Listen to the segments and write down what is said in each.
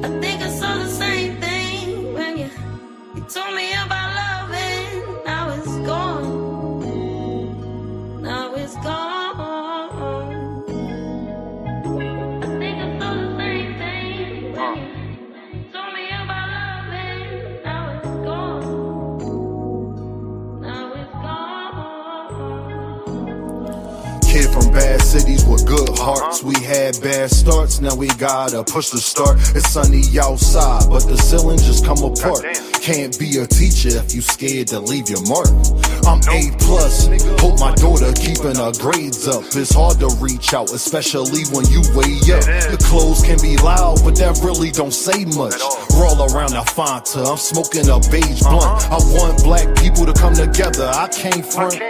think I saw the same thing when you told me about love and now it's gone. Now it's gone. I think I saw the same thing when you told me about love and now it's gone. Now it's gone. Kid from bad cities with good hearts. We had bad starts, now we gotta push the start. It's sunny outside, but the ceiling just come apart. Can't be a teacher if you scared to leave your mark. I'm A+, hope my daughter keeping her grades up. It's hard to reach out, especially when you way up. The clothes can be loud, but that really don't say much. Roll around the Fanta, I'm smoking a beige blunt. I want black people to come together, I can't front.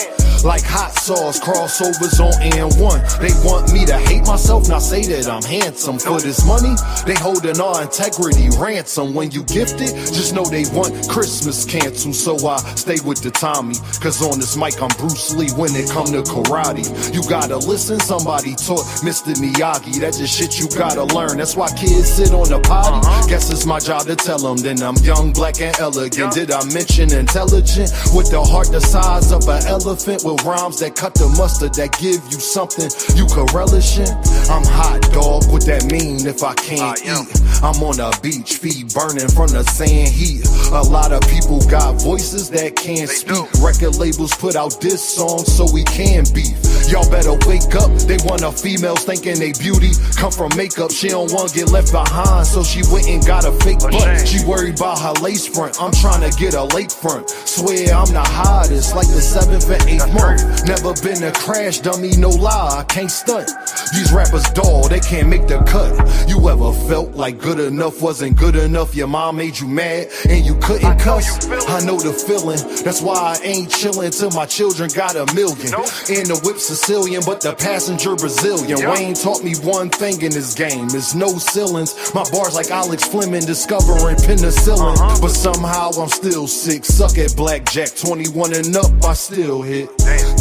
Like hot sauce, crossovers on N1. They want me to hate myself, not say that I'm handsome. For this money, they holding our integrity ransom. When you gift it, just know they want Christmas canceled. So I stay with the Tommy, cause on this mic I'm Bruce Lee when it come to karate. You gotta listen, somebody taught Mr. Miyagi. That's just shit you gotta learn. That's why kids sit on the potty. Guess it's my job to tell them. Then I'm young, black, and elegant. Did I mention intelligent? With the heart the size of an elephant, with rhymes that cut the mustard, that give you something you can relish in. I'm hot, dog, what that mean if I can't eat? I'm on a beach, feet burning from the sand heat. A lot of people got voices that can't speak. Record labels put out diss songs so we can beef. Y'all better wake up, they want a females thinking they beauty come from makeup. She don't want to get left behind, so she went and got a fake butt. She worried about her lace front, I'm trying to get a lake front. Swear I'm the hottest, like the 7th and 8th month. Never been a crash dummy, no lie, I can't stunt. These rappers dull, they can't make the cut. You ever felt like good enough wasn't good enough? Your mom made you mad and you couldn't cuss? I know the feeling, that's why I ain't chillin' till my children got $1 million. And the whip Sicilian, but the passenger Brazilian. Wayne taught me one thing in this game, is no ceilings. My bars like Alex Fleming discovering penicillin. But somehow I'm still sick, suck at blackjack. 21 and up, I still hit.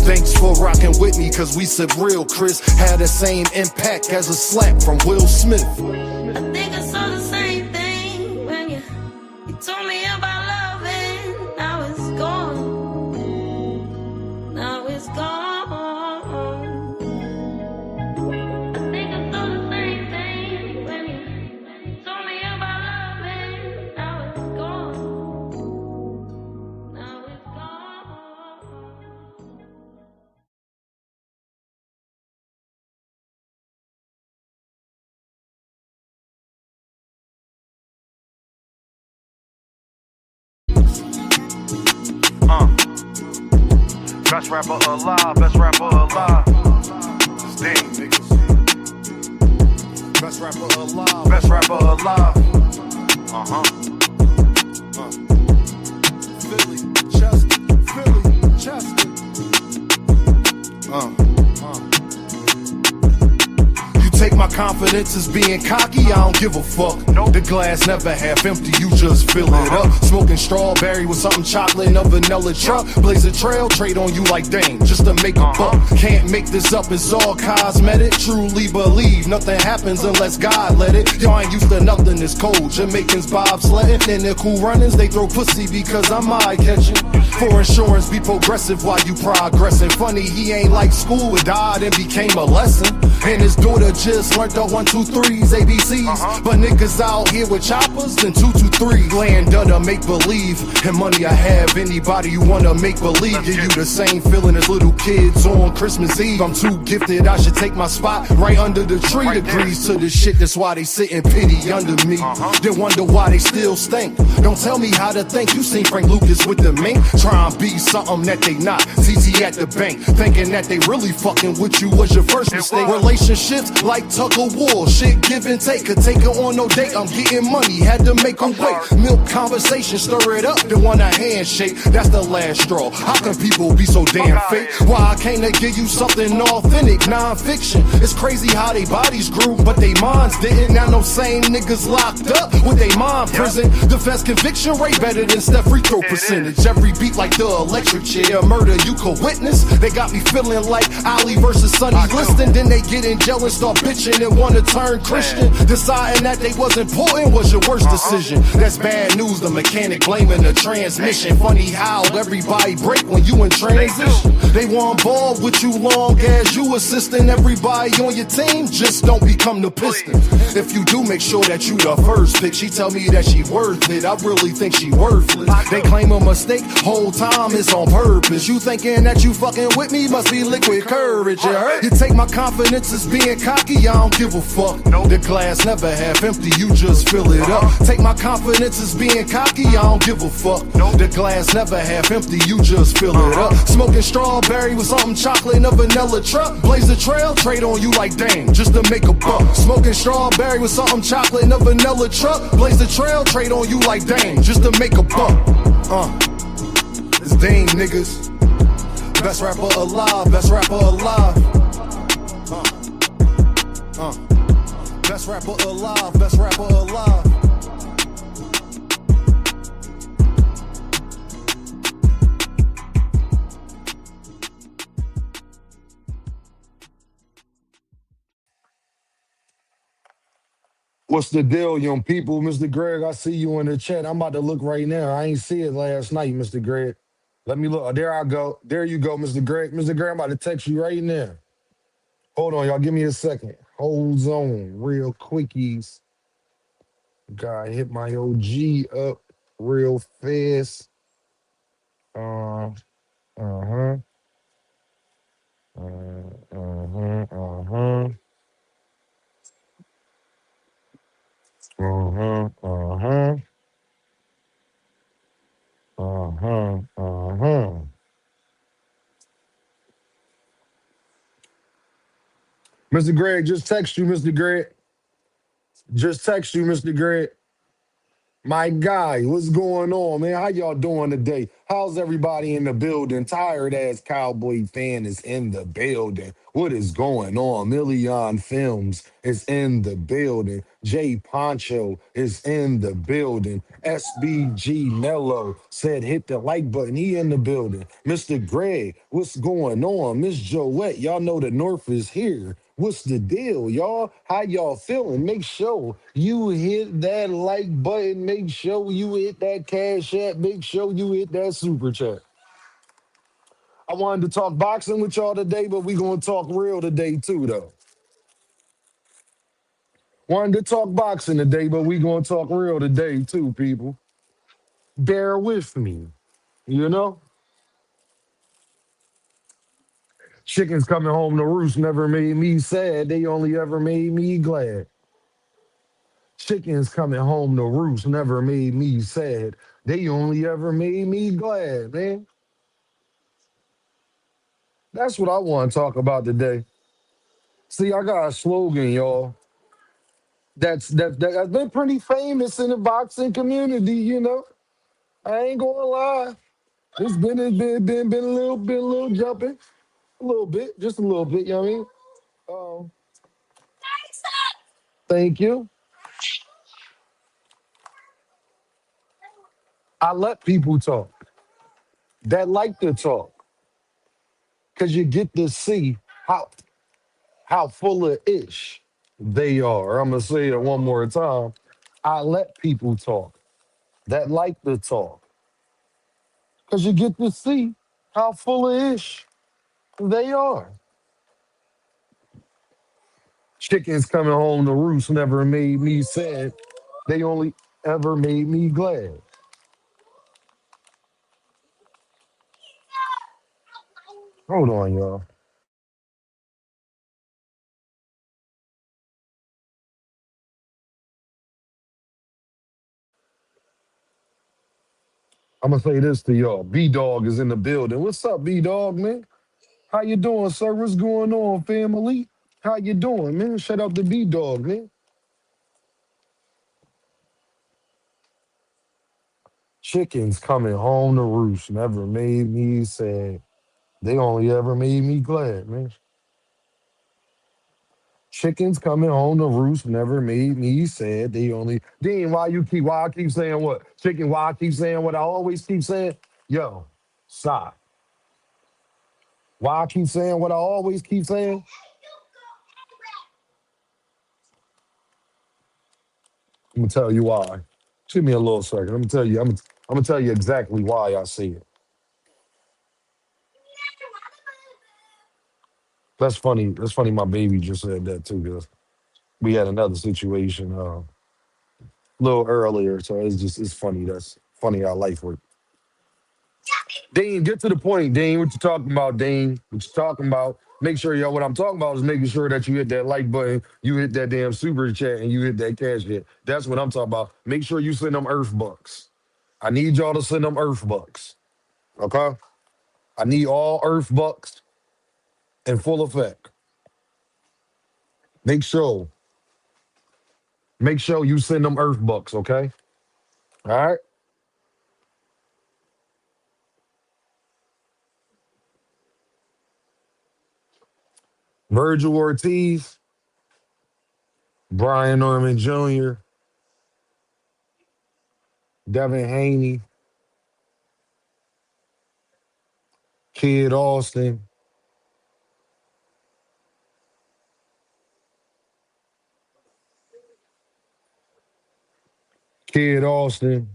Thanks for rocking with me, cause we said real Chris had the same impact as a slap from Will Smith. I think I saw the same thing when you told me about love and now it's gone. Now it's gone. I think I saw the same thing when you told me about love and now it's gone. Now it's gone. Best rapper alive, best rapper alive. Sting, niggas. Best rapper alive. Best rapper alive. Philly, Chester. Take my confidence as being cocky, I don't give a fuck. The glass never half empty, you just fill it up. Smoking strawberry with something chocolate and a vanilla truck. Blaze a trail, trade on you like dang, just to make a buck. Can't make this up, it's all cosmetic. Truly believe nothing happens unless God let it. Y'all ain't used to nothing, it's cold. Jamaicans bobsledding, and the cool runnings, they throw pussy because I'm eye-catching. For insurance, be progressive while you progressing. Funny, he ain't like school, it died and became a lesson. And his daughter just learned the 1, 2, 3s, ABCs. But niggas out here with choppers and 2, 2, 3. Land under make believe, and money I have. Anybody you wanna make believe, give you the same feeling as little kids on Christmas Eve. I'm too gifted, I should take my spot right under the tree. Degrees to the shit, that's why they sit in pity under me. Then wonder why they still stink. Don't tell me how to think. You seen Frank Lucas with the mink, try and be something that they not. ZZ at the bank, thinking that they really fucking with you was your first mistake. Relationships like tug of war, shit give and take. Could take her on no date, I'm getting money, had to make her wait. Milk conversation, stir it up, then want a handshake. That's the last straw. How can people be so damn fake? Why I came to give you something authentic, non-fiction. It's crazy how they bodies grew, but they minds didn't. Now no same niggas locked up with they mind prison. Defense conviction rate better than Steph free throw percentage. Every beat like the electric chair, murder you could witness. They got me feeling like Ali versus Sonny Liston. Then they get in jail and start bitching didn't want to turn Christian. Deciding that they was important was your worst decision. That's bad news, the mechanic blaming the transmission. Funny how everybody break when you in transition. They want ball with you long as you assisting everybody on your team. Just don't become the piston. If you do, make sure that you the first pick. She tell me that she worth it. I really think she worthless. They claim a mistake, whole time it's on purpose. You thinking that you fucking with me must be liquid courage. You heard? You take my confidence as being cocky, I don't give a fuck. The glass never half empty, you just fill it up. Take my confidence as being cocky, I don't give a fuck. The glass never half empty, you just fill it up. Smoking strawberry with something chocolate in a vanilla truck. Blaze the trail, trade on you like dang, just to make a buck. Smoking strawberry with something chocolate in a vanilla truck. Blaze the trail, trade on you like dang, just to make a buck. It's Dame niggas. Best rapper alive, best rapper alive. Best rapper alive, best rapper alive. What's the deal, young people? Mr. Greg, I see you in the chat. I'm about to look right now. I ain't see it last night, Mr. Greg. Let me look. There I go. There you go, Mr. Greg. Mr. Greg, I'm about to text you right now. Hold on, y'all. Give me a second. Hold on, real quickies. Gotta hit my OG up real fast. Uh, uh-huh. Uh-huh. Uh-huh. Uh-huh. Uh-huh. Uh-huh. Uh-huh. Mr. Greg, just text you, Mr. Greg. Just text you, Mr. Greg. My guy, what's going on, man? How y'all doing today? How's everybody in the building? Tired ass Cowboy fan is in the building. What is going on? Million Films is in the building. Jay Poncho is in the building. SBG Mello said hit the like button. He in the building. Mr. Greg, what's going on? Miss Joette, y'all know the North is here. What's the deal, y'all? How y'all feeling? Make sure you hit that like button. Make sure you hit that cash app. Make sure you hit that super chat. I wanted to talk boxing with y'all today, but we gonna talk real today too, though. Wanted to talk boxing today, but we gonna talk real today too, people. Bear with me, you know? Chickens coming home to roost never made me sad. They only ever made me glad. Chickens coming home to roost never made me sad. They only ever made me glad, man. That's what I want to talk about today. See, I got a slogan, y'all. That's been pretty famous in the boxing community, you know. I ain't gonna lie. It's been a little jumping. A little bit, just a little bit, you know what I mean? Um, thank you. I let people talk that like to talk because you get to see how full of ish they are. I'm gonna say it one more time. I let people talk that like to talk because you get to see how full of ish they are. Chickens coming home to roost never made me sad. They only ever made me glad. Hold on, y'all. I'm gonna say this to y'all. B Dog is in the building. What's up, B Dog, man? How you doing, sir? What's going on, family? How you doing, man? Shout out to B Dog, man. Chickens coming home to roost never made me sad. They only ever made me glad, man. Chickens coming home to roost never made me sad. They only Dean, why I keep saying what? Chicken, why I keep saying what I always keep saying? Yo, stop. Why I keep saying what I always keep saying? I'm gonna tell you why. Just give me a little second. I'm gonna tell you. I'm gonna tell you exactly why I see it. That's funny. That's funny. My baby just said that too. Because we had another situation a little earlier, so it's funny. That's funny how life works. Dean, get to the point, Dean. What you talking about, Dean? What you talking about? Make sure y'all. What I'm talking about is making sure that you hit that like button, you hit that damn super chat, and you hit that cash hit. That's what I'm talking about. Make sure you send them Earth bucks. I need y'all to send them Earth bucks. Okay. I need all Earth bucks in full effect. Make sure, make sure you send them Earth bucks. Okay. All right. Virgil Ortiz, Brian Norman Jr., Devin Haney, Kid Austin, Kid Austin.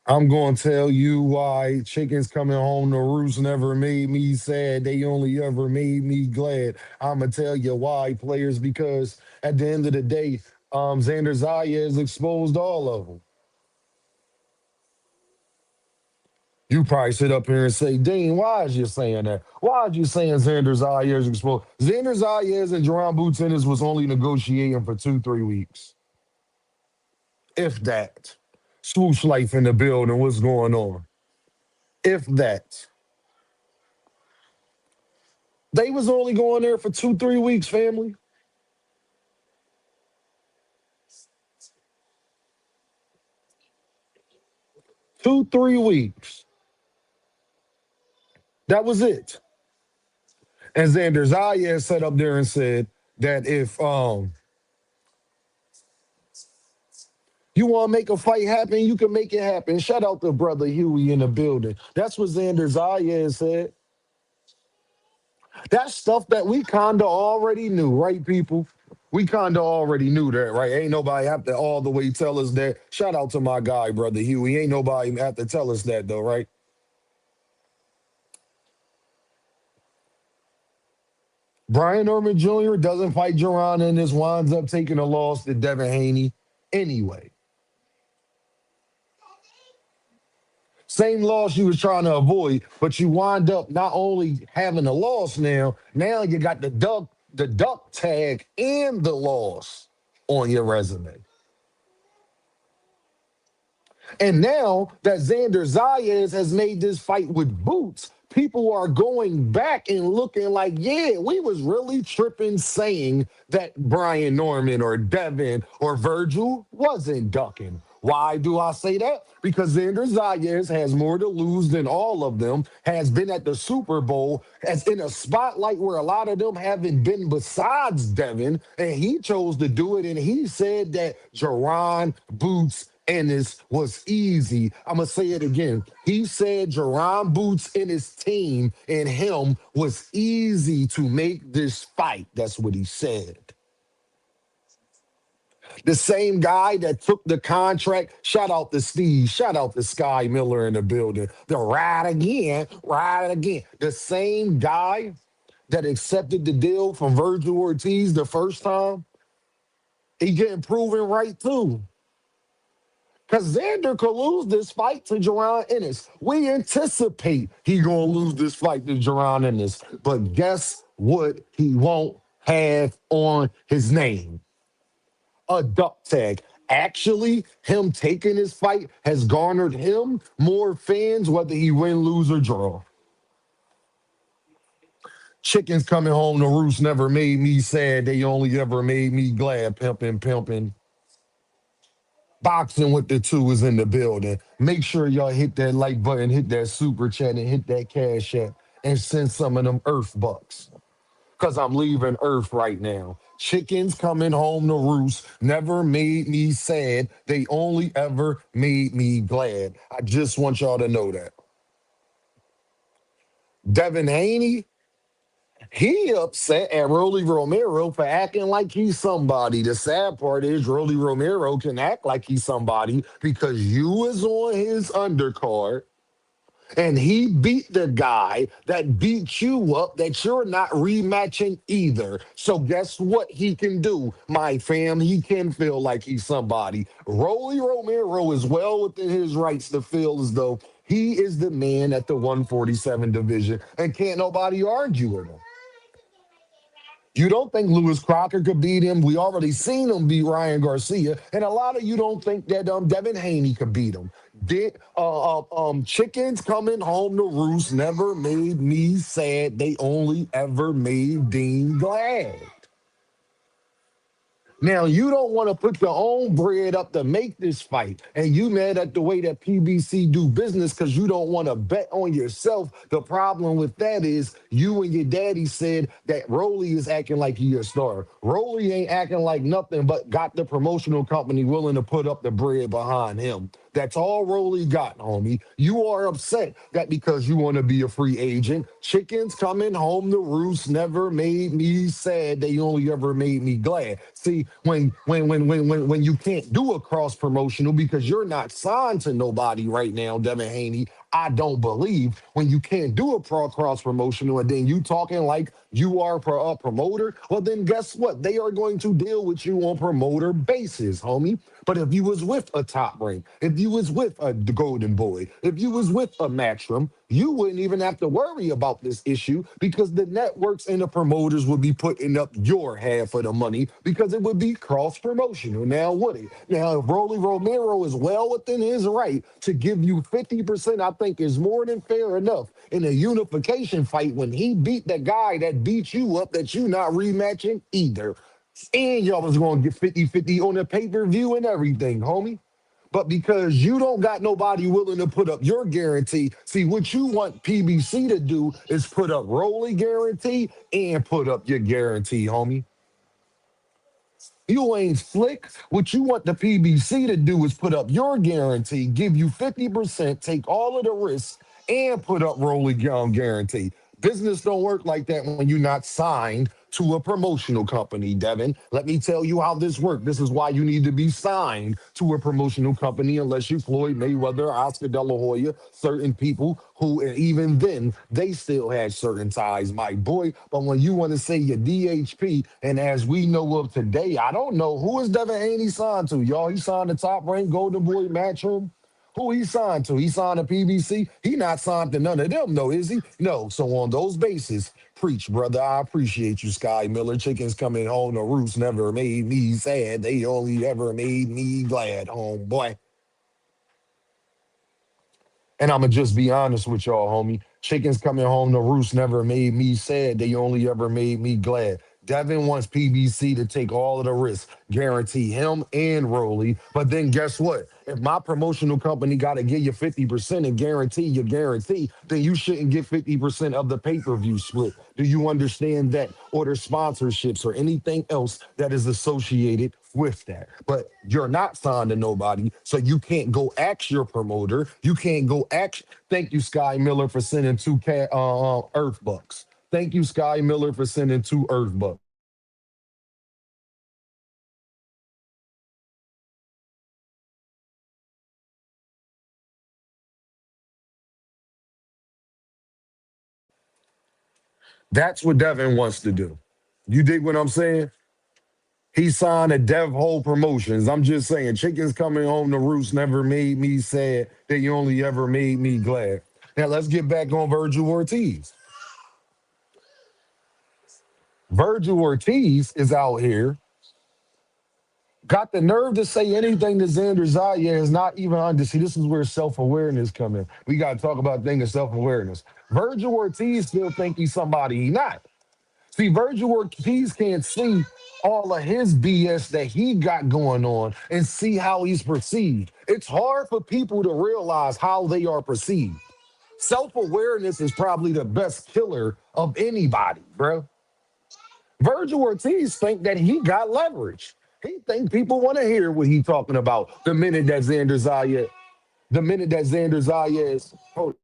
I'm gonna tell you why chickens coming home to roost never made me sad. They only ever made me glad. I'ma tell you why, players, because at the end of the day, Xander Zayas exposed all of them. You probably sit up here and say, Dean, why is you saying that? Why is you saying Xander Zayas exposed? Xander Zayas and Jerron Boots Ennis was only negotiating for 2, 3 weeks, if that. Swoosh life in the building. What's going on? If that. They was only going there for 2, 3 weeks, family. 2, 3 weeks. That was it. And Xander Zayas sat up there and said that if you want to make a fight happen, you can make it happen. Shout out to brother Huey in the building. That's what Xander Zayas said. That's stuff that we kinda already knew, right, people? We kinda already knew that, right? Ain't nobody have to all the way tell us that. Shout out to my guy, brother Huey. Ain't nobody have to tell us that though, right? Brian Norman Jr. doesn't fight Jerron and this winds up taking a loss to Devin Haney anyway. Same loss you was trying to avoid, but you wind up not only having a loss now you got the duck tag and the loss on your resume. And now that Xander Zayas has made this fight with Boots, people are going back and looking like, yeah, we was really tripping saying that Brian Norman or Devin or Virgil wasn't ducking. Why do I say that? Because Xander Zayas has more to lose than all of them, has been at the Super Bowl, as in a spotlight where a lot of them haven't been besides Devin, and he chose to do it, and he said that Jerron Boots Ennis was easy. I'm gonna say it again. He said Jerron Boots and his team and him was easy to make this fight. That's what he said. The same guy that took the contract. Shout out to Steve. Shout out to Sky Miller in the building. The ride again, ride again. The same guy that accepted the deal from Virgil Ortiz the first time. He getting proven right too. Because Xander could lose this fight to Jerron Ennis. We anticipate he gonna lose this fight to Jerron Ennis. But guess what he won't have on his name? A duck tag. Actually, him taking his fight has garnered him more fans, whether he win, lose, or draw. Chickens coming home to roost never made me sad. They only ever made me glad. Pimping, pimping. Boxing with the two is in the building. Make sure y'all hit that like button, hit that super chat, and hit that cash app, and send some of them Earth bucks. because I'm leaving Earth right now. Chickens coming home to roost never made me sad. They only ever made me glad. I just want y'all to know that. Devin Haney, he upset at Rolly Romero for acting like he's somebody. The sad part is Rolly Romero can act like he's somebody because you was on his undercard and he beat the guy that beat you up that you're not rematching either. So guess what he can do, my fam? He can feel like he's somebody. Rolly Romero is well within his rights to feel as though he is the man at the 147 division, and can't nobody argue with him. You don't think Lewis Crocker could beat him? We already seen him beat Ryan Garcia, and a lot of you don't think that Devin Haney could beat him. Chickens coming home to roost never made me sad. They only ever made Dean glad. Now you don't want to put your own bread up to make this fight, and you mad at the way that PBC do business because you don't want to bet on yourself. The problem with that is you and your daddy said that Rolly is acting like he a star. Rolly ain't acting like nothing but got the promotional company willing to put up the bread behind him. That's all Rolly got, homie. You are upset that because you want to be a free agent. Chickens coming home to roost never made me sad. They only ever made me glad. See, when you can't do a cross promotional because you're not signed to nobody right now, Devin Haney, I don't believe when you can't do a cross promotional and then you talking like you are a promoter, well then guess what? They are going to deal with you on promoter basis, homie. But if you was with a top rank, if you was with a golden boy, if you was with a matchroom, you wouldn't even have to worry about this issue because the networks and the promoters would be putting up your half of the money because it would be cross promotional. Now, would it? Now, if Rolly Romero is well within his right to give you 50%, I think is more than fair enough in a unification fight when he beat the guy that beat you up that you not rematching either. And y'all was going to get 50-50 on the pay-per-view and everything, homie. But because you don't got nobody willing to put up your guarantee, see, what you want PBC to do is put up Rolly guarantee and put up your guarantee, homie. You ain't slick. What you want the PBC to do is put up your guarantee, give you 50%, take all of the risks, and put up Rolly guarantee. Business don't work like that when you're not signed to a promotional company, Devin. Let me tell you how this works. This is why you need to be signed to a promotional company unless you Floyd Mayweather, Oscar De La Hoya, certain people who, and even then, they still had certain ties, my boy. But when you want to say your DHP, and as we know of today, I don't know who is Devin Haney signed to, y'all. He signed the top ranked Golden Boy Matchroom. Who he signed to? He signed to PBC. He not signed to none of them, though, is he? No. So on those bases, preach, brother. I appreciate you, Sky Miller. Chickens coming home to roost never made me sad. They only ever made me glad, homeboy. And I'ma just be honest with y'all, homie. Chickens coming home to roost never made me sad. They only ever made me glad. Devin wants PBC to take all of the risks, guarantee him and Rolly. But then guess what? If my promotional company got to give you 50% and guarantee your guarantee, then you shouldn't get 50% of the pay-per-view split. Do you understand that? Or the sponsorships or anything else that is associated with that. But you're not signed to nobody, so you can't go ask your promoter. You can't go ask. Thank you, Sky Miller, for sending Earth Bucks. Thank you, Sky Miller, for sending two Earth Bucks. That's what Devin wants to do. You dig what I'm saying? He signed a Dev Hole Promotions. I'm just saying, chickens coming home to roost never made me sad. They only ever made me glad. Now let's get back on Virgil Ortiz. Virgil Ortiz is out here, got the nerve to say anything to Xander Zaya is not even under. See, this is where self-awareness come in. We got to talk about things of self-awareness. Virgil Ortiz still think he's somebody he not. See, Virgil Ortiz can't see all of his BS that he got going on and see how he's perceived. It's hard for people to realize how they are perceived. Self-awareness is probably the best killer of anybody, bro. Virgil Ortiz think that he got leverage. He think people want to hear what he talking about. The minute that Xander Zayas, hold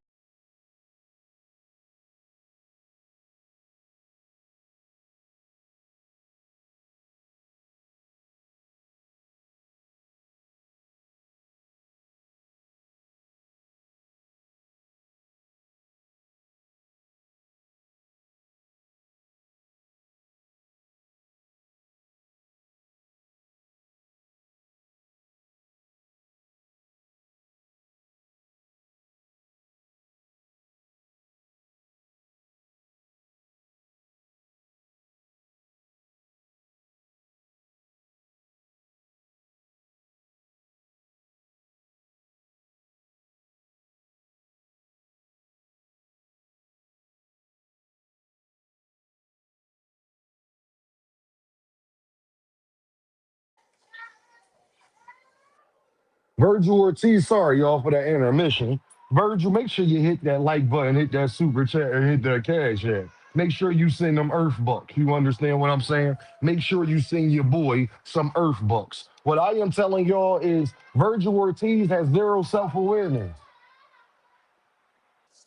Virgil Ortiz, sorry y'all for that intermission. Virgil, make sure you hit that like button, hit that super chat, and hit that cash app. Make sure you send them Earth bucks. You understand what I'm saying? Make sure you send your boy some Earth bucks. What I am telling y'all is Virgil Ortiz has zero self-awareness.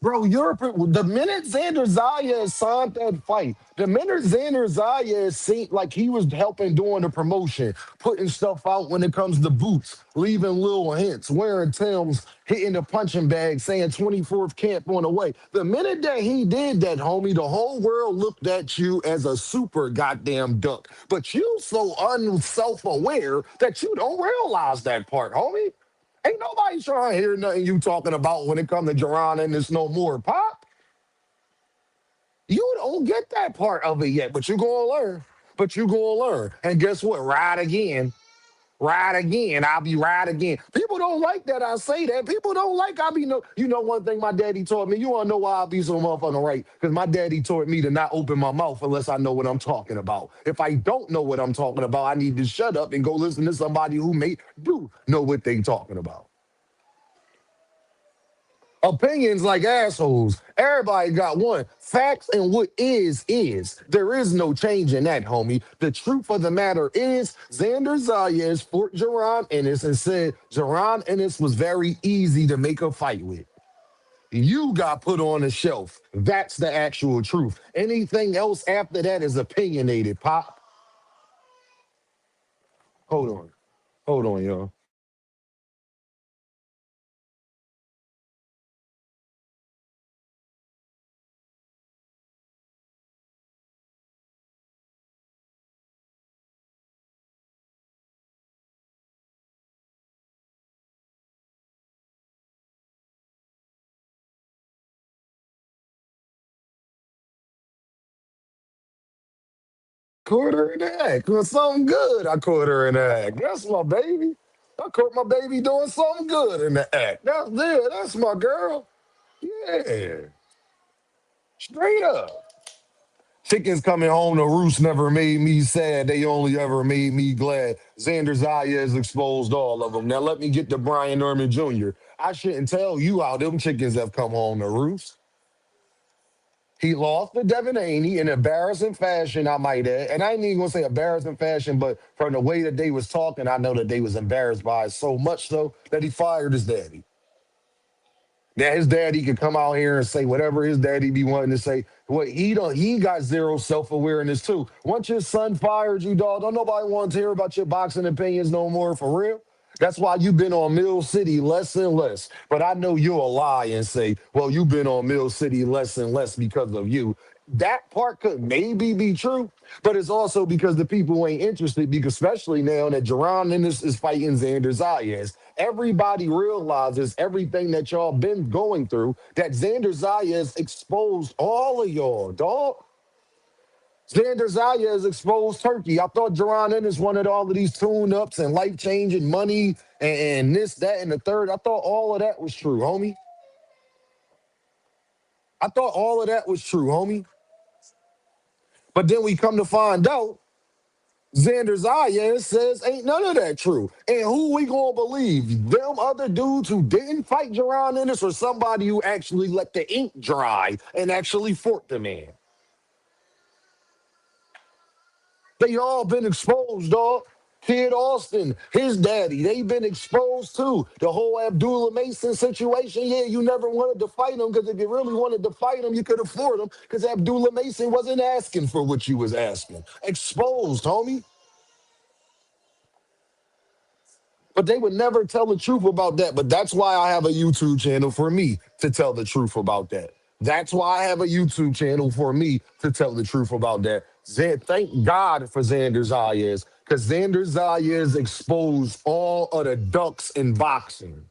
Bro, the minute Xander Zayas signed that fight, the minute Xander Zayas seemed like he was helping doing the promotion, putting stuff out when it comes to boots, leaving little hints, wearing Tim's, hitting the punching bag, saying 24th camp on the way. The minute that he did that, homie, the whole world looked at you as a super goddamn duck. But you so unself-aware that you don't realize that part, homie. Ain't nobody trying to hear nothing you talking about when it comes to Jerron and this no more, Pop. You don't get that part of it yet, but you gonna learn. But you gonna learn. And guess what? Ride again. Ride again. I'll be ride again. People don't like that I say that. People don't like I be no. You know one thing my daddy taught me. You wanna know why I be so motherfucking right? Because my daddy taught me to not open my mouth unless I know what I'm talking about. If I don't know what I'm talking about, I need to shut up and go listen to somebody who may do know what they talking about. Opinions like assholes. Everybody got one. Facts and what is is. There is no change in that, homie. The truth of the matter is Xander Zayas fought Jerron Ennis and said Jerron Ennis was very easy to make a fight with. You got put on the shelf. That's the actual truth. Anything else after that is opinionated, Pop. Hold on. Hold on, y'all. Caught her in the act. Doing something good. I caught her in the act. That's my baby. I caught my baby doing something good in the act. That's there. That's my girl. Yeah. Straight up. Chickens coming home to roost never made me sad. They only ever made me glad. Xander Zayas exposed all of them. Now let me get to Brian Norman Jr. I shouldn't tell you how them chickens have come home to roost. He lost to Devin Haney in embarrassing fashion, I might add. And I ain't even gonna say embarrassing fashion, but from the way that they was talking, I know that they was embarrassed by it so much so that he fired his daddy. Now his daddy could come out here and say whatever his daddy be wanting to say. What he don't, he got zero self-awareness too. Once your son fired you, dog, don't nobody want to hear about your boxing opinions no more for real. That's why you've been on Mill City less and less. But I know you'll lie and say, well, you've been on Mill City less and less because of you. That part could maybe be true, but it's also because the people ain't interested, because especially now that Jerron Ennis is fighting Xander Zayas. Everybody realizes everything that y'all been going through, that Xander Zayas exposed all of y'all, dog. Xander Zayas exposed Turkey. I thought Jerron Ennis wanted all of these tune-ups and life-changing money and this, that, and the third. I thought all of that was true, homie. I thought all of that was true, homie. But then we come to find out Xander Zayas says ain't none of that true. And who we gonna believe? Them other dudes who didn't fight Jerron Ennis or somebody who actually let the ink dry and actually fought the man? They all been exposed, dog. Kid Austin, his daddy, they been exposed too. The whole Abdullah Mason situation, yeah, you never wanted to fight him because if you really wanted to fight him, you could afford him because Abdullah Mason wasn't asking for what you was asking. Exposed, homie. But they would never tell the truth about that. But that's why I have a YouTube channel for me to tell the truth about that. That's why I have a YouTube channel for me to tell the truth about that. Thank God for Xander Zayas, because Xander Zayas exposed all of the ducks in boxing.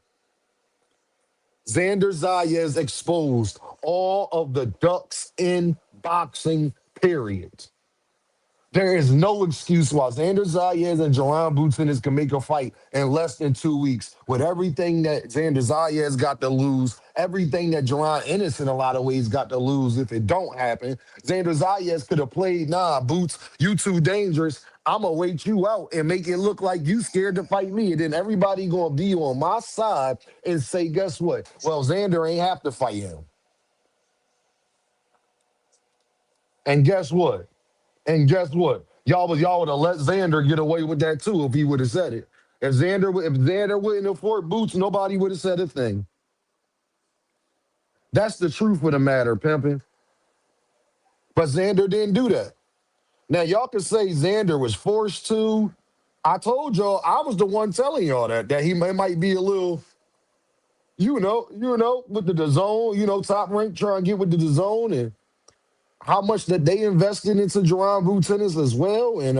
Xander Zayas exposed all of the ducks in boxing, period. There is no excuse why Xander Zayas and Jaron Boots can make a fight in less than 2 weeks with everything that Xander Zayas got to lose, everything that Jaron Ennis in a lot of ways got to lose if it don't happen. Xander Zayas could have played, nah, Boots, you too dangerous. I'm going to wait you out and make it look like you scared to fight me. And then everybody going to be on my side and say, guess what? Well, Xander ain't have to fight him. And guess what? And guess what? Y'all would have let Xander get away with that too if he would have said it. If Xander wouldn't afford Boots, nobody would have said a thing. That's the truth of the matter, pimping. But Xander didn't do that. Now y'all can say Xander was forced to. I told y'all I was the one telling y'all that he might be a little, with the zone, top rank trying to get with the zone and how much that they invested into Jerron Brew tennis as well. And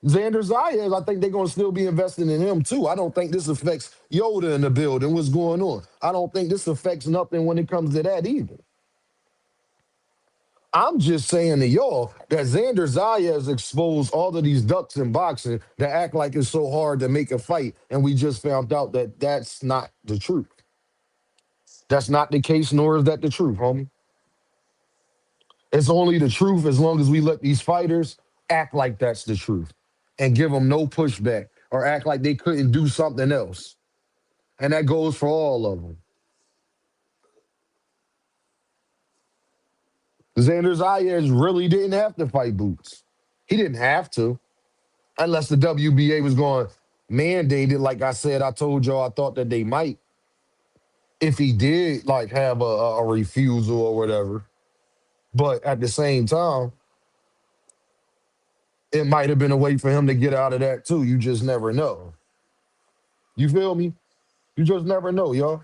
Xander Zayas, I think they're going to still be investing in him too. I don't think this affects Yoda in the building, what's going on. I don't think this affects nothing when it comes to that either. I'm just saying to y'all that Xander Zayas exposed all of these ducks in boxing that act like it's so hard to make a fight. And we just found out that that's not the truth. That's not the case, nor is that the truth, homie. It's only the truth as long as we let these fighters act like that's the truth and give them no pushback or act like they couldn't do something else. And that goes for all of them. Xander Zayas really didn't have to fight Boots. He didn't have to, unless the WBA was going to mandate it. Like I said, I told y'all I thought that they might. If he did like have a refusal or whatever. But at the same time, it might have been a way for him to get out of that too. You just never know. You feel me? You just never know, y'all.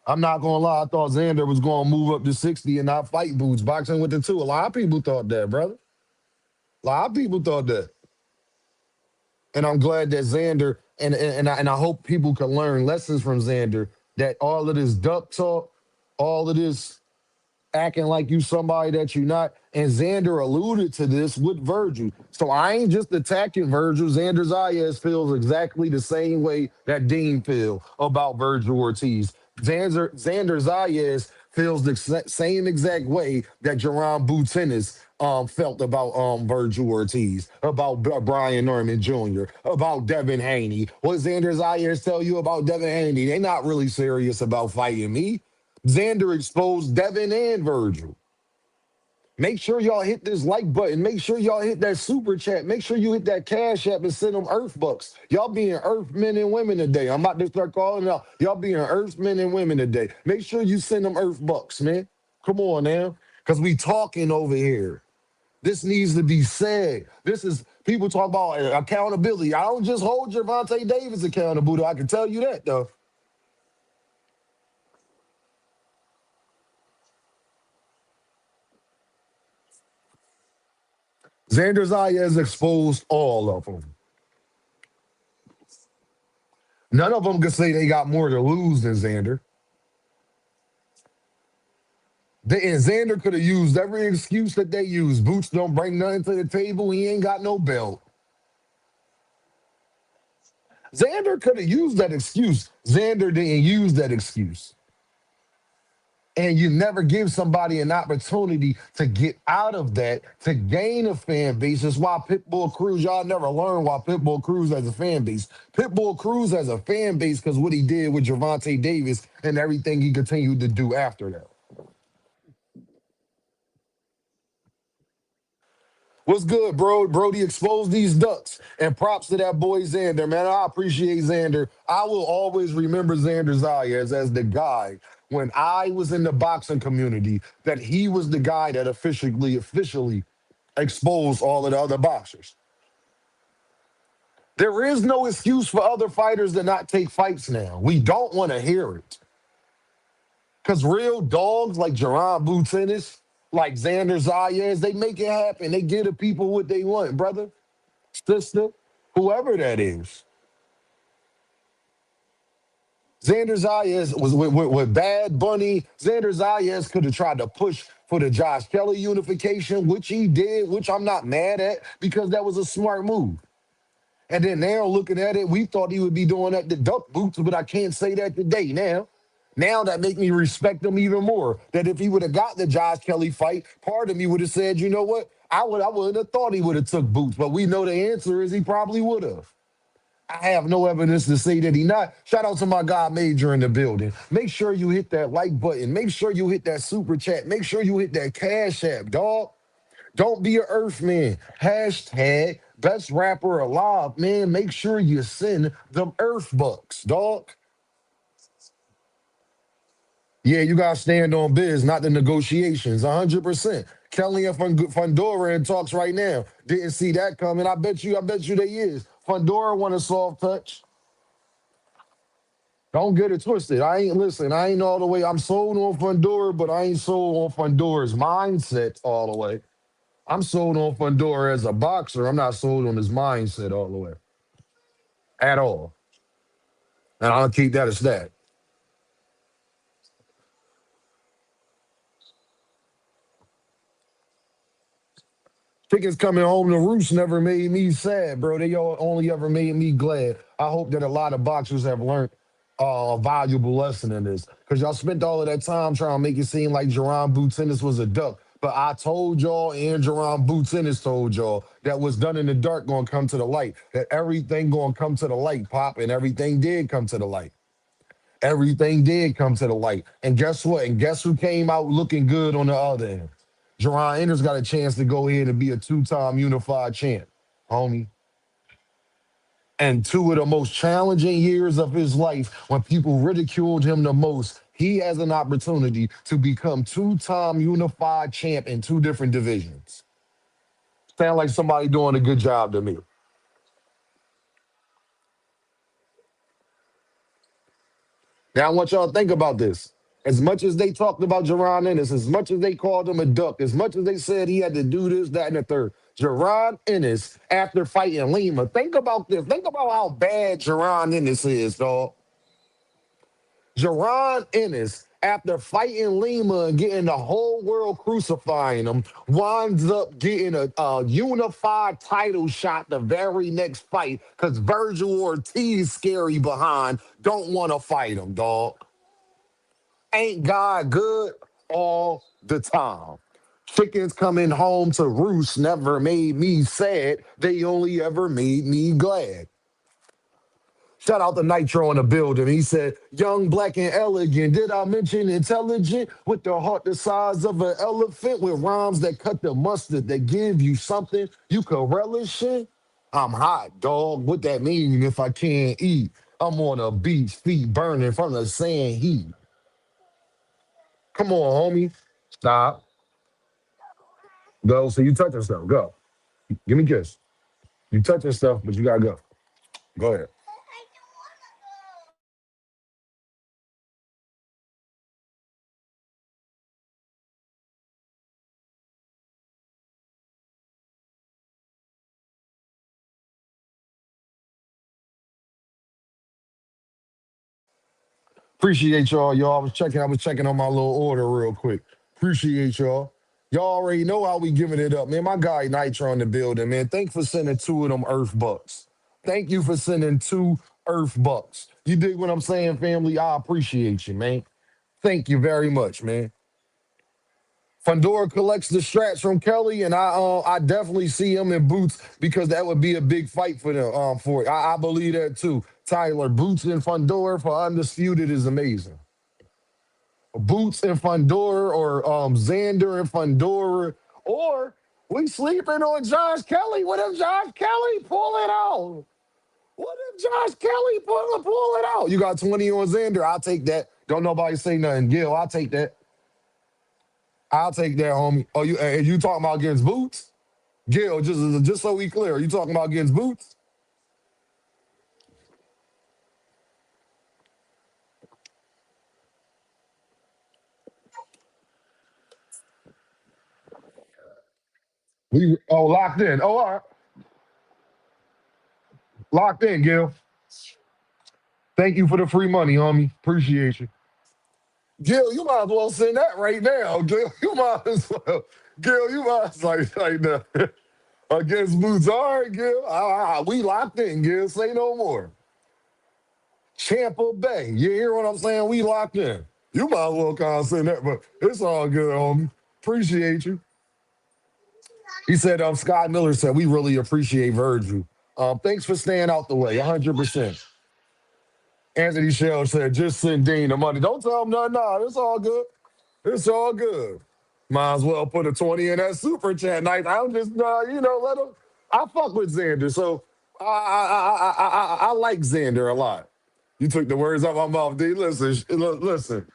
I'm not gonna lie, I thought Xander was gonna move up to 60 and not fight Boots, boxing with the two. A lot of people thought that, brother. A lot of people thought that. And I'm glad that Xander, and I hope people can learn lessons from Xander, that all of this duck talk, all of this acting like you somebody that you're not. And Xander alluded to this with Virgil. So I ain't just attacking Virgil. Xander Zayas feels exactly the same way that Dean feel about Virgil Ortiz. Xander Zayas feels the same exact way that Jerron Boutennis felt about Virgil Ortiz, about Brian Norman Jr., about Devin Haney. What Xander Zayas tell you about Devin Haney? They're not really serious about fighting me. Xander exposed Devin and Virgil. Make sure y'all hit this like button. Make sure y'all hit that super chat. Make sure you hit that cash app and send them Earth bucks. Y'all being Earth men and women today. I'm about to start calling out. Y'all being Earth men and women today. Make sure you send them Earth bucks, man. Come on now. Because we talking over here. This needs to be said. This is, people talk about accountability. I don't just hold Gervonta Davis accountable. I can tell you that, though. Xander Zayas exposed all of them. None of them can say they got more to lose than Xander. And Xander could have used every excuse that they use. Boots don't bring nothing to the table. He ain't got no belt. Xander could have used that excuse. Xander didn't use that excuse. And you never give somebody an opportunity to get out of that, to gain a fan base. That's why Pitbull Cruz, y'all never learn why Pitbull Cruz has a fan base. Pitbull Cruz has a fan base because what he did with Gervonta Davis and everything he continued to do after that. What's good, bro? Brody exposed these ducks. And props to that boy Xander, man. I appreciate Xander. I will always remember Xander Zayas as the guy when I was in the boxing community, that he was the guy that officially exposed all of the other boxers. There is no excuse for other fighters to not take fights now. We don't want to hear it. Because real dogs like Jerron Boots Ennis, like Xander Zayas, they make it happen. They give the people what they want, brother, sister, whoever that is. Xander Zayas was with Bad Bunny. Xander Zayas could have tried to push for the Josh Kelly unification, which he did, which I'm not mad at because that was a smart move. And then now looking at it, we thought he would be doing that to Duck Boots, but I can't say that today now. Now that make me respect him even more. That if he would have got the Josh Kelly fight, part of me would have said, you know what? I wouldn't have thought he would have took Boots, but we know the answer is he probably would have. I have no evidence to say that he not. Shout out to my guy Major in the building. Make sure you hit that like button. Make sure you hit that super chat. Make sure you hit that cash app, dog. Don't be an Earthman. Hashtag best rapper alive, man. Make sure you send them Earth bucks, dog. Yeah, you gotta stand on biz, not the negotiations. 100%. Kelly and Fundora in talks right now. Didn't see that coming. I bet you they is. Fundora want a soft touch. Don't get it twisted. I ain't all the way. I'm sold on Fundora, but I ain't sold on Fundora's mindset all the way. I'm sold on Fundora as a boxer. I'm not sold on his mindset all the way at all. And I'll keep that as that. Chickens coming home to roost never made me sad, bro. They all only ever made me glad. I hope that a lot of boxers have learned a valuable lesson in this. Because y'all spent all of that time trying to make it seem like Jerron Boots Ennis was a duck. But I told y'all, and Jerron Boots Ennis told y'all, that what's done in the dark gonna come to the light. That everything gonna come to the light, Pop, and everything did come to the light. Everything did come to the light. And guess what? And guess who came out looking good on the other end? Jerron Ennis got a chance to go ahead and be a two-time unified champ, homie. And two of the most challenging years of his life, when people ridiculed him the most, he has an opportunity to become two-time unified champ in two different divisions. Sound like somebody doing a good job to me. Now I want y'all to think about this. As much as they talked about Jerron Ennis, as much as they called him a duck, as much as they said he had to do this, that, and the third, Jerron Ennis, after fighting Lima, think about this. Think about how bad Jerron Ennis is, dog. Jerron Ennis, after fighting Lima and getting the whole world crucifying him, winds up getting a unified title shot the very next fight because Virgil Ortiz, scary behind, don't want to fight him, dog. Ain't God good all the time? Chickens coming home to roost never made me sad. They only ever made me glad. Shout out to Nitro in the building. He said, young, black, and elegant. Did I mention intelligent? With the heart the size of an elephant, with rhymes that cut the mustard, that give you something you can relish in? I'm hot, dog. What that mean if I can't eat? I'm on a beach, feet burning from the sand heat. Come on, homie. Stop. Go. So you touching stuff. Go. Give me a kiss. You touching stuff, but you gotta go. Go ahead. Appreciate y'all. Y'all, I was checking on my little order real quick. Appreciate y'all. Y'all already know how we giving it up, man. My guy Nitro in the building, man. Thanks for sending two of them Earth Bucks. Thank you for sending two Earth Bucks. You dig what I'm saying, family? I appreciate you, man. Thank you very much, man. Fundora collects the strats from Kelly, and I definitely see him in Boots because that would be a big fight for them. For it, I believe that too. Tyler, Boots and Fundora for undisputed is amazing. Boots and Fundora, or Xander and Fundora, or We sleeping on Josh Kelly. What if Josh Kelly pull it out? What if Josh Kelly pull it out? You got 20 on Xander. I'll take that. Don't nobody say nothing. Gil, I'll take that. I'll take that, homie. Oh, you talking about against Boots? Gil, just so we clear, you talking about against Boots? We locked in. Oh, all right. Locked in, Gil. Thank you for the free money, homie. Appreciate you. Gil, you might as well send that right now. Gil, you might as well. Gil, you might as well like that. Against Boots. All right, Gil. We locked in, Gil. Say no more. Champa Bay. You hear what I'm saying? We locked in. You might as well kind of send that, but it's all good, homie. Appreciate you. He said, Scott Miller said, we really appreciate Virgil. Thanks for staying out the way, 100%. Anthony Shell said, just send Dean the money. Don't tell him nothing. Nah, it's all good. It's all good. Might as well put a 20 in that super chat night. I'm just, let him. I fuck with Xander, so I like Xander a lot. You took the words out my mouth, D. Listen.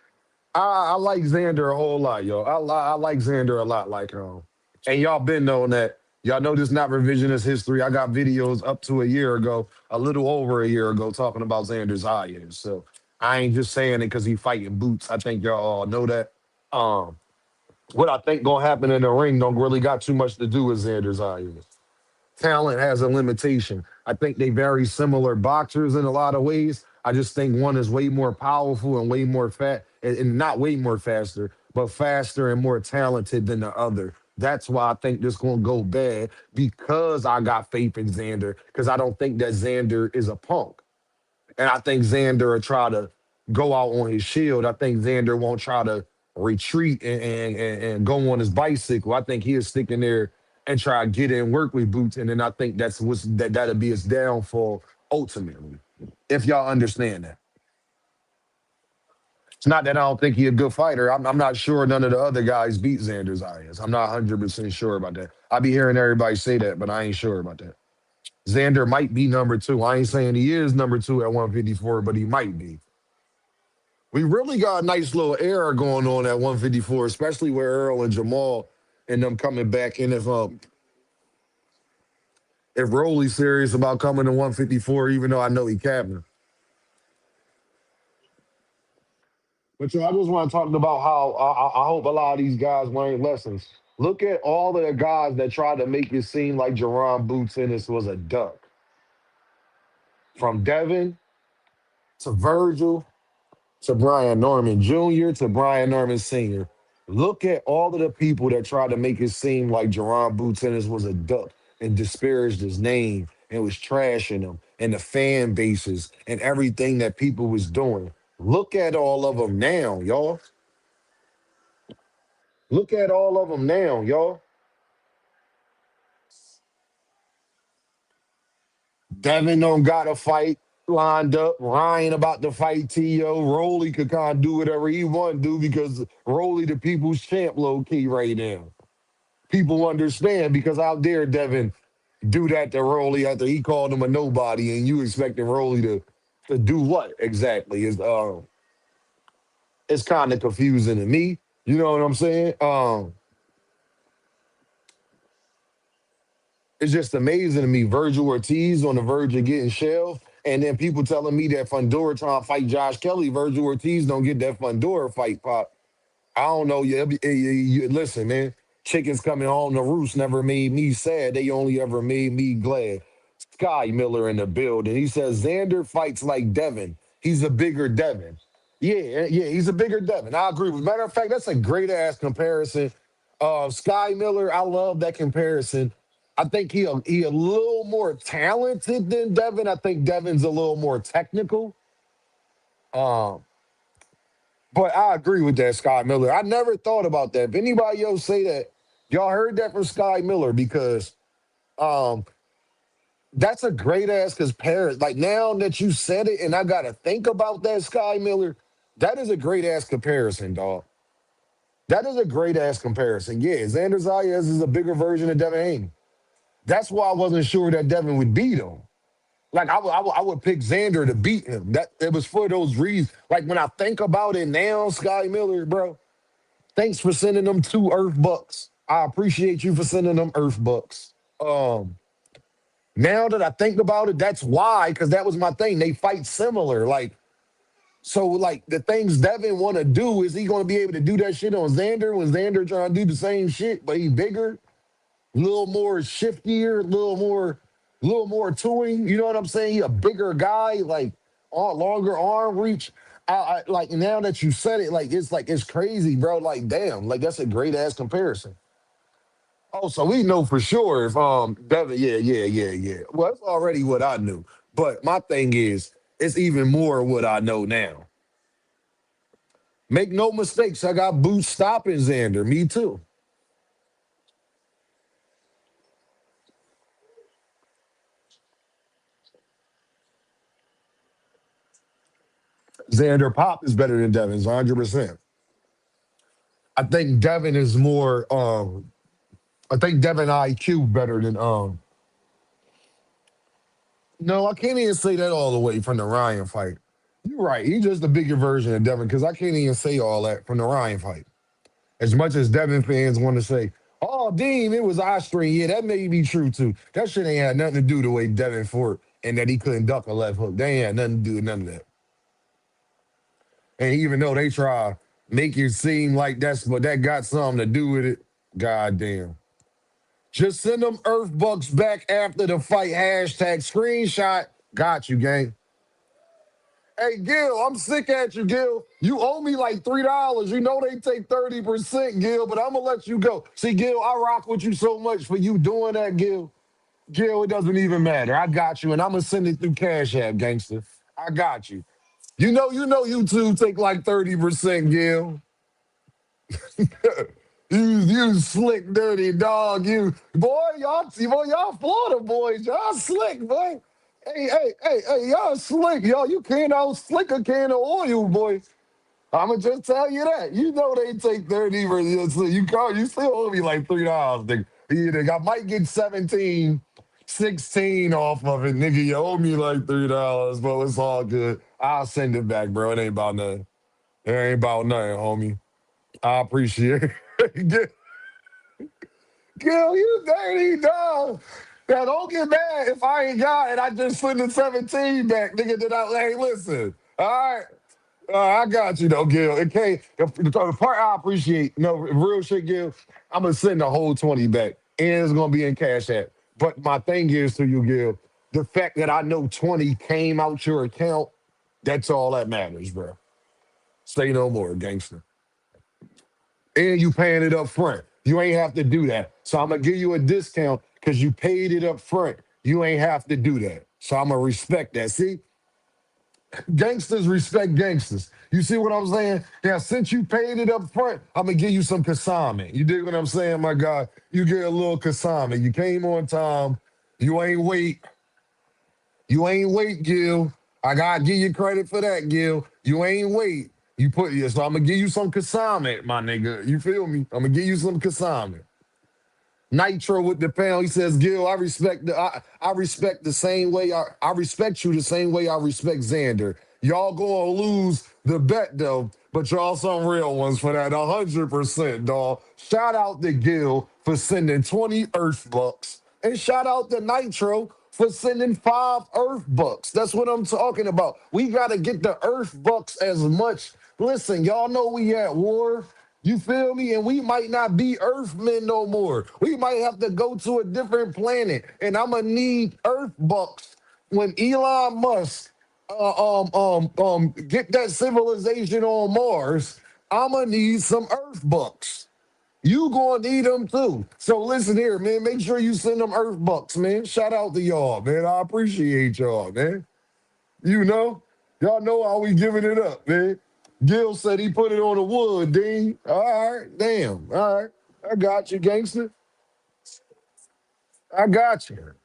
I like Xander a whole lot, yo. I like Xander a lot, like and y'all been knowing that. Y'all know this not revisionist history. I got videos up to a year ago, a little over a year ago, talking about Xander's Ayers. So I ain't just saying it because he fighting Boots. I think y'all all know that. Um, what I think gonna happen in the ring don't really got too much to do with Xander's Ayers. Talent has a limitation. I think they very similar boxers in a lot of ways. I just think one is way more powerful and way more fat, and not way more faster, but faster and more talented than the other. That's why I think this gonna go bad because I got faith in Xander because I don't think that Xander is a punk. And I think Xander will try to go out on his shield. I think Xander won't try to retreat and go on his bicycle. I think he'll stick in there and try to get in work with Boots. And then I think that'll be his downfall ultimately. If y'all understand that. It's not that I don't think he's a good fighter. I'm not sure none of the other guys beat Xander's Ayers. I'm not 100% sure about that. I be hearing everybody say that, but I ain't sure about that. Xander might be number two. I ain't saying he is number two at 154, but he might be. We really got a nice little era going on at 154, especially with Earl and Jamal and them coming back. And if Rolly's serious about coming to 154, even though I know he capping. But I just want to talk about how I hope a lot of these guys learn lessons. Look at all of the guys that tried to make it seem like Jerron Boots Ennis was a duck. From Devin to Virgil to Brian Norman Jr. to Brian Norman Sr. Look at all of the people that tried to make it seem like Jerron Boots Ennis was a duck and disparaged his name and was trashing him and the fan bases and everything that people was doing. Look at all of them now, y'all. Look at all of them now, y'all. Devin don't got a fight lined up. Ryan about to fight T.O. Rolly could kind of do whatever he want to do because Rolly the people's champ low key right now. People understand because how dare Devin do that to Rolly after he called him a nobody and you expecting Rolly to do what exactly it's kind of confusing to me. You know what I'm saying? It's just amazing to me. Virgil Ortiz on the verge of getting shelved. And then people telling me that Fundora trying to fight Josh Kelly. Virgil Ortiz don't get that Fundora fight pop. I don't know. Listen, man. Chickens coming home to roost never made me sad. They only ever made me glad. Sky Miller in the building. He says Xander fights like Devin. He's a bigger Devin. Yeah, he's a bigger Devin. I agree. With matter of fact, that's a great ass comparison. Sky Miller, I love that comparison. I think he a little more talented than Devin. I think Devin's a little more technical. Um, but I agree with that, Sky Miller. I never thought about that. If anybody else say that, y'all heard that from Sky Miller because um, that's a great ass comparison. Like now that you said it, and I gotta think about that, Sky Miller. That is a great ass comparison, dog. That is a great ass comparison. Yeah, Xander Zayas is a bigger version of Devin Haney. That's why I wasn't sure that Devin would beat him. Like I would pick Xander to beat him. That it was for those reasons. Like when I think about it now, Sky Miller, bro. Thanks for sending them 2 Earth Bucks. I appreciate you for sending them Earth Bucks. Now that I think about it, that's why, because that was my thing. They fight similar. Like, so like the things Devin want to do, is he gonna be able to do that shit on Xander when Xander trying to do the same shit, but he bigger, a little more shiftier, a little more toing. You know what I'm saying? He a bigger guy, like longer arm reach. Like now that you said it, like it's crazy, bro. Like damn, like that's a great ass comparison. Oh, so we know for sure if Devin, yeah, yeah, yeah, yeah. Well, it's already what I knew. But my thing is, it's even more what I know now. Make no mistakes, I got boots stopping Xander. Me too. Xander Pop is better than Devin's 100%. I think Devin is more I think Devin IQ better than no, I can't even say that all the way from the Ryan fight. You're right. He's just a bigger version of Devin because I can't even say all that from the Ryan fight. As much as Devin fans want to say, oh, Dean, it was Austrian. Yeah, that may be true too. That shit ain't had nothing to do with the way Devin fought and that he couldn't duck a left hook. They ain't had nothing to do with none of that. And even though they try make it seem like that's but that got something to do with it, goddamn. Just send them Earth Bucks back after the fight. Hashtag screenshot. Got you, gang. Hey, Gil, I'm sick at you, Gil. You owe me like $3. You know they take 30%, Gil, but I'm gonna let you go. See, Gil, I rock with you so much for you doing that, Gil. Gil, it doesn't even matter. I got you, and I'm gonna send it through Cash App, gangster. I got you. You two take like 30%, Gil. You slick, dirty dog. You y'all Florida boys, y'all slick, boy. Hey, y'all slick, y'all. You can't out slick a can of oil, boy. I'ma just tell you that. You know they take 30 for this. So you still owe me like $3, nigga. I might get 17, 16 off of it, nigga. You owe me like $3, but it's all good. I'll send it back, bro. It ain't about nothing. It ain't about nothing, homie. I appreciate it. Gil, you dirty dog. Now don't get mad if I ain't got it. I just send the 17 back, nigga. Hey, listen. All right. I got you though, Gil. It can't the part I appreciate, no real shit, Gil. I'm gonna send the whole 20 back. And it's gonna be in Cash App. But my thing is to you, Gil, the fact that I know 20 came out your account, that's all that matters, bro. Say no more, gangster. And you paying it up front. You ain't have to do that. So I'm gonna give you a discount because you paid it up front. You ain't have to do that. So I'm gonna respect that. See, gangsters respect gangsters. You see what I'm saying? Now, since you paid it up front, I'm gonna give you some consignment. You dig what I'm saying, my guy? You get a little consignment. You came on time. You ain't wait. You ain't wait, Gil. I gotta give you credit for that, Gil. You ain't wait. You put yes, so I'm gonna give you some consignment, my nigga. You feel me? I'm gonna give you some consignment. Nitro with the pound. He says, Gil, I respect the same way I respect you the same way I respect Xander. Y'all gonna lose the bet though, but y'all some real ones for that 100%, dog. Shout out to Gil for sending 20 Earth Bucks. And shout out to Nitro for sending 5 Earth Bucks. That's what I'm talking about. We gotta get the Earth Bucks as much. Listen, y'all know we at war. You feel me? And we might not be Earthmen no more. We might have to go to a different planet. And I'm gonna need Earth Bucks when Elon Musk get that civilization on Mars. I'm gonna need some Earth Bucks. You gonna need them too. So listen here, man. Make sure you send them Earth Bucks, man. Shout out to y'all, man. I appreciate y'all, man. You know, y'all know how we giving it up, man. Gil said he put it on the wood, Dean. All right, damn. All right. I got you, gangster. I got you.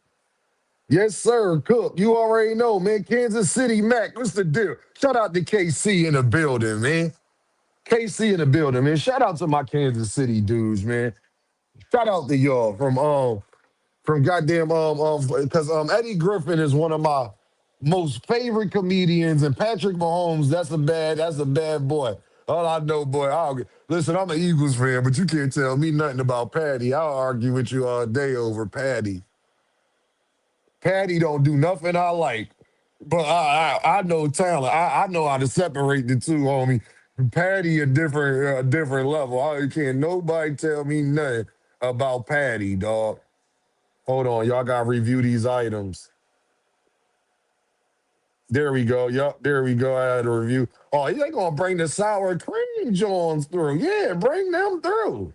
Yes, sir, Cook. You already know, man. Kansas City Mac. What's the deal? Shout out to KC in the building, man. KC in the building, man. Shout out to my Kansas City dudes, man. Shout out to y'all from goddamn because Eddie Griffin is one of my most favorite comedians, and Patrick Mahomes, that's a bad boy. All I know, boy. Listen, I'm an Eagles fan, but you can't tell me nothing about Patty. I'll argue with you all day over Patty. Patty don't do nothing I like, but I know talent. I know how to separate the two, homie. Patty a different level. I can't nobody tell me nothing about Patty, dog. Hold on, y'all gotta review these items. There we go. Yup, there we go. I had a review. Oh, they gonna bring the sour cream Johns through. Yeah, bring them through.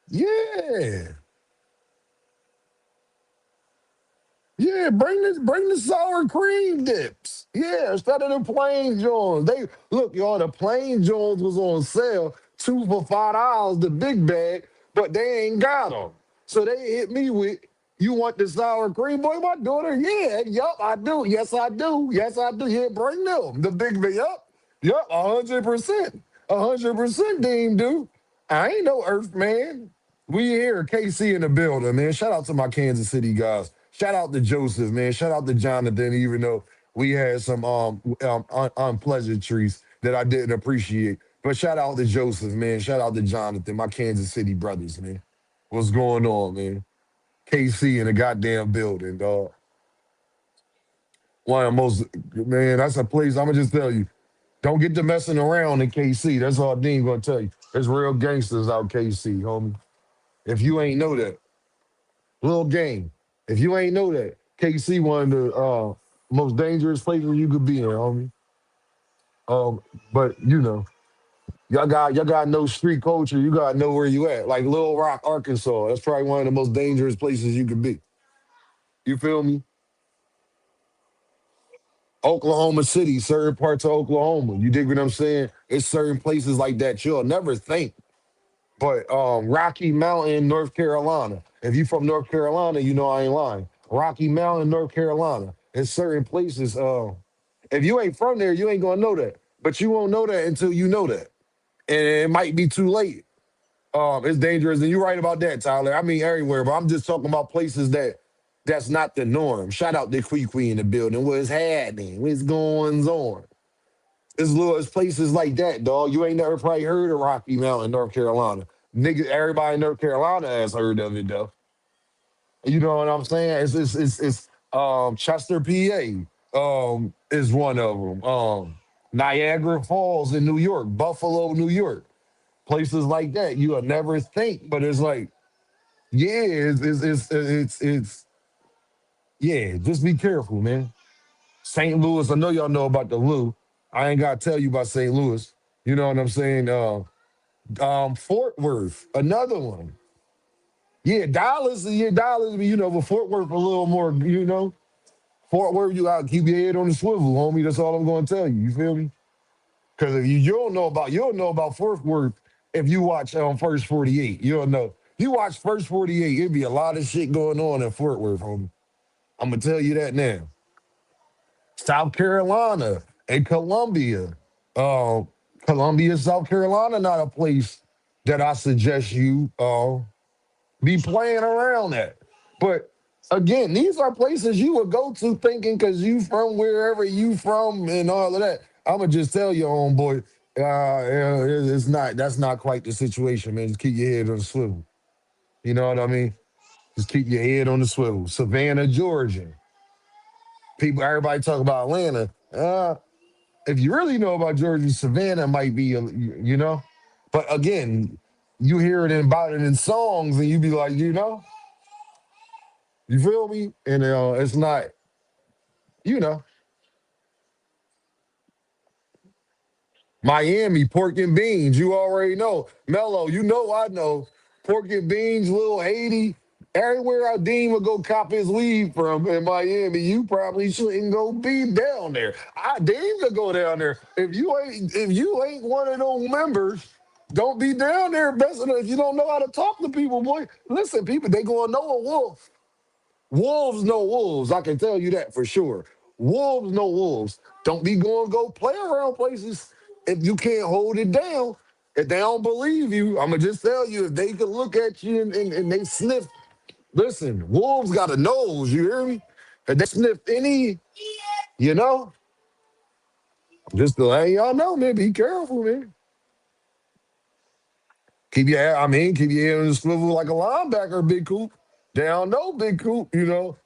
Yeah. Yeah, bring the sour cream dips. Yeah, instead of the plain Jones. They look, y'all, the plain Jones was on sale, two for $5, the big bag, but they ain't got them. So they hit me with, you want the sour cream? Boy, my daughter, yeah, yup, I do. Yes, I do. Yes, I do. Yeah, bring them. The big bag, yup, 100%. 100% Dean do. I ain't no Earth man. We here, KC in the building, man. Shout out to my Kansas City guys. Shout out to Joseph, man. Shout out to Jonathan, even though we had some unpleasantries that I didn't appreciate. But shout out to Joseph, man. Shout out to Jonathan, my Kansas City brothers, man. What's going on, man? KC in the goddamn building, dog. One of the most, man, that's a place, I'm going to just tell you, don't get to messing around in KC. That's all Dean going to tell you. There's real gangsters out KC, homie. If you ain't know that. Little game. If you ain't know that, KC one of the most dangerous places you could be in, homie. Um, but you know, y'all got no street culture. You gotta know where you at. Like Little Rock, Arkansas. That's probably one of the most dangerous places you could be. You feel me? Oklahoma City, certain parts of Oklahoma. You dig what I'm saying? It's certain places like that you'll never think. But Rocky Mountain, North Carolina. If you from North Carolina, you know I ain't lying. Rocky Mountain, North Carolina. In certain places, if you ain't from there, you ain't gonna know that. But you won't know that until you know that. And it might be too late. It's dangerous, and you're right about that, Tyler. I mean everywhere, but I'm just talking about places that's not the norm. Shout out to Quee in the building. What's happening? What's going on? It's places like that, dog. You ain't never probably heard of Rocky Mountain, North Carolina. Nigga, everybody in North Carolina has heard of it though. You know what I'm saying? It's Chester, PA, is one of them. Niagara Falls in New York, Buffalo, New York, places like that. You'll never think, but it's like, yeah, it's yeah. Just be careful, man. St. Louis, I know y'all know about the Lou. I ain't gotta tell you about St. Louis. You know what I'm saying? Fort Worth, another one. Yeah, Dallas, but but Fort Worth a little more, Fort Worth, you gotta keep your head on the swivel, homie. That's all I'm gonna tell you. You feel me? Because if you don't know about Fort Worth if you watch First 48. You don't know. You watch First 48, it'd be a lot of shit going on in Fort Worth, homie. I'm gonna tell you that now. South Carolina and Columbia. Uh, Columbia, South Carolina, not a place that I suggest you be playing around at. But again, these are places you would go to thinking because you from wherever you from and all of that. I'ma just tell you, homeboy, it's not that's not quite the situation, man. Just keep your head on the swivel. You know what I mean? Just keep your head on the swivel. Savannah, Georgia. Everybody talk about Atlanta. If you really know about Georgia, Savannah might be, But again, you hear about it in songs, and you be like, you feel me? And it's not, you know, Miami, pork and beans. You already know. Mello, I know. Pork and beans, Lil Haiti. Everywhere I Dean would go cop his weed from in Miami, you probably shouldn't go be down there. I Dean could go down there. If you ain't one of those members, don't be down there. Best of if you don't know how to talk to people, boy. Listen, people, they gonna know a wolf. Wolves know wolves. I can tell you that for sure. Wolves know wolves. Don't be going go play around places. If you can't hold it down, if they don't believe you, I'm gonna just tell you, if they can look at you and they sniff, listen, wolves got a nose, you hear me? If they sniff any, you know, just to let y'all know, man, be careful, man. Keep your head on the swivel like a linebacker, Big Coop. Down no, Big Coop, you know.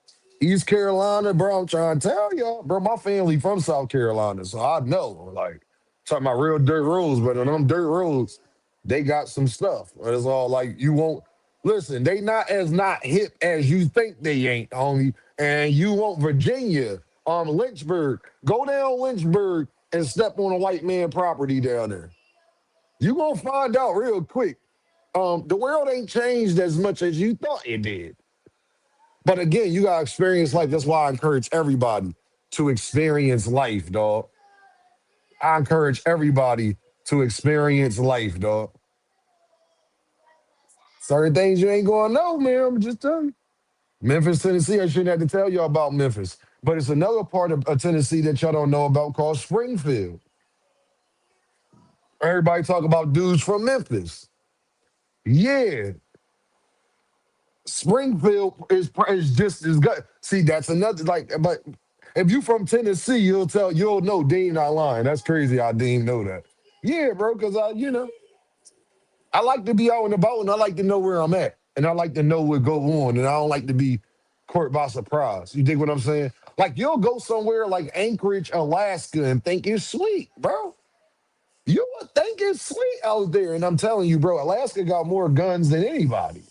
East Carolina, bro, I'm trying to tell y'all, bro, my family from South Carolina, so I know, like, talking about real dirt roads, but on them dirt roads, they got some stuff. It's all like, you won't, listen, they not as not hip as you think they ain't, homie, and you want Virginia, Lynchburg, go down Lynchburg and step on a white man property down there. You gonna find out real quick. The world ain't changed as much as you thought it did. But again, you gotta experience life. That's why I encourage everybody to experience life, dog. I encourage everybody to experience life, dog. Certain things you ain't gonna know, man. I'm just telling you. Memphis, Tennessee. I shouldn't have to tell y'all about Memphis, but it's another part of Tennessee that y'all don't know about called Springfield. Everybody talk about dudes from Memphis. Yeah, Springfield is just as good. See, that's another like, but if you from Tennessee, you'll know Dean not lying. That's crazy how Dean know that. Yeah, bro, because I like to be out and about and I like to know where I'm at and I like to know what go on and I don't like to be caught by surprise. You dig what I'm saying? Like you'll go somewhere like Anchorage, Alaska, and think it's sweet, bro. You would think it's sweet out there, and I'm telling you, bro, Alaska got more guns than anybody.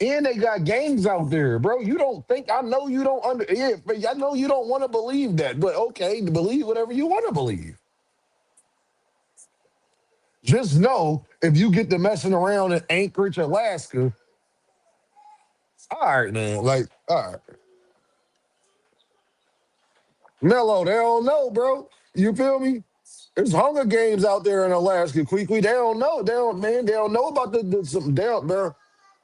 And they got gangs out there, bro. You don't think I know you don't yeah, but I know you don't want to believe that, but okay, believe whatever you want to believe. Just know if you get to messing around in Anchorage, Alaska, all right, man. Like, all right. Mello, they don't know, bro. You feel me? There's Hunger Games out there in Alaska. Quickly, they don't know. They don't know about some damn, bro.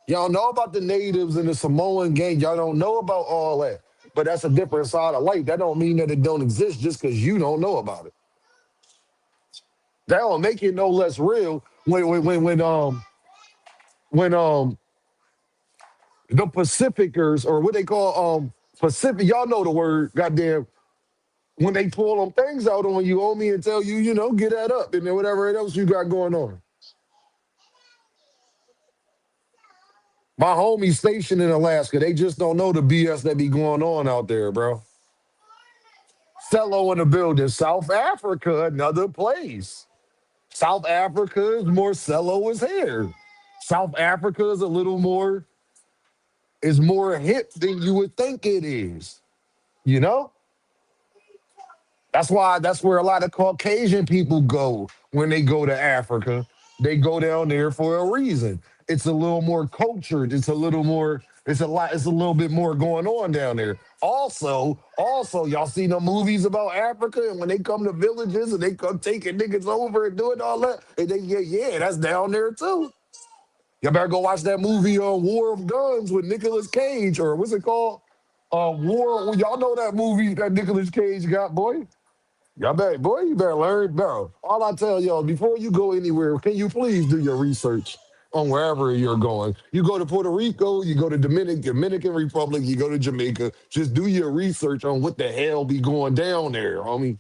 Y'all know about the natives and the Samoan gang. Y'all don't know about all that. But that's a different side of life. That don't mean that it don't exist just because you don't know about it. That don't make it no less real when the Pacificers or what they call Pacific, y'all know the word, goddamn, when they pull them things out on you, homie, and tell you, get that up and then whatever else you got going on. My homie stationed in Alaska, they just don't know the BS that be going on out there, bro. Cello in the building. South Africa, another place. South Africa is more cello is here. South Africa is a little more, is more hip than you would think it is. You know? That's where a lot of Caucasian people go when they go to Africa. They go down there for a reason. It's a little more cultured. It's a little bit more going on down there. Also, y'all seen the movies about Africa and when they come to villages and they come taking niggas over and doing all that, and they yeah, that's down there too. Y'all better go watch that movie on War of Guns with Nicolas Cage, or what's it called? Y'all know that movie that Nicolas Cage got, boy. Y'all better, boy, you better learn, bro. All I tell y'all, before you go anywhere, can you please do your research on wherever you're going? You go to Puerto Rico, you go to Dominican Republic, you go to Jamaica. Just do your research on what the hell be going down there, homie.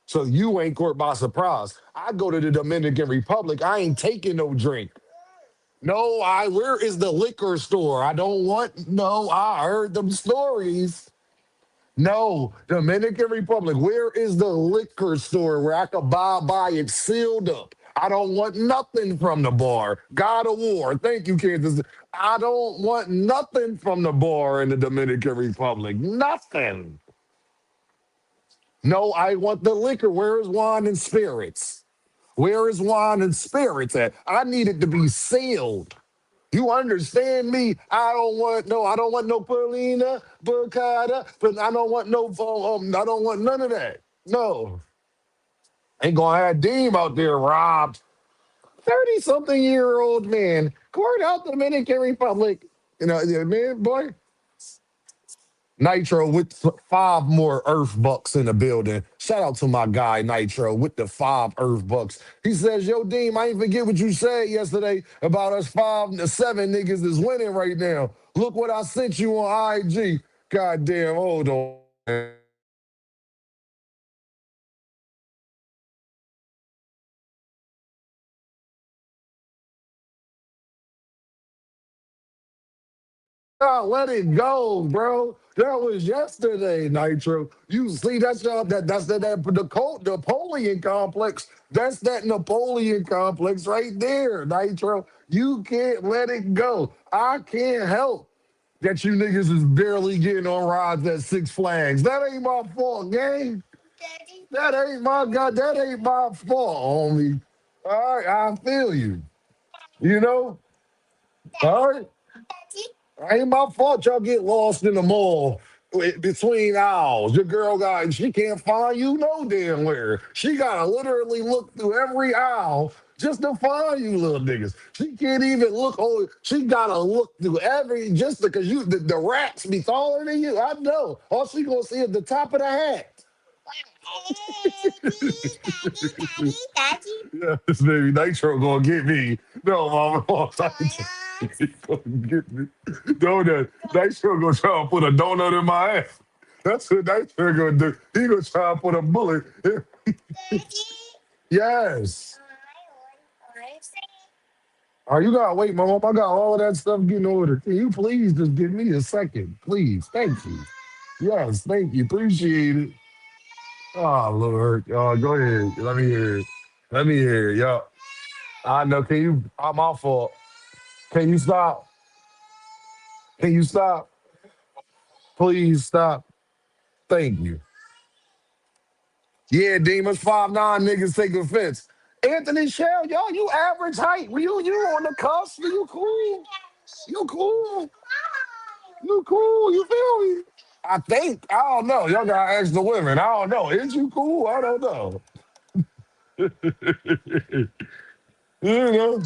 So you ain't caught by surprise. I go to the Dominican Republic, I ain't taking no drink. No, where is the liquor store? I don't want, no, I heard them stories. No, Dominican Republic. Where is the liquor store where I could buy it sealed up? I don't want nothing from the bar. God of War. Thank you, Kansas. I don't want nothing from the bar in the Dominican Republic. Nothing. No, I want the liquor. Where is wine and spirits? Where is wine and spirits at? I need it to be sealed. You understand me? I don't want no Polina, Bacata, but I don't want no, I don't want none of that. No. Ain't gonna have Deem out there robbed. 30-something-year-old man, court out Dominican Republic. Yeah, man, boy. Nitro with 5 more Earth Bucks in the building. Shout out to my guy Nitro with the 5 Earth Bucks. He says, "Yo, Deem, I ain't forget what you said yesterday about us 5 to 7 niggas is winning right now. Look what I sent you on IG. Goddamn, hold on. Oh, let it go, bro. That was yesterday, Nitro. You see, that's the Napoleon complex. That's that Napoleon complex right there, Nitro. You can't let it go. I can't help that you niggas is barely getting on rides at Six Flags. That ain't my fault, gang. That ain't my God. That ain't my fault, homie. All right, I feel you. You know. All right. Ain't my fault y'all get lost in the mall between aisles. Your girl got, she can't find you no damn where. She gotta literally look through every aisle just to find you little niggas. She can't even look over, she gotta look through every, just because the rats be taller than you. I know. All she gonna see is the top of the hat. Yeah, this baby Nitro gonna get me. No, mama, he gonna get me. Donut. Nitro gonna try to put a donut in my ass. That's what Nitro gonna do. He gonna try to put a bullet. Yes. Oh, you gotta wait, mama. I got all of that stuff getting ordered. Can you please just give me a second, please? Thank you. Yes, thank you. Appreciate it. Oh Lord. Go ahead. Let me hear it. Let me hear it. Yo. I know. Can you? I'm my fault. Can you stop? Can you stop? Please stop. Thank you. Yeah, Demons 5'9" niggas take offense. Anthony Shell, yo, you average height. You on the cusp. You cool. You cool. You cool. You feel me? I think. I don't know. Y'all gotta ask the women. I don't know. Is you cool? I don't know. You know.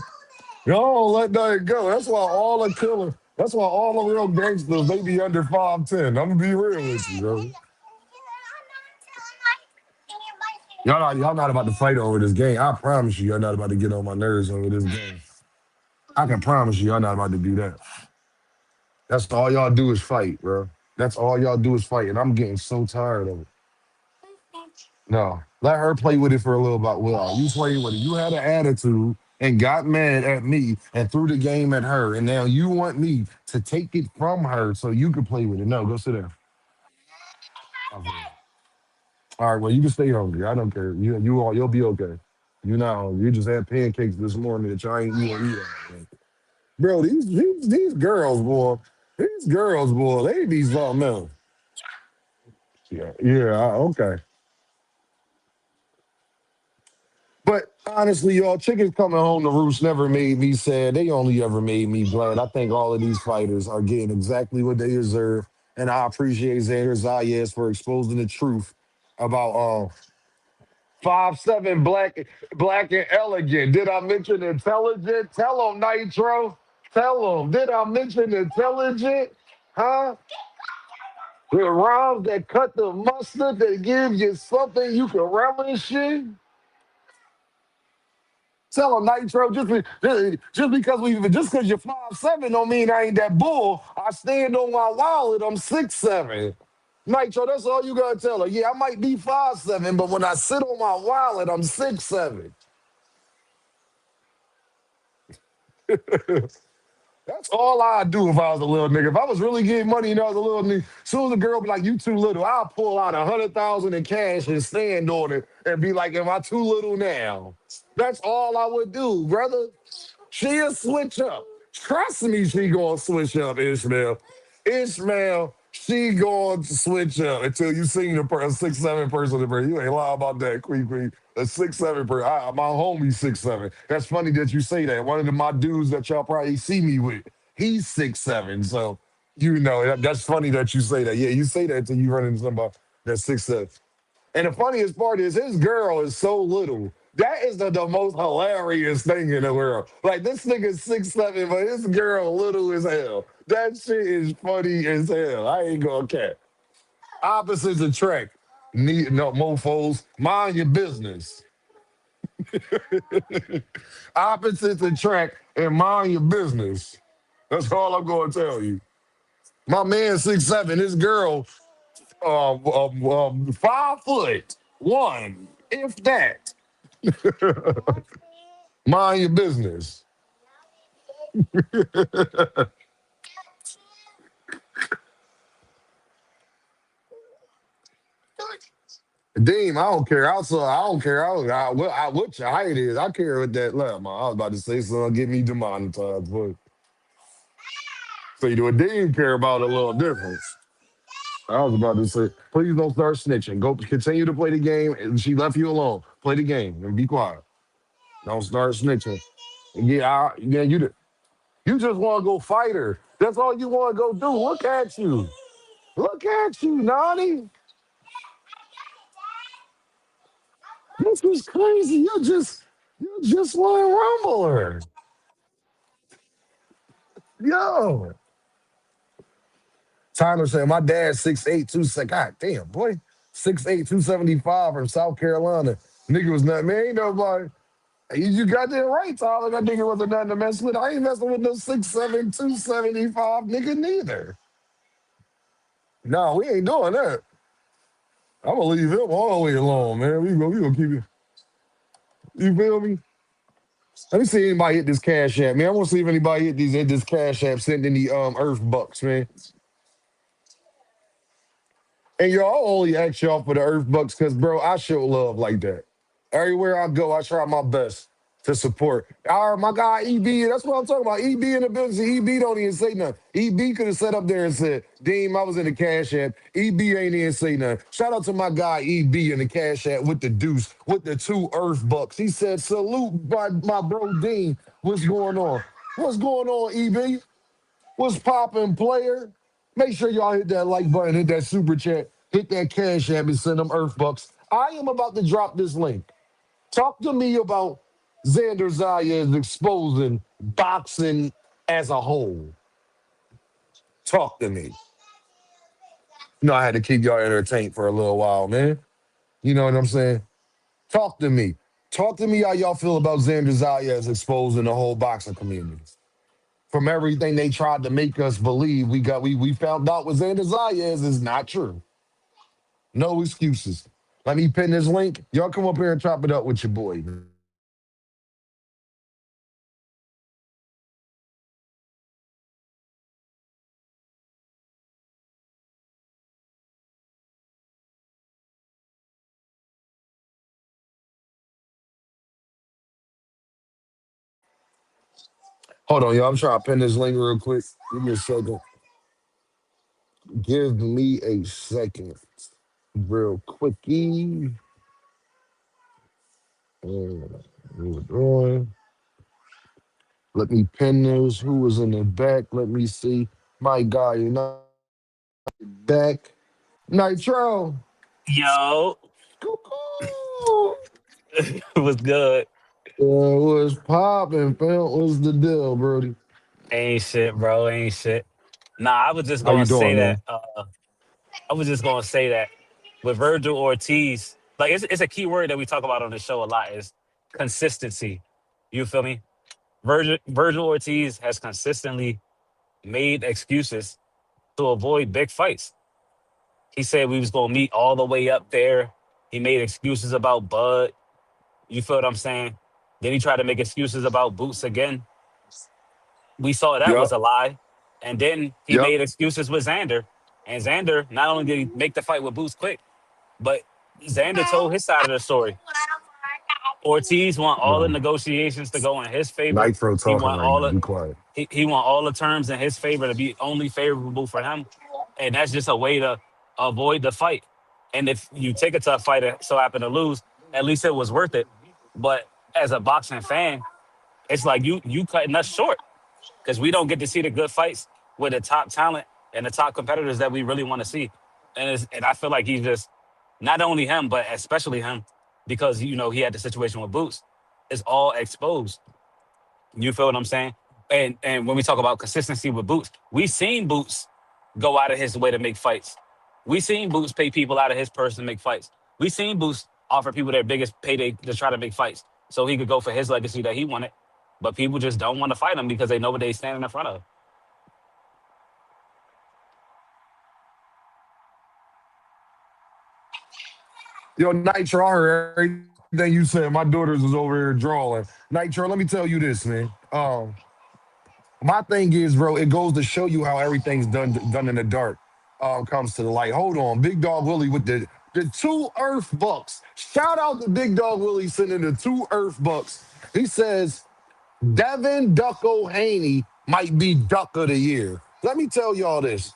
Y'all let that go. That's why all the killers, that's why all the real gangsters, they be under 5'10". I'm gonna be real with you, bro. Y'all not about to fight over this game. I promise you, y'all not about to get on my nerves over this game. I can promise you, y'all not about to do that. That's all y'all do is fight, bro. That's all y'all do is fight, and I'm getting so tired of it. No, let her play with it for a little bit. Well, you play with it. You had an attitude and got mad at me and threw the game at her, and now you want me to take it from her so you can play with it. No, go sit down. Okay. All right, well, you can stay hungry. I don't care. You'll be okay. You not hungry. You just had pancakes this morning that y'all ain't you gonna eat. All. Bro, these girls, boy, they be something else. Yeah, yeah, okay. But honestly, y'all, chickens coming home to roost never made me sad. They only ever made me glad. I think all of these fighters are getting exactly what they deserve. And I appreciate Xander Zayas for exposing the truth about 5'7" black and elegant. Did I mention intelligent? Tell them, Nitro. Tell them. Did I mention intelligent? Huh? The rhymes that cut the mustard that gives you something you can relish in? Tell him Nitro, just because just because you're 5'7" don't mean I ain't that bull. I stand on my wallet, I'm 6'7". Nitro, that's all you gotta tell her. Yeah, I might be 5'7", but when I sit on my wallet, I'm 6'7". That's all I'd do if I was a little nigga. If I was really getting money and I was a little nigga, as soon as a girl be like, you too little, I'll pull out 100,000 in cash and stand on it and be like, am I too little now? That's all I would do, brother. She'll switch up. Trust me, she gonna switch up, Ishmael. Ishmael, she going to switch up until you seen a 6'7" person. You ain't lying about that, Queen. A 6'7" person. My homie 6'7". That's funny that you say that. One of my dudes that y'all probably see me with, he's 6'7". So that's funny that you say that. Yeah, you say that until you run into somebody that's 6'7". And the funniest part is his girl is so little. That is the most hilarious thing in the world. Like this nigga's 6'7", but his girl little as hell. That shit is funny as hell. I ain't gonna cap. Opposites attract. Need no mofos. Mind your business. Opposites attract and mind your business. That's all I'm going to tell you. My man 6'7", his girl 5 foot one, if that. Mind your business. Deem, I don't care. Also, I don't care. What your height is. I care what that level. I was about to say something, get me demonetized, but so you do what Dean care about a little difference. I was about to say, please don't start snitching. Go continue to play the game. And she left you alone. Play the game and be quiet. Don't start snitching. Yeah, you just want to go fight her. That's all you want to go do. Look at you. Look at you, Nani. This was crazy. You just want to rumble her. Yo. Tyler said, my dad's 6'8", 2 God damn, boy. 6'8", 275 from South Carolina. Nigga was not, man, ain't nobody. You got that right, Tyler. That nigga wasn't nothing to mess with. I ain't messing with no 6'7", 275 nigga neither. No, we ain't doing that. I'm gonna leave him all the way alone, man. We gonna keep it. You feel me? Let me see anybody hit this cash app, man. I want to see if anybody hit this cash app sending the Earth Bucks, man. And y'all, I only ask y'all for the Earth Bucks because, bro, I show love like that. Everywhere I go, I try my best to support. All right, my guy EB, that's what I'm talking about. EB in the building. See, EB don't even say nothing. EB could have sat up there and said, Deem, I was in the cash app. EB ain't even say nothing. Shout out to my guy EB in the cash app with the deuce, with the 2 Earth Bucks. He said, salute my bro Dean. What's going on? What's going on, EB? What's poppin', player? Make sure y'all hit that like button, hit that super chat, hit that cash app, and send them Earth Bucks. I am about to drop this link. Talk to me about Xander Zayas exposing boxing as a whole. Talk to me. I had to keep y'all entertained for a little while, man. You know what I'm saying? Talk to me. Talk to me how y'all feel about Xander Zayas exposing the whole boxing community. From everything they tried to make us believe, we found out what Xander Zayas is not true. No excuses. Let me pin this link. Y'all come up here and chop it up with your boy. Hold on, y'all. I'm trying to pin this link real quick. Give me a second. Give me a second. Real quickie. We're doing. Let me pin this. Who was in the back? Let me see. My guy, you're not back. Nitro. Yo, Cuckoo. was good. Was popping, fam. What's the deal, Brody? Ain't shit, bro. Ain't shit. Nah, I was just How you gonna doing, say that. man? I was just gonna say that with Virgil Ortiz, like it's a key word that we talk about on the show a lot is consistency. You feel me? Virgil Ortiz has consistently made excuses to avoid big fights. He said we was gonna meet all the way up there. He made excuses about Bud. You feel what I'm saying? Then he tried to make excuses about Boots again. We saw that Yep. was a lie. And then he Yep. made excuses with Xander. And Xander, not only did he make the fight with Boots quick, but Xander told his side of the story. Ortiz want all the No. negotiations to go in his favor. Nitro He talking want right all now. the Be quiet. he want all the terms in his favor to be only favorable for him. And that's just a way to avoid the fight. And if you take a tough fight and so happen to lose, at least it was worth it. But as a boxing fan, it's like you cutting us short because we don't get to see the good fights with the top talent and the top competitors that we really want to see. And I feel like he's just not only him, but especially him, because he had the situation with Boots. It's all exposed. You feel what I'm saying? And when we talk about consistency with Boots, we've seen Boots go out of his way to make fights We seen Boots pay people out of his purse to make fights. We seen Boots offer people their biggest payday to try to make fights so he could go for his legacy that he wanted. But people just don't want to fight him because they know what they standing in front of. Yo, Nitro, I heard everything you said. My daughters was over here drawing. Nitro, let me tell you this, man. My thing is, bro, it goes to show you how everything's done in the dark. Comes to the light. Hold on, Big Dog Willie with the two Earth Bucks. Shout out to Big Dog Willie sending the two Earth Bucks. He says Devin Ducko Haney might be Duck of the Year. Let me tell y'all this.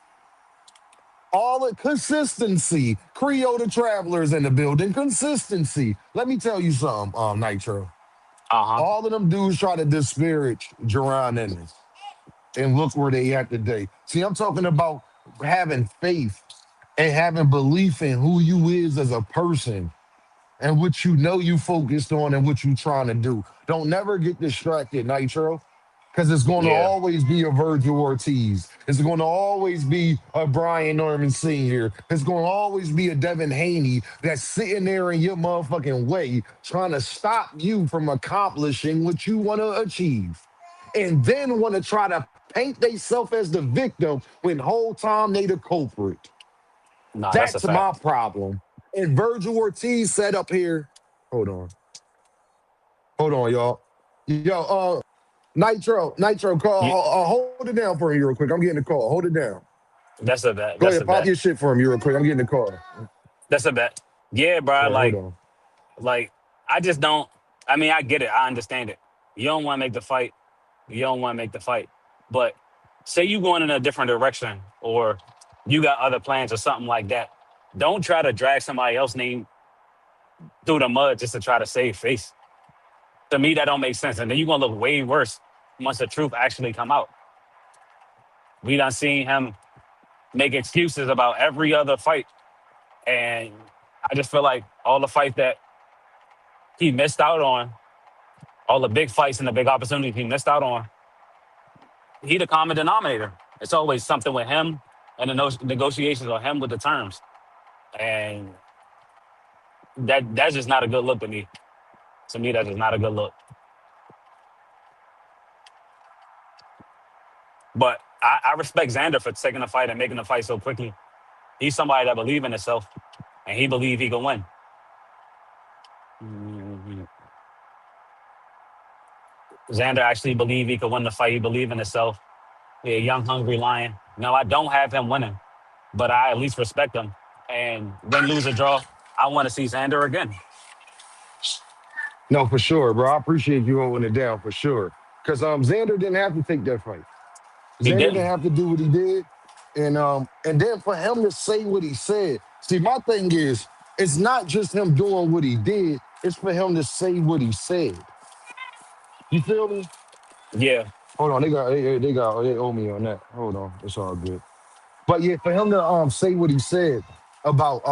All the consistency. Creole the Travelers in the building. Consistency. Let me tell you something, Nitro. Uh huh. All of them dudes try to disparage Jerron Ennis. And look where they at today. See, I'm talking about having faith and having belief in who you is as a person and what you know you focused on and what you trying to do. Don't never get distracted, Nitro, because it's going to Yeah. always be a Virgil Ortiz. It's going to always be a Brian Norman Sr. It's going to always be a Devin Haney that's sitting there in your motherfucking way trying to stop you from accomplishing what you want to achieve. And then want to try to paint themselves as the victim when whole time they the culprit. Nah, that's a That's my fact. problem. And Virgil Ortiz said up here, hold on, hold on, y'all. Yo, Nitro, Yeah, call, hold it down for me real quick. I'm getting the call. Hold it down. that's a bet. Go That's a ahead, pop bet. your shit for me real quick. I'm getting the call. That's a bet. Yeah, All bro. right, hold on. Like, I just don't. I mean, I get it. I understand it. You don't want to make the fight. You don't want to make the fight. But say you going in a different direction, or you got other plans or something like that. Don't try to drag somebody else's name through the mud just to try to save face. To me, that don't make sense. And then you're gonna look way worse once the truth actually come out. We done seen him make excuses about every other fight, and I just feel like all the fights that he missed out on, all the big fights and the big opportunities he missed out on, he the common denominator. It's always something with him and the negotiations on him with the terms, and that's just not a good look to me. To me, that's just not a good look. But I respect Xander for taking the fight and making the fight so quickly. He's somebody that believe in himself, and he believe he can win. Mhm. Xander actually believe he could win the fight. He believe in himself. He a young, hungry lion. No, I don't have him winning, but I at least respect him. And win, lose, or draw, I want to see Xander again. No, for sure, bro. I appreciate you holding it down for sure. Because Xander didn't have to take that fight. He Xander didn't didn't. have to do what he did. And then for him to say what he said. See, my thing is, it's not just him doing what he did, it's for him to say what he said. You feel me? Yeah, Hold on, they owe me on that. Hold on, it's all good. But yeah, for him to say what he said about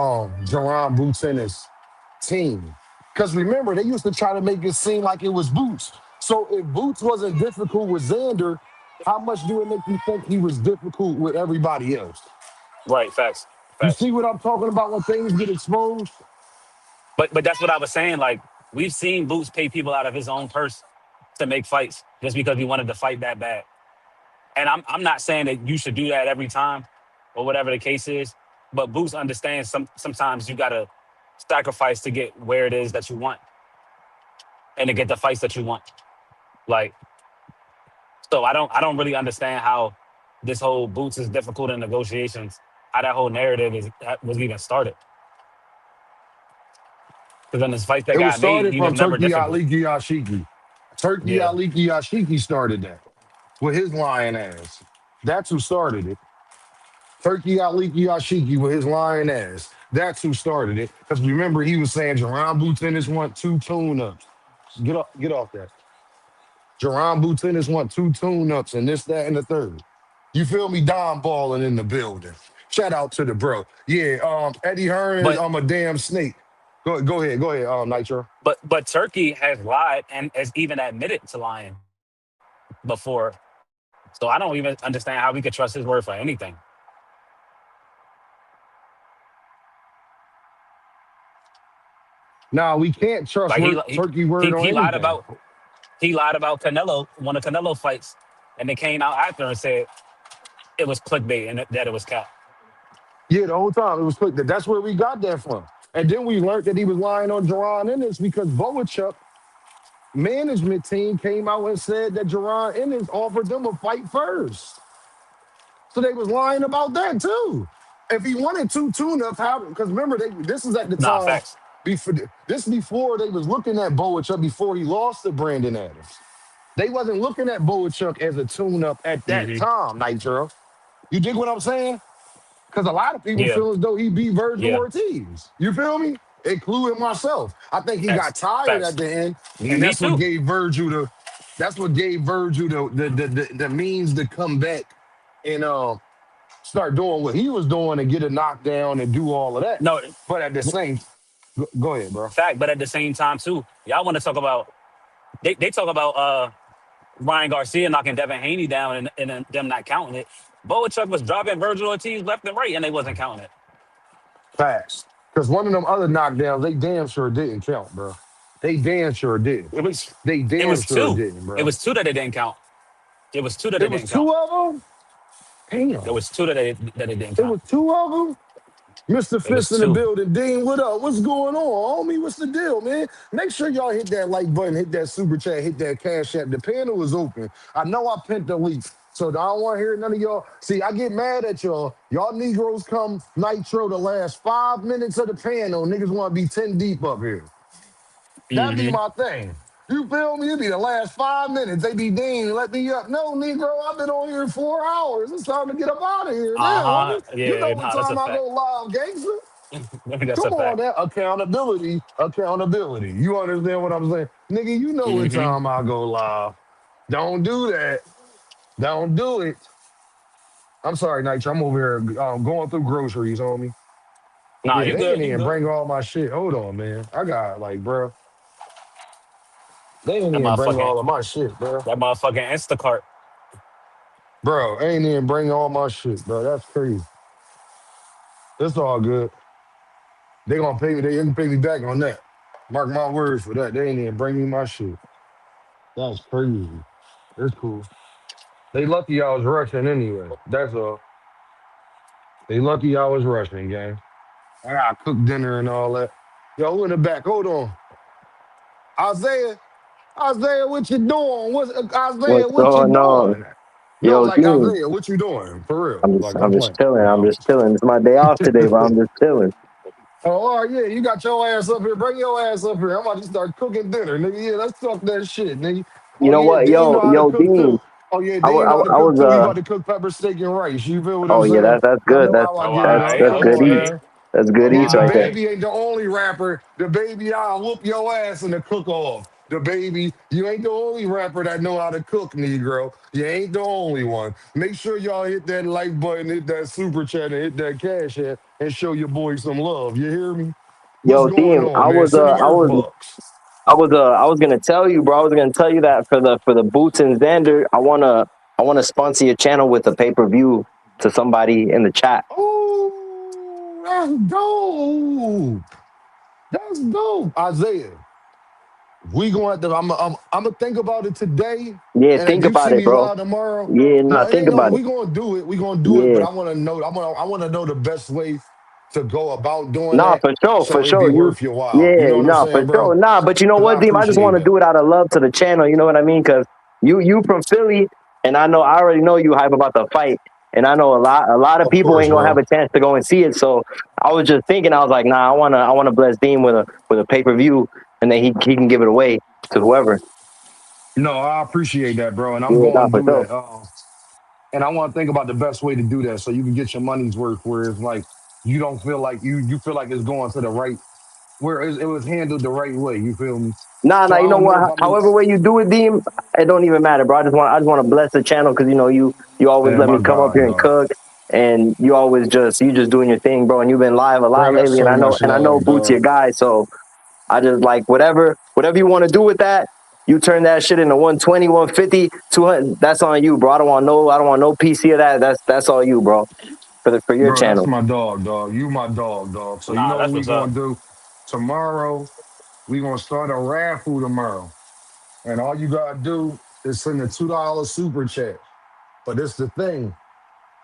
Jerron Boots and his team. Because remember, they used to try to make it seem like it was Boots. So if Boots wasn't difficult with Xander, how much do it make you think he was difficult with everybody else? right. Facts. You Facts. see what I'm talking about when things get exposed? But that's what I was saying. Like we've seen Boots pay people out of his own purse to make fights just because he wanted to fight that bad. And I'm not saying that you should do that every time or whatever the case is. But Boots understands sometimes you gotta sacrifice to get where it is that you want and to get the fights that you want. Like so I don't really understand how this whole Boots is difficult in negotiations, how that whole narrative was even started. Because in his fights that It was got made, started he was from never Turkey difficult. Aliki Yashiki. Turkey Yeah. Aliki Yashiki started that with his lying ass. That's who started it. Turkey Aliki Yashiki with his lying ass. That's who started it. Because remember, he was saying Jerron Boots want two tune-ups. Get off that. Jerron Boots want two tune-ups and this, that, and the third. You feel me? Don balling in the building. Shout out to the bro. Yeah, Eddie Hearn is But I'm a damn snake. Go ahead, Nitro. but Turkey has lied and has even admitted to lying before. So I don't even understand how we could trust his word for anything. Now we can't trust Like Turkey word on anything. he lied about Canelo, one of Canelo fights, and they came out after and said it was clickbait and that it was cap. Yeah, the whole time it was quick. That's where we got that from. And then we learned that he was lying on Jerron Ennis because Boachuk management team came out and said that Jerron Ennis offered them a fight first. So they was lying about that too. If he wanted two tune-ups, how? Because remember, this is at the Nah, time facts. before this before they was looking at Boachuk before he lost to Brandon Adams. They wasn't looking at Boachuk as a tune-up at that Hmm. time, Nitro. You dig what I'm saying? Because a lot of people Yeah, feel as though he beat Virgil yeah, Ortiz. You feel me? Including myself. I think he got facts, tired at facts. the end, and Me that's what too. gave Virgil the means to come back and start doing what he was doing and get a knockdown and do all of that. No, But at the same, go ahead, bro. fact. But at the same time too, y'all want to talk about they talk about Ryan Garcia knocking Devin Haney down and them not counting it. Boachuk was dropping Virgil Ortiz left and right, and they wasn't counting it. Facts. Because one of them other knockdowns, they damn sure didn't count, bro. They damn sure did. It was They it damn was sure two. didn't, It bro. was two that they didn't count. It was two that they It was didn't count. two of them. There Damn. was two that they didn't It count. was two of them. Mr. It was Fist in the two. building. Dean, what up? What's going on, homie? What's the deal, man? Make sure y'all hit that like button, hit that super chat, hit that cash app. The panel is open. I know I pinned the link, so I don't want to hear none of y'all. See, I get mad at y'all. Y'all Negroes come Nitro the last 5 minutes of the panel. Niggas want to be 10 deep up here. That be Hmm. my thing. You feel me? It be the last 5 minutes. They be Dean, let me up. No, Negro, I've been on here 4 hours. It's time to get up out of here Uh now, huh. homie. You know Yeah. what Nah, that's time a I go fact. live, gangster. That's a Come on, fact. that accountability, accountability. You understand what I'm saying? Nigga, you know what Hmm. time I go live. Don't do that. Don't do it. I'm sorry, Nitro. I'm over here going through groceries, homie. Nah, Yeah, you they ain't good. You even good. bring all my shit. Hold on, man. I got like, bro. They ain't That even bring motherfucking all of my shit, bro. that motherfucking Instacart. Bro, ain't even bring all my shit, bro. That's crazy. It's all good. They gonna pay me. They can pay me back on that. Mark my words for that. They ain't even bring me my shit. That's crazy. It's cool. They lucky I was rushing anyway. That's all. They lucky I was rushing, gang. I gotta cook dinner and all that. Yo, who in the back? Hold on. Isaiah, Isaiah, what you doing? What What's Isaiah, what you going on? doing? No, Yo, like Dean, Isaiah, what you doing? For real. I'm just Like I'm I'm just playing. chilling. I'm No. just chilling. It's my day off today, but I'm just chilling. Oh, all right, yeah, you got your ass up here. Bring your ass up here. I'm about to start cooking dinner, nigga. Yeah, let's talk that shit, nigga. You Oh know yeah, what? Dean know how to Yo, cook Dean. too. Oh yeah, Dean know how to I cook was too. He about to cook pepper steak and rice. You feel what I'm Oh yeah, saying? that's Y'all good. know how I Oh, get it up. That's Come good on okay. eats. now. That's good Yeah, eats the right there. Okay. baby ain't the only rapper. The baby, I'll whoop your ass in the cook off. The baby, you ain't the only rapper that know how to cook, Negro. You ain't the only one. Make sure y'all hit that like button, hit that super chat, and hit that cash app, and show your boy some love. You hear me? What's Yo, going Dean, on, man? Send them Earth bucks. I was gonna tell you, bro. I was gonna tell you that for the Boots and Xander, I wanna sponsor your channel with a pay per view to somebody in the chat. Oh, that's dope. That's dope. Isaiah, we gonna have to. I'm gonna think about it today, Yeah, and if think you about see it, me bro. live tomorrow, Yeah, no, nah, it think ain't no. about it. We gonna do it. We gonna do it. But Yeah. I want to know. I want to know the best way to go about doing Nah, that, for sure, for so it be sure. worth your while. You Yeah, know what I'm nah, for saying, bro? sure. Nah, but you know Because I what, Deem? I just appreciate want to that, do it out of love to the channel. You know what I mean? Because you from Philly, and I already know you hype about the fight, and I know a lot of of people course, ain't gonna have bro. a chance to go and see it. So I was just thinking, I was like, nah, I wanna bless Deem with a pay per view, and then he can give it away to whoever. No, I appreciate that, bro, and I'm Yeah, nah, going to for do sure. that. And I want to think about the best way to do that, so you can get your money's worth. Where it's like you don't feel like you feel like it's going to the right where it was handled the right way. You feel me? Nah, So nah. I You know don't know what? if I'm gonna. However way you do it, Deem, it don't even matter, bro. I just want to bless the channel because you know you always Man, let me my come up God, here and dog. cook, and you just doing your thing, bro. And you've been live a lot Bro, that's lately, so much and I know love, Boots dog. your guy, so I just like whatever you want to do with that. You turn that shit into 120, 150, 200. That's on you, bro. I don't want no PC of that. That's all you, bro. For your Bro, that's channel. my dog, dog. You my dog, dog. So you Nah, know what that's we what's up. gonna do tomorrow? We gonna start a raffle tomorrow, and all you gotta do is send a $2 super chat. But it's the thing.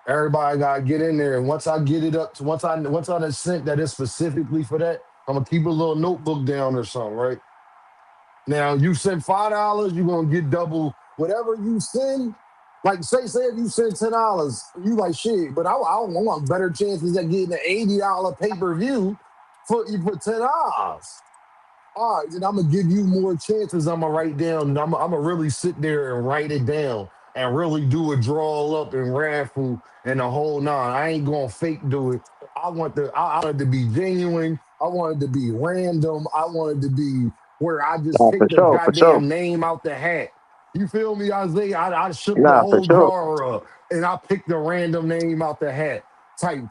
Everybody gotta get in there, and once I get it up to once I done sent that is specifically for that, I'm gonna keep a little notebook down or something, right? Now you send $5, you're gonna get double whatever you send. Like say if you send $10, you like shit, but I want better chances at getting an $80 pay-per-view for you put $10. All right, then I'm gonna give you more chances. I'm gonna write down, and I'm gonna really sit there and write it down and really do a draw up and raffle and the whole nine. I ain't gonna fake do it. I want it to be genuine. I want it to be random. I want it to be where I just Nah, for pick the sure, for sure. goddamn name out the hat. You feel me, Isaiah? I shook the Nah, for whole sure. jar up and I picked the random name out the hat. Tight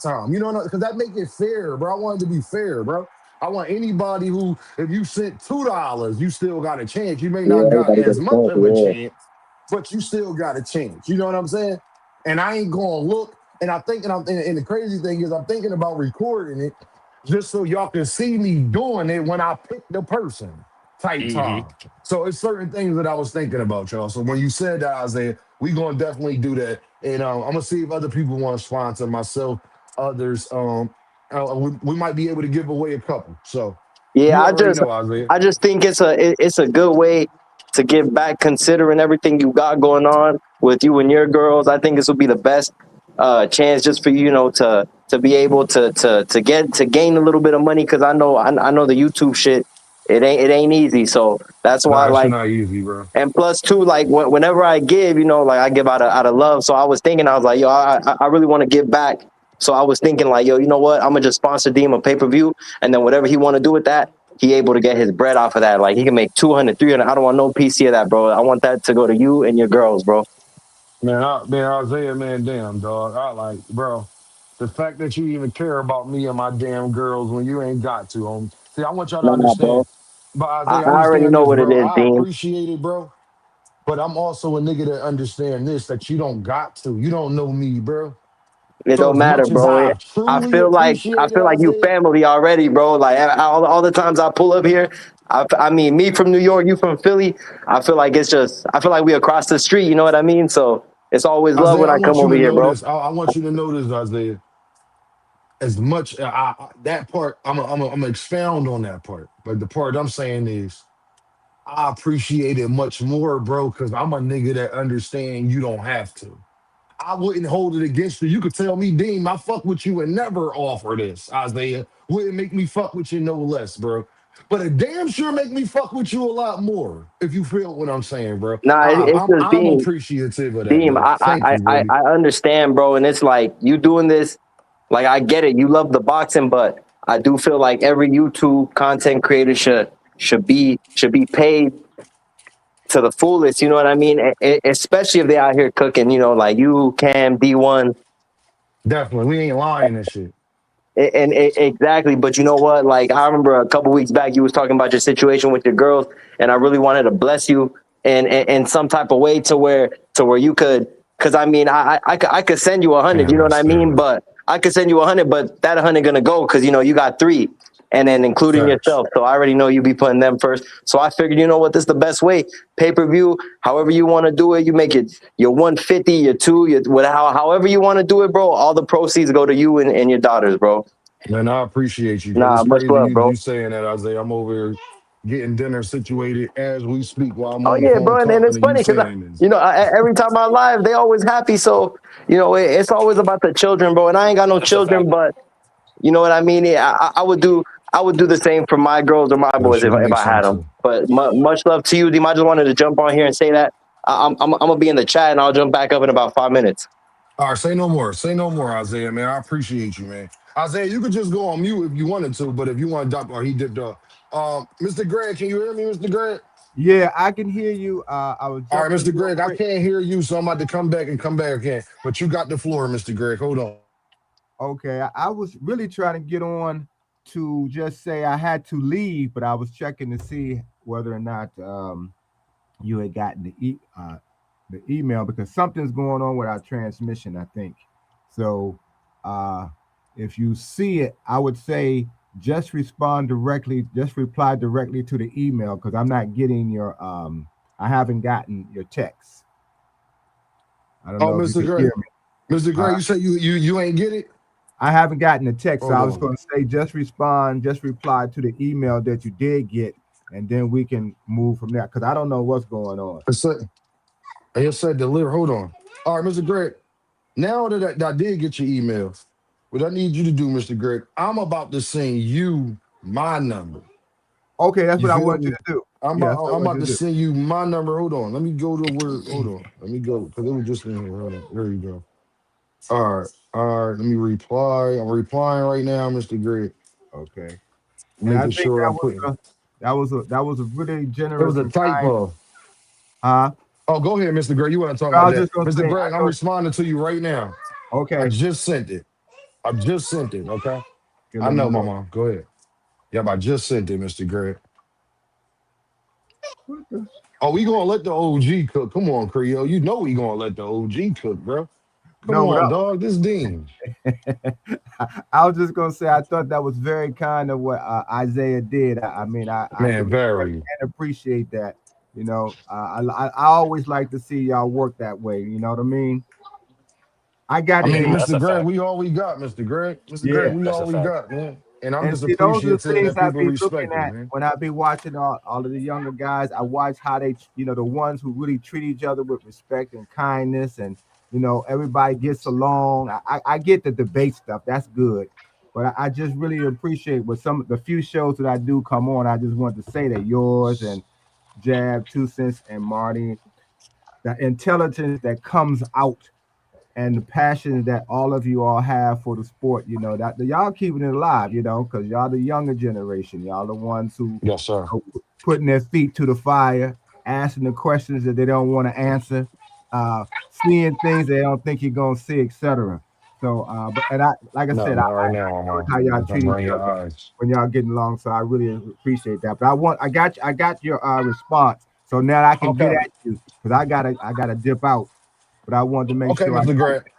time. You know, because that make it fair, bro. I want it to be fair, bro. I want anybody who, if you sent $2, you still got a chance. You may Yeah, not got everybody get as a much chance. of a Yeah. chance, but you still got a chance. You know what I'm saying? And I ain't gonna look. And I think, and the crazy thing is, I'm thinking about recording it just so y'all can see me doing it when I pick the person. Type Hmm. time. So it's certain things that I was thinking about, y'all. So when you said that, Isaiah, we gonna definitely do that. And I'm gonna see if other people want to sponsor myself, others. We might be able to give away a couple. So Yeah, you already know, Isaiah. I just think it's a good way to give back, considering everything you got going on with you and your girls. I think this will be the best chance just for you, you know, to be able to get to gain a little bit of money, because I know the YouTube shit, it ain't easy. So that's why, Nah, it's like, not easy, bro. and plus too, like, whenever I give, you know, like, I give out of love. So I was like, yo, I really want to give back. So I was thinking, like, yo, you know what? I'm gonna just sponsor Deem a pay-per-view, and then whatever he want to do with that, he able to get his bread off of that. Like, he can make 200, 300. I don't want no PC of that, bro. I want that to go to you and your girls, bro. Man, Isaiah, man, damn, dog. I like, bro, the fact that you even care about me and my damn girls when you ain't got to. See, I want y'all to Nah, bro. understand. But I Isaiah, already understand know this, what it bro. is, I Deem. appreciate it, bro. But I'm also a nigga that understand this, that you don't got to. You don't know me, bro. It So don't as matter, much as bro. I truly I appreciate it, feel like you Isaiah, family already, bro. Like, all the times I pull up here, I mean, me from New York, you from Philly. I feel like we across the street. You know what I mean? So it's always love Isaiah, when I I come want you over to here, know bro. this. I want you to know this, Isaiah. As much that part, I'm gonna expound on that part. But the part I'm saying is, I appreciate it much more, bro, because I'm a nigga that understand you don't have to. I wouldn't hold it against you. You could tell me, Dean, I fuck with you and never offer this, Isaiah. Wouldn't make me fuck with you no less, bro. But it damn sure make me fuck with you a lot more, if you feel what I'm saying, bro. Nah, it's just I'm being appreciative of that, Deem. bro. Thank you, Brody. I understand, bro, and it's like you doing this. Like, I get it. You love the boxing, but I do feel like every YouTube content creator should be paid to the fullest. You know what I mean? Especially if they out here cooking. You know, like you, Cam, D1. Definitely. We ain't lying and shit. Exactly, but you know what? Like, I remember a couple weeks back, you was talking about your situation with your girls, and I really wanted to bless you in some type of way to where you could, because I mean, I could send you 100, you Damn, know I what I mean? still But I could send you 100, but that 100 gonna go because, you know, you got three, and then including facts. yourself. So I already know you be putting them first. So I figured, you know what, this is the best way. Pay-per-view, however you want to do it, you make it your 150, your two, however you want to do it, bro. All the proceeds go to you and your daughters, bro. Man, I appreciate you because Nah, it's much crazy love, bro. you saying that, Isaiah. I'm over here getting dinner situated as we speak while I'm Oh on the yeah, phone bro, and talking it's to you funny because, saying this. you know, every time I live, they always happy. So, you know, it's always about the children, bro. And I ain't got no That's a children, fact. but you know what I mean. Yeah, I would do the same for my girls or my Real boys shit. Go if make I some had them. too. But much love to you, Dim. I just wanted to jump on here and say that I'm gonna be in the chat, and I'll jump back up in about 5 minutes. All right, say no more. Say no more, Isaiah, man. I appreciate you, man. Isaiah, you could just go on mute if you wanted to, but if you want to dump or he dipped off. Mr. Greg, can you hear me, Mr. Greg? Yeah, I can hear you. I was All right, jumping in Mr. real Greg, I quick. can't hear you, so I'm about to come back and come back again. But you got the floor, Mr. Greg. Hold on. Okay, I was really trying to get on to just say I had to leave, but I was checking to see whether or not you had gotten the email because something's going on with our transmission, I think. So, uh, if you see it, I would say just respond directly. Just reply directly to the email because I'm not getting your. I haven't gotten your text. I don't Oh, know if you Mr. can Gray. hear me. Mr. Uh, Gray, you said you ain't get it? I haven't gotten the text, so Hold I was on. going to say just respond, just reply to the email that you did get, and then we can move from there. Because I don't know what's going on. It said deliver. Hold on. All right, Mr. Gray. Now that I did get your email, what I need you to do, Mr. Greg, I'm about to send you my number. Okay, that's You what I feel want you me? to do. Yeah, that's what I I'm want about you to to do. send you my number. Hold on. Let me go to where. Hold on. Let me go because it was just in here. Hold on. There you go. All right. All right. Let me reply. I'm replying right now, Mr. Greg. Okay, and I Making think sure I'm putting. that was a really It was generous a and kind. typo. Huh? Oh, go ahead, Mr. Greg. You want to talk I about was that, just gonna Mr. say, Greg? I'm responding to you right now. I okay, just sent it. I just sent it. Okay. here, I let me know, look. Mama. Go ahead. Yep, I just sent it, Mr. Greg. What the? Oh, we gonna let the OG cook. Come on, Creole. You know we gonna let the OG cook, bro. Come No, but on, dog. This Dean. I was just gonna say I thought that was very kind of what Isaiah did. I mean, I can Man, respect very. and appreciate that. You know, I always like to see y'all work that way. You know what I mean? I got I it, Yeah, mean, D. that's Mr. a Greg, fact. we all we got, Mr. Greg. Mr. Greg, Yeah. we That's a all we fact. got, man. And I'm And just see, those are the appreciative things that I people be looking respect it, at man. when I be watching all of the younger guys. I watch how they, the ones who really treat each other with respect and kindness, and everybody gets along. I get the debate stuff, that's good, but I just really appreciate what the few shows that I do come on. I just want to say that yours and Jab, Two Cents, and Marty, the intelligence that comes out and the passion that all of you all have for the sport, that y'all keeping it alive, because y'all the younger generation. Y'all the ones who Yes, sir. putting their feet to the fire, asking the questions that they don't want to answer, seeing things they don't think you're gonna see, etc. So, but and I, like I No, said, not right I now, enjoy Mama. how y'all I'm treat each running your other eyes. when y'all getting along. So I really appreciate that. But I got your response. So now I can get Okay. at you because I gotta dip out. But I wanted to make Okay, sure I Mr. got Greg. it.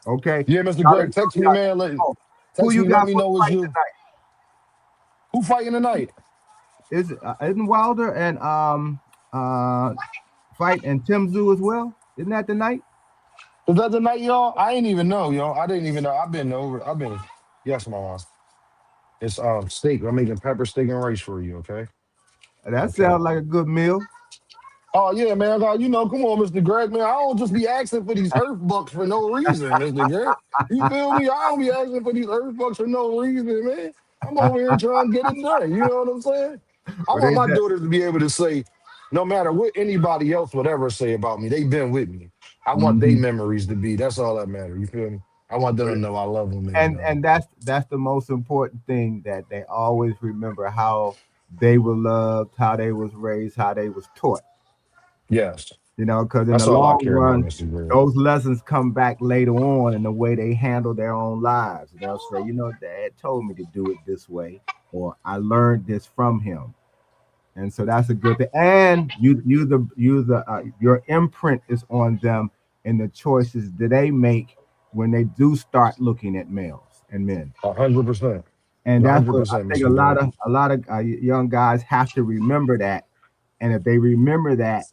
Okay. Yeah, Mr. Y'all let Greg, me know text when me, y'all man. get home. Who Text you me, let got me for know the it's fight you. tonight? Who fighting tonight? Isn't Wilder and fight and Tim Zoo as well? Isn't that the night? Is that the night, y'all? I ain't even know, y'all. I didn't even know. I've been yes, Mama. It's steak. I'm making pepper steak and rice for you, okay? That Okay. sounds like a good meal. Oh yeah, man. Come on, Mr. Greg, man. I don't just be asking for these earth bucks for no reason, Mr. Greg. You feel me? I don't be asking for these earth bucks for no reason, man. I'm over here trying to get it done. You know what I'm saying? I But want they my de- daughters to be able to say, no matter what anybody else would ever say about me, they've been with me. I want their Mhm. memories to be. That's all that matters. You feel me? I want them to know I love them, and and that's the most important thing that they always remember how they were loved, how they was raised, how they was taught. yes, Because in the that's all I long care about, run, Mr. Greg. those lessons come back later on in the way they handle their own lives. They'll say, Dad told me to do it this way, or I learned this from him. And so that's a good thing. And your imprint is on them in the choices that they make when they do start looking at males and men. 100%. And that's what I 100%, think a Mr. lot Greg. of a lot of young guys have to remember that. And if they remember that,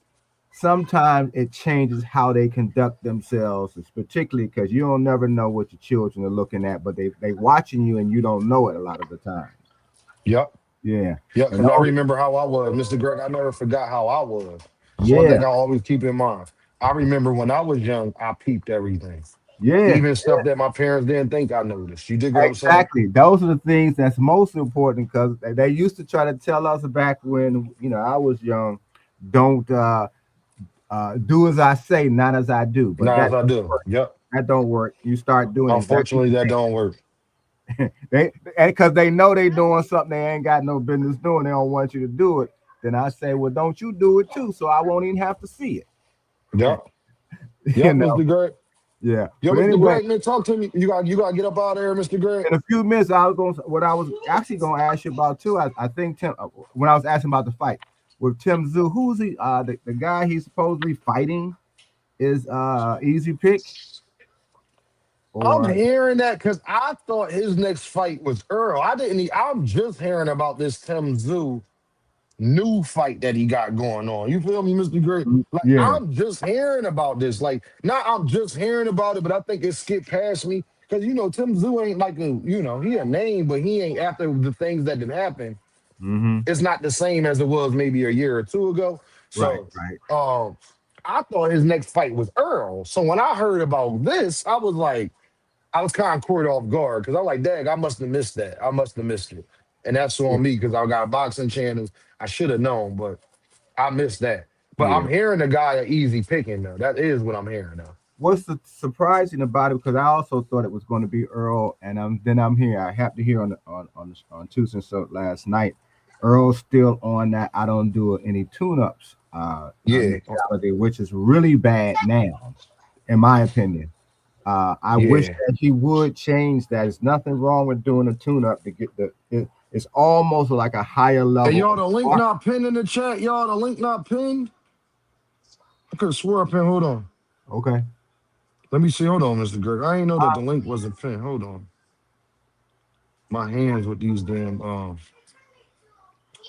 sometimes it changes how they conduct themselves. It's particularly because you don't never know what your children are looking at, but they watching you and you don't know it a lot of the times. Yep. Yeah. Yeah, And because I all, remember how I was, Mr. Greg. I never forgot how I was. That's one thing yeah, I always keep in mind. I remember when I was young, I peeped everything, yeah. even stuff that my parents didn't think I noticed. You dig what I'm saying? Exactly. Those are the things that's most important because they used to try to tell us back when I was young, don't do as I say, not as I do. But Nah, that as I don't do. work. Yep. That don't work. You start doing exactly Unfortunately, that don't work. they because they know they doing something they ain't got no business doing. They don't want you to do it. Then I say, well, don't you do it too, so I won't even have to see it. Yep. you Yep, know, Mr. Greg. yeah. Yo, But Mr. anyway, Greg, man, talk to me. You gotta get up out of here, Mr. Greg. in a few minutes, what I was actually gonna ask you about too. I think Tim, when I was asking about the fight with Tim Zoo, who's he? The guy he's supposedly fighting is easy pick. I'm or hearing that because I thought his next fight was Earl. I didn't. I'm just hearing about this Tim Zoo new fight that he got going on. You feel me, Mr. Gray? Like yeah. I'm just hearing about this. Like not I'm just hearing about it, but I think it skipped past me because Tim Zoo ain't like he a name, but he ain't after the things that did happen. Mm-hmm. It's not the same as it was maybe a year or two ago. Right, So, right. um, I thought his next fight was Earl. So when I heard about this, I was like. I was kind of caught off guard because I'm like, dang, I must have missed that. I must have missed it. And that's Yeah, on me because I got boxing channels. I should have known, but I missed that. But yeah. I'm hearing the guy a easy picking though. That is what I'm hearing though. What's surprising about it? Because I also thought it was going to be Earl, and I'm here. I have to hear on Tuesday so last night. Earl's still on that. I don't do any tune-ups Yeah, mentality, which is really bad now, in my opinion. I wish yeah. that he would change that. There's nothing wrong with doing a tune-up to get it's almost like a higher Hey, level y'all, of the link art. not pinned in the chat. Y'all, the link not pinned. I could have swore I pinned. Hold on. Okay. Let me see. Hold on, Mr. Greg. I ain't know that the link wasn't pinned. Hold on. My hands with these damn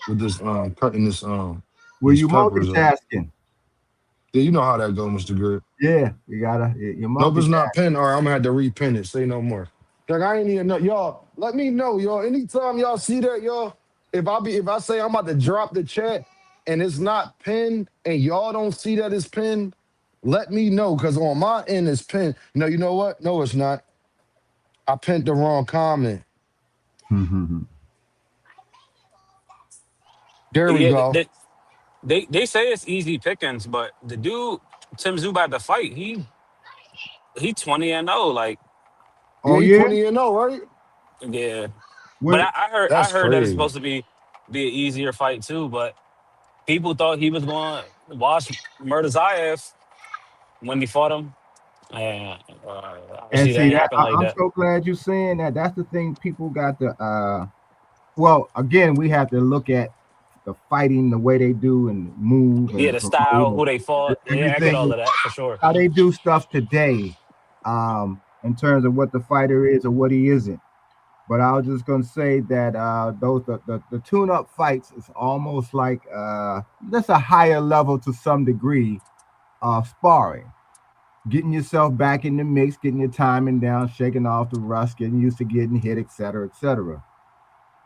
with this cutting this Were these you peppers up. multitasking? Yeah, you know how that go, Mr. Greg. Yeah, you're Nope, it's multitasking. not pinned. All right, I'm gonna have to repin it. Say no more. Like I ain't even know. Y'all, let me know, y'all. Anytime y'all see that, y'all, if I say I'm about to drop the chat and it's not pinned and y'all don't see that it's pinned, let me know. Cause on my end it's pinned. No, you know what? No, it's not. I pinned the wrong comment. There we Yeah, go. they say it's easy pickings, but the dude Tim Zoo about to fight, he 20-0. Like, Yeah, Oh he yeah? 20 and 0, right? yeah. But Where I That's heard that it's crazy. supposed to be an easier fight too. But people thought he was going to wash Murtazaev when he fought him, and and obviously that see ain't that happen like I'm that. so glad you're saying that. That's the thing people got to well, again, we have to look at the fighting, the way they do and move Yeah, and the promote style, and who they fought. Yeah, I get all everything, of that for sure. how they do stuff today, in terms of what the fighter is or what he isn't. But I was just gonna say that those the tune-up fights is almost like that's a higher level to some degree of sparring, getting yourself back in the mix, getting your timing down, shaking off the rust, getting used to getting hit, et cetera, et cetera.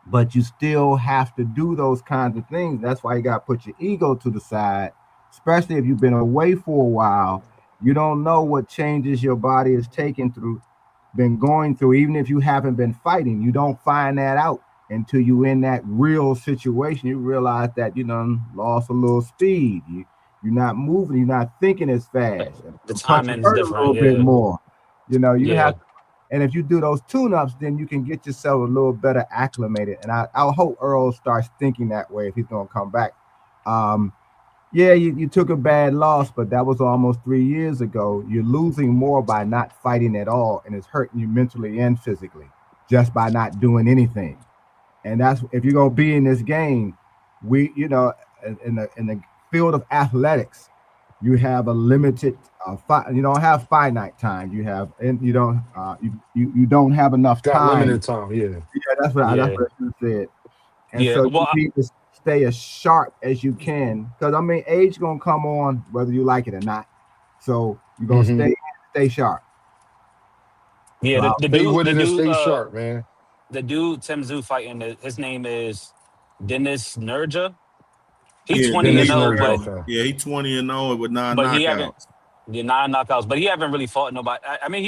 But you still have to do those kinds of things. That's why you got to put your ego to the side, especially if you've been away for a while. You don't know what changes your body is taking through, been going through, even if you haven't been fighting. You don't find that out until you in that real situation. You realize that you done lost a little speed. You're not moving. You're not thinking as fast. The Punch timing's hurt a different. little bit Yeah, more. You yeah. have and if you do those tune-ups, then you can get yourself a little better acclimated. And I hope Earl starts thinking that way if he's going to come back. Um, yeah, you took a bad loss, but that was almost 3 years ago. You're losing more by not fighting at all, and it's hurting you mentally and physically just by not doing anything. And that's if you're going to be in this game, in the field of athletics, you have a limited you don't have finite time. You have and you don't you don't have enough Got time. limited time. Yeah. Yeah, that's Yeah, what I said. And yeah. so Well, you need to stay as sharp as you can because I mean age gonna come on whether you like it or not. So you're gonna Mm-hmm. stay sharp. yeah. So The, I, the Stay dude, with the it and dude, stay sharp, man. the dude Tim Zoo fighting. His name is Dennis Nurja. He Yeah, 20 and Dennis Dennis 0, Nerve. but Nurkic. Okay. Yeah, he 20-0 with nine but he haven't knockouts. the 9 knockouts. But he haven't really fought nobody. I mean,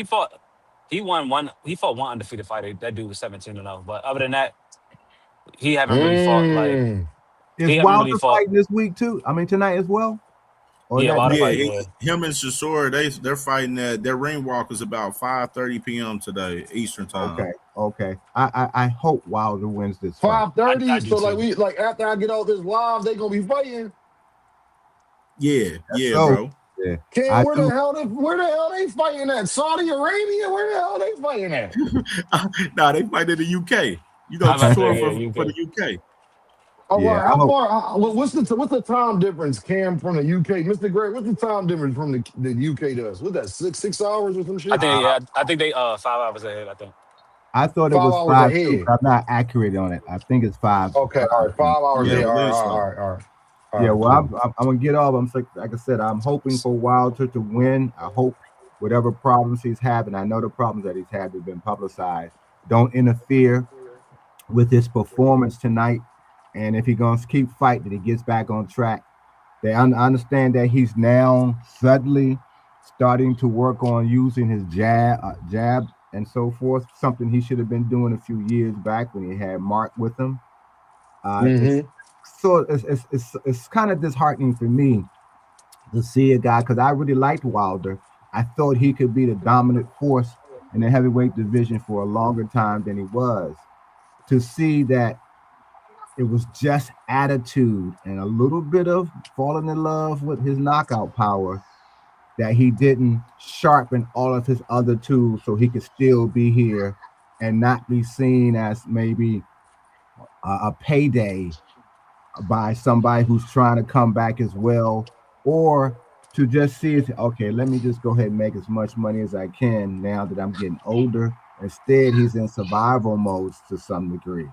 he won one. He fought one undefeated fighter. That dude was 17-0. But other than that, he haven't really fought like Mm. is he haven't Wilder really fought. fighting this week too? I mean tonight as well, or Yeah, that Wilder next Yeah, fighting. week? Yeah, him and Chisora, they're fighting at their ring walk is about 5:30 p.m. today, Eastern time. Okay, okay. I hope Wilder wins this fight. I 5:30. do So like too. after I get off this live, they gonna be fighting. Yeah, That's yeah, so bro. yeah. Can I where do. the hell they fighting at? Saudi Arabia? Where the hell they fighting at? Nah, they fight in the UK. You know, I was about to Chisora say, yeah, for you for the could. UK. All Yeah, right, I how hope. far? What's the time difference, Cam, from the UK, Mr. Gray? What's the time difference from the UK to us? What's that? Six hours or some I shit? think yeah, I think they 5 hours ahead. I think. I thought it Five was hours 5 too, ahead. but I'm not accurate on it. I think it's five. Okay, all Five right, too. 5 hours Yeah, ahead. I All right, believe all right, so. all right, all right. All Yeah, right, well, cool. I'm gonna get off. Like I said, I'm hoping for Wilder to win. I hope whatever problems he's having, I know the problems that he's had have been publicized, don't interfere with his performance tonight. And if he's gonna keep fighting, that he gets back on track. I understand that he's now suddenly starting to work on using his jab and so forth. Something he should have been doing a few years back when he had Mark with him. It's Mm-hmm. it's kind of disheartening for me to see a guy because I really liked Wilder. I thought he could be the dominant force in the heavyweight division for a longer time than he was. To see that it was just attitude and a little bit of falling in love with his knockout power that he didn't sharpen all of his other tools so he could still be here and not be seen as maybe a payday by somebody who's trying to come back as well, or to just see it, okay, let me just go ahead and make as much money as I can now that I'm getting older. Instead, he's in survival modes to some degree.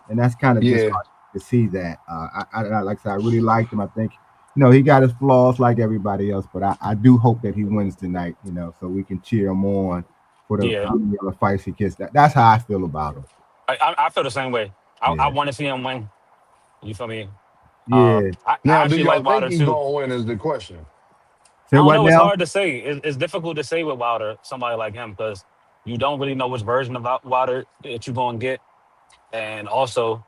And that's kind of Yeah, disheartening to see that. Like I said, I really liked him. I think, he got his flaws like everybody else, but I do hope that he wins tonight, so we can cheer him on for the Yeah, other fights he gets. That's how I feel about him. I feel the same way. I Yeah. want to see him win. You feel me? Yeah. I now, do actually y'all like think Wilder he too. gonna win? Is the question. I Say don't what know. It's now? hard to say. It's difficult to say with Wilder, somebody like him, because you don't really know which version of Wilder that you're going to get. And also,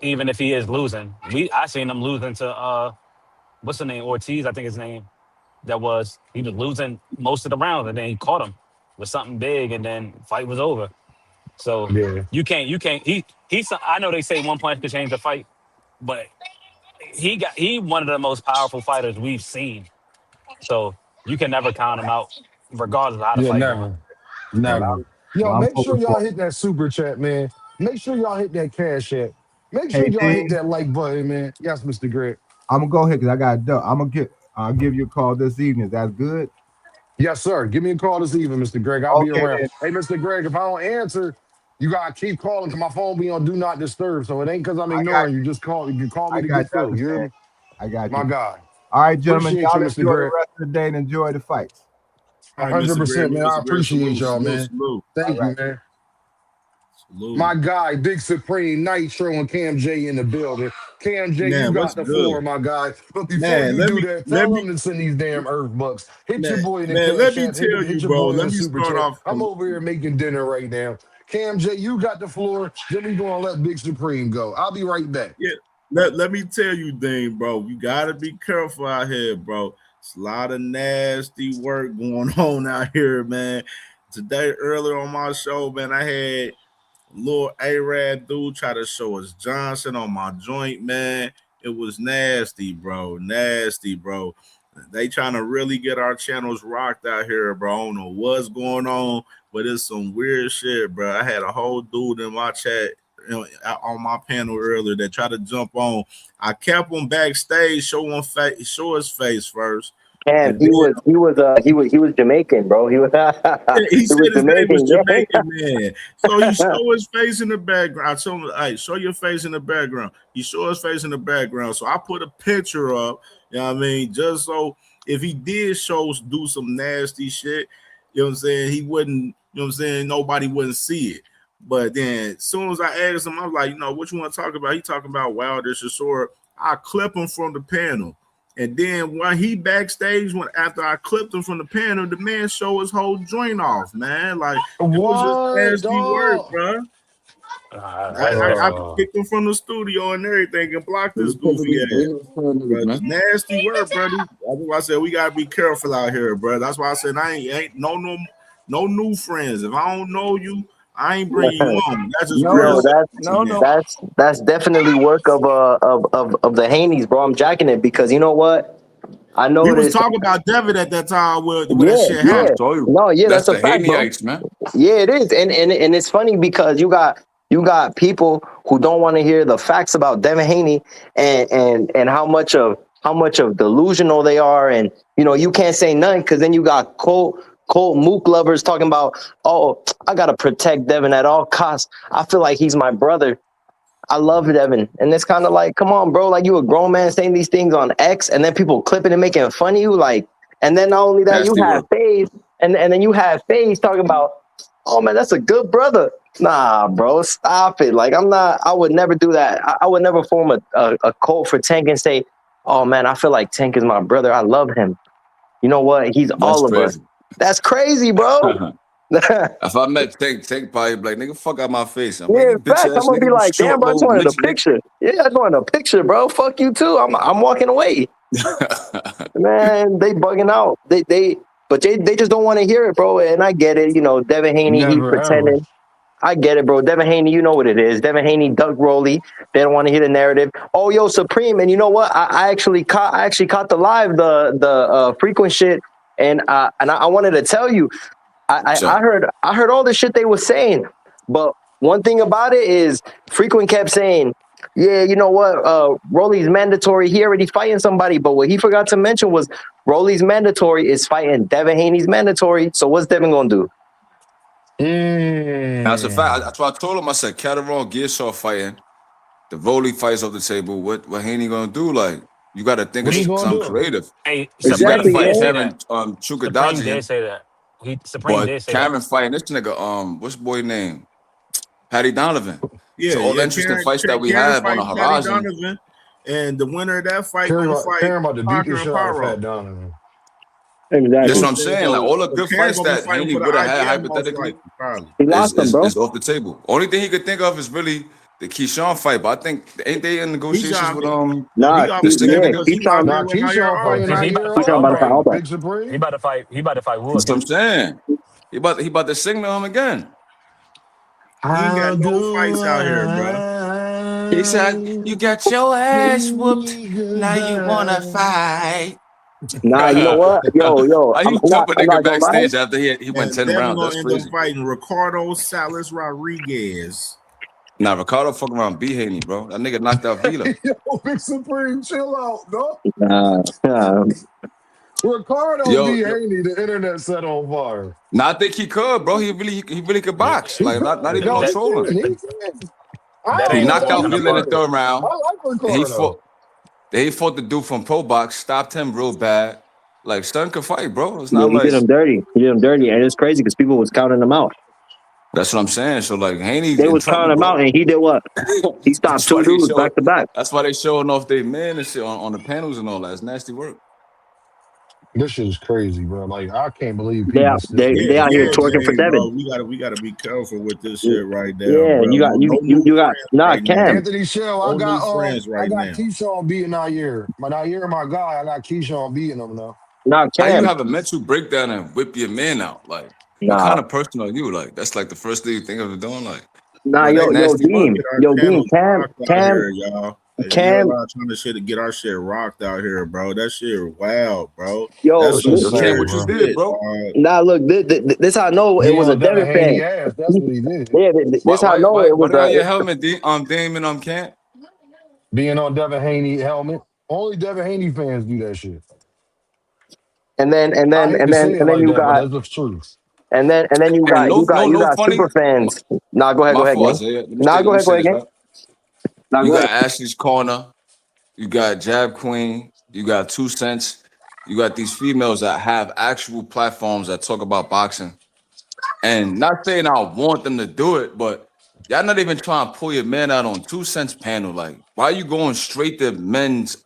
even if he is losing, I seen him losing to what's the name, Ortiz, I think his name. He was losing most of the rounds, and then he caught him with something big, and then fight was over. So Yeah, you can't. He's. I know they say one punch could change the fight, but he one of the most powerful fighters we've seen. So you can never count him out, regardless of how the yeah, fight going. never, Well, never. Yo, I'm make sure hoping y'all for. hit that super chat, man. Make sure y'all hit that cash app. Make sure Hey, y'all hit Dean, that like button, man. Yes, Mr. Greg. I'm gonna go ahead because I got done. I'll give you a call this evening. That's good. Yes, sir. Give me a call this evening, Mr. Greg. I'll be Okay, around. then. Hey, Mr. Greg, if I don't answer, you gotta keep calling because my phone be on do not disturb. So it ain't because I'm I got ignoring you. Just call. You can call me I to got get you. through. You hear Understand. me? I got My you. guy. All right, gentlemen. Appreciate you, Y'all Mr. enjoy the Greg. rest of the day and enjoy the fights. All right, Mr. Gray, 100%, man. I Mr. Gray, appreciate salute, y'all, salute, man. salute, All Thank you, right. man. salute. My guy, Big Supreme Nitro and Cam J in the building. Cam J, you Man, what's got the floor, good? my guy. But before Man, you let do me that, let tell me them to send these damn Earth bucks. Hit your man, boy in the man, let cash me app. Hit, tell hit you, your bro. boy in Let the me super start chat. off. I'm over here making dinner right now. Cam J, you got the floor. Then we gonna let Big Supreme go. I'll be right back. Yeah, let me tell you, Dane, bro. You gotta be careful out here, bro. It's a lot of nasty work going on out here, man. Today, earlier on my show, man, I had little Arab dude try to show us Johnson on my joint, man. It was nasty, bro. Nasty, bro. They trying to really get our channels rocked out here, bro. I don't know what's going on, but it's some weird shit, bro. I had a whole dude in my chat, on my panel earlier that tried to jump on. I kept him backstage, show his face first, Cam, and then he was Jamaican, bro. He was yeah, he he said was his name was Jamaican, Jamaican Man. So he show his face in the background. I told him, hey, show your face in the background. He show his face in the background. So I put a picture up, you know what I mean? Just so if he did do some nasty shit, you know what I'm saying, he wouldn't, you know what I'm saying, nobody wouldn't see it. But then as soon as I asked him, I was like, what you want to talk about? He talking about Wilder Shasor. I clip him from the panel. And then when he backstage, after I clipped him from the panel, the man showed his whole joint off, man. Like it was just What, nasty work, dog? bro. That's I different. kicked him from the studio and everything and blocked We this goofy we ass. know some niggas, But man. nasty work, brother. That's why I said we gotta be careful out here, bro. That's why I said I ain't no new friends. If I don't know you, I ain't bring you on. That's just No, real Yo, no, simple that's to no, me. no. that's definitely work of the Haney's, bro. I'm jacking it because you know what? I We was noticed. talking about Devitt at that time when that Yeah, shit No, I yeah. happened. told you. No, yeah, That's that's a the fact, bro. Haneyeites, man. Yeah, it is, and it's funny because you got people who don't want to hear the facts about Devin Haney and how much of delusional they are, and you can't say nothing because then you got Colt Mook lovers talking about, oh, I gotta protect Devin at all costs. I feel like he's my brother. I love Devin. And it's kind of like, come on, bro. Like, you a grown man saying these things on X, and then people clipping and making fun of you. Like, and then not only that, you Nasty have work. FaZe, and then you have FaZe talking about, oh man, that's a good brother. Nah, bro, stop it. Like, I would never do that. I would never form a cult for Tank and say, oh man, I feel like Tank is my brother. I love him. You know what? He's That's all of us. crazy. That's crazy, bro. Yeah, If I met Tank probably be like, nigga, fuck out my face. I'm like, you bitch facts. I'm ass gonna be nigga, you like, damn, short bro, I just little wanted a Mitch nigga. picture. Yeah, I just wanted a picture, bro. Fuck you too. I'm walking away. Man, they bugging out. But they just don't want to hear it, bro. And I get it. Devin Haney, he's Never ever. pretending. I get it, bro. Devin Haney, you know what it is. Devin Haney, Doug Rowley. They don't want to hear the narrative. Oh, yo, Supreme. And you know what? I actually caught the live, the frequent shit. And I wanted to tell you, I So, heard all the shit they were saying, but one thing about it is Frequent kept saying, yeah, you know what, Rolly's mandatory. He already fighting somebody, but what he forgot to mention was Rolly's mandatory is fighting Devin Haney's mandatory. So what's Devin gonna do? that's a fact. Mm. That's why I told him, I said, Catterall, Gearshaw fighting. The Volley fights off the table. What Haney gonna do? Like, you got to think What of he gonna something do? creative. Hey, Because you got to Supreme Exactly, fight did say man. Karen that. Supreme did Chukadajian. say that. Supreme But did say that. Karen fighting this nigga, what's boy name? Patty Donovan. Yeah, So all yeah. the interesting fights that we Karen have on the fighting Patty horizon. Donovan, and the winner of that fight Karen gonna about, fight Karen about to beat the Parker and shit out of Pyro. Fat Donovan. That's Exactly. what I'm saying. Like So, all the so good Karen fights gonna be that fighting Haney for the would have had IBF most hypothetically likely, probably. He is, lost him, is bro. is off the table. Only thing he could think of is really the Keyshawn fight. But I think ain't they in negotiations Keyshawn, with no, Nah, he off the the singer table yeah, nigga? because he out Keyshawn, there Nah, with Nair Keyshawn fighting He out Alvarez. about here to fight Keyshawn about to fight also. Alvarez. Albright. Big He Supreme. about to fight. He about to fight Wu That's what I'm again. saying. He about to signal him again. He ain't got How no do fights out here, bro. He said, "You I got your ass whooped. say Now you wanna goodbye? fight." Nah, you know How what? Yo, you I'm not, jump a I'm nigga not gonna lie. backstage after he went And 10 Devin rounds? gonna That's end up crazy. fighting Ricardo Salas Rodriguez. Nah, Ricardo fucking around B Haney, bro. That nigga knocked out Vila. Yo, Big Supreme, chill out, no? Nah, Ricardo Yo, B. Haney, the internet set on fire. nah, I think he could, bro. He really could box. He Like not could. even That no No, that he trolling. can. He that, can. I that He don't ain't no knocked know. out walk in He the Vila in the park. can. third round. I like He Ricardo. fought. He fought the dude from Pro Box, stopped him real bad. Like Stun could fight, bro. It's yeah, not he did like him dirty. He did him dirty, and it's crazy because people was counting him out. that's what I'm saying. So like Haney's They in was trouble, counting him out, bro. and he did what? He stopped That's why two they dudes show. back to back. That's why they showing off their man and shit on the panels and all that. It's nasty work. This shit is crazy, bro. Like, I can't believe They people out, still. they Yeah, they out here yeah, twerking for James, bro. Devin. We gotta be careful with this shit right now, Yeah, bro. you got No, you no you new you got friends nah right now. Cam. Anthony Shell, No new friends I right got now. Keyshawn beating Nair. My Nair, my guy, I got Keyshawn beating him now. Nah How you Cam. have a mental breakdown and whip your man out? Like, what Nah. kind of person are you? Like, that's like the first thing you think of doing. Like, Nah, Well, they yo, nasty trying to work. Dean. get our Yo, Dean, channels Cam, rocked out Cam, here, y'all. You're a Cam, lot trying to shit to get our shit rocked out here, bro. That shit wild, bro. yo, That's This some shit Yo, Cam, sad, weird what you bro. did, shit, bro? dog. nah, look, this how I know it Being was a on Devin Devin Haney fan. ass, that's what he did. Yeah, Why this how I why know why it why was they on a. your helmet, Damon Cam? Being on Devin Haney helmet. Only Devin Haney fans do that shit. And then and I then hate and to then say it and then like you that, but got that's the truth. and then you And got you got you no got funny. super fans. Nah, go ahead, My fault, gang. Isaiah. Let me Nah, say let go me ahead, say this, gang. right? Nah, You go got ahead. Ashley's corner. You got Jab Queen. You got 2 Cents. You got these females that have actual platforms that talk about boxing. And not saying I want them to do it, but y'all not even trying to pull your man out on 2 Cents panel. Like, why are you going straight to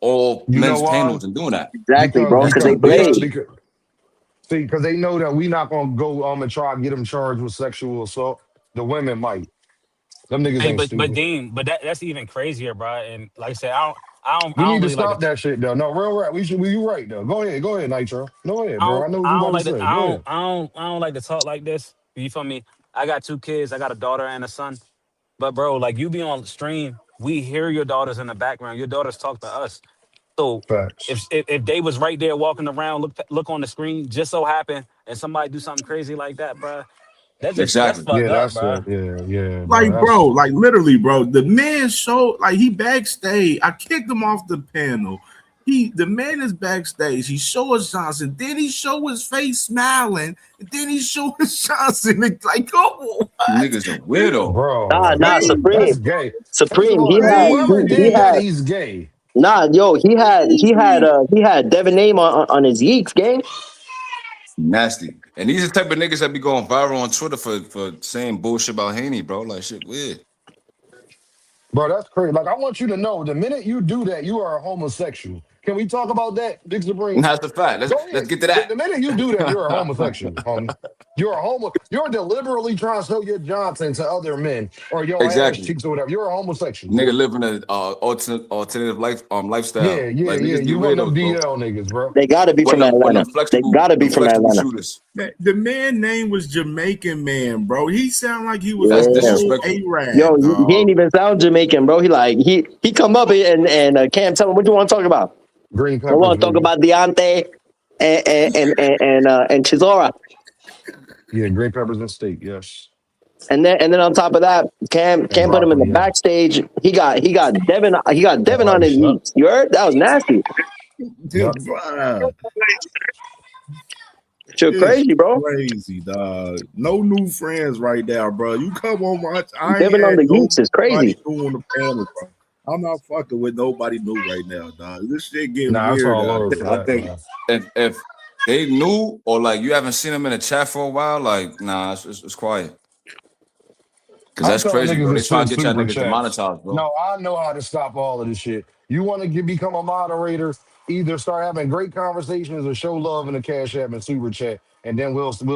all You know men's why? panels and doing that? Exactly, Because bro. That's Because too they because blade. because basic. because see, because they know that we not gonna go and try and get them charged with sexual assault. The women might. Them niggas Hey, ain't but stupid. Dean, but that's even crazier, bro. And like I said, We I don't need to really like stop to. that shit though. No, real rap. We should. We you right though. Go ahead, Nitro. Go ahead, bro. I know what you I about don't to like to say. Go ahead. I don't like to talk like this. You feel me? I got two kids. I got a daughter and a son. But bro, like you be on stream, we hear your daughters in the background. Your daughters talk to us. So Facts. if they was right there walking around, look on the screen, just so happen, and somebody do something crazy like that, bro. That's Exactly. fucked Yeah, up, that's bro. a yeah, bro. Like, bro, That's like literally, bro. The man showed like he backstage. I kicked him off the panel. The man is backstage. He show us Johnson, then he show his face smiling, and then he show us Johnson. It's like, oh, what? Niggas a It's weirdo. Nah, crazy. Supreme. that's gay. First of Supreme. all, He had whoever he did that, had he's gay. nah, yo, Crazy. he had Devin name on his Yeeks game. Nasty. And these are the type of niggas that be going viral on Twitter for saying bullshit about Haney, bro. Like shit weird. Bro, that's crazy. Like, I want you to know the minute you do that, you are a homosexual. Can we talk about that, Big And Supreme? that's the fact. Go Let's ahead. get to The minute you do that, you're a homosexual, homie. You're a homo. You're deliberately trying to show your Johnson to other men or your ass exactly. cheeks or whatever. You're a homosexual, Nigga bro. living a alternative Yeah, lifestyle. yeah, Like yeah. niggas be You one of them weirdos, bro. DL niggas, bro. They gotta be from When Atlanta. They gotta be them from flexible Atlanta. shooters. The man name was Jamaican man, bro. He sounded like he was a That's Yeah. whole disrespectful. Yo, Arab, he dog. ain't even sound Jamaican, bro. He come up and Cam tell him what you want to talk about. Green I peppers, want to talk nigga. about Deontay and Chisora. Yeah, green peppers and steak. Yes, And then on top of that, and Cam put him in the broccoli. Yeah. backstage. He got Oh, Devin on his ice. Yep. knees. You heard? That was nasty. Yep. Bruh, Shit it's crazy, bro. crazy, dog. No new friends right now, bro. You come on my. I ain't Devin on had the Yeeks is nobody crazy. new on the panel, bro. I'm not fucking with nobody new right now, dog. This shit getting Nah, it's weird all out over here. for I that, think man. if they knew or like you haven't seen them in the chat for a while, like nah, it's quiet. Cause I'm that's telling crazy, niggas bro. to They trying send to get y'all super niggas chats. demonetized, bro. No, I know how to stop all of this shit. You want to become a moderator? Either start having great conversations or show love in the cash app and super chat, and then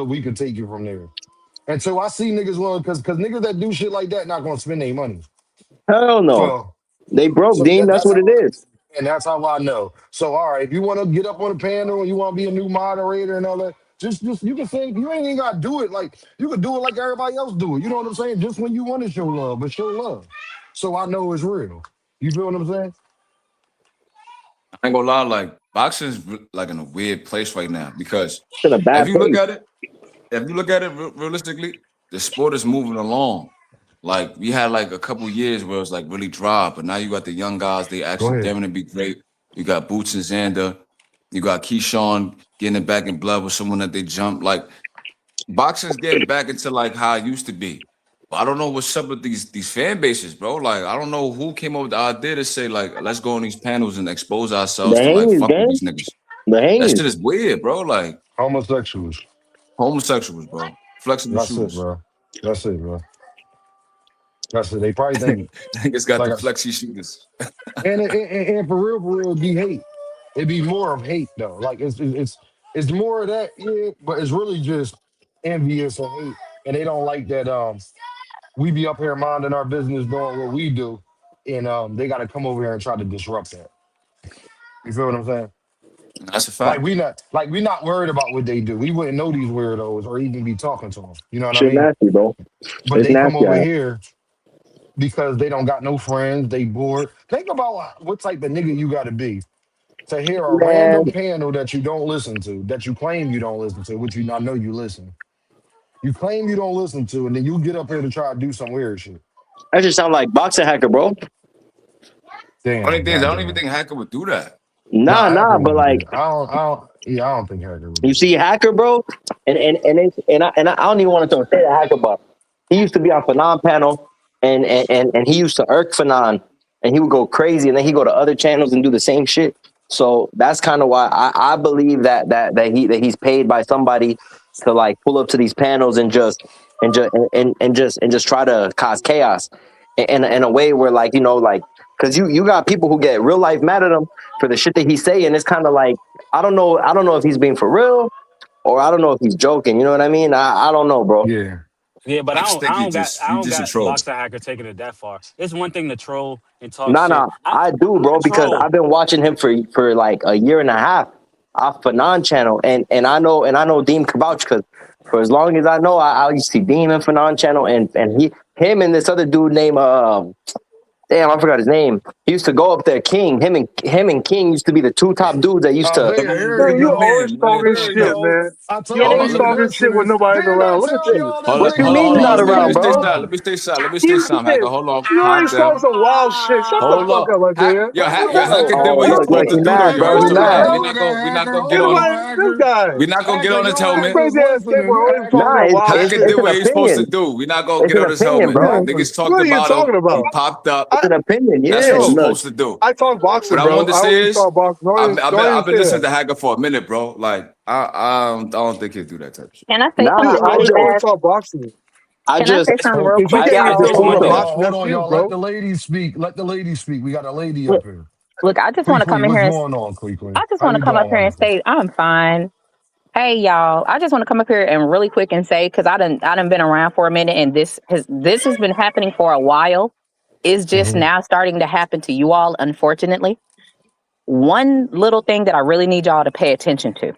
we can take you from there. And so I see niggas willing because niggas that do shit like that not gonna spend their money. Hell no. So They broke, so Dean. That's that's what it how is. and that's how I know. So all right, if you want to get up on the panel and you want to be a new moderator and all that, just you can say you ain't even gotta do it like you can do it like everybody else do it. You know what I'm saying? Just when you want to show love, but show love. So I know it's real. You feel what I'm saying? I ain't gonna lie, like boxing's like in a weird place right now because It's in a if bad you look place. at it, realistically, the sport is moving along. Like we had like a couple years where it was like really dry, but now you got the young guys. They Go actually ahead. daring to be great. You got Boots and Xander. You got Keyshawn getting it back in blood with someone that they jump. Like boxing's getting back into like how it used to be. But I don't know what's up with these fan bases, bro. Like I don't know who came up with the idea to say like let's go on these panels and expose The ourselves to like Haney's fuck with gang. these niggas. The That Haney's. shit is weird, bro. Like Homosexuals. homosexuals, bro. Flexible That's it, shooters. bro. That's it, bro. That's it. They probably think Niggas got like the I, flexi shooters. and for real, it'd be hate. It'd be more of hate though. Like it's more of that, yeah, but it's really just envious and hate. And they don't like that we be up here minding our business doing what we do. And they gotta come over here and try to disrupt that. You feel what I'm saying? That's a fact. Like we not worried about what they do. We wouldn't know these weirdos or even be talking to them. You know what I Shit mean? nasty, bro. But It's they come nasty. over Out here because they don't got no friends. They bored. Think about what type of nigga you got to be to hear a here. random Man, panel that you don't listen to, that you claim you don't listen to, which you I know you listen. You claim you don't listen to, and then you get up here to try to do some weird shit. that just sound like boxing hacker, bro. Only Damn, thing is, I don't even goddamn. think Hacker would do that. Nah, Nah, Hacker but wouldn't do like that. Yeah, I don't think Hacker would you do that. see hacker, bro, and I don't even want to say the hacker, but he used to be on Fanon panel, and he used to irk Fanon, and he would go crazy, and then he go to other channels and do the same shit. So that's kind of why I believe that he's paid by somebody to like pull up to these panels and just try to cause chaos in a way where like like because you got people who get real life mad at him for the shit that he's saying. It's kind of like I don't know if he's being for real or I don't know if he's joking. You know what I mean? I don't know, bro. Yeah. Yeah, but I just think I you don't just a got troll. boxer hacker taking it that far. It's one thing to troll and talk Nah, shit. nah, I do, I'm bro, a because troll. I've been watching him for like a year and a half off Fanon channel, and I know Dean Kabouch because for as long as I know, I used to see Dean and Fanon channel, and him and this other dude named Damn, I forgot his name. He used to go up there, King. Him and King used to be the two top dudes that used to. Isaiah, here Man, you you go. always talking There you shit, go. man. I You told Hold always on, you the talking shit when listeners. nobody's Didn't I around. Look at tell you. y'all that hold on, What they you hold on, mean hold you on. not Let me around, stay bro? silent. Let me stay silent. Let me stay You silent. shit. Hold on, You calm always talking down. some wild shit. Shut the Hold fuck up. up, Isaiah. What the Hacker hell? did Oh, what he's look, supposed to he do though. mad, You bro. heard He him. mad. We not gonna Ain't get on him. nobody, this guy. We're not gonna get on his This helmet. Hackers crazy ass kid listening. was always talking Nah, that wild Hacker it's did shit. an what he's supposed to opinion. do. We're not gonna It's get an on his opinion, helmet. bro. Niggas What talked are you about him. talking He about? popped up. It's an opinion. That's Yeah, what you're Yo, look. supposed to do. I talk boxing, What I bro. wanted to I say always is, talk boxing. I've Don't even been say listening that. to Hacker for a minute, bro. Like I don't think he'll do that type of shit. Can I say Nah, something Dude, I really just always fast? talk boxing. I Can I just, say something Hold, real If you quick, I, can't I y'all? even just deal hold with told a on, him. y'all. boxing, Hold that's on, you, y'all. Let bro. the ladies speak. Let the ladies speak. We got a lady Look, up here. look, I just want to Quickly, come in what's here and going on, Quickly? I just How want to you come up doing, here and wonderful? say I'm fine. Hey y'all, I just want to come up here and really quick and say because I done been around for a minute and this has been happening for a while. It's just Hmm. now starting to happen to you all, unfortunately. One little thing that I really need y'all to pay attention to.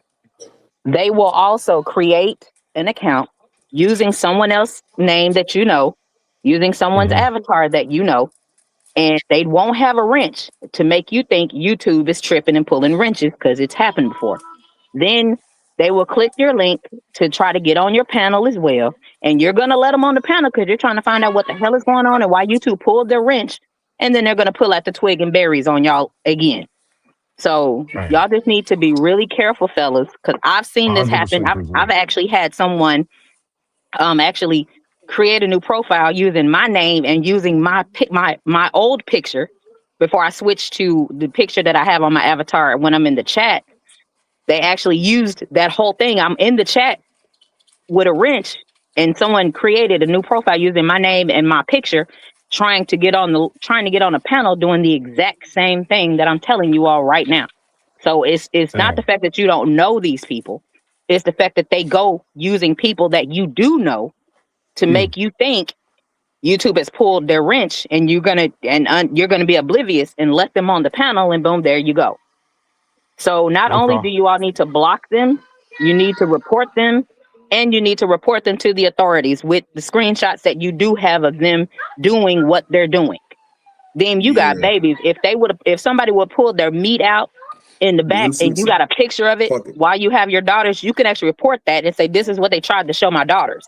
They will also create an account using someone else's name that you know, using someone's Hmm. avatar that you know, and they won't have a wrench to make you think YouTube is tripping and pulling wrenches because it's happened before. Then they will click your link to try to get on your panel as well. And you're going to let them on the panel because you're trying to find out what the hell is going on and why YouTube pulled their wrench. And then they're going to pull out the twig and berries on y'all again. So Right. y'all just need to be really careful, fellas, because I've seen this happen. 100% I've Quickly. actually had someone actually create a new profile using my name and using my old picture before I switched to the picture that I have on my avatar when I'm in the chat. They actually used that whole thing. I'm in the chat with a wrench, and someone created a new profile using my name and my picture, trying to get on a panel doing the exact same thing that I'm telling you all right now. So it's not the Damn. fact that you don't know these people. It's the fact that they go using people that you do know to Mm. make you think YouTube has pulled their wrench, and you're gonna be oblivious and let them on the panel, and boom, there you go. So not only Okay. do you all need to block them, you need to report them, and you need to report them to the authorities with the screenshots that you do have of them doing what they're doing. Then you got Yeah. babies. If somebody would pull their meat out in the back and you got a picture of it Fuck it. while you have your daughters, you can actually report that and say, this is what they tried to show my daughters.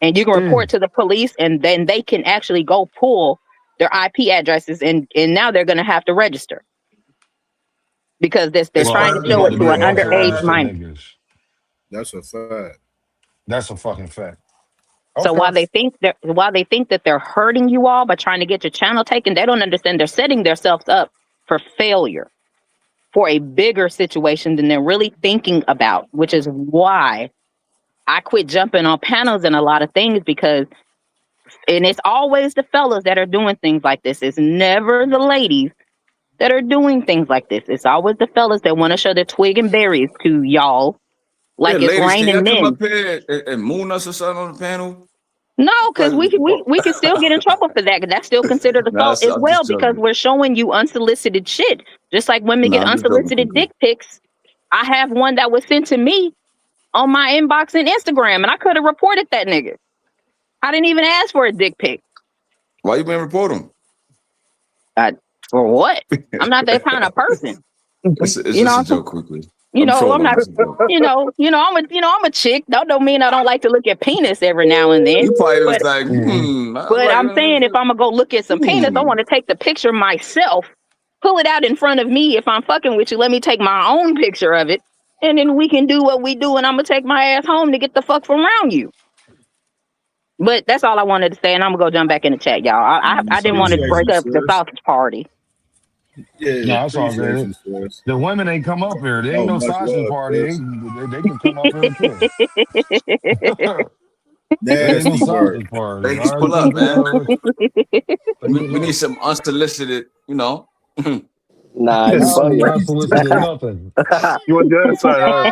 And you can report Mm. to the police, and then they can actually go pull their IP addresses, and now they're going to have to register because they're It's Well, trying to starting to show you it got to get to be a an bunch bad, of underage guys. registered minor. niggas. That's a fact. That's a fucking fact. So Okay. while they think that they're hurting you all by trying to get your channel taken, they don't understand they're setting themselves up for failure, for a bigger situation than they're really thinking about, which is why I quit jumping on panels and a lot of things because and it's always the fellas that are doing things like this. It's never the ladies that are doing things like this. It's always the fellas that want to show their twig and berries to y'all Yeah, like it's ladies, can y'all raining come up men. here and moon us or something on the panel? No, Like, because we can still get in trouble for that. 'Cause that's still considered nah, assault as I'm well just because joking. we're showing you unsolicited shit. Just like women Nah, get I'm just joking unsolicited quickly. dick pics. I have one that was sent to me on my inbox and Instagram, and I could have reported that nigga. I didn't even ask for a dick pic. Why you been reporting? Uh, for what? I'm not that kind of person. It's You just a know, joke quickly. you I'm know, I'm trolling. not. It's a joke. I'm a chick. That don't mean I don't like to look at penis every now and then. You probably was But like, Hmm. I but like, I'm saying if I'm gonna go look at some penis, I want to take the picture myself, pull it out in front of me. If I'm fucking with you, let me take my own picture of it, and then we can do what we do. And I'm gonna take my ass home to get the fuck from around you. But that's all I wanted to say, and I'm gonna go jump back in the chat, y'all. I didn't want to Appreciate break you, up the sis. sausage party. Yeah, No, that's all appreciate good. you, sis. The women ain't come up here. There ain't Oh, no much sausage love, party. sis. They can come up here too. There ain't no Nasty work. sausage party. hey, just All right, pull up, thank you, man. thank you, We need love. some unsolicited, you know. Nah, you I don't need bugging. unsolicited nothing. You on the other side, huh?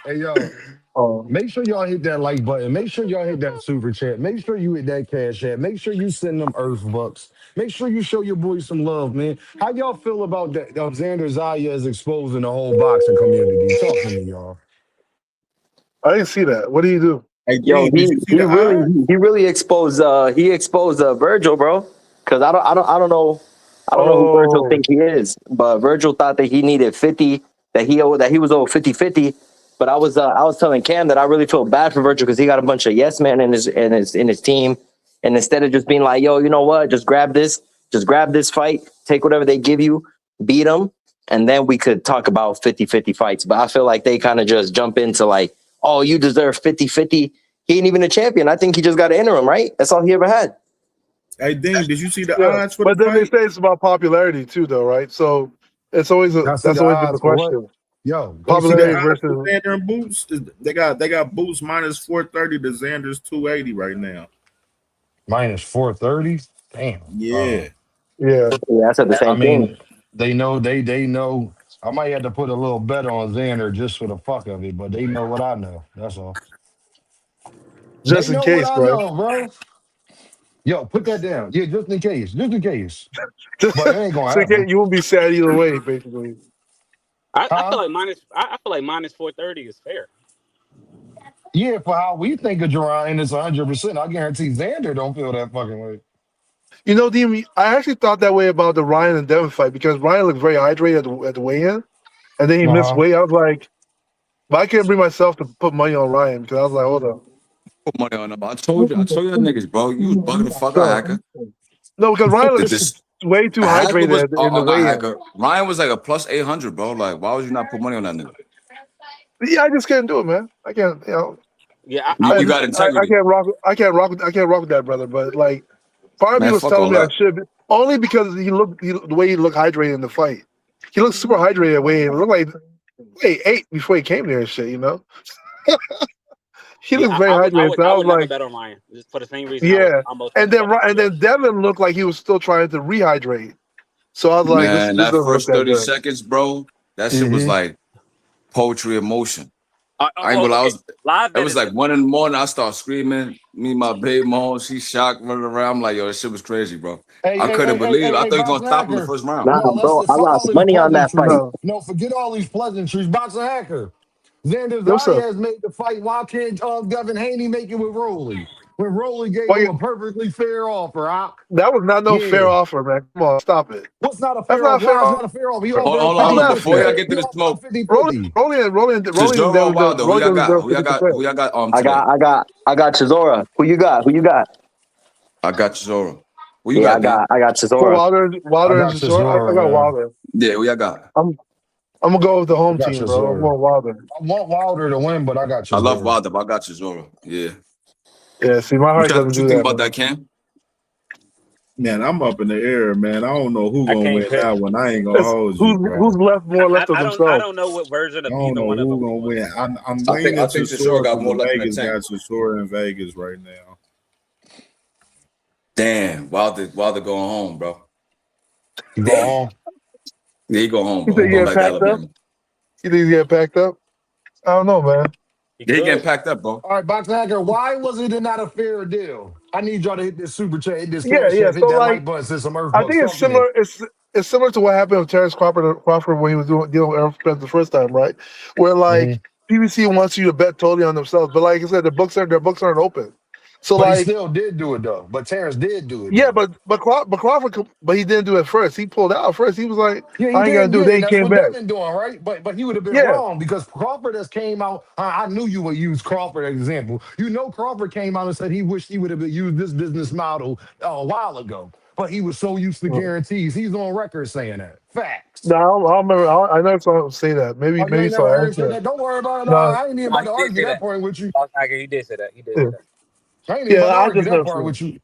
Hey, yo, Oh, make sure y'all hit that like button. Make sure y'all hit that super chat. Make sure you hit that cash app. Make sure you send them Earth bucks. Make sure you show your boys some love, man. How y'all feel about that? Xander Zaya is exposing the whole boxing community. Talk to me, y'all. I didn't see that. What do you do? Hey, Yo, Dean, did you see he the odds? really exposed Virgil, bro. Because I don't know who Virgil Oh, think he is, but Virgil thought that he needed 50, that he was owed 50-50. But I was telling Cam that I really feel bad for Virgil because he got a bunch of yes men in his team, and instead of just being like, yo, you know what, just grab this fight, take whatever they give you, beat them, and then we could talk about 50-50 fights. But I feel like they kind of just jump into like, oh, you deserve 50-50. He ain't even a champion. I think he just got an interim, right? That's all he ever had. Hey, Dean, did you see the yeah. odds for the But then they fight? say it's about popularity too, though, right? So it's always Y'all see that's the always a odds for what? question. Yo, You go see see the Popularity the odds for versus Xander and Boots? They got Boots minus 430 to Xander's 280 right now. minus 430. Damn. Yeah. yeah. Yeah, I said the I same thing. mean, they know. I might have to put a little bet on Xander just for the fuck of it, but they know what I know. That's all. They Just in know what case, I right? know, bro. Yo, put that down. Yeah, just in case. Just in case. But it ain't gonna So happen. you won't be sad either way, basically. I feel Huh? like I feel like minus 430 is fair. Yeah, for how we think of Jerron, it's 100%. I guarantee Xander don't feel that fucking way. You know, DM, I actually thought that way about the Ryan and Devin fight because Ryan looked very hydrated at the weigh-in, and then he missed Uh-huh. weight. I was like, but I can't bring myself to put money on Ryan because I was like, hold up. Put money on them. I told you that niggas, bro. You was bugging the fuck out, No, hacker. no, because Ryan Did looked this way too hacker was hydrated in the not weigh-in. hacker. Ryan was like a plus 800, bro. Like, why would you not put money on that nigga? Yeah, I just can't do it, man. I can't, you know, Yeah, I You was. got I integrity, I can't rock with that brother. But like, part of me man. was Fuck telling all me I that. should, only because the way he looked hydrated in the fight. He looked super hydrated at weigh-in. It looked like he ate before he came there and shit. You know, he Yeah, looked very hydrated. So I I was would never like, bet on Ryan just for the same reason yeah. I almost never bet on And Theo. then Devin looked like he was still trying to rehydrate. So I was like, Man, this that doesn't look first that 30 good. seconds, bro, that shit was Mm-hmm. like poetry in motion. I ain't Oh, gonna lie, okay. Live it bet was is like different. 1 in the morning. I start screaming. Me, and my baby mom, she shocked, running around. I'm like, yo, this shit was crazy, bro. Hey, I hey, couldn't hey, hey, believe it. hey, I hey, thought he was boxing gonna stop him the hacker. first round. Nah, No, let's bro, I fuck all lost these money on that fight. pleasantries. No, No, forget all these pleasantries. Boxing hacker. Xander what's up? Zayas made the fight. Why can't Devin Haney make it with Rolly? When Rolly gave Why him you, a perfectly fair offer, Ock. that was not no fair Yeah. offer, man. Come on, stop it. What's not a That's fair not a offer? fair Why is offer. not a fair offer? He Hold offered on, him hold on, How's hold on. that 50-50. Before y'all fair? get He to the offered him smoke, 50-50. Rolling Chisora or Wilder, who y'all Rolling got? deserves 50%. Who y'all got I today? got Chisora. Who you got? Who you got? I got Chisora. Who you Yeah, got, D? I got For Chisora. I Wilder and got Chisora, I Chisora, got man. Wilder. Yeah, who y'all got? I'm gonna go with the I home got team, bro. I'm Chisora. going Wilder. I want Wilder to win, but I got I love Chisora. Wilder, but I got Chisora. Yeah. Yeah, see, my heart What doesn't you do think that, about man. that, Cam? Man, I'm up in the air, man. I don't know who I gonna can't win pick. that one. I ain't gonna hold you, Who's bro. more left of I themselves? don't know what version I of don't either know one of who them gonna we want. win. I'm I leaning to think Chisora Shore got because more the left in the Vegas tank. got Shore in Vegas right now. Damn, Wilder going home, bro. You go Damn. home. Yeah, he go home, You bro. He think he going get back to packed up? Alabama. You think he get packed up? I don't know, man. He Yeah, he getting could. packed up, bro. All right, boxing hacker. Why was it not a fair deal? I need y'all to hit this super chat, hit this Yeah, cash yeah. app, hit So that like, like button, send some earth I bucks. think it's Talk to me. similar. It's similar to what happened with Terrence Crawford when he was dealing with Errol Spence the first time, right? Where hmm like PBC wants you to bet totally on themselves, but like I said, their books aren't open. So But he like, still did do it though. But Terrence did do it yeah, though. but Crawford, but he didn't do it first. He pulled out first. He was like, Yeah, he I ain't gonna did. do it. Yeah, Then he and that's came what back. Devin doing, right? But he would have been Yeah, wrong because Crawford has came out. I knew you would use Crawford as an example. You know, Crawford came out and said he wished he would have used this business model a while ago. But he was so used to guarantees. He's on record saying that. no, Facts. I don't remember. I never saw him say that. Oh, you Maybe ain't saw never heard him say answer. that. Don't worry about it. No, I ain't even No, about he to did argue say that that. point with you. He did say that. He did yeah, say that. I ain't even yeah. about to I argue just that never part seen it. with you.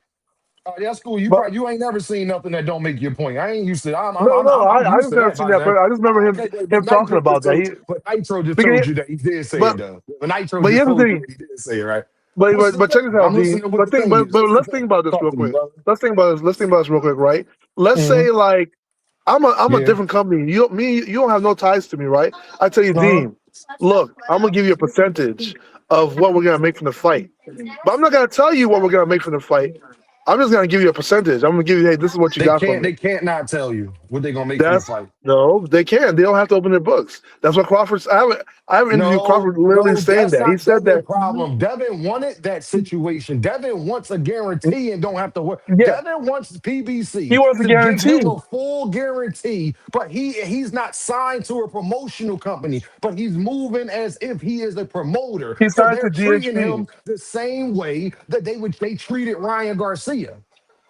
That's cool. But You ain't never seen nothing that don't make your point. I ain't used to. no, I'm I used just to never that. seen By that. that. But I just remember Okay, him talking about that. But Nitro just Because, told you that he did say but it though. But Nitro but just here's the told you thing. that he did say it, right? What's the But check this thing? out, I'm Dean. listening to what the thing is. But What's the let's think thing? about this Talk real to me, quick. brother. Let's think about this real quick, right? Let's hmm say like I'm a Yeah. different company. You don't have no ties to me, right? I tell you, Uh-huh. Dean, look, I'm gonna give you a percentage of what we're gonna make from the fight. But I'm not gonna tell you what we're gonna make from the fight. I'm just gonna give you a percentage. I'm gonna give you, hey, this is what you They got from can't. me. They can't not tell you what they're gonna make for the That's fight. no, they can. They don't have to open their books. That's what Crawford's. I have interviewed No, Crawford literally no, saying that's that. He not said Devin's that. problem. Devin wanted that situation. Devin wants a guarantee and don't have to work. Yeah, Devin wants he PBC wants a to give him guarantee. a full guarantee, but he's not signed to a promotional company, but he's moving as if he is a promoter. He So signed to they're treating DHP. him the same way that they treated Ryan Garcia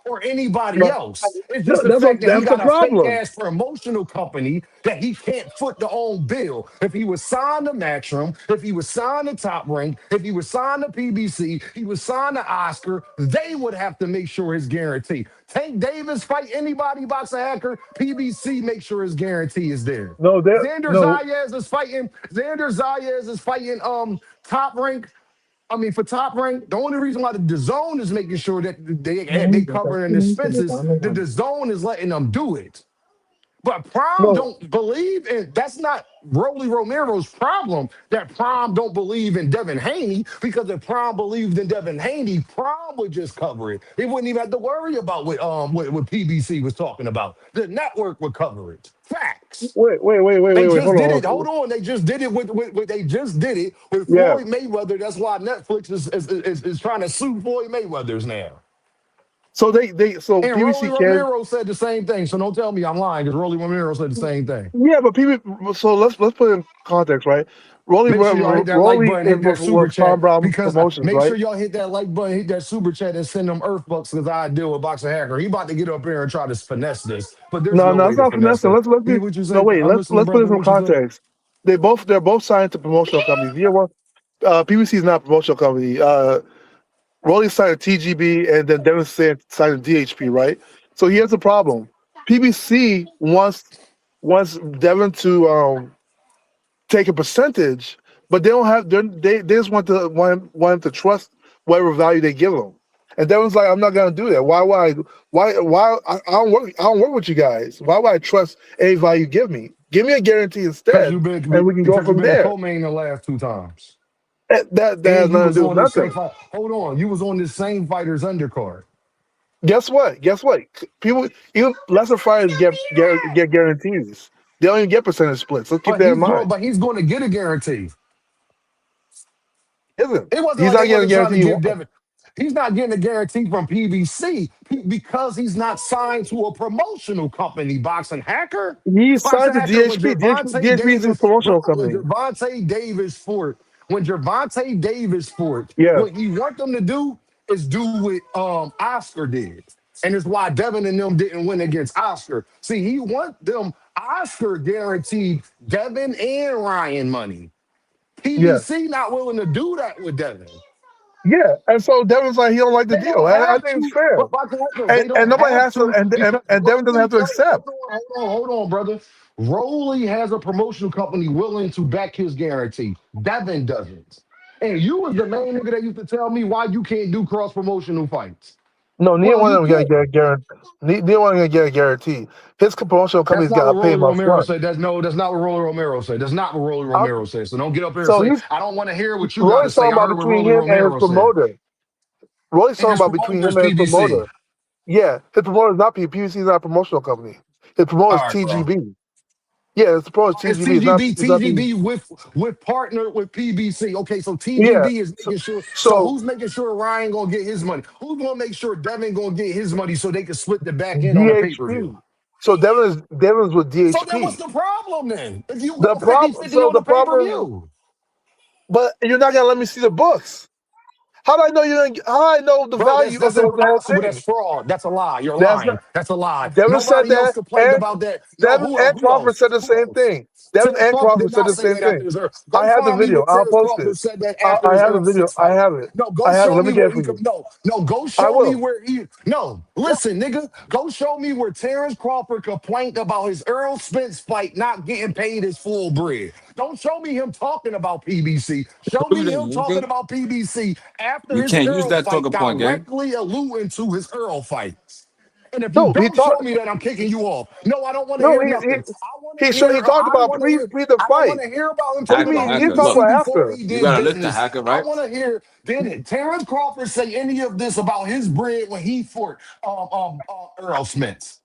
or anybody No, else. It's no, just the fact that he that's the got a fake problem. ass promotional company that he can't foot the own bill. If he was signed to Matchroom, if he was signed to Top Rank, if he was signed to PBC, he was signed to Oscar, they would have to make sure his guarantee. Tank Davis fight anybody boxer hacker, PBC make sure his guarantee is there. No, there. Xander No. Zayas is fighting. Xander Zayas is fighting Top Rank. I mean, for Top Rank, the only reason why the DAZN is making sure that they covering expenses, the DAZN is letting them do it. But Prime No. don't believe in. That's not Rolly Romero's problem. That Prime don't believe in Devin Haney, because if Prime believed in Devin Haney, Prime would just cover it. They wouldn't even have to worry about what PBC was talking about. The network would cover it. Facts. They Wait. just Hold did it. on. Hold on. They just did it they just did it with Yeah. Floyd Mayweather. That's why Netflix is trying to sue Floyd Mayweather's now. So so And Rolly PBC can. Romero said the same thing. So don't tell me I'm lying, because Rolly Romero said the same thing. Yeah, but PB. So let's put it in context, right? Make sure y'all hit that like Rolly button, is hit that super was Tom chat, Brown because Promotions, make right? sure y'all hit that like button, hit that super chat, and send them Earth bucks, because I deal with Boxer Hacker. He about to get up here and try to finesse this, but there's No, no no, way it's to not finesse finessing. it. Let's be What you no say? wait. I'm listening, Let's put it brother. in What you say? context. They're both signed to promotional companies. Yeah, well, PBC is not a promotional company. Rolly signed to TGB, and then Devin signed to DHP, right? So here's the problem. PBC wants Devin to take a percentage, but they don't have they just want him to trust whatever value they give him. And Devin's like, I'm not gonna do that. I don't work with you guys. Why would I trust any value you give me? Give me a guarantee Because instead, and we can go you've from been a there. co-main the last 2 times, That has and you nothing to was do with on this same nothing. fight. Hold on, you was on this same fighter's undercard. Guess what? People, even lesser fighters get guarantees. They don't even get percentage splits. Let's keep that in mind. But he's going to get a guarantee. Isn't It wasn't he's like not they getting a wasn't trying to guarantee he give wants? Devin. He's not getting a guarantee from PBC because he's not signed to a promotional company. Boxing Hacker, He's Boxing signed to Hacker. When DHP. Gervonta DHP is his Davis, bro, promotional company. When Gervonta Davis fought, Yeah, what he want them to do is do what Oscar did, and it's why Devin and them didn't win against Oscar. See, he want them. Oscar guaranteed Devin and Ryan money. yeah, PBC not willing to do that with Devin. yeah. And so Devin's like, he don't like the They deal. don't I have think it's to, fair. but Boxing Echoes, they And don't nobody have has to. to, because And Devin doesn't have Rolly, to accept. hold on, brother. Rolly has a promotional company willing to back his guarantee. Devin doesn't. And you was the main nigga that used to tell me why you can't do cross promotional fights. No, neither Well, one you of them gonna could. get a guarantee. Neither one of them gonna get a guarantee. His promotional That's company's not got what to pay Rolly him up Romero front. said. That's not what Rolly Romero said. That's not what Rolly I'm, Romero said. So don't get up here and so say, he's I don't want to hear what you got to Roy's say. talking I about heard what between Rolly him and his Romero said. promoter. Roy's And talking his about between promoter is him and his PBC. promoter. Yeah, his promoter is not PBC. Is not a promotional company. His promoter All is right, bro. TGB. Yeah, his promoter is It's TGB. It's not. It's not PBC. TGB with partner with PBC. Okay, so Yeah. TGB is So, making sure. So so who's making sure Ryan gonna get his money? Who's gonna make sure Devin gonna get his money so they can split the back end on the pay-per-view? DHP. So Devin's with So then what's DHP. the problem then? If you The go problem. fifty-fifty So on the the problem. pay-per-view. But you're not gonna let me see the books. How do I know you? How do I know the Bro, value of that's the whole impossible. That's thing? fraud. That's a lie. You're That's not. lying. That's a lie. Devin said Nobody else that, complained and about that. No, Devin who else? and Who Crawford else? said the Who same else? thing. Devin Terrence and Crawford did Crawford said not the say same that after thing. his Earl. I Go have the find me video. what I'll Terrence post it. Crawford said that after I his have the Earl video. Spence I fight. have it. No, go I have it. show Let me me get where it for he you. could. No, no, go I show me will. where he. No, listen, nigga. Go show me where Terrence Crawford complained about his Earl Spence fight not getting paid his full bread. Don't show me him talking about PBC. Show Prove me it, him talking nigga. about PBC after You his can't use Earl that fight, talking point, gang. directly alluding to his Earl fight. And if you No, he don't show talked. me that, I'm kicking you off. No, I don't want to No, hear nothing. I want to he hear. talked I about want to pre hear. the I don't want fight. to hear about him What do talking you Hacker, about mean? his He hacker. talked Look, PBC about before after. he you did gotta listen, business. hacker, I right? want to hear. Did Terrence Crawford say any of this about his bread when he fought Earl Smith?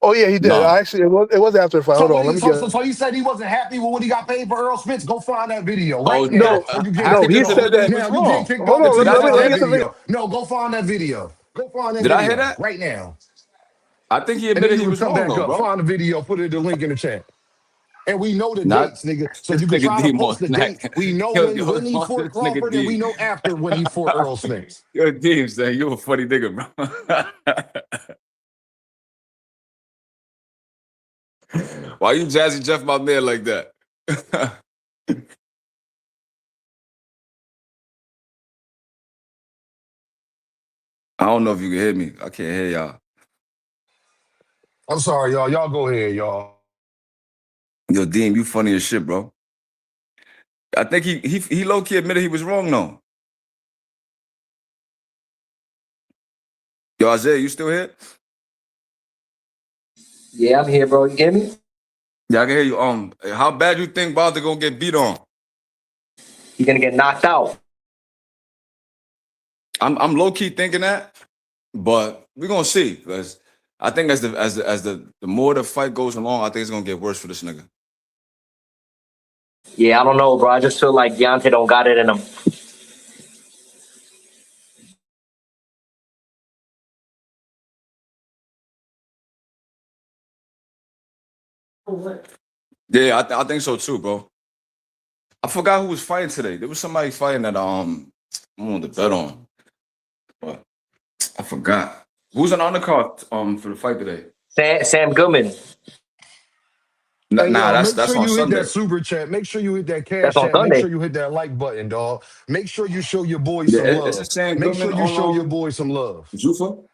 Oh yeah, he did. No. I actually it was after the fight. So Hold what? on, let me So, get. so he said he wasn't happy with what he got paid for Earl Smith. Go find that video right Oh, did now, No, so you get no, hacker he kicked just said off. admit that that. he was Now you getting wrong? kicked Hold off on, until Did you I let hear find me that get that? to the. video. No, go find that video. Go find that Did I hear video that? right now, I think he and then admitted you he can was come wrong back though, up. bro. Find the video. Put it the link in the chat. And we know the Not dates, nigga. So this you can nigga try to D more post the snack. date. We know Yo, when he fought this nigga Crawford, and we D. know after when he fought Earl Smith. Yo, D saying you a funny nigga, bro. Why you Jazzy Jeff my man like that? I don't know if you can hear me. I can't hear y'all. I'm sorry, y'all. Y'all go ahead, y'all. Yo, Dean, you funny as shit, bro. I think he low key admitted he was wrong though. Yo, Isaiah, you still here? Yeah, I'm here, bro. You get me? Yeah, I can hear you. How bad you think Wilder gonna get beat on? You're gonna get knocked out. I'm low key thinking that, but we're gonna see. Because I think as the more the fight goes along, I think it's gonna get worse for this nigga. Yeah, I don't know, bro. I just feel like Deontay don't got it in him. Yeah, I think so too, bro. I forgot who was fighting today. There was somebody fighting that I wanted to bet on, but I forgot. Who's on the undercard for the fight today? Sam Goodman. Hey, Nah, yo, that's make that's sure on you hit that Sunday. super chat. Make sure you hit that That's cash on app. Make Sunday. sure you hit that like button, dog. Make sure you show your boy Yeah, some it's a love. Sam Make sure Goodman you on show your boy some love. Jufa.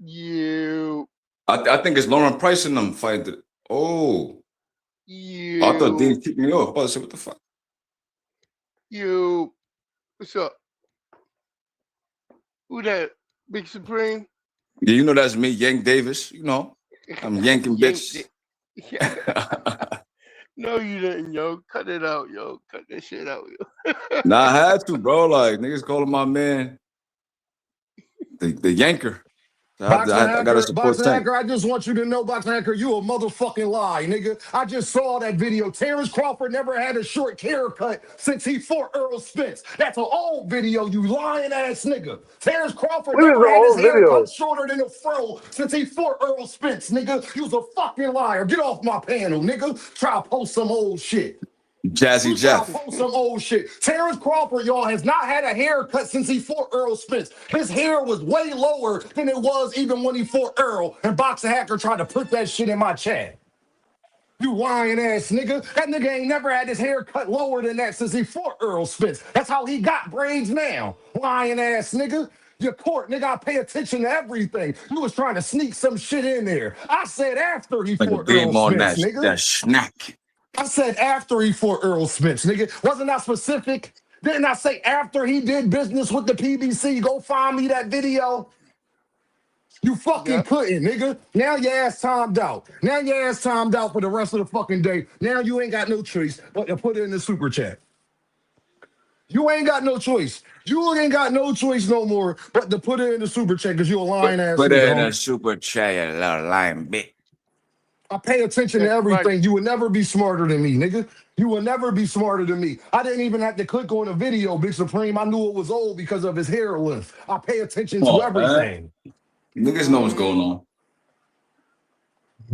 You, I think it's Lauren Price in them fight. Oh, I thought Dean you, kicked me off. I was about to say, what the fuck? you. What's up? Who that? Big Supreme? Yeah, you know that's me, Yank Davis. You know, I'm yanking Yanked bitches. it. No, you didn't, yo. Cut it out, yo. Cut that shit out, yo. Nah, I had to, bro. Like niggas calling my man the yanker. I got to support Boxing Tank. hacker, I just want you to know, boxing hacker, you a motherfucking lie, nigga. I just saw that video. Terrence Crawford never had a short haircut since he fought Earl Spence. That's an old video, you lying ass nigga. Terrence Crawford What is never the had his old hair video? cut shorter than a fro since he fought Earl Spence, nigga. You's a fucking liar. Get off my panel, nigga. Try to post some old shit. Jazzy You try to Jeff. post some old shit. Terrence Crawford, y'all, has not had a haircut since he fought Earl Spence. His hair was way lower than it was even when he fought Earl, and Boxer Hacker tried to put that shit in my chat. You lying ass nigga. That nigga ain't never had his hair cut lower than that since he fought Earl Spence. That's how he got braids now. Lying ass nigga. Your court, nigga, I pay attention to everything. You was trying to sneak some shit in there. I said after he Like a fought Earl beam on Spence, nigga. that snack. I said after he fought Earl Spence, nigga. Wasn't that specific? Didn't I say after he did business with the PBC? Go find me that video. You fucking Yep. couldn't, nigga. Now your ass timed out. Now your ass timed out for the rest of the fucking day. Now you ain't got no choice but to put it in the super chat. You ain't got no choice. You ain't got no choice no more but to put it in the super chat because you a lying ass Put nigga, it in a homie. super chat, you little lying bitch. I pay attention to Right. everything. You will never be smarter than me, nigga. You will never be smarter than me. I didn't even have to click on the video, Big Supreme. I knew it was old because of his hair length. I pay attention Come to on, man. everything. Niggas know what's going on.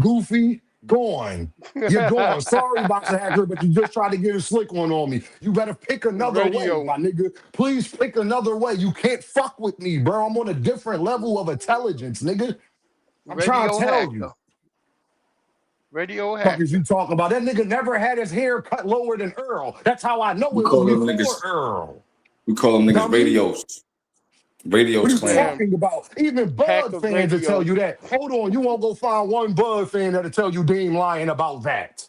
Goofy, gone. You're gone. Sorry, Boxer Hacker, but you just tried to get a slick one on me. You better pick another way, Radio. my nigga. Please pick another way. You can't fuck with me, bro. I'm on a different level of intelligence, nigga. I'm trying to Radio tell you. hacker. Radio Fuck is hacker. you talking about? That nigga never had his hair cut lower than Earl. That's how I know We it was call them before niggas. Earl. We call them niggas Dummy. radios. What are Radios you clan. Damn. talking about? Even Bud Hacker fans will tell radio. you that. Hold on, you won't go find one Bud fan that'll tell you Dame lying about that.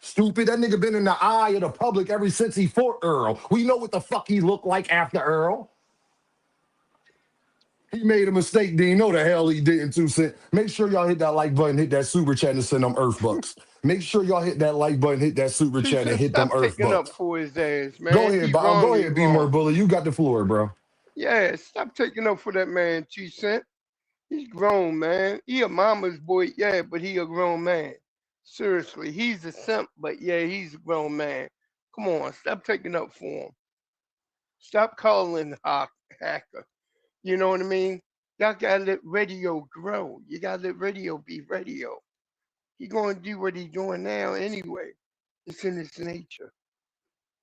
Stupid. That nigga been in the eye of the public ever since he fought Earl. We know what the fuck he looked like after Earl. He made a mistake, Dean. No, the hell he didn't, 2 Cent. Make sure y'all hit that like button, hit that super chat, and send them Earth Bucks. Make sure y'all hit that like button, hit that super Two chat, and Cent, hit them stop Earth taking up Bucks. for his ass, Go man. ahead, He Bob. Go wrong, he ahead, B More wrong. Bullet. You got the floor, bro. Yeah, stop taking up for that man, 2 Cent. He's grown, man. He a mama's boy, yeah, but he a grown man. Seriously, he's a simp, but yeah, he's a grown man. Come on, stop taking up for him. Stop calling hacker. You know what I mean? Y'all gotta let radio grow. You gotta let radio be radio. He gonna do what he doing now anyway. It's in his nature.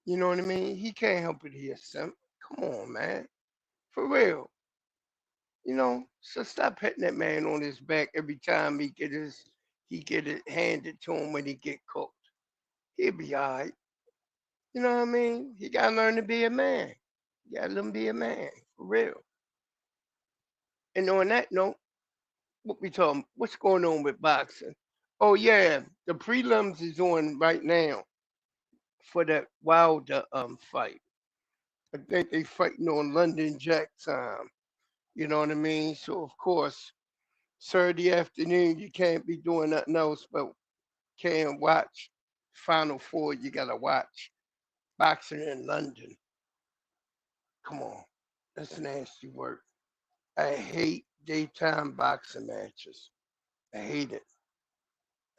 You know what I mean? He can't help it. He a simp. Come on, man. For real. You know, so stop hitting that man on his back every time he get it handed to him when he get cooked. He'll be alright. You know what I mean? He gotta learn to be a man. You gotta let him be a man. For real. And on that note, what we talking? What's going on with boxing? Oh yeah, the prelims is on right now for that Wilder fight. I think they fighting on London Jack time. You know what I mean? So of course, Saturday afternoon you can't be doing nothing else but can watch Final Four. You gotta watch boxing in London. Come on, that's nasty work. I hate daytime boxing matches. I hate it.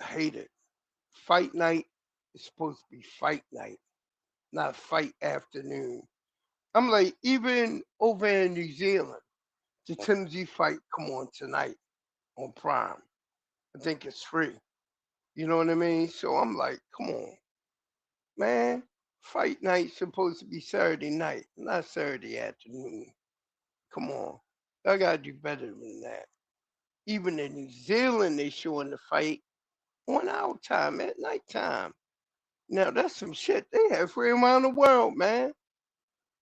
I hate it. Fight night is supposed to be fight night, not fight afternoon. I'm like, even over in New Zealand, the Timsy fight come on tonight on Prime. I think it's free. You know what I mean? So I'm like, come on, man. Fight night's supposed to be Saturday night, not Saturday afternoon. Come on. I gotta do better than that. Even in New Zealand, they showing the fight on our time at nighttime. Now that's some shit they have for around the world, man.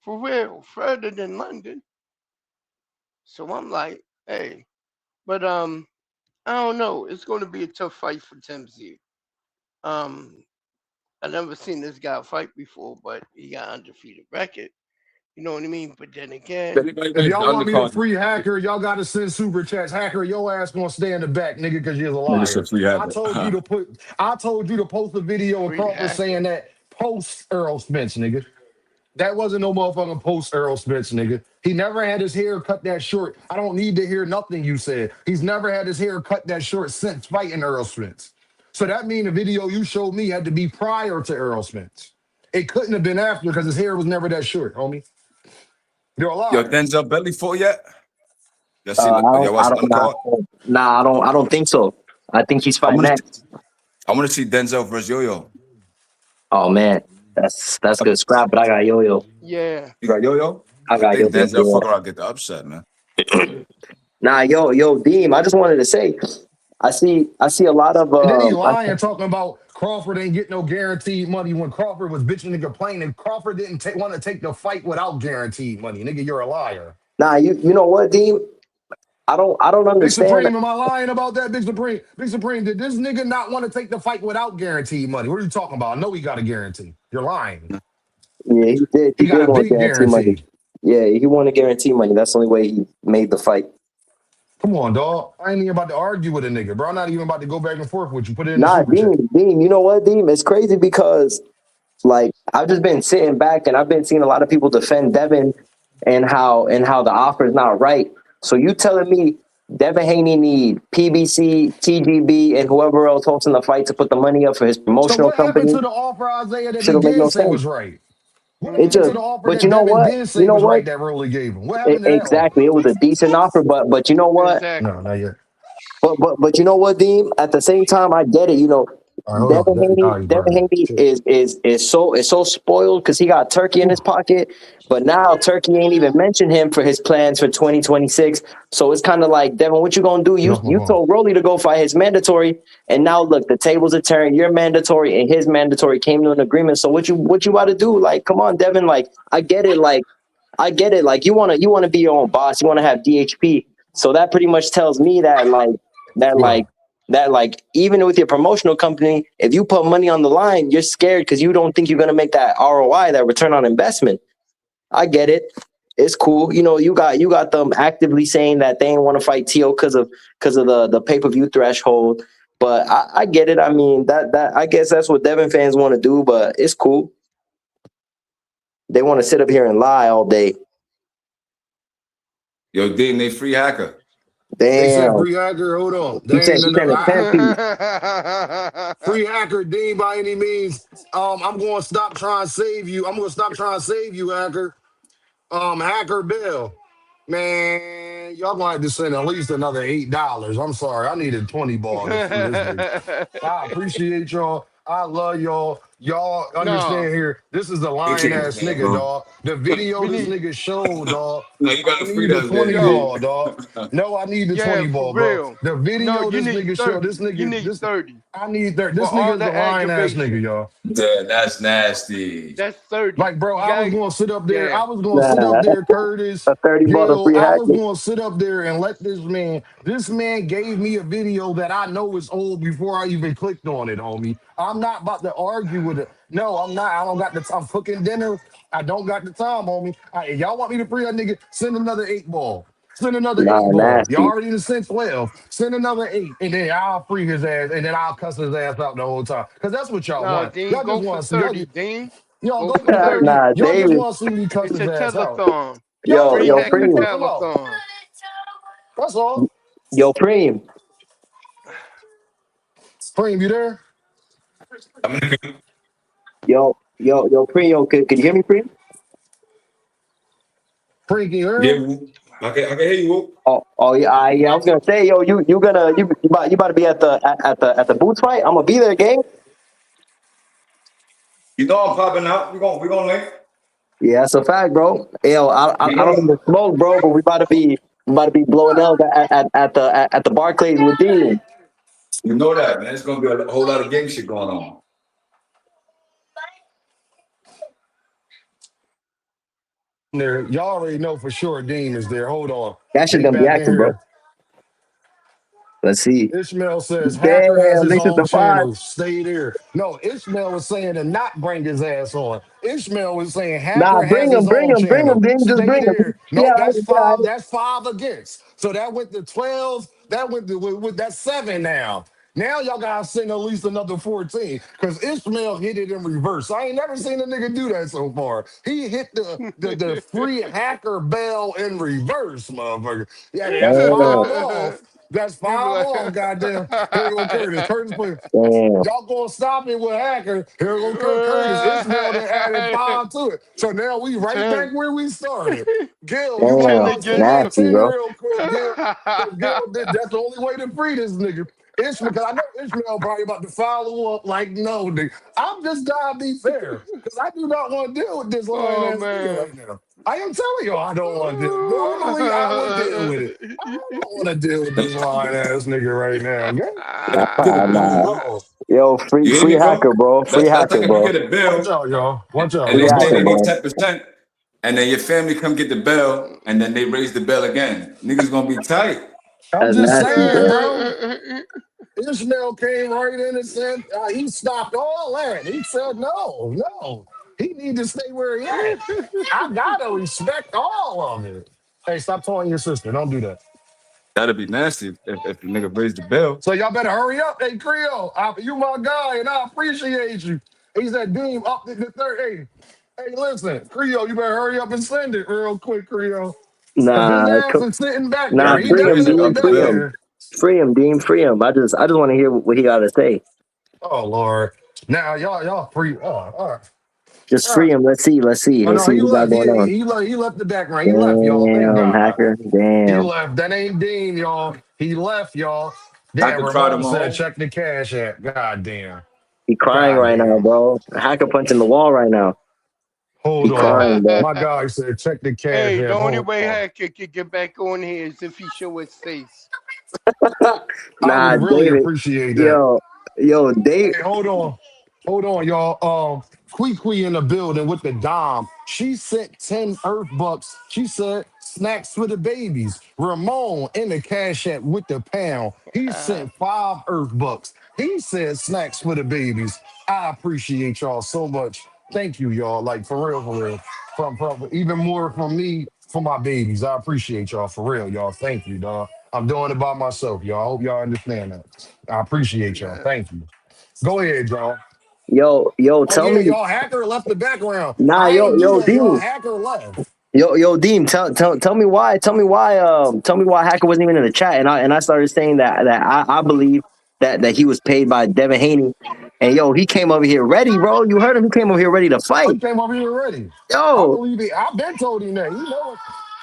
For real, further than London. So I'm like, hey, but I don't know. It's going to be a tough fight for Timsy. Um, I never seen this guy fight before, but he got undefeated record. You know what I mean? But then If again, anybody If wins the y'all want me to undercard, free Hacker, y'all got to send super chats. Hacker, your ass gonna stay in the back, nigga, because you're a nigga said liar. free I habit. told you to put. I told you to post a video of free Crawford saying hacker. that post Earl Spence, nigga. That wasn't no motherfucking post Earl Spence, nigga. He never had his hair cut that short. I don't need to hear nothing you said. He's never had his hair cut that short since fighting Earl Spence. So that mean the video you showed me had to be prior to Earl Spence. It couldn't have been after because his hair was never that short, homie. You're a Yo, liar. Denzel Belly fought yet? Y'all I seen the, don't, y'all I watched the don't, nah, undercard? I don't think so. I think he's I fighting want to, next. I want to see Denzel versus Yo-Yo. Oh man, that's good scrap. But I got Yo-Yo. Yeah, You got Yo-Yo? I I got think Yo-Yo. Denzel Yeah. fuck around get the upset, man. Nah, yo, Deem. I just wanted to say, I see a lot of And then he lying, talking about Crawford ain't get no guaranteed money when Crawford was bitching and complaining. Crawford didn't want to take the fight without guaranteed money. Nigga, you're a liar. Nah, you know what, Deem? I don't Big understand. Supreme, am I lying about that, Big Supreme? Big Supreme, did this nigga not want to take the fight without guaranteed money? What are you talking about? I know he got a guarantee. You're lying. Yeah, he did. He He got did a want big guarantee money. guarantee. Yeah, he wanted guarantee money. That's the only way he made the fight. Come on, dog. I ain't even about to argue with a nigga, bro. I'm not even about to go back and forth with you. Put it in the Nah, super chat. Deem. You know what, Deem? It's crazy because like I've just been sitting back and I've been seeing a lot of people defend Devin and how the offer is not right. So you telling me Devin Haney need PBC, TGB, and whoever else hosting the fight to put the money up for his So promotional what happened company? to the offer, Isaiah, that Shit he don't make no did say sense. was right? What It happened to just, the mm, offer but that you know Devin what? did You say know was what? right that Rolly gave him? What happened to that Exactly. offer? It was a decent offer, but you know what? No, exactly. not yet. But you know what, Dean? At the same time, I get it. You know, All right, hold on. All right, Devin bro. Haney Shit. is so spoiled because he got Turkey in Whew. his pocket, but now Turkey ain't even mentioned him for his plans for 2026. So it's kind of like, Devin, what you gonna do? Get You off my you phone. told Rolly to go fight his mandatory, and now look, the tables are turned. Your mandatory and his mandatory came to an agreement. So what you about to do? Like, come on, Devin. Like, I get it. Like, I get it. Like, you wanna be your own boss. You wanna have DHP. So that pretty much tells me that like What? that like even with your promotional company, if you put money on the line, you're scared because you don't think you're gonna make that ROI, that return on investment. I get it. It's cool. You know, you got them actively saying that they ain't want to fight Tio because of the pay-per-view threshold. But I get it. I mean, that I guess that's what Devin fans want to do, but it's cool. They want to sit up here and lie all day. Yo, Dean, they free hacker. They said Damn. free hacker. Hold on. He They said ain't he enough. said a 10 piece. Free hacker Dean by any means. I'm going to stop trying to save you. I'm going to stop trying to save you, hacker. Hacker Bill. Man, y'all gonna have to send at least another $8. I'm sorry. I needed 20 ball to free this nigga. I appreciate y'all. I love y'all. Y'all no, understand here. This is a He lying kicking ass fan, nigga, bro. dog. The video we this need nigga showed, dog. No, you I gotta free need the them, 20 Dean. yo, ball, dog. No, I need the yeah, 20 for ball, bro. real. The No, video you this need nigga showed, 30. You need 30 I need that. for This all nigga is the a lying ass nigga, aggravation. y'all. Yeah, that's nasty. That's 30. Like, bro, You I was got gonna sit up there. yeah. I was gonna sit up Nah, there, Curtis, a 30 ball to Gil. free I was hacking. gonna sit up there and let this man. This man gave me a video that I know is old before I even clicked on it, homie. I'm not about to argue with it. No, I'm not. I don't got the time. I'm cooking dinner. I don't got the time, homie. If y'all want me to free that nigga, send another 8 ball. Send another Nah, 8 ball. Y'all nasty. already done sent 12. Send another 8, and then I'll free his ass, and then I'll cuss his ass out the whole time. Cause that's what y'all No, want. Dean, Y'all go just for want to see. 30, Dean. Y'all Go go for for 30. 30. Nah, Y'all just David. want to see me cuss It's his a ass out. telethon. Y'all Yo, just Free yo, want to see hacker me Preem. cuss him out. telethon. That's all. Yo, Preem. Cream, you there? Yo, Preem. Yo, could you hear me, Preem? Cream, can you hear Yeah, him? I can hear you. Whoop. Oh yeah, I was gonna say, yo, you about to be at the boots fight? I'm gonna be there, gang. You know I'm popping out. We gonna link. Yeah, that's a fact, bro. Yo, You I don't know. even smoke, bro, but we about to be blowing out at the Barclays with Dean. You know that, man. It's gonna be a whole lot of gang shit going on. There. Y'all already know for sure Dean is there. Hold on. That shit's Get gonna be back in active, bro. here. Let's see. Ishmael says Hacker has Damn, his they took own the five. channel. Stay there. No, Ishmael was saying to not bring his ass on. Ishmael was saying Nah, Hacker has bring him, his bring own him, bring him, channel. Dean. Just Stay bring him. there. Yeah, Nope, that's yeah. five. That's five against. So that went to 12. That went to that's 7 now. Now y'all gotta send at least another 14 because Ishmael hit it in reverse. I ain't never seen a nigga do that so far. He hit the free hacker bell in reverse, motherfucker. Yeah, that's Damn, 5 off. That's People 5 like off, goddamn. Here go Curtis. Curtis play. damn. Y'all gonna stop it with Hacker. Here go Curtis. Ishmael then added 5 to it. So now we right 10, back where we started. Gil, you want 10 Damn, to send against. that nasty, 10 bro. real quick, Gil? Because Gil, that's the only way to free this nigga. Ishmael, because I know Ishmael probably about to follow up like, no, nigga. I'm just trying to be fair. Because I do not want to deal with this lying Oh ass nigga man. right now. I am telling you, I don't want to deal. Normally, I would deal with it. I don't want to deal with this lying ass nigga right now. Okay? Get a Nah, bill, nah. bro. Oh, Yo, You hear free me, bro? hacker, bro. Free That's like hacker, if you bro. get a watch bill out, y'all. Watch out. and Free they say hacker, they need bro. 10%, and then your family come get the bill, and then they raise the bill again. Niggas gonna be tight. I'm That's just nasty, saying, bro. bro. Ishmael came right in and said he stopped all that. He said no, no. He need to stay where he at. I gotta respect all of it. Hey, stop telling your sister. Don't do that. That'd be nasty if the nigga raised the bill. So y'all better hurry up. Hey, Creole, you my guy, and I appreciate you. He said, Dean, up to the third. Hey, listen, Creole, you better hurry up and send it real quick, Creole. Because his Nah, ass is sitting back Yeah, nah. there. he He just Free him, raised definitely Dean. up the back Free him. bill. there. Free him, Dean. Free him. I just want to hear what he got to say. Oh, Lord. Now, y'all free. Oh, all right. Just All free right. him. Let's see. Let's see. Oh Let's no, see he what he got left. going on. He left the background. He left, y'all. Thank Damn, God. hacker. He Damn. left. That ain't Dean, y'all. He left, y'all. I Damn, could try Ramon them said, home. check the cash app. God damn. He crying God right now, damn. bro. Hacker punching the wall right now. Hold He on. crying, bro. My guy said, check the cash Hey, the app. only Hold way on. Hacker could get back on here is if he show his face. I would Nah, really David. appreciate that. Yo, Dave. Hey, hold on. Hold on, y'all. Quee in the building with the dom. She sent 10 Earth bucks. She said Snacks for the babies. Ramon in the cash app with the pound. He sent 5 Earth bucks. He said snacks for the babies. I appreciate y'all so much. Thank you, y'all. Like for real, for real. From even more from me for my babies. I appreciate y'all for real, y'all. Thank you, dog. I'm doing it by myself, y'all. I hope y'all understand that. I appreciate y'all. yeah, Thank you. Go ahead, y'all. Yo, Oh tell yeah, me, y'all hacker left the background. nah, I ain't do yo, that. Y'all Dean, hacker left. yo, Dean, tell me why Hacker wasn't even in the chat, and I started saying that I believe that he was paid by Devin Haney, and yo, he came over here ready, bro. You heard him? He came over here ready to Oh, he fight, came over here already. I yo. believe it. I've been told him that.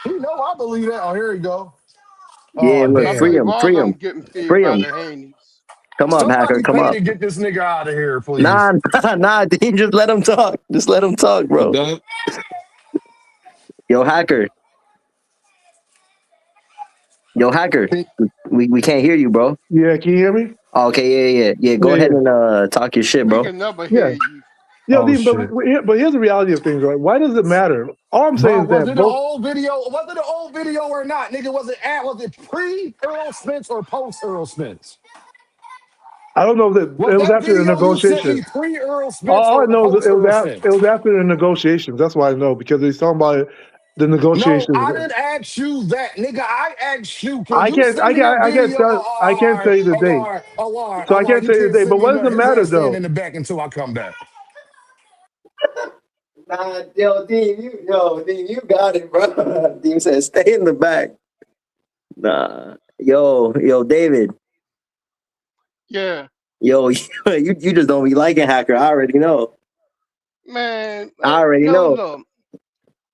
He know I believe that. Oh, here you go. Yeah, Oh look, I damn. free believe him, all free of him, them getting paid free by him. the Haney's. Come up, Hacker, Somebody come pay up. to get this nigga out of here, please. Nah, nah, Dean, just let him talk. Just let him talk, You bro. done? Yo, Hacker, yo, Hacker. We can't hear you, bro. Yeah, can you hear me? Okay, yeah. Go Yeah, ahead yeah, and talk your shit, We bro. can never hear yeah. you. Yo, Oh Dean, shit. but here's the reality of things, right? Why does it matter? All I'm saying Bro, is was that it the both. old video? Was it the old video or not? Nigga, was it pre Earl Spence or post Earl Spence? I don't know that Was it was that after the video you sent negotiations. me pre Earl Spence All I or know is post Earl it Spence? was after the negotiations. That's why I know because he's talking about the No, negotiations. I didn't ask you that, nigga. I asked you, can I you can't send I me a can't I can't video? tell I can't tell you the date, so I can't You tell you can't the date. send But me what does nothing. it His matter ass standing though? in the back until I come back. Nah, Dean, you got it, bro. Dean said, stay in the back. Nah, yo, David, Yeah, yo, you just don't be liking Hacker. I already know. man. I already No, know. look,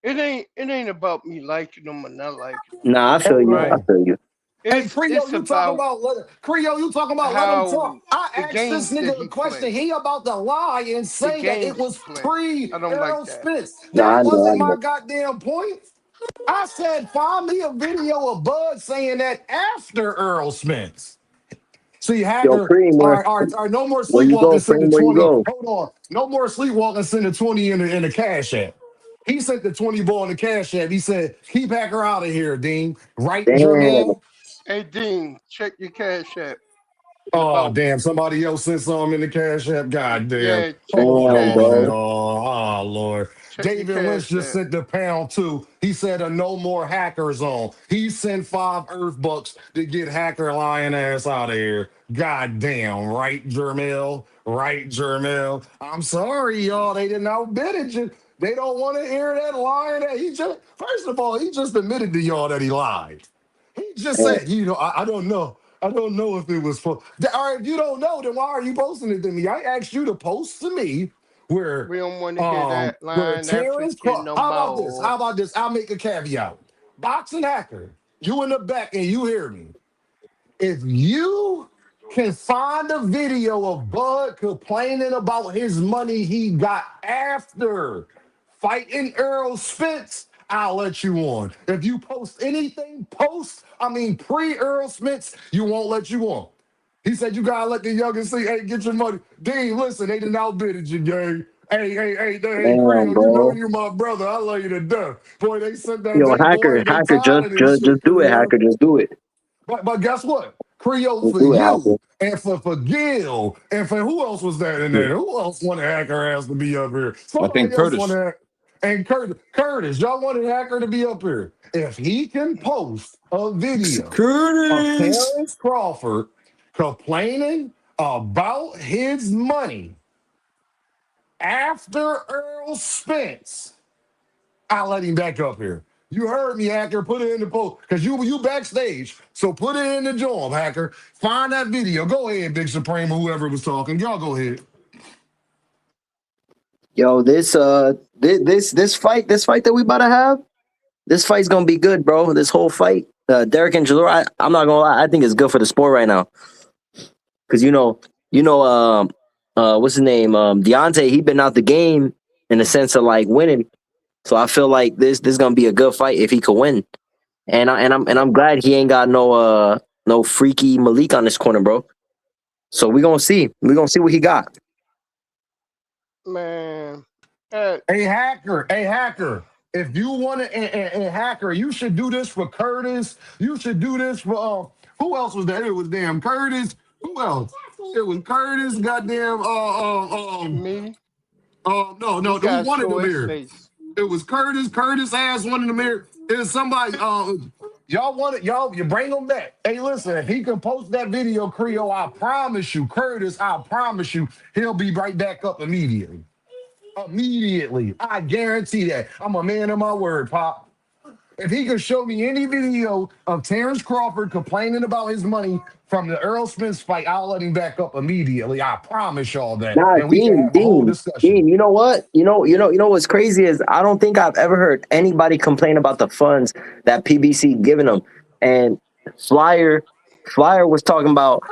it ain't about me liking them or not liking them, Nah, I Hey, feel you. I right? man. feel you. Hey, It's Creole, it's you talking about about Creole? You talking about let him how talk? I the asked this games that nigga a he question. play, He about to lie and the say that it games was he play. pre I don't like Earl that. Spence. Nah, That I know, I wasn't my know. goddamn point. I said find me a video of Bud saying that after Earl Spence. See, Yo, Hacker, Cream, all right, no more where you sleepwalking, go, send the Cream? Where you 20. go? Hold on. No more sleepwalking, send the 20 in the cash app. He sent the 20 ball in the cash app. He said, keep Hacker out of here, Dean. Right, Damn, Jermaine? Hey Dean, check your cash app. It's Oh, both. damn. Somebody else sent something in the cash app. God damn. Yeah, check your Hold damn, cash on, bro. app. y'all. Oh, Lord. Check your David Lynch cash just app. sent the pound too. He said a no more hacker zone. He sent 5 Earth bucks to get hacker lion ass out of here. God damn. Right, Jermel? Right, Jermel? I'm sorry, y'all. They didn't outbid it. They don't want to hear that lion. He just, first of all, he just admitted to y'all that he lied. He just Damn. said, I don't know. I don't know if it was for. All right, if you don't know, then why are you posting it to me? I asked you to post to me where, We don't want to hear that where line Terrence African Craw. no How about this? more. How about this? I'll make a caveat. Boxing hacker, you in the back and you hear me. If you can find a video of Bud complaining about his money he got after fighting Earl Spence, I'll let you on. If you post anything pre Earl Spence, you won't let you on. He said you gotta let the youngest see, hey, get your money. Dean, listen, they didn't outbid you, gang. Hey, Damn, Creole, you know bro. you my brother. I love you to death. Boy, they sent that, Yo, boy, they Hacker, tired of this shit, just do it, Creole. Hacker. Just do it. But guess what? Creole Just for do it, Hacker. you and for Gil and for who else was that in there? Who else wanted Hacker ass to be up here? I think Somebody else Curtis. wanted and Curtis, y'all wanted Hacker to be up here. If he can post a video of Curtis. Terrence Crawford complaining about his money after Earl Spence, I'll let him back up here. You heard me, Hacker. Put it in the post because you backstage. So put it in the job, Hacker. Find that video. Go ahead, Big Supreme or whoever was talking. Y'all go ahead. Yo, this fight that we about to have, this fight's gonna be good, bro. This whole fight, Derek and Jalur, I'm not gonna lie, I think it's good for the sport right now. Cause what's his name? Deontay, he been out the game in the sense of like winning. So I feel like this gonna be a good fight if he could win. And I'm glad he ain't got no freaky Malik on this corner, bro. So we gonna see. We gonna see what he got. Man, Hey, Hacker. Hey, Hacker. If you want to, and Hacker, you should do this for Curtis. You should do this for who else was there? It was damn Curtis. Who else? It was Curtis. Goddamn. Me, No, he it was got to one of show them his here. face. It was Curtis. Curtis asked one of them here. It was somebody. Y'all want it? Y'all, you bring him back. Hey, listen, if he can post that video, Creole, I promise you, Curtis, I promise you, he'll be right back up immediately. Immediately. I guarantee that. I'm a man of my word, Pop. If he could show me any video of Terrence Crawford complaining about his money from the Earl Spence fight, I'll let him back up immediately. I promise y'all that. Nah, And we can have a whole discussion. Dean. You know what? You know what's crazy is I don't think I've ever heard anybody complain about the funds that PBC giving them. And Flyer, Flyer was talking about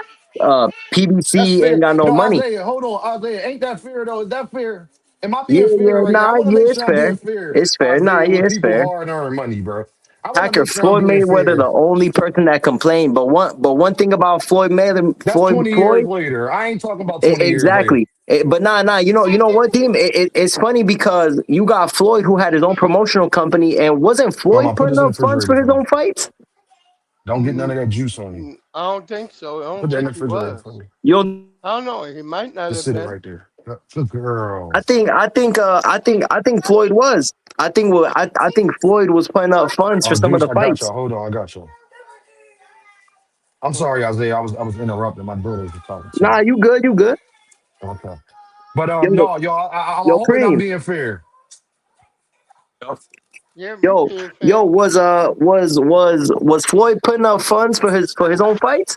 That's PBC ain't fair. got no No, money. Isaiah, hold on. Isaiah, ain't that fair, though? Is that fair? Am I Yeah, being fair yeah, right now? I nah, want to yeah, make it's sure I'm fair. being fair, It's fair. Nah, Isaiah, yeah, with it's people fair. hard earned money, bro. I want to Hacker, make sure I'm Floyd being Mayweather, the fair. only person that complained. But one thing about Floyd Mayweather, That's 20 years Floyd, later. I ain't talking about 20 years later. exactly. But nah. You know what, Dean? It's funny because you got Floyd who had his own promotional company, and wasn't Mama, Floyd put putting this in the up funds refrigerator for his for me. own fights? Don't get none of that juice on you. I don't think so. I Put don't that in the think he refrigerator for was. me. Yo, I don't know. He might not Just have sit it been. right there. Good girl. I think Floyd was. I think Floyd was putting up funds for Oh, some of juice, the I got fights. y'all. Hold on, I got y'all. I'm Mm, sorry, Isaiah. I was interrupting. My daughters were talking to me. Nah, you good, you good. Okay. But Yo, no, y'all. I'm yo, hoping I'm Cream. being fair. yeah, we Yo, being yo, fair. was Floyd putting up funds for his own fights?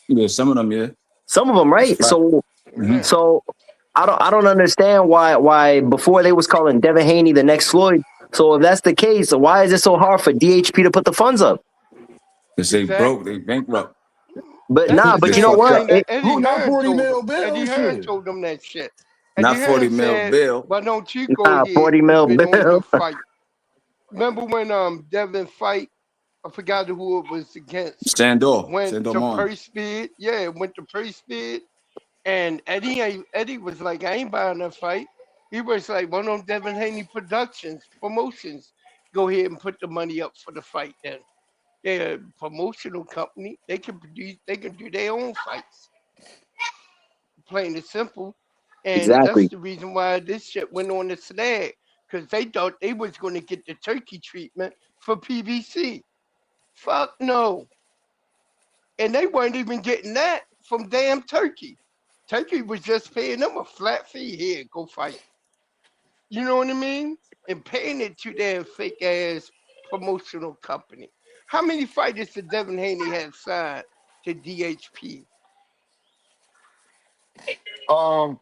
Yeah, some of them, yeah. Some of them, That's a right? fact. Hmm. Yeah. So I don't understand why before they was calling Devin Haney the next Floyd. So if that's the case, why is it so hard for DHP to put the funds up? Because they broke, Exactly. they bankrupt. But That's nah, the They but you know same fucked what? up. thing that Eddie Who not Hearn 40 told him. mil bill? Eddie Hearn Shit. told them that shit. Eddie Not Hearn 40 mil said, bill. "Why don't you go Nah, ahead 40 and mil bid on your bill. fight?" Remember when Devin fight? I forgot who it was against. Went Sandor to Mon. purse bid. Yeah, went to purse bid. And Eddie was like, I ain't buying that fight. He was like, why don't Devin Haney Productions, promotions, go ahead and put the money up for the fight then? They're a promotional company. They can produce, they can do their own fights. Plain and simple. And that's Exactly. the reason why this shit went on the snag. Because they thought they was going to get the turkey treatment for PBC. Fuck no. And they weren't even getting that from damn Turkey. Turkey was just paying them a flat fee. Here, go fight. You know what I mean? And paying it to their fake ass promotional company. How many fighters did Devin Haney have signed to DHP? Um,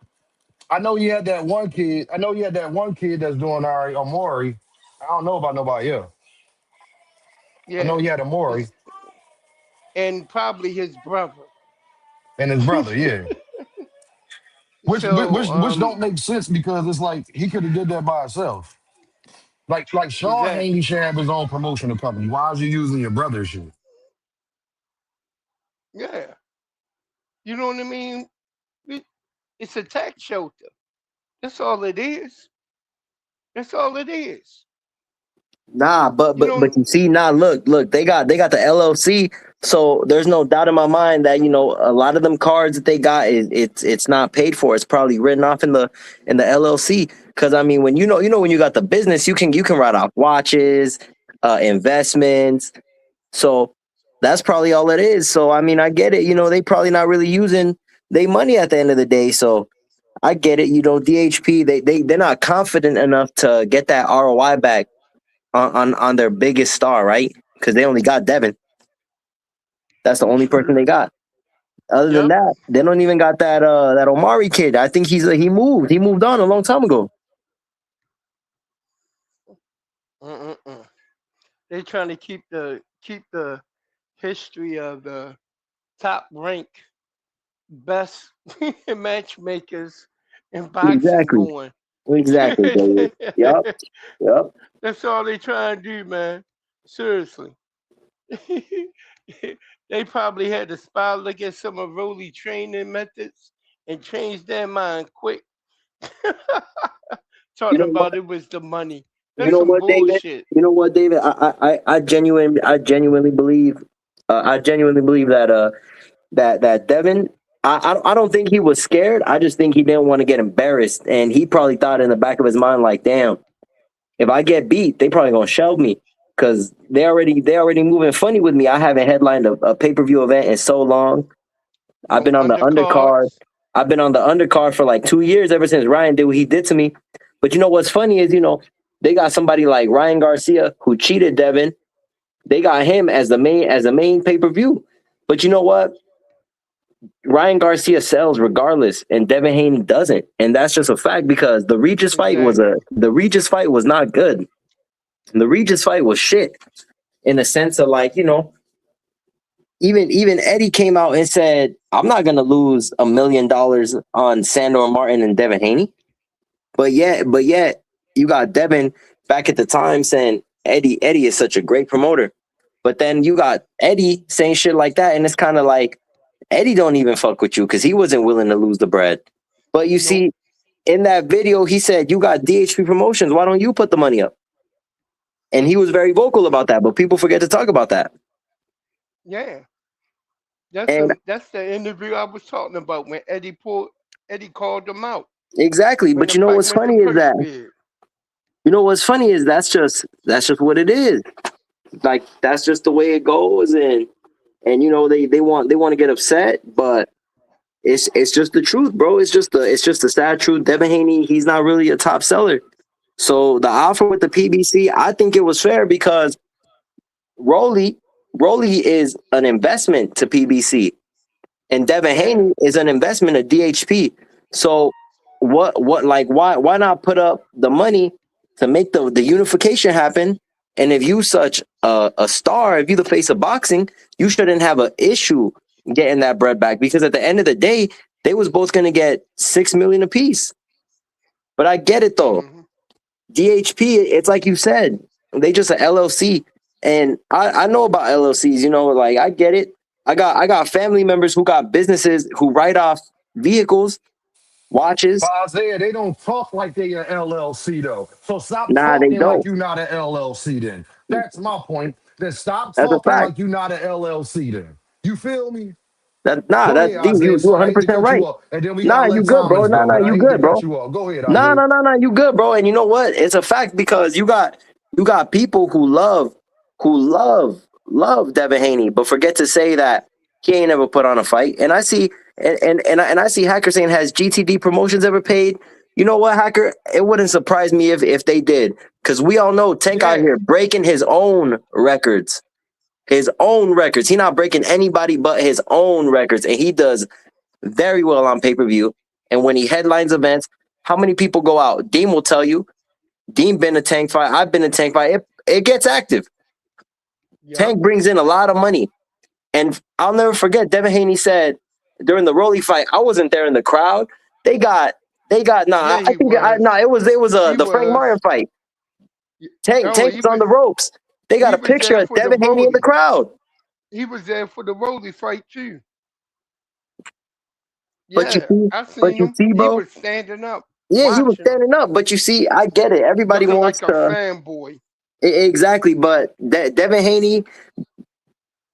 I know you had that one kid. I know you had that one kid that's doing all right, Amori. I don't know about nobody else. I know Yeah, you had Amori his and probably his brother. and his brother, yeah. So Which don't make sense because it's like he could have did that by himself. Like Sean Haney exactly. should have his own promotional company. Why is you using your brother's shit? Yeah, you know what I mean. It's a tax shelter. That's all it is. That's all it is. Nah, You know. but you see, nah, look, they got the LLC, so there's no doubt in my mind that you know a lot of them cards that they got it's not paid for. It's probably written off in the LLC. Because I mean, when you know when you got the business, you can write off watches, investments. So that's probably all it is. So I mean, I get it. You know, they probably not really using their money at the end of the day. So I get it. You know, DHP they're not confident enough to get that ROI back on their biggest star, right? Because they only got Devin. That's the only person True. they got. Other than Yep. that, they don't even got that Omari kid. I think he moved on a long time ago. Mm-mm-mm. They trying to keep the history of the top rank best matchmakers in boxing Exactly, going. exactly, David. Yep, yep. That's all they trying to do, man. Seriously. They probably had to spy look at some of Rolly training methods and change their mind quick. You Talking know what? about it was the money. You That's know some what, David? bullshit. You know what, David? I genuinely believe that that Devin. I don't think he was scared. I just think he didn't want to get embarrassed, and he probably thought in the back of his mind like, "Damn, if I get beat, they probably gonna shelve me because they already moving funny with me. I haven't headlined a pay per view event in so long. I've No been on the undercard. undercards. I've been on the undercard for like 2 years ever since Ryan did what he did to me. But you know what's funny is they got somebody like Ryan Garcia who cheated Devin. They got him as the main pay per view. But you know what? Ryan Garcia sells regardless, and Devin Haney doesn't, and that's just a fact because Exactly. the Regis fight was not good. The Regis fight was shit in the sense of like even Eddie came out and said I'm not gonna lose $1 million on Sandor Martin and Devin Haney, but yet you got Devin back at the time saying Eddie is such a great promoter, but then you got Eddie saying shit like that, and it's kind of like Eddie don't even fuck with you because he wasn't willing to lose the bread. But you Nope. see, in that video, he said, "You got DHP Promotions. Why don't you put the money up?" And he was very vocal about that, but people forget to talk about that. Yeah. That's And that's the interview I was talking about when Eddie called him out exactly, when but the fight went to Persevered. what's funny is that's just what it is. Like that's just the way it goes, and they want to get upset, but it's just the truth, bro. It's just the sad truth. Devin Haney, he's not really a top seller. So the offer with the PBC, I think it was fair because Rolly Rolly is an investment to PBC, and Devin Yeah. Haney is an investment of DHP. So what like why not put up the money to make the unification happen? And if you such a star, if you the face of boxing, you shouldn't have an issue getting that bread back because at the end of the day, they was both gonna get 6 million apiece. But I get it though. Hmm. DHP, it's like you said, they just an LLC, and I know about LLCs. Like I get it. I got family members who got businesses who write off vehicles, watches. But Isaiah, they don't talk like they an LLC though. So stop Nah, they talking like don't. you not an LLC then. That's my point. Then stop That's a talking fact. like you not an LLC then. You feel me? That Go ahead, D, Isaiah. you Sorry, I hate to 100% cut you right. off. And then we Nah, gotta you let good, bro. Thomas Nah, go. nah, But I you hate to good, cut bro. you off. Go ahead, Nah, Isaiah. nah, nah, nah, you good, bro. And you know what? It's a fact because you got people who love Devin Haney, but forget to say that he ain't ever put on a fight. And I see and I see Hacker saying, has GTD Promotions ever paid? You know what, Hacker? It wouldn't surprise me if they did, because we all know Tank out Yeah. here breaking his own records. His own records. He not breaking anybody but his own records, and he does very well on pay per view. And when he headlines events, how many people go out? Dean will tell you. Dean been a Tank fight. I've been a Tank fight. It gets active. Yep. Tank brings in a lot of money. And I'll never forget, Devin Haney said during the Rolly fight, I wasn't there in the crowd. They got nah, Yeah, I he think was. it was He the Frank was. Martin fight. Y- Tank No, was on the ropes. They got he a was picture there of for the Devin Haney in the Rolly. crowd. He was there for the Rolly fight too. But you Yeah, see, I seen him. He bro, was standing up yeah, he was watching him, standing up. But you see, I get it. Everybody looking wants like a to fanboy. exactly. But Devin Haney,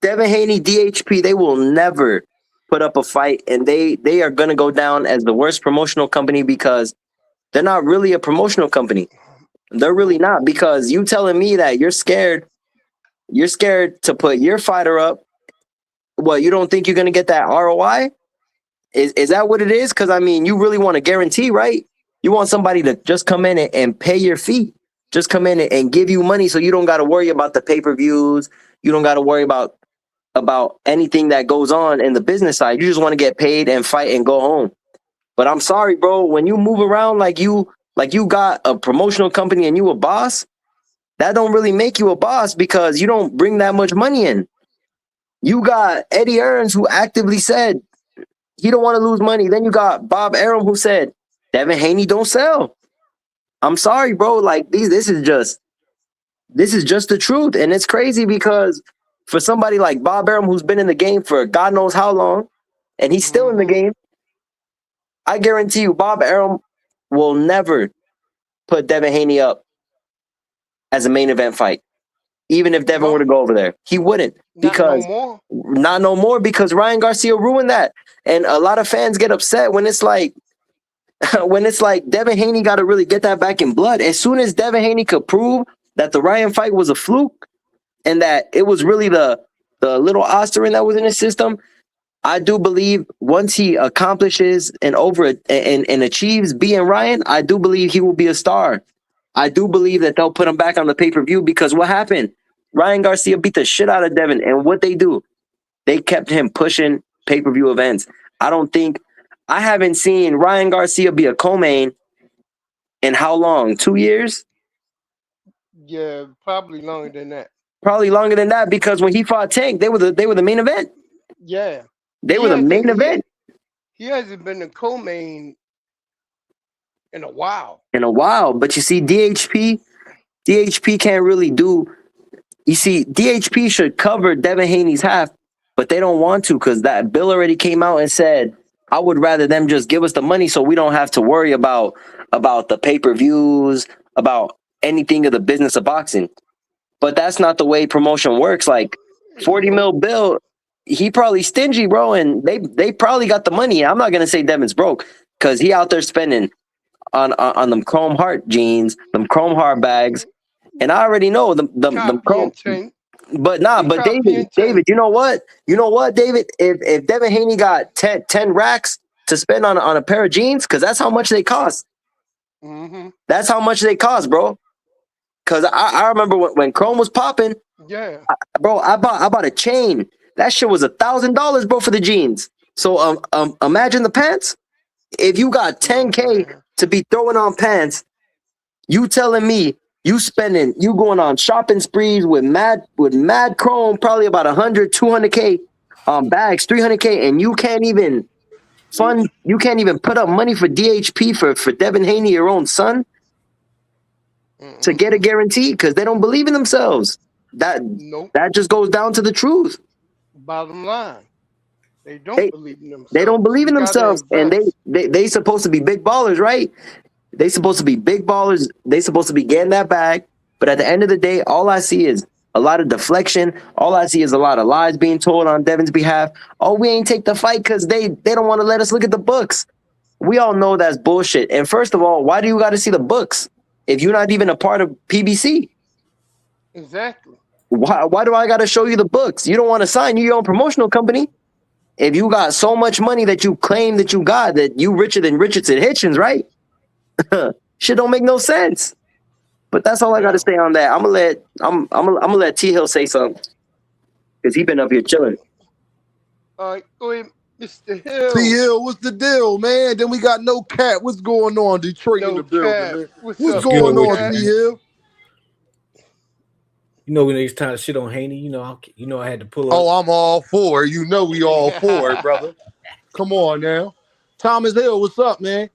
DHP, they will never put up a fight, and they are gonna go down as the worst promotional company because they're not really a promotional company. They're really Nope. not, because you telling me that you're scared to put your fighter up. What, you don't think you're gonna get that ROI? Is that what it is? Because I mean, you really want a guarantee, right? You want somebody to just come in and pay your fee, just come in and give you money, so you don't got to worry about the pay per views. You don't got to worry about anything that goes on in the business side. You just want to get paid and fight and go home. But I'm sorry, bro. When you move around like you got a promotional company and you a boss, that don't really make you a boss because you don't bring that much money in. You got Eddie Earns who actively said he don't want to lose money. Then you got Bob Arum who said Devin Haney don't sell. I'm sorry, bro. Like this is just the truth, and it's crazy because for somebody like Bob Arum who's been in the game for God knows how long, and he's still in the Hmm. game, I guarantee you Bob Arum will never put Devin Haney up as a main event fight. Even if Devin were to No, go over there, he wouldn't not no because more. not no more because Ryan Garcia ruined that. And a lot of fans get upset when it's like when it's like Devin Haney got to really get that back in blood. As soon as Devin Haney could prove that the Ryan fight was a fluke and that it was really the little Osterin that was in his system, I do believe once he accomplishes and achieves being Ryan, I do believe he will be a star. I do believe that they'll put him back on the pay-per-view because what happened? Ryan Garcia beat the shit out of Devin, and what they do, they kept him pushing pay-per-view events. I haven't seen Ryan Garcia be a co-main in how long? 2 years? Yeah, probably longer than that. Probably longer than that because when he fought Tank, they were the main event. Yeah, They he were the main hasn't event he hasn't been a co-main in a while. in a while. But you see, DHP can't really do. You see, DHP should cover Devin Haney's half, but they don't want to because that bill already came out and said, I would rather them just give us the money so we don't have to worry about the pay-per-views, about anything of the business of boxing. But that's not the way promotion works. Like 40 Nope. mil bill, he probably stingy, bro, and they probably got the money. I'm not gonna say Devin's broke because he out there spending on them chrome heart jeans, them chrome heart bags. And I already know the Copy chrome. and tank. But He but copy and David, tank. you know what? You know what, David? If Devin Haney got 10 racks to spend on a pair of jeans, because that's how much they cost. Mm-hmm. That's how much they cost, bro. Because I remember when Chrome was popping, Yeah. bro. I bought a chain. That shit was $1,000, bro, for the jeans. So imagine the pants. If you got Oh 10K man. to be throwing on pants, you telling me you going on shopping sprees with mad Chrome, probably about 100, 200K on bags, 300K, and you can't even put up money for DHP for Devin Haney, your own son, to get a Mm-mm-mm. guarantee because they don't believe in themselves. That Nope. that just goes down to the truth. Bottom line, they don't They believe in they don't themselves. believe You in got to themselves, and invest. they supposed to be big ballers, right? They supposed to be big ballers. They supposed to be getting that bag. But at the end of the day, all I see is a lot of deflection. All I see is a lot of lies being told on Devin's behalf. Oh, we ain't take the fight because they don't want to let us look at the books. We all know that's bullshit. And first of all, why do you got to see the books if you're not even a part of PBC? Exactly. Why do I got to show you the books? You don't want to sign. You your own promotional company. If you got so much money that you claim that you got, that you richer than Richardson Hitchens, right? Shit don't make no sense. But that's all I got to Yeah. say on that. I'm gonna let T Hill say something because he been up here chilling. All right, go ahead, Mr. T Hill. Hill, what's the deal, man? Then we got No Cat. What's going on? Detroit in No the building, cap. man. What's What's What's up, good no going with on, you, cap? T man? Hill? You know when it's time to shit on Haney, I had to pull Oh, up. I'm all for it. You know we all for it, brother. Come on now. Thomas Hill, what's up, man?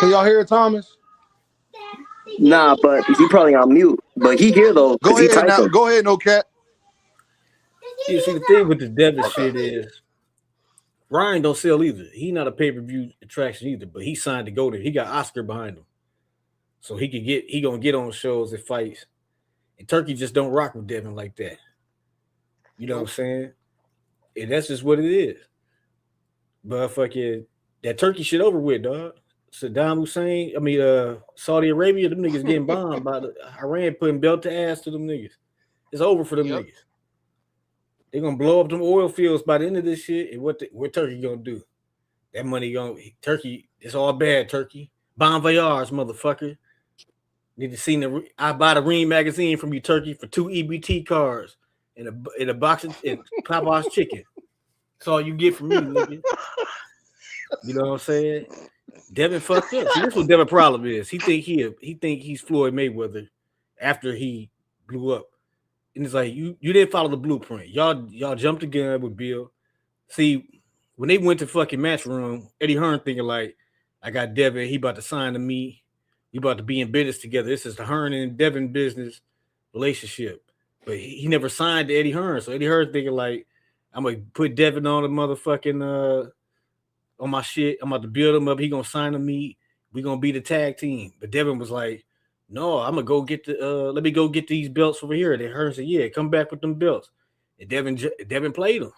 Can y'all hear Thomas? Nah, but he probably on mute. But he here though because Go he ahead now. typing. Go ahead, No Cat. You see, the thing with the Devin Okay. shit is Ryan don't sell either. He not a pay per view attraction either, but he signed to go there. He got Oscar behind him, so he gonna get on shows and fights. And Turkey just don't rock with Devin like that. You know what I'm Nope. saying? And that's just what it is. But fucking that Turkey shit over with, dog. Saddam Hussein, Saudi Arabia, them niggas getting bombed by Iran putting belt to ass to them niggas. It's over for them Yep. niggas. They're gonna blow up them oil fields by the end of this shit. And what Turkey gonna do? That money Turkey. It's all bad. Turkey. Bon voyage, motherfucker. Need to see I bought a Ream magazine from you, Turkey, for 2 EBT cards and a box of Popeye's chicken. That's all you get from me, nigga. You know what I'm saying? Devin fucked up. See, this is what Devin problem is. He think he's Floyd Mayweather after he blew up. And it's like you didn't follow the blueprint. Y'all jumped the gun with Bill. See, when they went to fucking match room, Eddie Hearn thinking like, I got Devin, he about to sign to me. We about to be in business together. This is the Hearn and Devin business relationship. But he never signed to Eddie Hearn. So Eddie Hearn thinking like, I'm gonna put Devin on the motherfucking on my shit. I'm about to build him up. He gonna sign to me. We're gonna be the tag team. But Devin was like, no, I'm gonna go get the let me go get these belts over here. They heard said, yeah, come back with them belts. And Devin played him.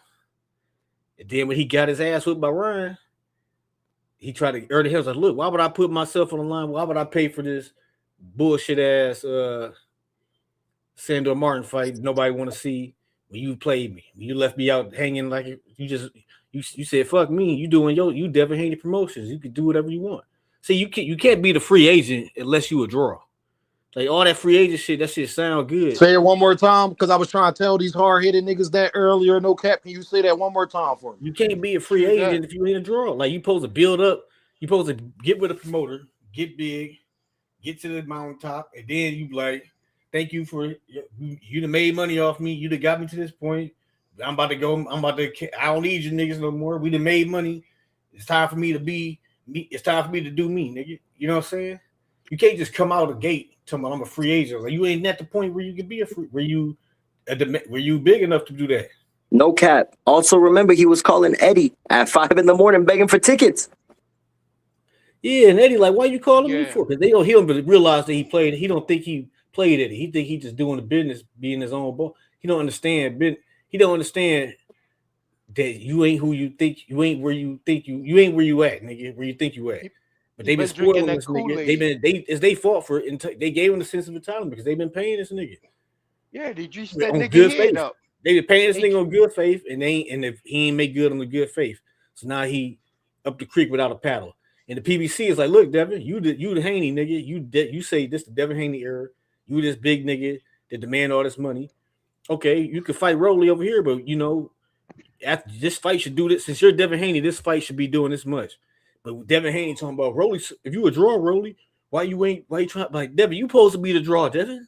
And then when he got his ass whipped by Ryan, he tried to earn the hills like, look, why would I put myself on the line? Why would I pay for this bullshit ass Sandor Martin fight nobody want to see when you played me? When you left me out hanging like you said fuck me. You Devin Haney promotions. You can do whatever you want. See, you can't be the free agent unless you a draw. Like all that free agent shit, that shit sound good. Say it one more time, because I was trying to tell these hard-headed niggas that earlier. No cap. Can you say that one more time for me? You can't be a free agent if you ain't a draw. Like you supposed to build up. You supposed to get with a promoter, get big, get to the mountaintop, and then you like, thank you for you done made money off me. You done got me to this point. I'm about to go. I don't need you niggas no more. We done made money. It's time for me to be me. It's time for me to do me, nigga. You know what I'm saying? You can't just come out of the gate talking about I'm a free agent. Like you ain't at the point where you can be a free. Where you big enough to do that? No cap. Also, remember he was calling Eddie at 5 a.m. begging for tickets. Yeah, and Eddie like, why you calling me for? Because they don't hear him, but realize that he played. He don't think he played Eddie. He think he just doing the business, being his own boss. He don't understand. He don't understand that you ain't who you think. You ain't where you think you ain't where you at, nigga. Where you think you at. But they've been spoiling this nigga. It's they fought for it. And they gave him the sense of entitlement because they've been paying this nigga. Yeah, they juiced that on nigga good head faith. up. They been paying this nigga on good faith, and if he ain't make good on the good faith, so now he up the creek without a paddle. And the PBC is like, look, Devin, you the Haney nigga. You say this the Devin Haney era. You this big nigga that demand all this money. Okay, you can fight Rolly over here, but after this fight should do this. Since you're Devin Haney, this fight should be doing this much. But Devin Haney talking about Rolly. If you a draw, Rolly, why you trying like Devin? You supposed to be the draw, Devin,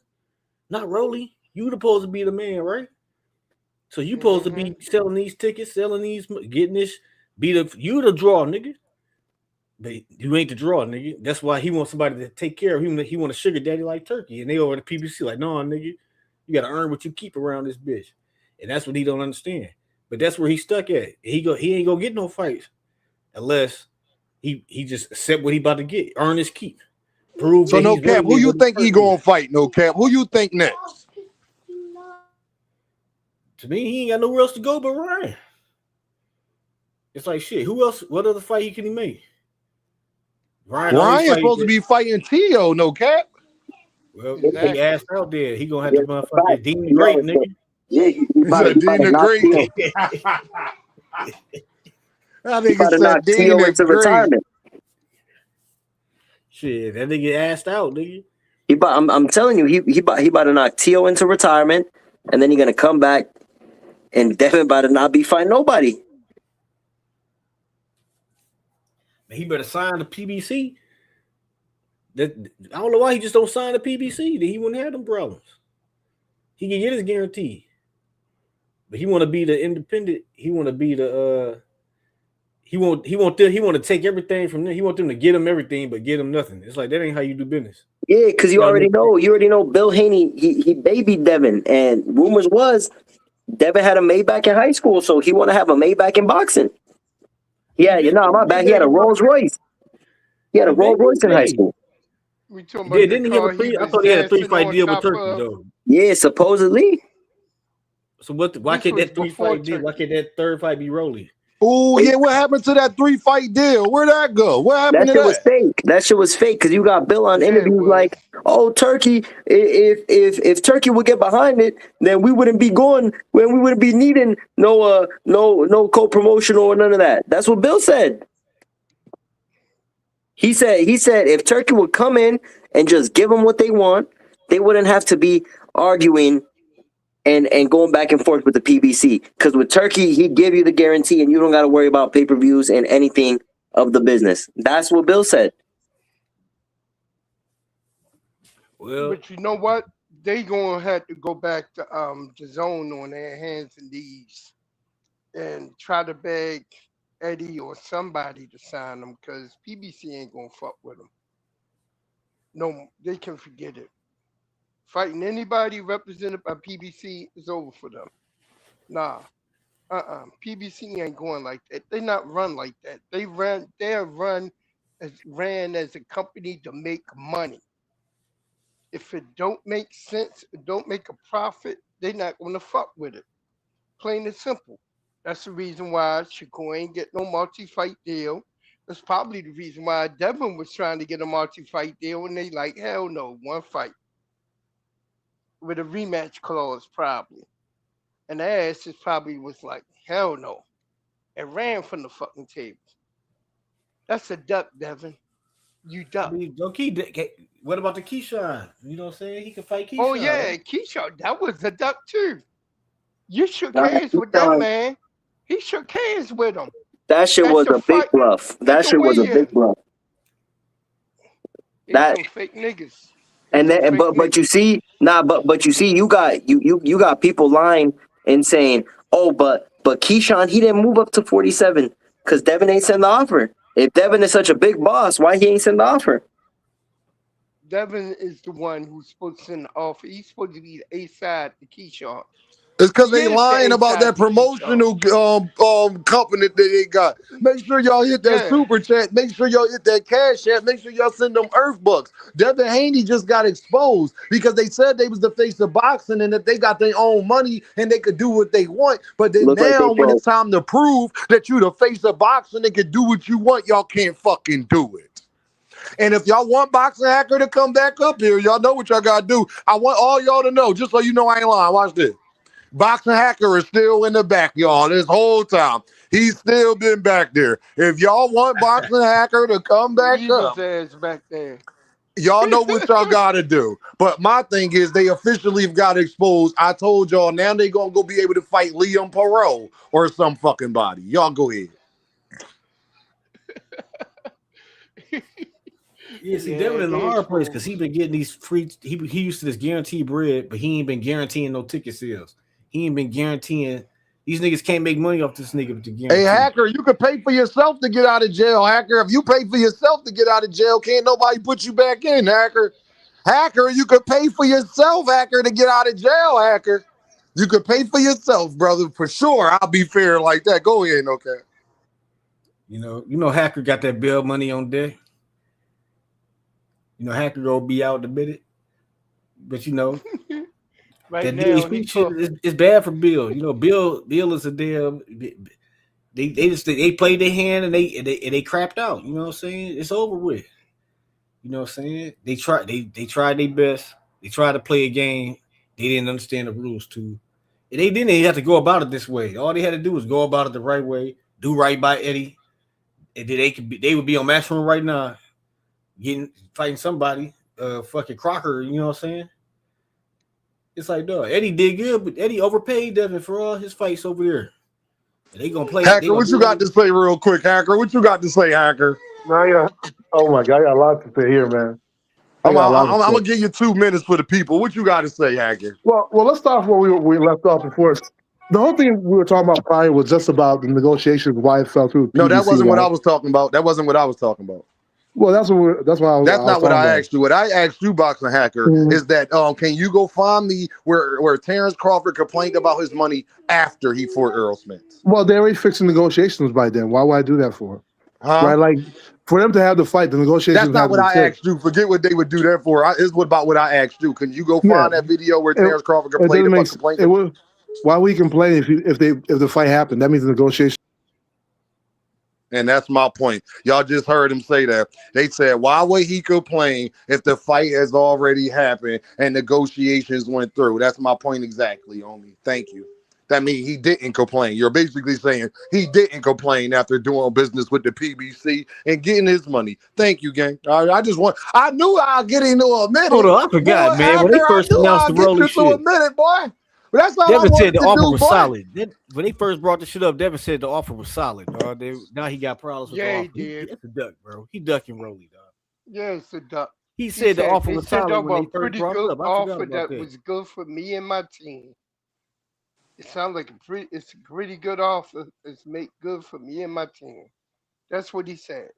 not Rolly. You supposed to be the man, right? So you supposed to be selling these tickets, getting this, you the draw, nigga. But you ain't the draw, nigga. That's why he wants somebody to take care of him. He want a sugar daddy like Turkey. And they over the PBC like, no, nigga, you got to earn what you keep around this bitch. And that's what he don't understand. But that's where he stuck at. He ain't gonna get no fights unless he just accept what he about to get, earn his keep. Prove so that no cap. Who you think he gonna fight? No cap. Who you think next? To me, he ain't got nowhere else to go but Ryan. It's like shit. Who else? What other fight can he make? Ryan's supposed to be fighting Tio. No cap. Well, he asked out there. He gonna have to motherfucking Dean the Great, nigga. Yeah, he about Dean the Great. I think it said Dean the Great. Retirement. Shit, that nigga asked out, nigga. I'm telling you, he about to knock Tio into retirement, and then he's gonna come back, and Devin about to not be fighting nobody. He better sign the PBC. I don't know why he just don't sign the PBC. That he wouldn't have them problems. He can get his guarantee, but he want to be the independent. He want to be the. He want to take everything from them. He want them to get him everything, but get him nothing. It's like that ain't how you do business. Yeah, because you already know Bill Haney. He babied Devin, and rumors was Devin had a Maybach in high school, so he want to have a Maybach in boxing. Yeah, my bad. He had a Rolls Royce. He had a Rolls Royce in high school. We talking about didn't he have a three? I thought he had a 3-fight deal with Turkey, though. Yeah, supposedly. So why can't that 3-fight deal? Why can't that third fight be Rolly? Oh yeah, what happened to that 3-fight deal? Where'd that go? What happened to that? Was fake. That shit was fake because you got Bill on interviews like, "Oh, Turkey, if Turkey would get behind it, then we wouldn't be going. When we wouldn't be needing no co-promotion or none of that." That's what Bill said. He said if Turkey would come in and just give them what they want, they wouldn't have to be arguing and going back and forth with the PBC. Because with Turkey, he'd give you the guarantee and you don't got to worry about pay-per-views and anything of the business. That's what Bill said. Well, but you know what? They gonna have to go back to zone on their hands and knees and try to beg Eddie or somebody to sign them because PBC ain't gonna fuck with them. No, they can forget it. Fighting anybody represented by PBC is over for them. Nah, PBC ain't going like that. They not run like that. They're run ran as a company to make money. If it don't make sense, it don't make a profit, they're not gonna fuck with it. Plain and simple. That's the reason why Shakur ain't get no multi-fight deal. That's probably the reason why Devin was trying to get a multi-fight deal, and they like, hell no, one fight with a rematch clause probably. And the ass just probably was like, hell no, and ran from the fucking table. That's a duck, Devin. You I duck. mean, what about the Keyshawn? You know what I'm saying? He can fight Oh Keyshawn, yeah, right? Keisha, that was a duck too. You shook Nah, hands with that man. He shook hands with him that shit at was the a big fight bluff. at That the shit was a big weigh-in. bluff. They That some fake niggas. They and some then, fake but you niggas. see, but you see, you got people lying and saying, oh, but Keyshawn, he didn't move up to 47 because Devin ain't send the offer. If Devin is such a big boss, why he ain't send the offer? Devin is the one who's supposed to send the offer. He's supposed to be the A side to Keyshawn. It's because He they is the lying A about side that to Keyshawn. promotional company that they got. Make sure y'all hit that Yeah, super chat. Make sure y'all hit that cash app. Make sure y'all send them Earth bucks. Devin Haney just got exposed because they said they was the face of boxing and that they got their own money and they could do what they want. But then Look like they now when broke. it's time to prove that you the face of boxing and can do what you want, y'all can't fucking do it. And if y'all want Boxing Hacker to come back up here, y'all know what y'all gotta do. I want all y'all to know, just so you know I ain't lying. Watch this. Boxing Hacker is still in the back, y'all, this whole time. He's still been back there. If y'all want Boxing Hacker to come back leave his up, ass back there. y'all know what y'all gotta do. But my thing is they officially have got exposed. I told y'all now they gonna go be able to fight Liam Perot or some fucking body. Y'all go ahead. Yeah, see, Devin Yeah, in the they hard place because he exposed. been getting these free. He used to this guaranteed bread, but he ain't been guaranteeing no ticket sales. He ain't been guaranteeing. These niggas can't make money off this nigga with the Hey, guarantee. Hacker, you could pay for yourself to get out of jail, Hacker. If you pay for yourself to get out of jail, can't nobody put you back in, Hacker. Hacker, you could pay for yourself, Hacker, to get out of jail, Hacker. You could pay for yourself, brother, for sure. I'll be fair like that. Go ahead, okay. Hacker got that bail money on deck. Hacker gonna be out to bid it, but Right that now, he DHP shit cooked. is bad for Bill. Bill is a damn. They played their hand and they crapped out. You know what I'm saying? It's over with. You know what I'm saying? They tried their best. They tried to play a game. They didn't understand the rules too. And they didn't have to go about it this way. All they had to do was go about it the right way, do right by Eddie, and then they would be on Matchroom right now, fighting somebody, fucking Crocker. You know what I'm saying? It's like, dog, Eddie did good, but Eddie overpaid Devin for all his fights over there. And they gonna play. They Hacker, gonna what you do got to it. say real quick, Hacker? What you got to say, Hacker? Now, yeah. Oh my God, I got a lot to say here, man. I I'm, got a lot I'm, to I'm, I'm say. going to give you 2 minutes for the people. What you got to say, Hacker? Well, let's start where we left off before. The whole thing we were talking about prior was just about the negotiations, why it fell through with No, that PBC, wasn't what I right? was talking about. That wasn't what I was talking about. Well, that's what I That's was not what talking I about. asked you. What I asked you, Boxing Hacker, Mhm. is that can you go find me where Terrence Crawford complained about his money after he fought Earl Smith? Well, they already fixed the negotiations by then. Why would I do that for? Huh? Right? Like for them to have the fight, the That's negotiations not have to what be I fixed. asked you. Forget what they would do that for. It's what about what I asked you. Can you go Yeah, find that video where it, Terrence Crawford it complained doesn't make about sense. complaining? It would. Why would he complain if the fight happened? That means the negotiation. And that's my point. Y'all just heard him say that. They said, why would he complain if the fight has already happened and negotiations went through? That's my point exactly, only. Thank you. That means he didn't complain. You're basically saying he didn't complain after doing business with the PBC and getting his money. Thank you, gang. I knew I'd get into a Hold minute. on, I Boy, forgot, man. When Hacker, they I first knew announced the I'd get Rolly you to a shit, minute, boy. But that's all I Devin said wanted the to offer do, was boy. solid. When they first brought the shit up, Devin said the offer was solid, dog. Now he got problems with the Yeah, he offer. did. That's a duck, bro. He ducking Rolly, dog. Yeah, it's a duck. He He said the said offer they was sent solid over when a they first pretty brought it good up. I forgot offer about that that. was good for me and my team. It sounds like it's a pretty good offer. It's make good for me and my team. That's what he said.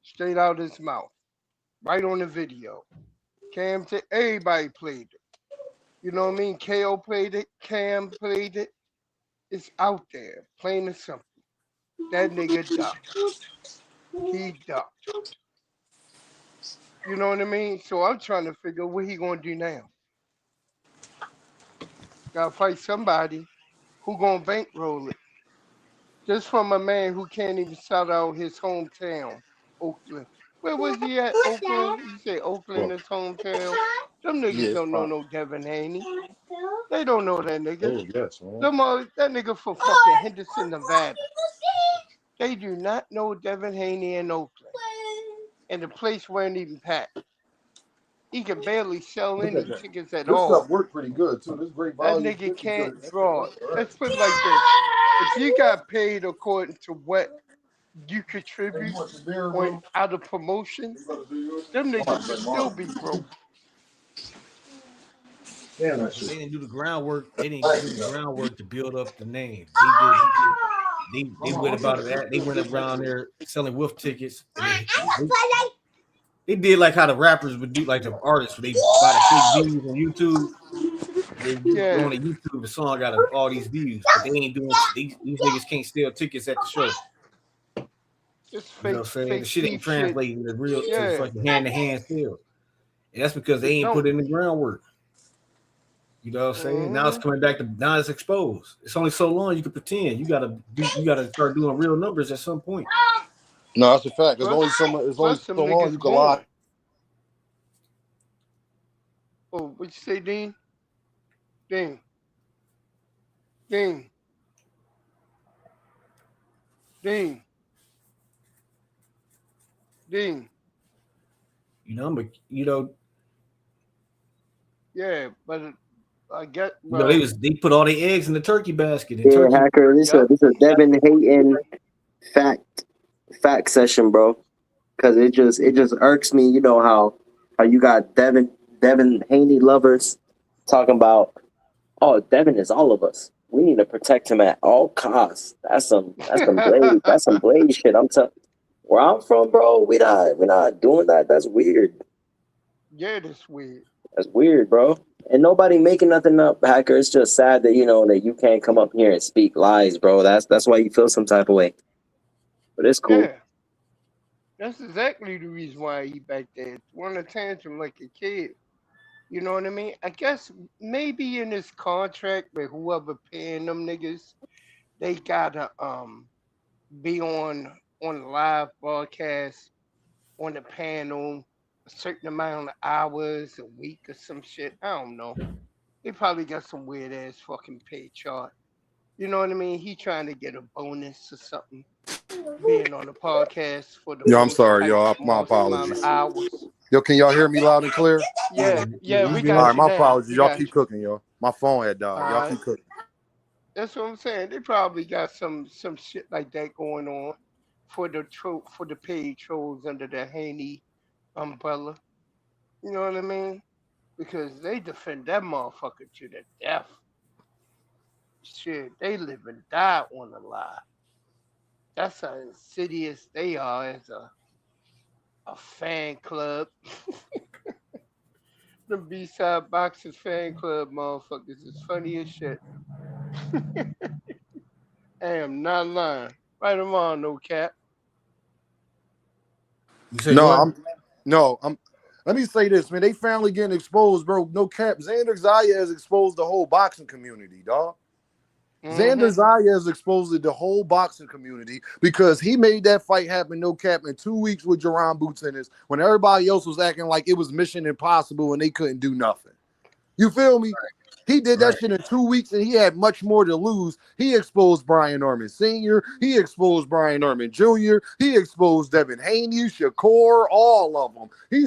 Straight out his mouth. Right on the video. Cam said everybody played it. You know what I mean? KO played it. Cam played it. It's out there. Plain and simple. That nigga ducked. He ducked. You know what I mean? So I'm trying to figure out what he gonna do now. Gotta fight somebody who gonna bankroll it. Just from a man who can't even shout out his hometown, Oakland. Where was he at? Oakland? You say Oakland Well, his hometown? Them yeah, niggas it's don't know fine. no Devin Haney. They don't know that nigga. Oh yes, man. That nigga for fucking Henderson, Nevada. They do not know Devin Haney in Oakland. And the place weren't even packed. He can barely sell Look at any that. tickets at This stuff all. worked pretty good too. This great That value. nigga This is can't good. That shit draw. worked all right. Let's put it like this. If you got paid according to what you Hey, you contribute want some beer, on bro? out of promotion, You about to do yours? them I'm about niggas to would drink still mine. be broke. Damn that Because shit. they didn't do the groundwork. They didn't Thank do you, the though. groundwork to build up the name. They just they Mama, went I'm trying about to it. drink They this went shit next around to it. there selling wolf tickets, and they did like how the rappers would do, like the artists, they buy the fake views on YouTube. They go on Yeah, to YouTube, the song got all these views, but they ain't doing. These niggas can't sell tickets at the show. just You know fake what I'm saying? The fake shit ain't beef shit. translating to real to Yeah, fucking hand to hand sales, and that's because they it ain't don't. put in the groundwork. You know what I'm saying? Now it's Hmm. coming back to now it's exposed. It's only so long you can pretend. You gotta start doing real numbers at some point. No, that's a fact. There's only Plus, so much. There's only plus them so long you niggas can lie. going. Oh, what you say, Dean? Dean, Dean, Dean, Dean. You know, Yeah, but I get they well. they put all their eggs in the turkey basket, and Yeah, turkey. hacker. Yep. This a Devin Hayton fact session, bro. Because it just irks me. You know how you got Devin Haney lovers talking about, oh, Devin is all of us. We need to protect him at all costs. That's some blade shit. I'm telling. Where I'm from, bro, we not doing that. That's weird. Yeah, that's weird. That's weird, bro. And nobody making nothing up, hacker. It's just sad that that you can't come up here and speak lies, bro. That's why you feel some type of way. But it's cool. Yeah, that's exactly the reason why he back there. Want a tantrum like a kid. You know what I mean? I guess maybe in this contract with whoever paying them niggas, they gotta be on a live broadcast on the panel a certain amount of hours a week or some shit. I don't know. They probably got some weird ass fucking pay chart. You know what I mean? He trying to get a bonus or something, being on the podcast for the Yo, I'm most sorry, type y'all. My most amount of apologies. hours. Yo, can y'all hear me loud and clear? Yeah, yeah, You we All good? got right, you my now. apologies. We Y'all got keep you. cooking, yo. My phone had All died. Y'all right. keep cooking. That's what I'm saying. They probably got some shit like that going on for the paid trolls under the Haney umbrella. You know what I mean? Because they defend that motherfucker to the death. Shit, they live and die on a lie. That's how insidious they are as a fan club. The B-side boxers fan club motherfuckers is funny as shit. I am not lying. Right or wrong, no cap. You say No, what? I'm no, I'm let me say this, man. They finally getting exposed, bro. No cap. Xander Zaya has exposed the whole boxing community, dog. Xander Mm-hmm. Zaya has exposed the whole boxing community because he made that fight happen, no cap, in 2 weeks with Jerron Boots Ennis when everybody else was acting like it was mission impossible and they couldn't do nothing. You feel me? He did that Right. shit in 2 weeks and he had much more to lose. He exposed Brian Norman Sr., he exposed Brian Norman Jr., he exposed Devin Haney, Shakur, all of them. He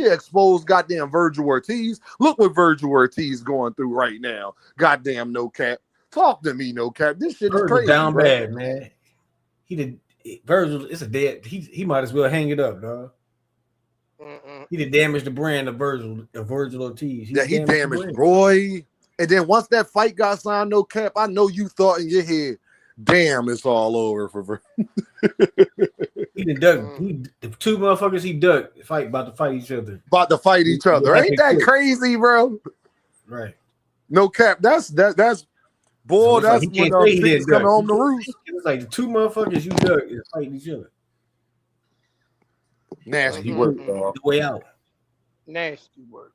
exposed goddamn Virgil Ortiz. Look what Virgil Ortiz going through right now. Goddamn no cap. Talk to me, no cap. This shit is Virgil crazy, down bro. bad, man. He did Virgil. It's a dead. He might as well hang it up, dog. Mm-mm. He did damage the brand of Virgil Ortiz. He Yeah, did he damage the damaged brand. Roy. And then once that fight got signed, no cap, I know you thought in your head, damn, it's all over for Virgil. He done dug. Mm. The two motherfuckers he dug about to fight each other. About to fight each other. What Ain't happened that quick? crazy, bro? Right. No cap. That's So boy, it's like that's he when can't say he chickens didn't coming duck. home to roost. It's like the two motherfuckers you dug is fighting each other. Like Nasty he work, put Mm-mm-mm. dog. the way out. Nasty work.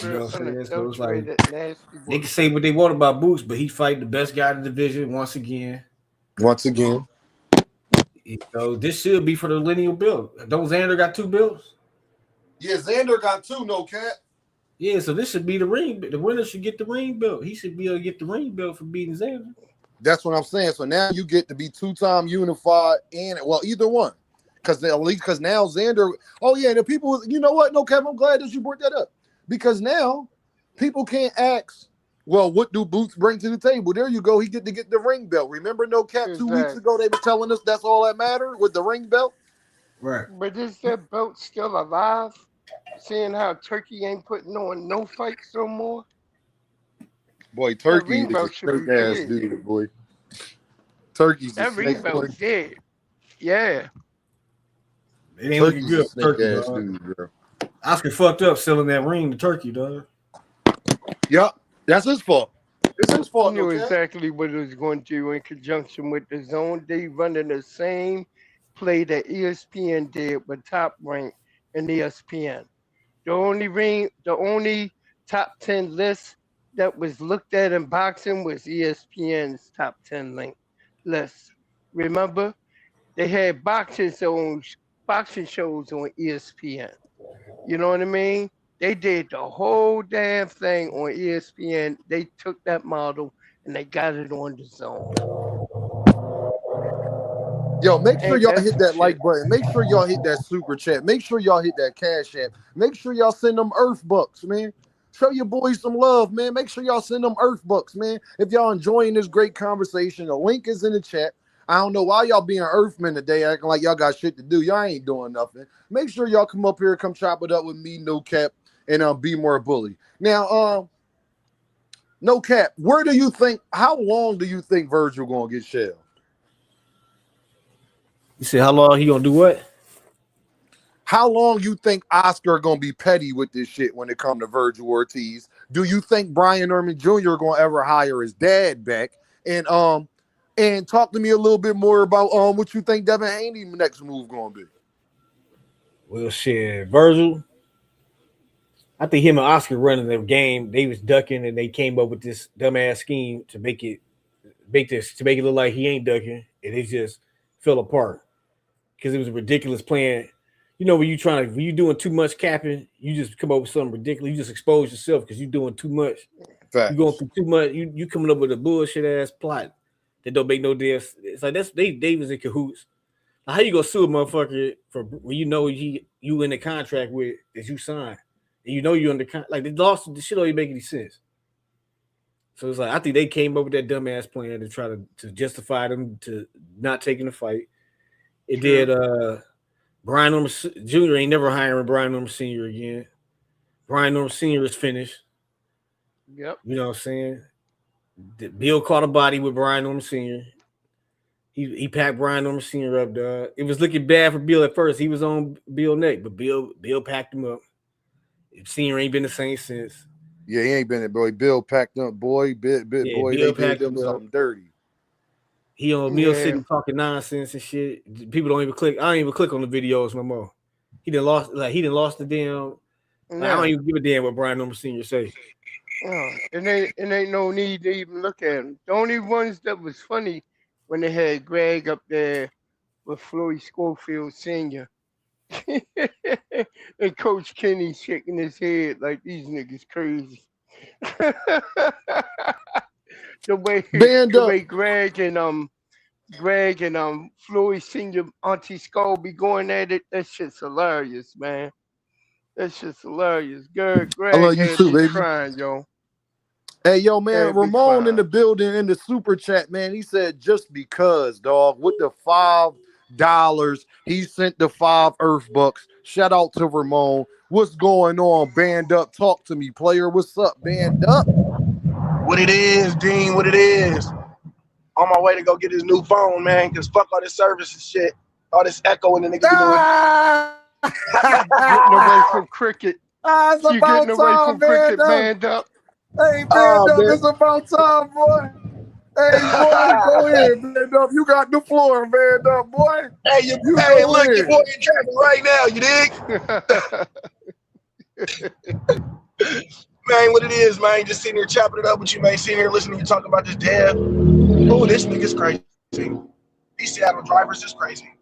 You know Pure what I'm saying? So it's like unadulterated nasty they work. can say what they want about Boots, but he fight the best guy in the division once again. Once again, So this should be for the lineal belt. Don't Xander got 2 belts? yeah, Xander got 2, no cat. Yeah, so this should be the ring. The winner should get the ring belt. He should be able to get the ring belt for beating Xander. That's what I'm saying. So now you get to be 2-time unified, and well, either one, because at least because now Xander. Oh yeah, the people. You know what? No, Kevin, I'm glad that you brought that up because now people can't ask. Well, what do Boots bring to the table? There you go. He get to get the ring belt. Remember, no cap. 2 weeks Exactly. ago, they were telling us that's all that mattered with the ring belt. Right. But is that belt still alive? Seeing how Turkey ain't putting on no fights no more? Boy, That Turkey ring is a belt should snake be ass dead. dude. Boy, Turkey's a That snake. ring Boy, belt's dead. Yeah. It ain't looking Turkey's a good for snake Turkey, ass dog. dude, bro. Oscar fucked up selling that ring to Turkey, dog. Yup, that's his fault. It's his He fault, no knew cap. exactly what he was going to do in conjunction with the zone. They running the same play that ESPN did with Top Rank and ESPN. The only top 10 list that was looked at in boxing was ESPN's top 10 list. Remember, they had boxing shows on ESPN. You know what I mean? They did the whole damn thing on ESPN. They took that model and they got it on the zone. Yo, make sure Ain't y'all that hit some that shit? like button. Make sure y'all hit that super chat. Make sure y'all hit that cash app. Make sure y'all send them Earth bucks, man. Show your boys some love, man. Make sure y'all send them Earth bucks, man. If y'all enjoying this great conversation, the link is in the chat. I don't know why y'all being Earthmen today, acting like y'all got shit to do. Y'all ain't doing nothing. Make sure y'all come up here, come chop it up with me, no cap, and be more bully. Now, no cap. Where do you think? How long do you think Virgil gonna get shelled? You said how long he gonna do what? How long you think Oscar gonna be petty with this shit when it come to Virgil Ortiz? Do you think Brian Norman Jr. gonna ever hire his dad back? And talk to me a little bit more about what you think Devin Haney next move gonna be. Well, shit, Virgil. I think him and Oscar running the game. They was ducking, and they came up with this dumbass scheme to make it look like he ain't ducking, and it just fell apart because it was a ridiculous plan. You know, when you doing too much capping, you just come up with something ridiculous. You just expose yourself because you're doing too much. You going Facts. through too much. You coming up with a bullshit ass plot that don't make no damn. It's like they was in cahoots. How you gonna sue a motherfucker for when you know you in the contract with that you signed and you know you under like the lawsuit? The shit don't even make any sense. So it's like I think they came up with that dumbass plan to try to justify them to not taking the fight. It True. did. Brian Norman Jr. ain't never hiring Brian Norman Sr. again. Brian Norman Sr. is finished. Yep. You know what I'm saying? Bill caught a body with Brian Norman Sr. He packed Brian Norman Sr. up, dog. It was looking bad for Bill at first. He was on Bill neck, but Bill packed him up. Senior ain't been the same since. Yeah, he ain't been it, boy. Bill packed up, boy. Yeah, Boy, they Bill did packed them him up. something dirty. He on Mill Yeah. City talking nonsense and shit. People don't even click. I don't even click on the videos no more. He done lost the damn. Like, I don't Yeah. even give a damn what Brian Norman Sr. say. It ain't no need to even look at them. The only ones that was funny when they had Greg up there with Floyd Schofield Sr. and Coach Kenny shaking his head like these niggas crazy. the way Band the up. way Greg and Floyd Senior Auntie Skull be going at it, that shit's hilarious, man. That shit's hilarious. I Greg love you had too, me baby. crying, yo. Hey, yo, man, Had me Ramon in the crying. building in the super chat, man. He said, just because, dog, with the $5, he sent the 5 Earth bucks. Shout out to Ramon. What's going on, Band Up? Talk to me, player. What's up, Band Up? What it is, Dean, what it is. On my way to go get his new phone, man, because fuck all this service and shit. All this echoing the nigga be doing. Ah! Getting away from cricket. It's You about getting away time, from Band cricket, Up. Band Up. Hey, Band Oh, Up, man. it's about time, boy. Hey, boy, go ahead, man up. You got the floor, man up, boy. Hey, You hey, go look, your ahead. boy in traffic right now. You dig? Man, what it is, man? Just sitting here chopping it up with you, man. Sitting here listening to you talk about this dad. Oh, this nigga's crazy. These Seattle drivers is crazy.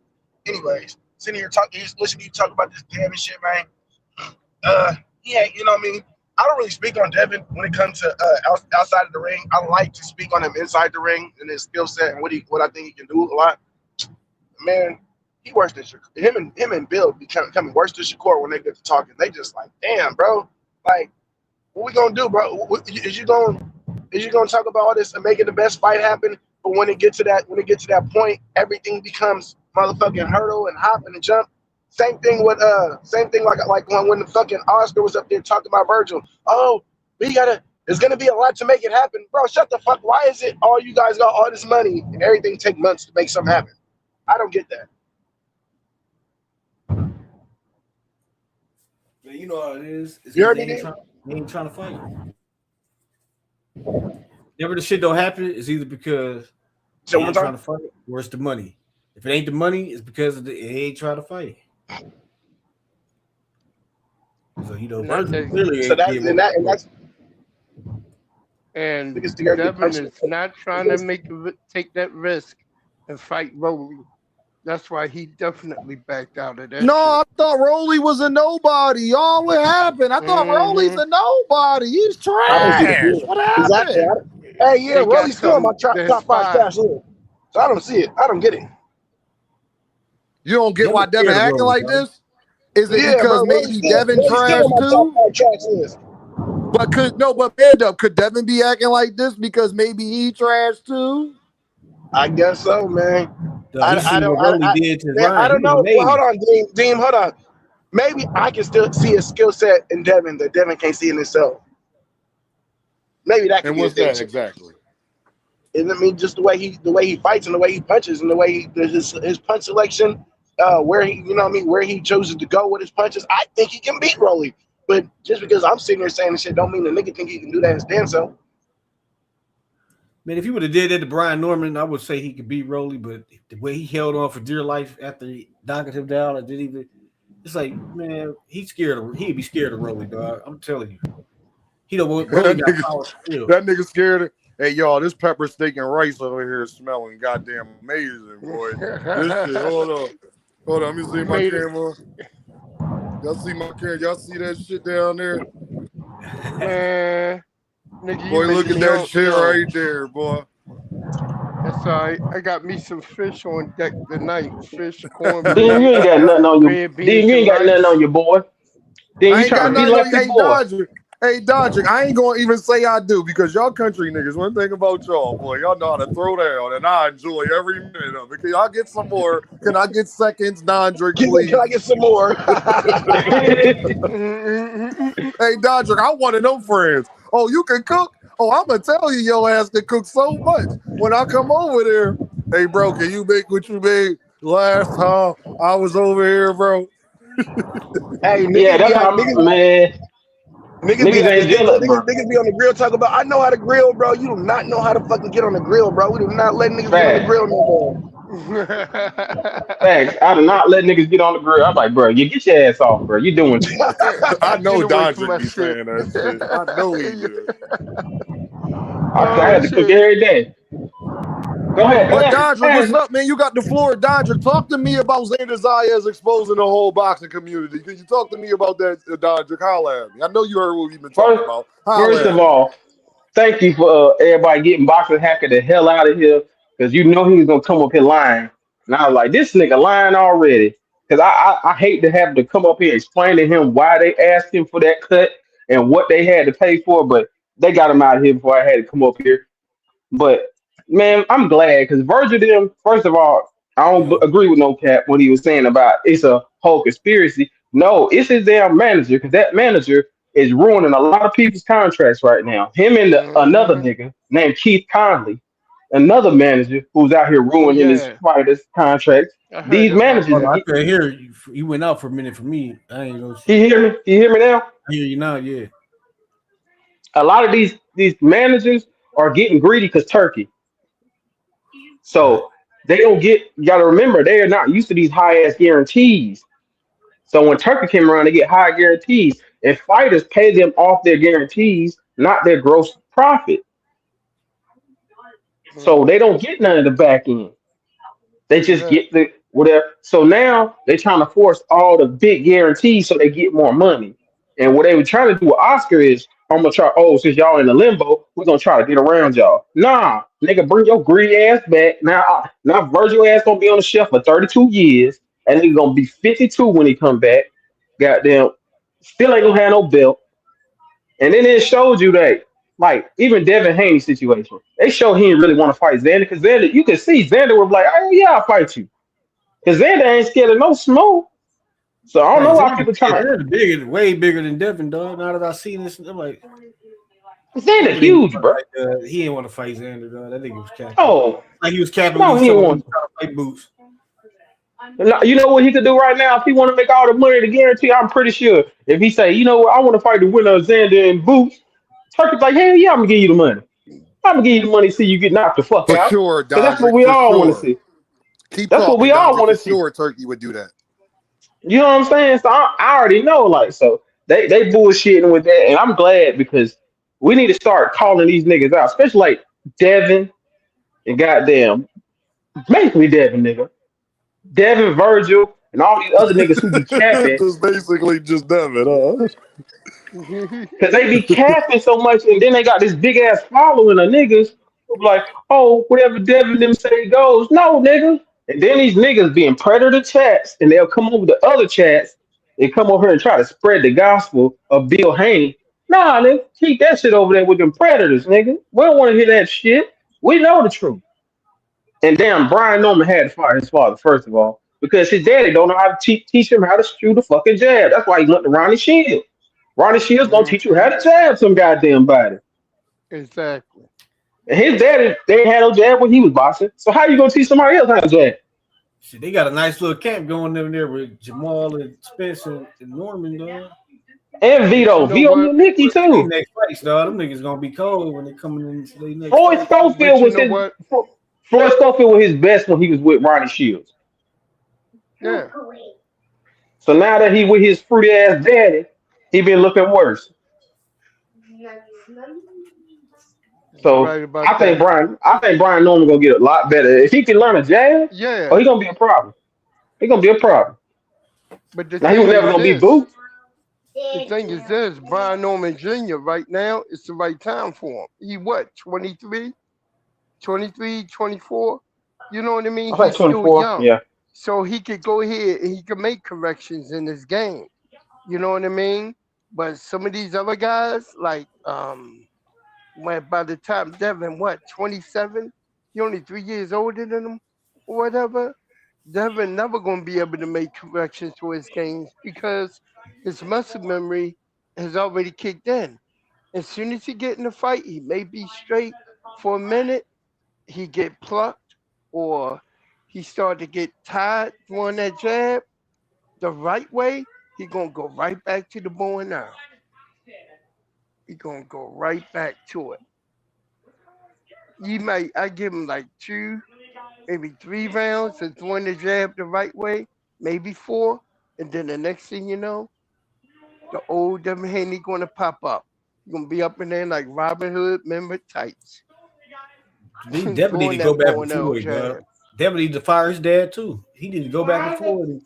Anyways, sitting here talking, listening to you talk about this damn and shit, man. Yeah, you know what I mean? I don't really speak on Devin when it comes to outside of the ring. I like to speak on him inside the ring and his skill set and what I think he can do a lot. Man, he worse than Shakur. Him and Bill becoming worse than Shakur when they get to talking. They just like, damn, bro. Like, what we gonna do, bro? Is you gonna talk about all this and making the best fight happen? But when it gets to that point, everything becomes motherfucking hurdle and hop and jump. Same thing like when the fucking Oscar was up there talking about Virgil. Oh, there's gonna be a lot to make it happen, bro. Shut the fuck. Why is it all you guys got all this money and everything take months to make something happen? I don't get that. Man, you know how it is. You heard me, They ain't trying to fight. Whenever the shit don't happen, it's either because they ain't trying to fight or it's the money. If it ain't the money, it's because they ain't trying to fight. So Virgil clearly so that's and Devin is not trying to take that risk and fight Rolly. That's why he definitely backed out of that. No, shit. I thought Rolly was a nobody. Y'all, what happened? I thought Rolly's a nobody. He's trash. What happened? Exactly. Hey, yeah, Rolly's still on my top 5 cash list. So I don't see it. I don't get it. You don't get why Devin acting like this? Is it because maybe Devin trash too? But could Devin be acting like this because maybe he trash too? I guess so, man. I don't know. Well, hold on, Dean. Hold on. Maybe I can still see a skill set in Devin that Devin can't see in himself. Maybe that can be what's that exactly? And I mean, just the way he fights and the way he punches and the way his punch selection, where he chooses to go with his punches. I think he can beat Rolly. But just because I'm sitting here saying this shit, don't mean the nigga think he can do that his damn self. Man, if he would have did that to Brian Norman, I would say he could beat Rolly. But the way he held on for dear life after he knocked him down and didn't even, it's like, man, he'd be scared of Rolly, dog. I'm telling you. He don't want Rolly got power still. That nigga scared of. Hey, y'all, this pepper steak and rice over here is smelling goddamn amazing, boy. This shit, hold on, let me see my camera. Y'all see my camera? Y'all see that shit down there? Man, nigga, boy, look at that shit right there, boy. That's all right. I got me some fish on deck tonight. Fish, cornbread. Then you ain't got nothing on your. Then you ain't got nothing on your boy. Then you trying to be like your boy. Hey, Dodger, I ain't gonna even say I do because y'all country niggas, one thing about y'all, boy, y'all know how to throw down, and I enjoy every minute of it. Can y'all get some more? Can I get seconds, Dodger, please? Can I get some more? Hey, Dodger, I want to know friends. Oh, you can cook? Oh, I'm gonna tell you your ass can cook so much. When I come over there, hey, bro, can you make what you made last time I was over here, bro? Hey, yeah, that's how, man. Niggas ain't jealous, bro. Niggas be on the grill talking about, I know how to grill, bro. You do not know how to fucking get on the grill, bro. We do not let niggas get on the grill no more. Facts. I do not let niggas get on the grill. I'm like, bro, you get your ass off, bro. You doing too much. I know Dodger be saying that shit. I know he do. I had to cook every day. Go ahead. But Dodger, what's up, man? You got the floor. Dodger, talk to me about Xander Zayas exposing the whole boxing community. Can you talk to me about that, Dodger? Holla at me. I know you heard what we've been talking about. First of all, thank you for everybody getting Boxing Hacker the hell out of here because you know he was going to come up here lying. And I was like, this nigga lying already. Because I hate to have to come up here and explain to him why they asked him for that cut and what they had to pay for. But they got him out of here before I had to come up here. But man, I'm glad because Virgil them, first of all, I don't agree with no cap what he was saying about it's a whole conspiracy. No, it's his damn manager because that manager is ruining a lot of people's contracts right now. Him and another nigga named Keith Conley, another manager who's out here ruining his fighters' contracts. These managers. I can hear you. You went out for a minute for me. I ain't gonna. You hear me? You hear me now? I hear you now. Yeah. A lot of these managers are getting greedy because Turkey. Right. So they don't get. You got to remember they are not used to these high ass guarantees. So when Turkey came around, they get high guarantees, and fighters pay them off their guarantees, not their gross profit. So they don't get none of the back end. They just Exactly. get the whatever. So now they're trying to force all the big guarantees so they get more money. And what they were trying to do with Oscar is, I'm gonna try. Oh, since y'all in the limbo, we're gonna try to get around y'all. Nah, nigga, bring your greedy ass back. Now Virgil ass gonna be on the shelf for 32 years, and he's gonna be 52 when he come back. Goddamn, still ain't gonna have no belt. And then it showed you that, like, even Devin Haney situation, they showed he didn't really want to fight Xander because Xander, you could see Xander was like, oh, yeah, I'll fight you. Because Xander ain't scared of no smoke. So I don't Like know why Xander, people trying Xander bigger, way bigger than Devin, dog. Now that I see this, I'm like, to. Xander Devin ain't huge, bro. like, he didn't want to fight Xander, dog. That nigga was capping. Oh, Like he was capping when no, he he didn't told him he want was trying to fight Boots. You know what he could do right now if he want to make all the money to guarantee? I'm pretty sure if he say, you know what, I want to fight the winner of Xander and Boots, Turkey's like, hell yeah, I'm gonna give you the money. I'm gonna give you the money so you get knocked the fuck For out. sure, Because that's what Dodrick. we For all want to sure. see. Keep That's what talking, we all Dodrick. want For to see. sure, Turkey would do that. You know what I'm saying? So I already know, like, so they bullshitting with that, and I'm glad because we need to start calling these niggas out, especially like Devin and goddamn, basically Devin, nigga, Devin, Virgil, and all these other niggas who be capping Just basically just Devin, huh? because they be capping so much, and then they got this big ass following of niggas who be like, oh, whatever Devin them say goes. No, nigga. And then these niggas being predator chats, and they'll come over to other chats and come over here and try to spread the gospel of Bill Haney. Nah, nigga, keep that shit over there with them predators, nigga. We don't want to hear that shit. We know the truth. And damn, Brian Norman had to fire his father, first of all, because his daddy don't know how to teach him how to shoot a fucking jab. That's why he went to Ronnie Shields. Ronnie Shields gonna teach you how to jab some goddamn body. Exactly. And his daddy, they ain't had no jab when he was boxing. So how you gonna teach somebody else how to jab? Shit, they got a nice little camp going in there with Jamal and Spencer and Norman, dog. And But you Vito, know Vito what? Milnicki They too. next fights, dog. Them niggas gonna be cold when they coming into their next Floyd fight. But Schofield you was know his what? Floyd Schofield was his best when he was with Ronnie Shields. Yeah. So now that he with his fruity ass daddy, he been looking worse. You're So right about I think Brian Norman gonna get a lot better if he can learn a jab. Oh, he Yeah. gonna be a problem. He gonna be a problem. But the Now he was thing never is gonna be this. Boots. The thing is this. Brian Norman Jr. right now, it's the right time for him. He what? 23, 23, 24. You know what I mean? I think He's still 24. young. Yeah. So he could go ahead and he could make corrections in his game. You know what I mean? But some of these other guys, like when by the time Devin, what, 27? He only 3 years older than him or whatever. Devin never gonna be able to make corrections to his games because his muscle memory has already kicked in. As soon as he get in a fight, he may be straight for a minute, he get plucked, or he start to get tired throwing that jab the right way, he gonna go right back to the bow and arrow. He gonna go right back to it. I give him like two, maybe 3 rounds of throwing the jab the right way, maybe four, and then the next thing you know, the old Devin Haney gonna pop up. He gonna be up in there like Robin Hood, member tights, They definitely need throwing to go that back bow with and arrow Floyd, dog. jab. Definitely need to fire his dad too. He need to go back with Floyd.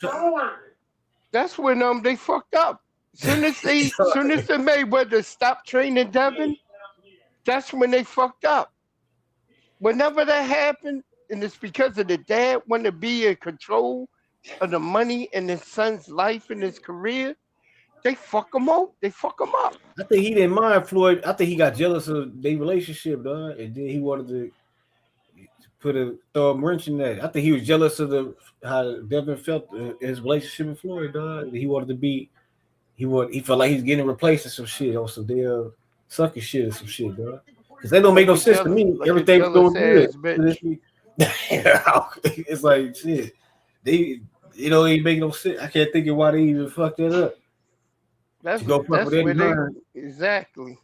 That's when they fucked up. Soon as they made whether stop training Devin, that's when they fucked up. Whenever that happened, and it's because of the dad wanting to be in control of the money in his son's life and his career, they fuck him up. They fuck him up. I think he didn't mind Floyd. I think he got jealous of their relationship, dog, and then he wanted to throw a wrench in that. I think he was jealous of the how Devin felt his relationship with Floyd, dog. He wanted to be. He felt like he's getting replaced or some shit or some damn sucker shit or some shit, dog. Because they don't make Like no a sense to jealous, me. like a Everything was jealous going good. ass bitch. It's like shit. They, ain't make no sense. I can't think of why they even fucked that up to go fuck with That's Eddie where they Hearn. exactly.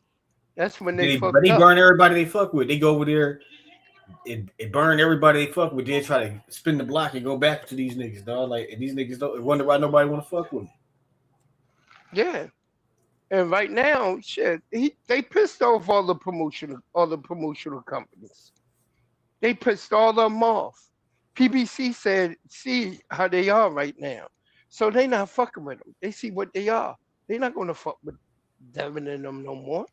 That's when they But fucked he up. burn everybody they fuck with. They go over there. it burned everybody they fuck with. Then try to spin the block and go back to these niggas, dog. Like and these niggas don't wonder why nobody want to fuck with them. Yeah. And right now, shit, they pissed off all the promotional companies. They pissed all of them off. PBC said, see how they are right now. So they not fucking with them. They see what they are. They not gonna fuck with Devin and them no more.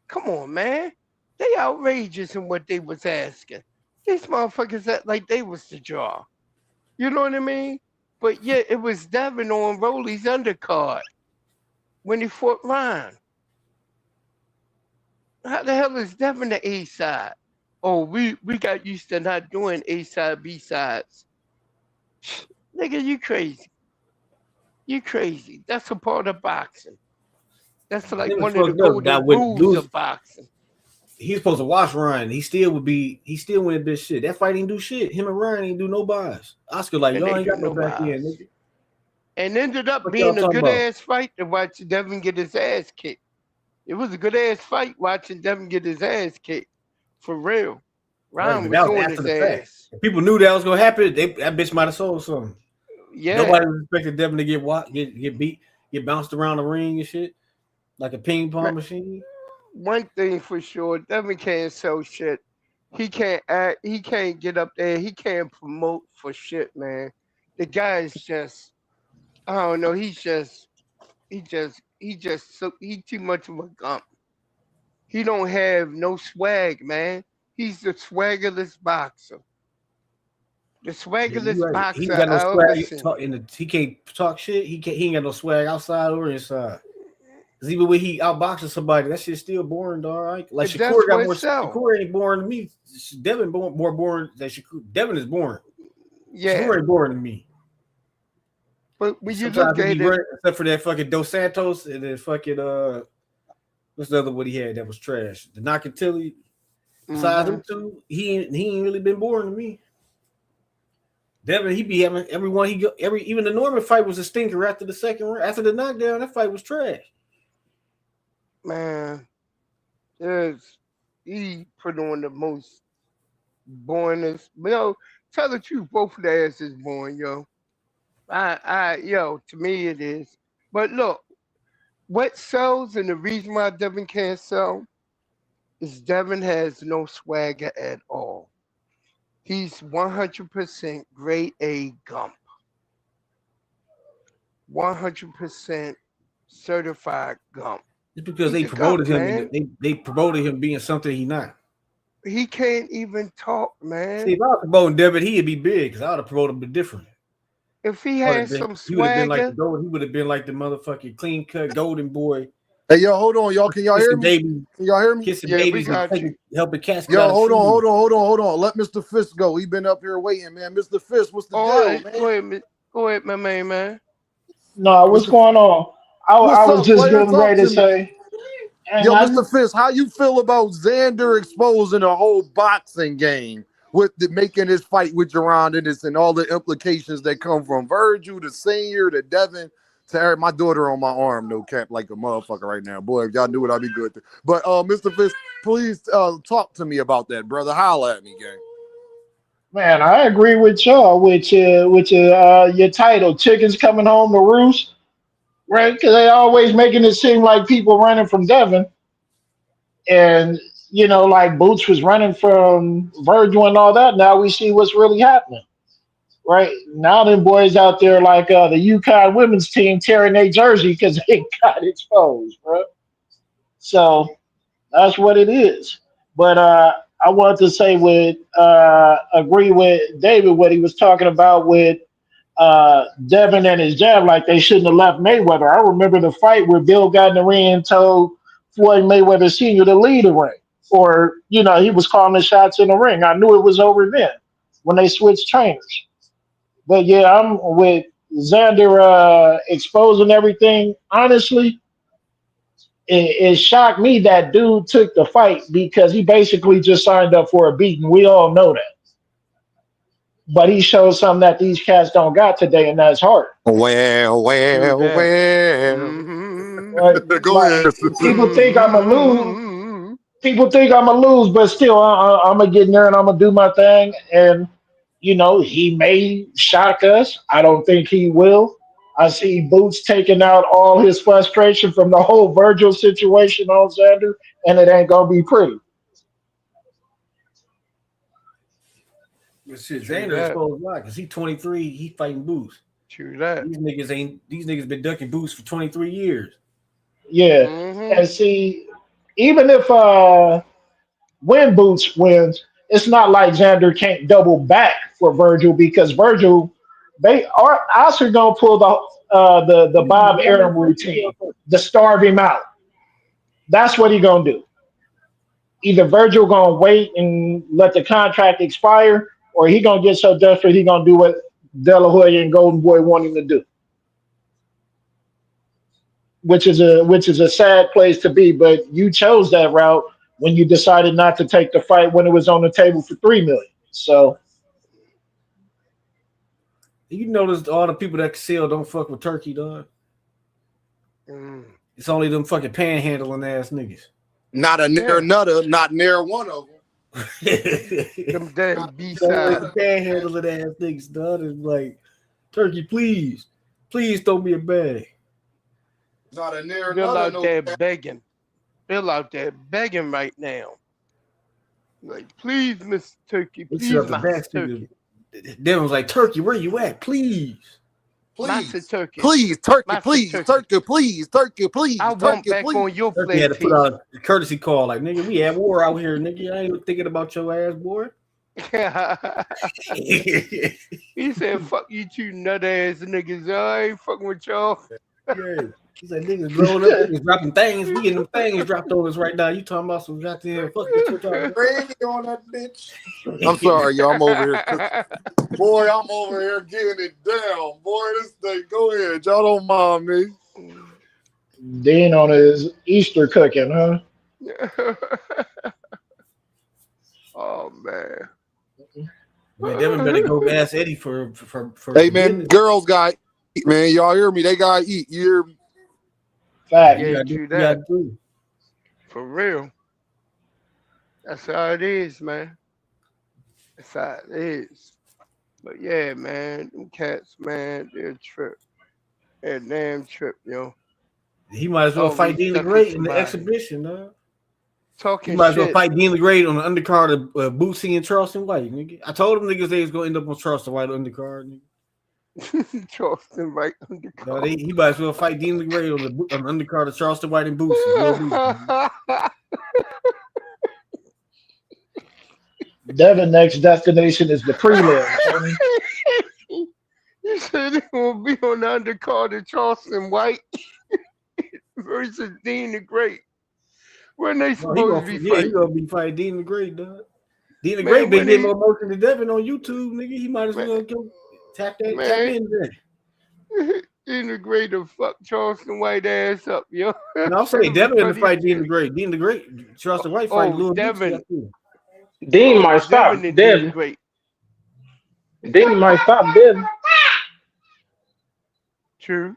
Come on, man. They outrageous in what they was asking. These motherfuckers act like they was the draw. You know what I mean? But yeah, it was Devin on Rolly's undercard when he fought Ryan. How the hell is Devin the A side? Oh, we got used to not doing A side, B sides. Nigga, you crazy. You crazy. That's a part of boxing. That's like Devin one of the fucked up. Now golden with rules lose, of boxing. he's supposed to watch Ryan. He still win this shit. That fight ain't do shit. Him and Ryan ain't do no buys. Oscar like And y'all they ain't do got no no back end, buys. nigga. And ended up What y'all being a talking good about? ass fight to watch Devin get his ass kicked. It was a good ass fight watching Devin get his ass kicked. For real. Right, Ryan but was that was on after his the fact. ass. If people knew that was gonna happen, that bitch might have sold something. Yeah. Nobody was expecting Devin to get beat, get bounced around the ring and shit like a ping pong machine. One thing for sure, Devin can't sell shit. He can't act. He can't get up there. He can't promote for shit, man. The guy is just, I don't know. He too much of a gump. He don't have no swag, man. He's the swaggerless boxer. The Yeah, you swaggerless right. He ain't boxer got no I ever swag. seen. He can't talk shit. He ain't got no swag outside or inside. Cause even when he outboxing somebody, that shit's still boring, dog. Like And that's Shakur got what more. sell. Shakur ain't boring to me. Devin more boring than Shakur. Devin is boring. Yeah. Shakur ain't boring to me. But when you Sometimes look he at be it, boring, except for that fucking Dos Santos and then fucking what's the other one he had that was trash? The Nakatilli. Besides them two, he ain't really been boring to me. Devin, he be having everyone he go even the Norman fight was a stinker after the second round. After the knockdown, that fight was trash. man, he put on the most boringest. Yo, tell the truth, both of the ass is boring, yo. Yo, to me it is. But look, what sells and the reason why Devin can't sell is Devin has no swagger at all. He's 100% grade A gump. 100% certified gump. Just because He's they a gump, promoted him man. and they promoted him being something he not. He can't even talk, See, man. if I was promoting Devin, he'd be big because I would have promoted him different. If he had some He would have been like the swagger, gold. He would have been like the motherfucking clean cut golden boy, Hey, yo, hold on, y'all. Can y'all hear kissing me? babies, Can y'all hear me? kissing yeah, we babies and got you. helping cats get Yo, out of shoes. hold on. Let Mr. Fist go. He been up here waiting, man. Mr. Fist, what's the All deal, right, man? go ahead, my man. No, what's Mr. going on? I What's was up, just player? getting Talk ready to to me. say, and Yo, I Mr. Fist, how you feel about Xander exposing a whole boxing game with making his fight with Jerron Ennis and all the implications that come from Virgil to Senior to Devin to Eric? My daughter on my arm, no cap, like a motherfucker right now. Boy, if y'all knew it, I'd be good. But Mr. Fist, please talk to me about that, brother. Holla at me, gang. man, I agree with y'all with your title, chickens coming home to roost, right? Because they always making it seem like people running from Devin, and like Boots was running from Virgil and all that. Now we see what's really happening. Right now, them boys out there like the UConn women's team tearing their jersey because they got exposed, bro. So that's what it is. But I wanted to say with agree with David what he was talking about with Devin and his jab, like they shouldn't have left Mayweather. I remember the fight where Bill got in the ring and told Floyd Mayweather Sr. to lead the ring, or he was calling the shots in the ring. I knew it was over then when they switched trainers. But yeah, I'm with Xander exposing everything. Honestly, it shocked me that dude took the fight because he basically just signed up for a beating. We all know that. But he showed something that these cats don't got today, and that's heart. Well, True that. well. Mm-hmm. Right? Go Like ahead. people think I'm a lose. Mm-hmm. people think I'm gonna lose, but still, I'm gonna get in there and I'm gonna do my thing. And he may shock us. I don't think he will. I see Boots taking out all his frustration from the whole Virgil situation on Xander, and it ain't gonna be pretty. But shit, True Xander that. exposed a lot because he 23. He fighting Boots. True that. These niggas been ducking Boots for 23 years. Yeah, Mm-hmm. and see, even if when Boots wins, it's not like Xander can't double back for Virgil because Virgil, they are Oscar gonna pull the Bob Arum routine, to starve him out. That's what he gonna do. Either Virgil gonna wait and let the contract expire, or he gonna get so desperate he gonna do what De La Hoya and Golden Boy want him to do, which is a sad place to be. But you chose that route when you decided not to take the fight when it was on the table for $3 million. So You notice all the people that sell don't fuck with Turkey, dog. Mm. It's only them fucking panhandling ass niggas. Not a near nutter, not near one of them. Them damn B So like side. the panhandling ass niggas, dog. It's like, Turkey, please throw me a bag. Not a near Bill nutter. out No. there begging. Bill out there begging right now. Like, please, Mr. Turkey, They please, set up the Master back Turkey. Devin was like, Turkey, where you at? Please. Master Turkey. Please, Turkey, Master please, Turkey, please, Turkey, please, I want Turkey, back please. on your Turkey had to put plantation. out a courtesy call, like, nigga, we at war out here, nigga. I ain't thinking about your ass, boy. He said, fuck you two nut ass niggas. I ain't fucking with y'all. Yeah. He said, niggas blowing up, niggas dropping things. We getting them things dropped on us right now. You talking about some goddamn fuck what you talking about? Randy on that bitch. I'm sorry, y'all. I'm over here cooking. Boy, I'm over here getting it down. Boy, this thing. Go ahead. Y'all don't mind me. Dean on his Easter cooking, huh? Oh, man. Man, Devin better go ask Eddie for Hey, man, forgiveness. girls got to eat, man. Y'all hear me? They got to eat. You hear me? Fact. Yeah, true that. For real. That's how it is, man. That's how it is. But yeah, man, them cats, man, they're a trip. They're a damn trip, yo. He might as well fight Always Dean the ducking Great in the somebody. exhibition, dog. He Talking might as well shit. fight Dean the Great on the undercard of Bootsy and Charleston White, nigga. I told him niggas they was gonna end up on Charleston White undercard, nigga. Charleston White undercard. He might as well fight Dean the Great on the undercard of Charleston White and Bootsy. Real Bootsy. Devin next destination is the prelims. You said they gonna be on the undercard of Charleston White versus Dean the Great. When they supposed to be He fighting? gonna be fighting Dean the Great, dog. Dean the Man, Great been when getting he- more motion than Devin on YouTube, nigga. He might as well go tap in there. Dean the Great to fuck Charleston White ass up, yo. No, I'm saying Devin in the fight Dean the Great. Dean the Great, Charleston White fight Oh, Lil Devin. Bootsy. Dean might stop Devin and Dean Devin. the Great. Dean might stop Devin. True.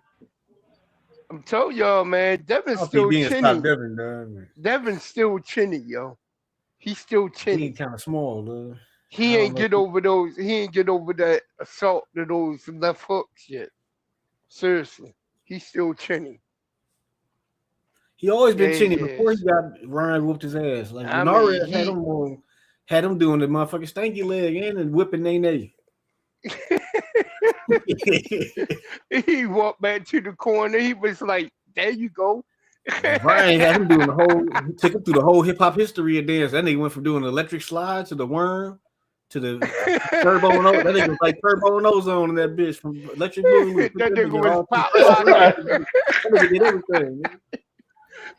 I'm telling y'all, man, Devin's I don't still think Dean stop chinny. Devin, dog. Devin's still chinny, yo. He's still chinny. Dean kind of small, dog. He ain't get over those. He ain't get over that assault to those left hooks yet. Seriously, he's still chinny. He always been Yeah, chinny he before is. he got Ryan whooped his ass. Like I Renara mean, had him doing the motherfucking stanky leg and whipping Nene. he walked back to the corner. He was like, "There you go." Brian had him doing the whole. He took him through the whole hip hop history of dance. That nigga went from doing the electric slide to the worm to the turbo and that nigga was like turbo and ozone in that bitch from electric boogaloo. That nigga was pop locking. locking. That nigga did everything. Man.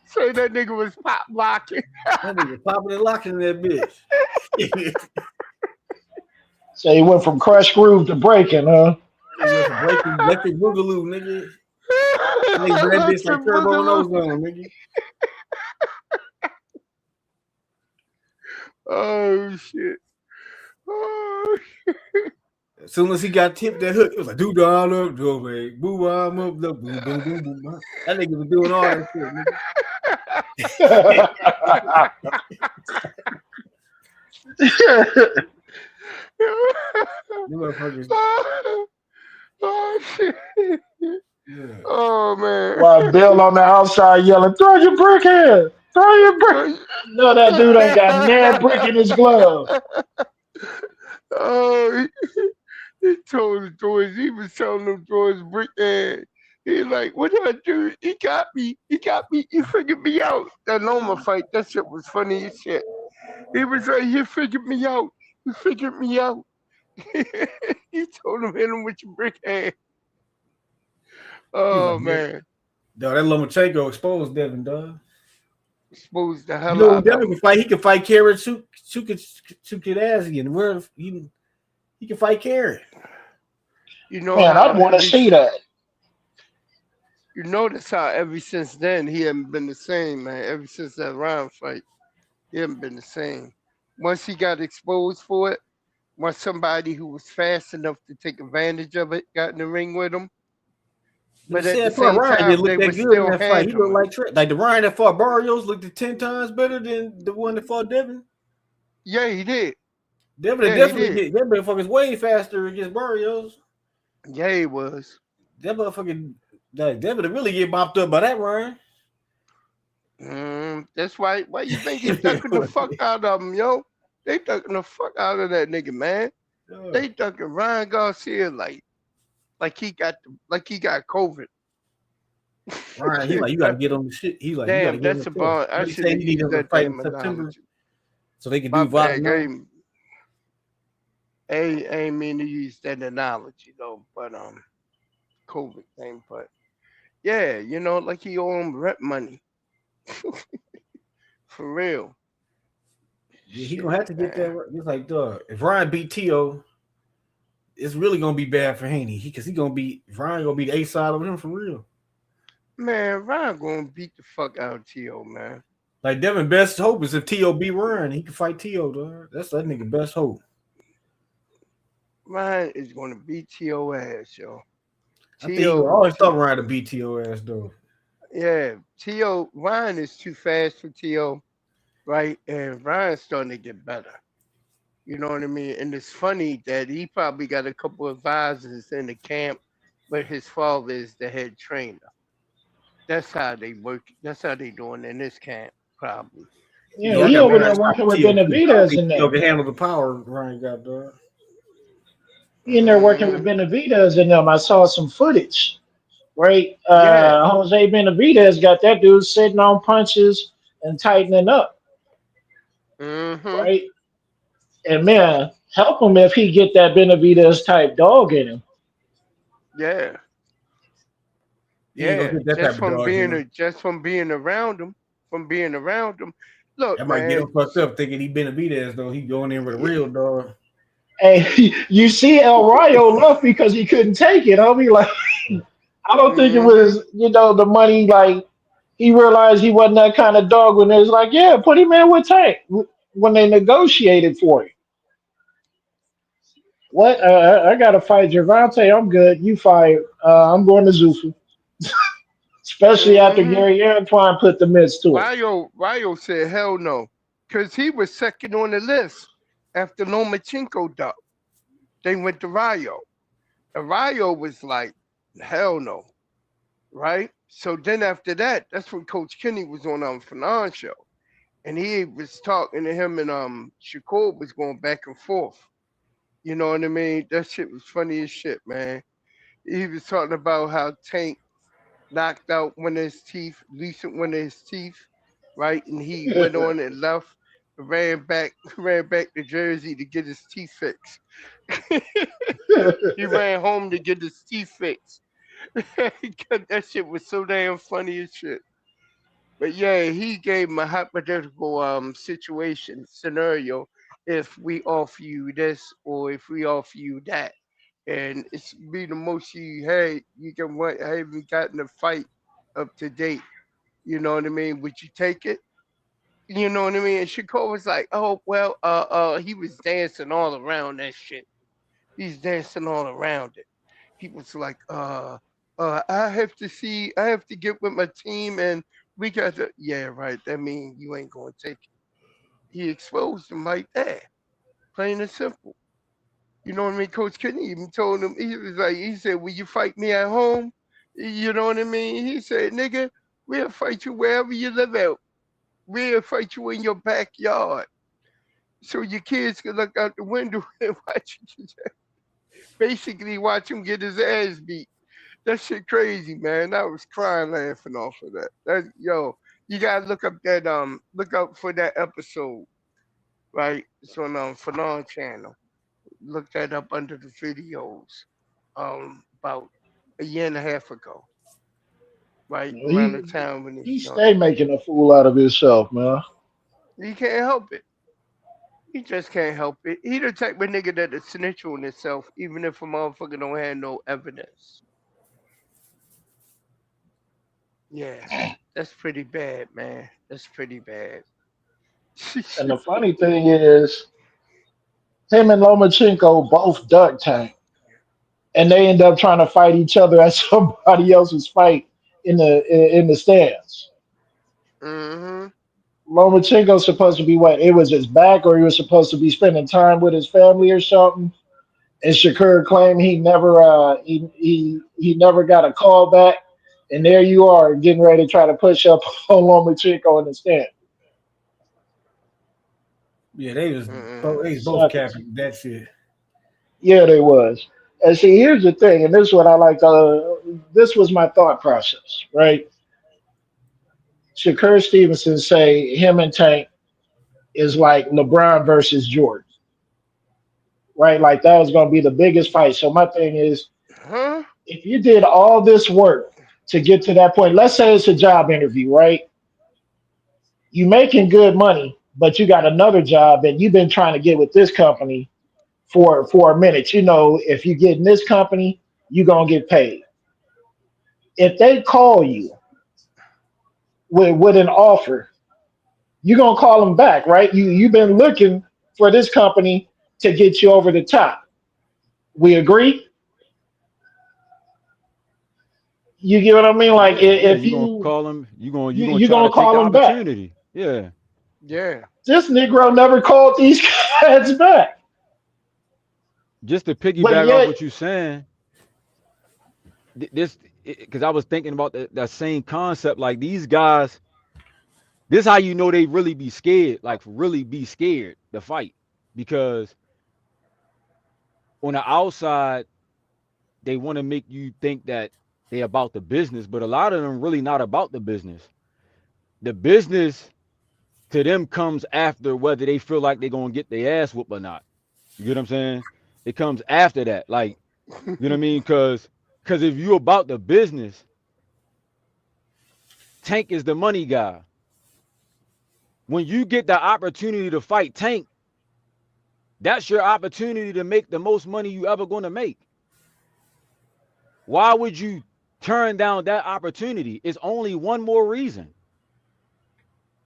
Say that nigga was pop locking. That nigga popping and locking in that bitch. So he went from crush groove to breaking, huh? He went from breaking electric boogaloo, nigga. That nigga that bitch like turbo and ozone, nigga. Oh shit. Oh shit. As soon as he got tipped that hook, it was like do down up, do man, boo I'm up, boom, boom, boom, boom. That nigga was doing all that shit, nigga. You motherfuckers. Oh shit. Yeah. Oh man. While Bill on the outside yelling, "Throw your brick here! Throw your brick!" No, that dude ain't got nan brick in his glove. Oh, he told the boys, he was telling them boys, brick and he's like, what did I do? He got me. He got me. He figured me out. That Loma fight, that shit was funny as shit. He was like, he figured me out. He figured me out. He told him, hit him with your brick hand. He's Oh, like, yeah. man. Dog, that Lomachenko exposed Devin, dog. Exposed the You hell know, out of Devin him. can fight. He can fight Karen Chukadasian. Where he can fight Karen. You know Man, how I'd want to every, see that. you notice how ever since then he hasn't been the same, man. Ever since that round fight, he hasn't been the same. Once he got exposed for it, once somebody who was fast enough to take advantage of it got in the ring with him, But the but at the sad part, same Ryan didn't time, look they that were good in still that fight. He looked handling. like the Ryan that fought Barrios looked 10 times better than the one that fought Devin. Yeah, he did. Devin Yeah, he definitely did. get that motherfucker's way faster against Barrios. Yeah, he was. That motherfucking Devin to really get bopped up by that Ryan. That's why. Why you think he ducking the fuck out of him, yo? They ducking the fuck out of that nigga, man. Yeah. They ducking Ryan Garcia like he got COVID. Ryan, he like you got to get on the shit. He like you got to Damn, get on that's the course. about. I But he shouldn't said have he need used him to that fight in damn September analogy. so they can My do bad. Vada. I ain't mean to use that analogy though, but COVID thing. But yeah, like he owe him rent money for real. Yeah, he gonna Shit, have to get man. that. It's like, dog, if Ryan beat T.O., it's really gonna be bad for Haney. Because he gonna be Ryan gonna be the A side of him for real. Man, Ryan gonna beat the fuck out of T.O., man. Like Devin best hope is if T.O. beat Ryan, he can fight T.O. dog. That's that nigga best hope. Ryan is gonna beat T.O. ass, yo. I think he T.O. always thought Ryan to beat T.O. ass though. Yeah, T.O. Ryan is too fast for T.O., right? And Ryan's starting to get better. You know what I mean? And it's funny that he probably got a couple of advisors in the camp, but his father is the head trainer. That's how they work. That's how they doing in this camp, probably. You Yeah, know Yeah, I what he I got over mean? there Ryan working stopping with T.O. too. I don't Benavidez think in T.O. them. can handle the power Ryan got dog. He in there working with Hmm. Benavidez in them. I saw some footage. Right, Yeah. Jose Benavidez got that dude sitting on punches and tightening up. Hmm. Right, and man, help him if he get that Benavidez type dog in him. Yeah. He ain't gonna Yeah. get that type of dog in him. Just from being around him, from being around him. Look, That might get him man. fucked up thinking he been a beat ass though. He going in with a Yeah. real dog. Hey, you see, El Rayo left because he couldn't take it. I mean, like, I don't think it Hmm. was, the money. Like, he realized he wasn't that kind of dog when it was like, yeah, put him in with Tank when they negotiated for him. What? I got to fight Javante. I'm good. You fired. I'm going to Zufu. Especially after Hmm. Gary Antoine put the mitts to him. Ryo said hell no, because he was second on the list after Lomachenko ducked. They went to Ryo. And Ryo was like, hell no, right? So then after that, that's when Coach Kenny was on Fanon show. And he was talking to him and Shakur was going back and forth. You know what I mean? That shit was funny as shit, man. He was talking about how Tank knocked out one of his teeth, recent one of his teeth, right? And he went on and left, ran back, ran back to Jersey to get his teeth fixed. He ran home to get his teeth fixed. That shit was so damn funny as shit. But yeah, he gave him a hypothetical situation scenario. If we offer you this or if we offer you that, and it's be the most you had, you can what haven't gotten a fight up to date. You know what I mean? Would you take it? You know what I mean? And Shakur was like, oh well, he was dancing all around that shit. He's dancing all around it. He was like, I have to get with my team and We got to, yeah, right. That means you ain't gonna take it. He exposed him like that, plain and simple. You know what I mean? Coach Kenny even told him, he was like, he said, "Will you fight me at home?" You know what I mean? He said, "Nigga, we'll fight you wherever you live at. We'll fight you in your backyard, so your kids can look out the window and watch you." Basically, watch him get his ass beat. That shit crazy, man. I was crying laughing off of that. That yo, you gotta look up that look up for that episode, right? It's on Fanon channel. Look that up under the videos. About a year and a half ago, right around the He time when this he joint. stay making a fool out of himself, man. He can't help it. He just can't help it. He the type of nigga that'll snitch on himself, even if a motherfucker don't have no evidence. Yeah, that's pretty bad, man. That's pretty bad. And the funny thing is, him and Lomachenko both duck tank, and they end up trying to fight each other at somebody else's fight in the stands. Mm-hmm. Lomachenko's supposed to be what? It was his back, or he was supposed to be spending time with his family or something. And Shakur claimed he never got a call back. And there you are, getting ready to try to push up on Lomachenko in the stand. Yeah, Mm-mm. they was both Suckers. capping that shit. Yeah, they was. And see, here's the thing, and this is what I like. This was my thought process, right? Shakur Stevenson say him and Tank is like LeBron versus Jordan, right? Like that was going to be the biggest fight. So my thing is, Huh? if you did all this work to get to that point, let's say it's a job interview, right? You making good money, but you got another job and you've been trying to get with this company for a minute. You know, if you get in this company, you're gonna get paid. If they call you with an offer, you're gonna call them back, right? You've been looking for this company to get you over the top. We agree? You get what I mean? Like Yeah, yeah. if You gonna you call him? You gonna you're try to gonna take call the them back. opportunity? Yeah. Yeah. This Negro never called these guys back. Just to But piggyback off yet, what you're saying, this because I was thinking about that same concept. Like these guys, this how you know they really be scared. Like really be scared to fight because on the outside they want to make you think that they about the business, but a lot of them really not about the business. The business to them comes after whether they feel like they're gonna get their ass whooped or not. You get what I'm saying? It comes after that. Like, you know what I mean? Cause if you about the business, Tank is the money guy. When you get the opportunity to fight Tank, that's your opportunity to make the most money you ever gonna make. Why would you turn down that opportunity? It's only one more reason.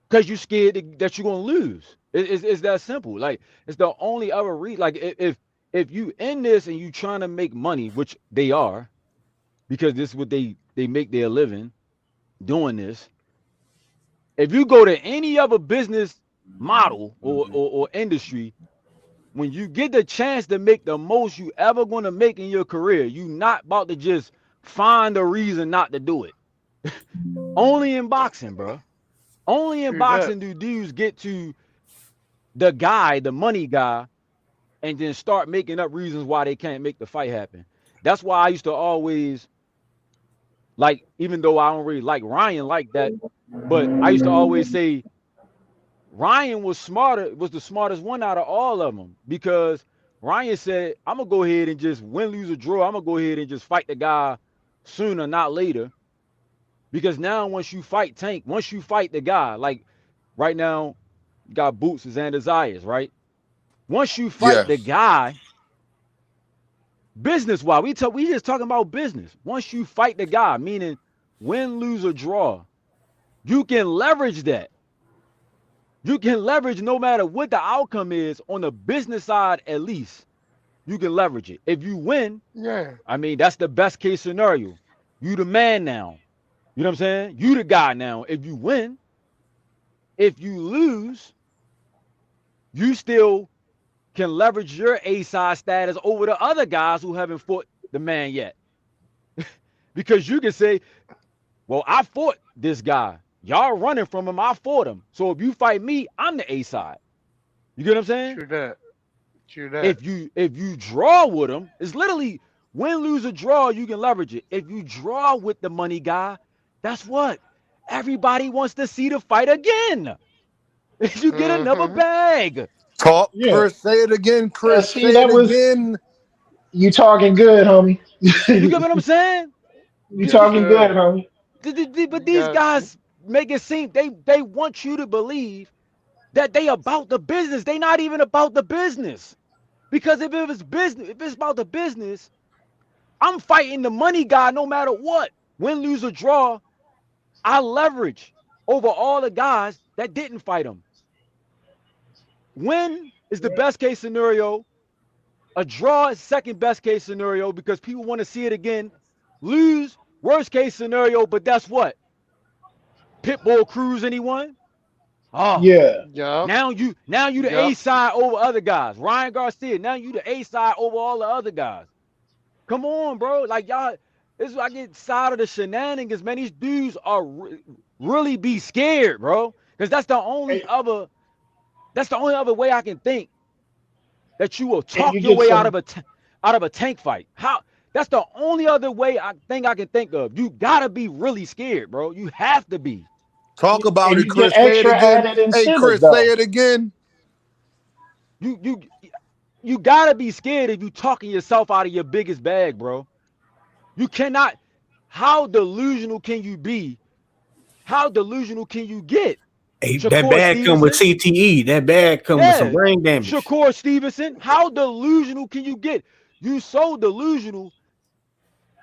Because you scared that you're gonna lose. It's that simple. Like it's the only other reason. Like if you in this and you trying to make money, which they are, because this is what they make their living doing this. If you go to any other business model or industry, when you get the chance to make the most you ever gonna make in your career, you not about to just find a reason not to do it. Only in boxing, bro. Only in True that. boxing do dudes get to the guy, the money guy, and then start making up reasons why they can't make the fight happen. That's why I used to always like, even though I don't really like Ryan like that, but I used to always say Ryan was smarter, was the smartest one out of all of them because Ryan said, I'm gonna go ahead and just win, lose, or draw. I'm gonna go ahead and just fight the guy sooner, not later. Because now once you fight Tank, once you fight the guy, like right now, you got Boots and Desires, right? Once you fight the Yes. guy, business wise, we just talking about business. Once you fight the guy, meaning win, lose, or draw, you can leverage that. You can leverage no matter what the outcome is on the business side, at least you can leverage it. If you win, Yeah. I mean, that's the best case scenario. You the man now. You know what I'm saying? You the guy now. If you win, if you lose, you still can leverage your A side status over the other guys who haven't fought the man yet. Because you can say, well, I fought this guy. Y'all running from him. I fought him. So if you fight me, I'm the A side. You get what I'm saying? True that. True that. If you draw with him, it's literally win, lose, or draw, you can leverage it. If you draw with the money guy, that's what everybody wants to see the fight again. You get another Mm-hmm. bag. Talk, Yeah. Chris. Say it again, Chris. See, Say that it was again. you talking good, homie. You get what I'm saying? You The- Yes, talking good, sir. homie. but You these got to. guys make it seem they want you to believe that they about the business. They not even about the business. Because if it was business, if it's about the business, I'm fighting the money guy no matter what. Win, lose, or draw, I leverage over all the guys that didn't fight him. Win is the best case scenario. A draw is second best case scenario because people want to see it again. Lose, worst case scenario, but that's what? Pitbull Cruz anyone? Oh, Yeah. Yup. now you the A Yup. side over other guys. Ryan Garcia, now you the A side over all the other guys. Come on, bro. Like y'all, this is why I get tired of the shenanigans, man. These dudes are really be scared, bro. Because that's the only other way I can think that you will And talk you your get way out some. of a tank fight. How? That's the only other way I can think of. You gotta be really scared, bro. You have to be. Talk about And it, you get Chris. Say it extra again. added Hey, incentives Chris, say though. it again. You gotta be scared if you talking yourself out of your biggest bag, bro. You cannot. How delusional can you be? How delusional can you get? Hey, that Shakur bag come with Stevenson? CTE. That bag come with some Yeah. brain damage. Shakur Stevenson? How delusional can you get? You so delusional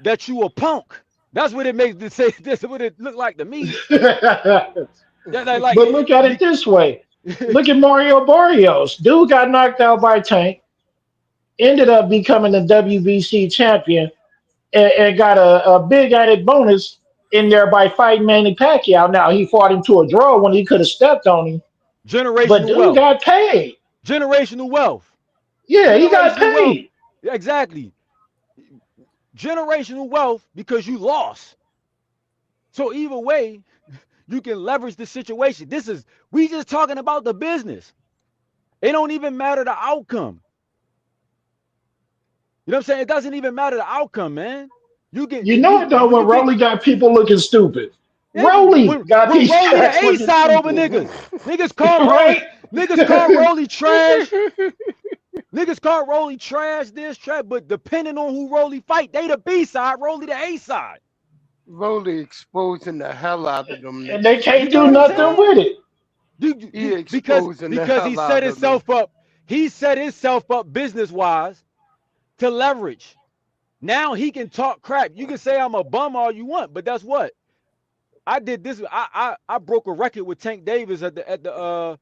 that you a punk. That's what it makes to say. This is what it look like to me. But Yeah, like look at it this way. Look at Mario Barrios. Dude got knocked out by Tank, ended up becoming the WBC champion, and got a big added bonus in there by fighting Manny Pacquiao. Now he fought him to a draw when he could have stepped on him, but generational dude wealth. got paid. Generational wealth. Yeah, he got Generational wealth. paid. Yeah, exactly. Generational wealth because you lost. So either way, you can leverage the situation. We just talking about the business. It don't even matter the outcome. You know what I'm saying? It doesn't even matter the outcome, man. You get You know it though when when you get Rolly got people looking stupid. yeah, Rolly got when these Rolly the cats A looking side over stupid. niggas. Niggas call Right? Rolly, niggas call Rolly trash. Niggas call Rolly trash, this trash, but depending on who Rolly fight, they the B side, Rolly the A side. Rolly exposing the hell out of them And they niggas. You can't get do what I'm nothing saying? with it. He Because exposing the because he hell set out of them. himself up, business wise to leverage. Now he can talk crap. You can say I'm a bum all you want, but that's what I did. This I broke a record with Tank Davis at the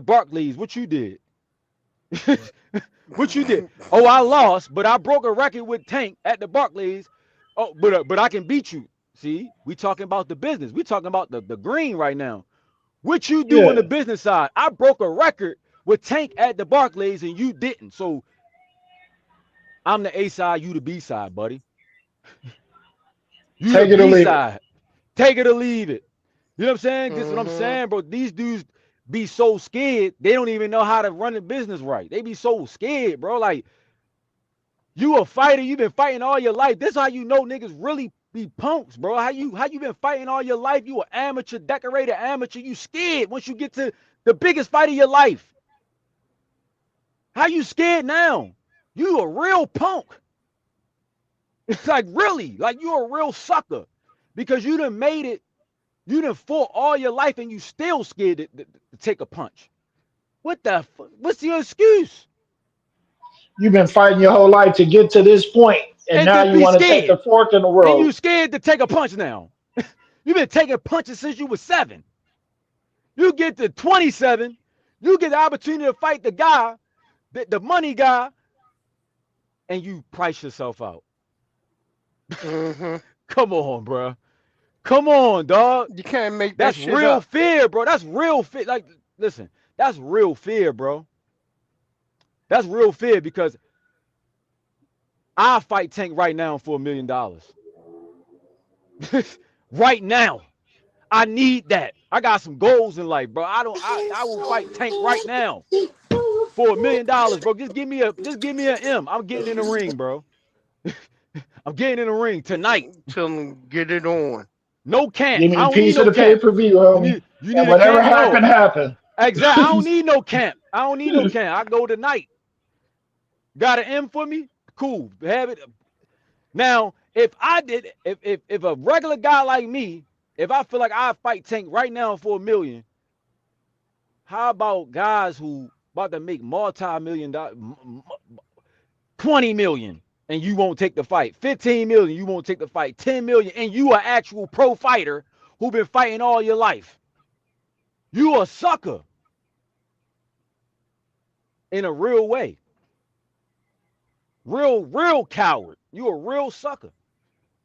Barclays. What you did? What you did? Oh, I lost, but I broke a record with Tank at the Barclays. Oh, but I can beat you. See, we talking about the business. We talking about the green right now. What you do on Yeah. the business side? I broke a record with Tank at the Barclays and you didn't. So I'm the A side, you the B side, buddy. You the Take it or B leave it. side. Take it or leave it. You know what I'm saying? This is what I'm Mm-hmm. saying, bro. These dudes be so scared, they don't even know how to run the business right. They be so scared, bro. Like, you a fighter, you been fighting all your life. This how you know niggas really be punks, bro. How you been fighting all your life? You an amateur, decorated amateur. You scared once you get to the biggest fight of your life. How you scared now? You a real punk. It's like really, like you a real sucker because you done made it. You done fought all your life and you still scared to take a punch. What the? What's your excuse? You've been fighting your whole life to get to this point, and And now to you be want to take the scared, fork in the and you road. scared to take a punch now. You've been taking punches since you was 7. You get to 27, you get the opportunity to fight the guy, the money guy, and you price yourself out. Mm-hmm. Come on, bro. Come on, dog. You can't make that That's shit real up. fear, bro. That's real fear. Like, listen, that's real fear, bro. That's real fear because I fight Tank right now for $1 million. Right now. I need that. I got some goals in life, bro. I will fight Tank right now for $1 million, bro. Just give me an M. I'm getting in the ring, bro. I'm getting in the ring tonight. Tell them get it on. No camp. Give me I a don't need piece of no the pay camp. per view, You homie. need you And need a whatever camp? No. happened, happened. Exactly. I don't need no camp. I don't need no camp. I go tonight. Got an M for me? Cool. Have it. Now, if a regular guy like me, if I feel like I fight Tank right now for $1 million, how about guys who about to make multi-million dollars, 20 million, and you won't take the fight, 15 million, you won't take the fight, 10 million, and you are actual pro fighter who been fighting all your life. You a sucker in a real way. Real coward. You a real sucker.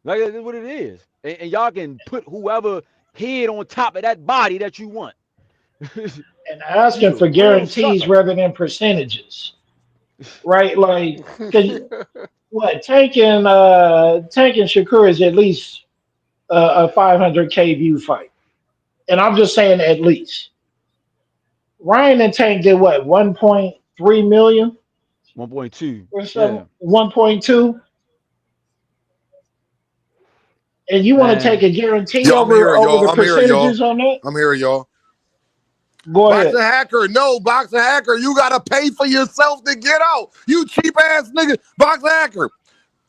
Like that's what it is. And y'all can put whoever head on top of that body that you want. And asking You a for real guarantees sucker. rather than percentages, right? Like, because what Tank and Shakur is at least a 500K view fight, and I'm just saying at least. Ryan and Tank did what 1.3 million 1.2. or Yeah. something, 1.2, and you want to take Man. a guarantee Yo, I'm over here, y'all. the I'm here, y'all. percentages on that? I'm here, y'all. Go Boxing ahead. hacker, no, boxing hacker. You gotta pay for yourself to get out. You cheap ass nigga. Boxing hacker.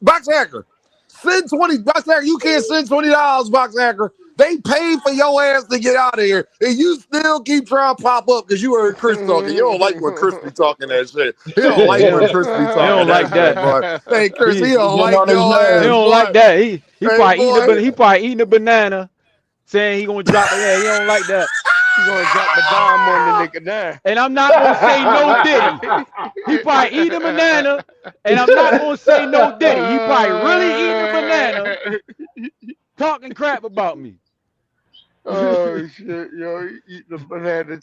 Boxing hacker. Send 20. Boxing hacker, you can't send $20, boxing hacker. They paid for your ass to get out of here. And you still keep trying to pop up because you heard Chris talking. You don't like when Chris be talking that shit. He don't Yeah, like when Chris be he talking don't that like shit, that. boy. Hey, Chris, he You don't getting like on his your He ass, nerves. don't boy. like that. He Hey, probably boy. eating a banana, saying he gonna drop it. Yeah, he don't like that. You gonna drop the dime on the nigga now. And I'm not gonna say no Diddy. He probably eating a banana, and I'm not gonna say no Diddy. He probably really eating a banana, talking crap about me. Oh shit, yo, you eat the banana,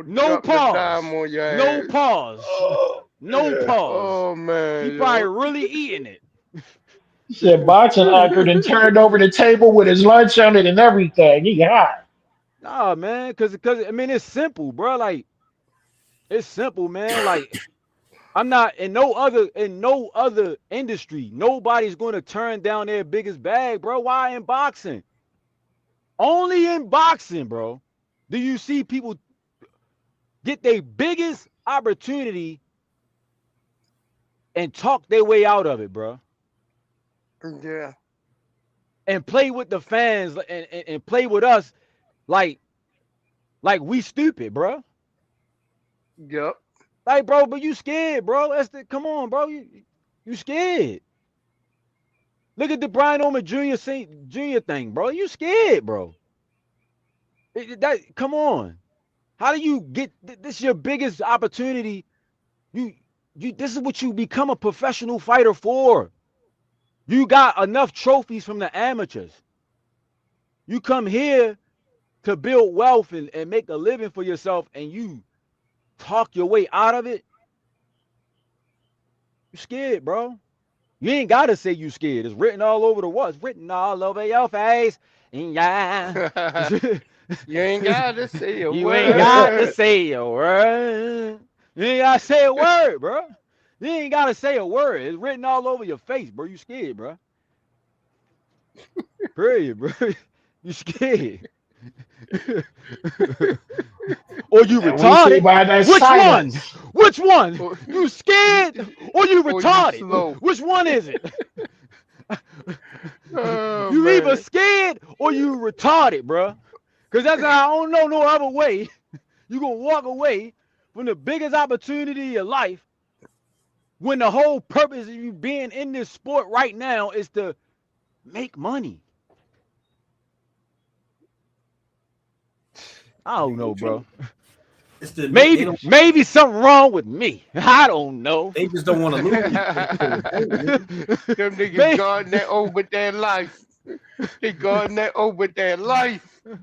No drop the dime pause. on your No ass. pause. No pause. Oh He man, probably yo. really eating it. He said boxing anchored and turned over the table with his lunch on it and everything. He hot. Nah, man, cause I mean it's simple, bro. Like it's simple, man. Like I'm not in no other industry. Nobody's going to turn down their biggest bag, bro. Why in boxing? Only in boxing, bro. Do you see people get their biggest opportunity and talk their way out of it, bro? Yeah. And play with the fans and play with us like we stupid, bro. Yep. Like, bro, but you scared, bro. Come on, bro. You scared. Look at the Brian Omer Jr. thing, bro. You scared, bro. Come on. How do you get this? Is your biggest opportunity. You this is what you become a professional fighter for. You got enough trophies from the amateurs. You come here to build wealth and make a living for yourself, and you talk your way out of it. You scared, bro. You ain't gotta say you scared. It's written all over the wall. It's written all over your face. And yeah. You ain't gotta say a You ain't got to word. say a word. You ain't got to say a word, bro. You ain't got to say a word. It's written all over your face, bro. You scared, bro. Period, bro. You scared. Or you And we see retarded. by that Which one? silence. Which one? Or, You scared or you or you retarded? slow. Which one is it? Oh You either man. scared or you retarded, bro. Because that's how I don't know no other way. You gonna walk away from the biggest opportunity of your life when the whole purpose of you being in this sport right now is to make money. I don't know, bro. It's the they don't Maybe something wrong with me. I don't know. they just don't want to lose. Them niggas Maybe, guarding that over their life. They guarding that over their life. You know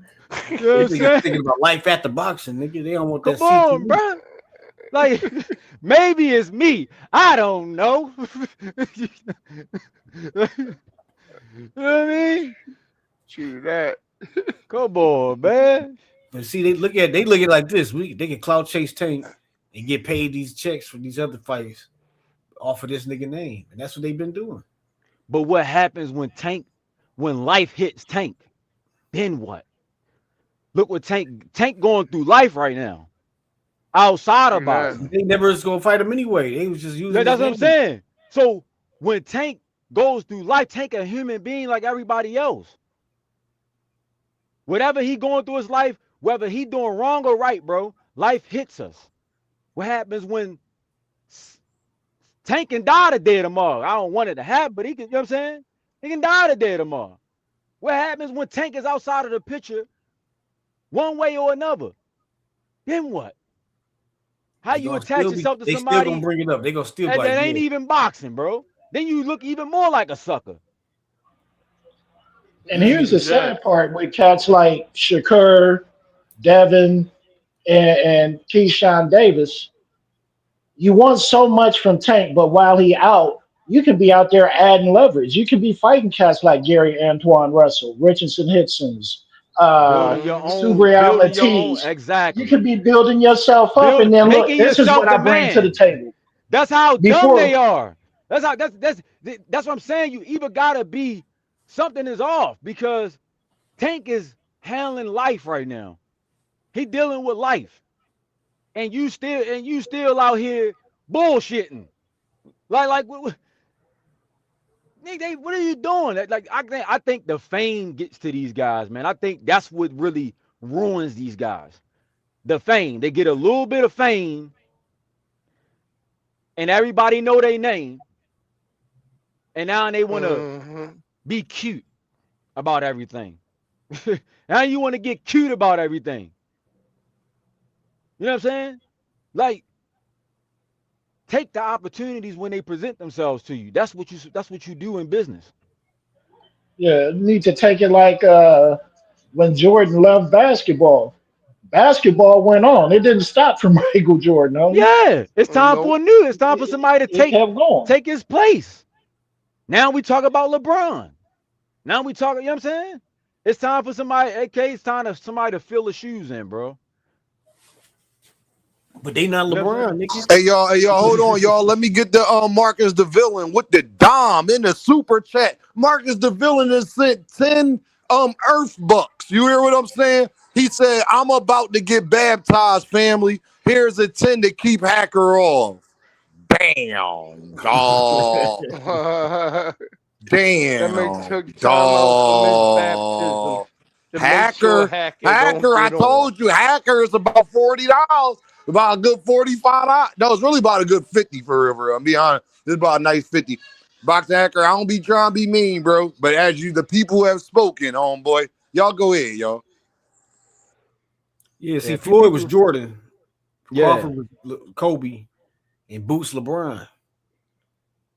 what I'm These niggas saying? thinking about life after boxing, nigga. They don't want that Come on, CTE. bro. Like maybe it's me. I don't know. You know what I mean? True that. Come on, man. But see, they look at it like this. They can clout chase Tank and get paid these checks for these other fights off of this nigga name, and that's what they've been doing. But what happens when life hits Tank? Then what? Look what Tank going through life right now. Outside of True that. boxing. They never was gonna fight him anyway. They was just using his That's what I'm name. saying. So when Tank goes through life, Tank a human being like everybody else. Whatever he going through his life, whether he doing wrong or right, bro, life hits us. What happens when Tank can die today tomorrow? I don't want it to happen, but he can, you know what I'm saying? He can die today tomorrow. What happens when Tank is outside of the picture one way or another? Then what? How They you gonna attach still be. yourself to They still gonna somebody bring it up. They gonna still be that like, ain't yeah. even boxing, bro? Then you look even more like a sucker. And here's the True that. sad part with cats like Shakur, Devin, and Keyshawn Davis. You want so much from Tank, but while he out, you can be out there adding leverage. You can be fighting cats like Gary Antoine Russell, Richardson Hicksons, Subriel Building your own, Matisse. You exactly. can be building yourself up, and then look, Making this is yourself what the I bring to the man. table. That's how dumb they Before, are. That's what I'm saying. You either gotta be something is off because Tank is handling life right now. He dealing with life, and you still out here bullshitting. What are you doing? Like I think the fame gets to these guys, man. I think that's what really ruins these guys. The fame. They get a little bit of fame, and everybody know their name, and now they want to Mm-hmm. be cute about everything. Now you want to get cute about everything. You know what I'm saying? Like take the opportunities when they present themselves to you. That's what you do in business. yeah, you need to take it like when Jordan loved basketball. Basketball went on. It didn't stop for Michael Jordan. No, Yeah, it's time for Nope. a new. It's time for somebody to it take kept going. take his place. Now we talk about LeBron. Now we talk. You know what I'm saying? It's time for somebody. AK, it's time for somebody to fill the shoes in, bro. but they not You know what I'm LeBron, saying? nigga. Hey y'all, hold on, y'all. Let me get the Marcus the villain with the Dom in the super chat. Marcus the villain has sent 10 Earth bucks. You hear what I'm saying? He said, I'm about to get baptized, family. Here's a 10 to keep Hacker off. Damn, dog. that man Damn, took time out from his baptism dog. to make sure Hacker, Hacker don't Hacker, I get on. told you, Hacker is about $40. About a good $45. No, it's really about a good 50 for real, bro. I'm be honest. It's about a nice 50. Box Hacker, I don't be trying to be mean, bro. But as you, the people have spoken, homeboy. Y'all go ahead, y'all. Yeah, see, Yeah, Floyd was people. Jordan, Yeah, Crawford was Kobe, and Boots LeBron.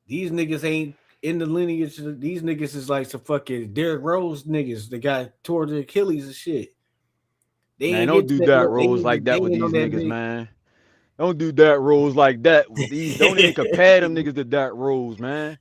These niggas ain't in the lineage. These niggas is like some fucking Derrick Rose niggas. They got tore the Achilles and shit. They man, ain't don't get do that. that They rules like they that with ain't on these that niggas, big. man. Don't do that rules like that with these. Don't even compare them niggas to that rules, man.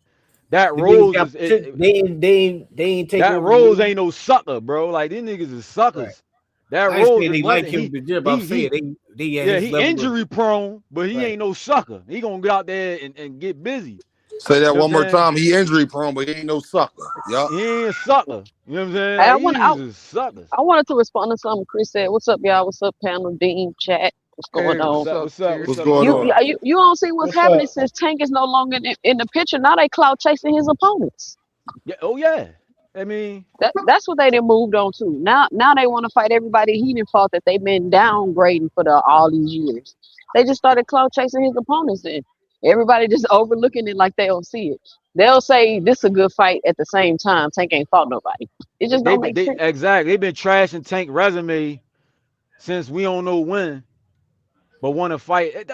That The niggas Rose got is they ain't take that over the Rose league. ain't no sucker, bro. Like these niggas is Right. suckers. That I ain't Rose saying is they one like thing. him, He but just I'm he saying he they at yeah, his he level of injury prone, but he right. ain't no sucker. He gonna get out there and get busy. Say that You know one what I'm more saying? time. He injury prone, but he ain't no sucker. Yup. He ain't a sucker. You know what I'm saying? Hey, Like these niggas is suckers. I wanted to respond to something Chris said. What's up, y'all? What's up, panel, Dean, chat? What's going Hey, on? what's up, What's What's Chris? up, going what's on? up? You don't see what's What's happening up? since Tank is no longer in the picture. Now they clout chasing his opponents. Yeah, oh yeah. I mean, That's what they done moved on to. Now they want to fight everybody he done fought that they've been downgrading for all these years. They just started clout chasing his opponents and everybody just overlooking it like they don't see it. They'll say this is a good fight at the same time. Tank ain't fought nobody. It just they don't been make they sense. exactly they've been trashing Tank resume since we don't know when, but want to fight.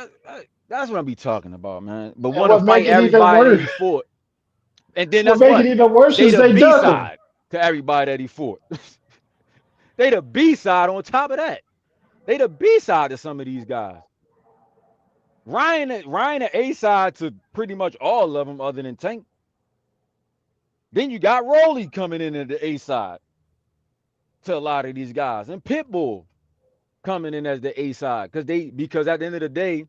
That's what I be talking about, man. But And want to what make fight it even everybody that worse, he fought, and then what that's make it what even worse they is the they B dug him. side. to everybody that he fought. They the B side on top of that. They the B side to some of these guys. Ryan the A side to pretty much all of them other than Tank. Then you got Rolly coming in at the A side to a lot of these guys, and Pitbull coming in as the A side because at the end of the day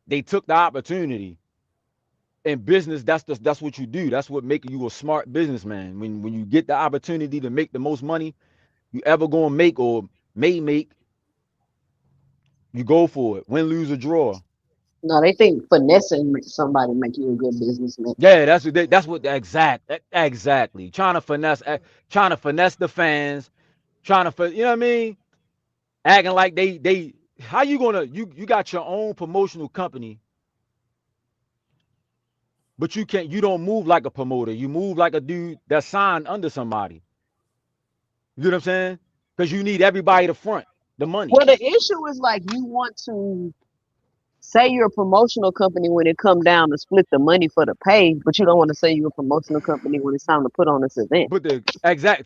they took the opportunity. In business, that's what you do. That's what makes you a smart businessman. When you get the opportunity to make the most money you ever gonna make or may make, you go for it. Win, lose, or draw. No, they think finessing somebody make you a good businessman. Yeah, that's what exactly. Trying to finesse the fans, you know what I mean? Acting like they how you gonna you got your own promotional company, but you don't move like a promoter. You move like a dude that's signed under somebody. You know what I'm saying? Because you need everybody to front the money. Well, the issue is like you want to say you're a promotional company when it come down to split the money for the pay, but you don't want to say you're a promotional company when it's time to put on this event. But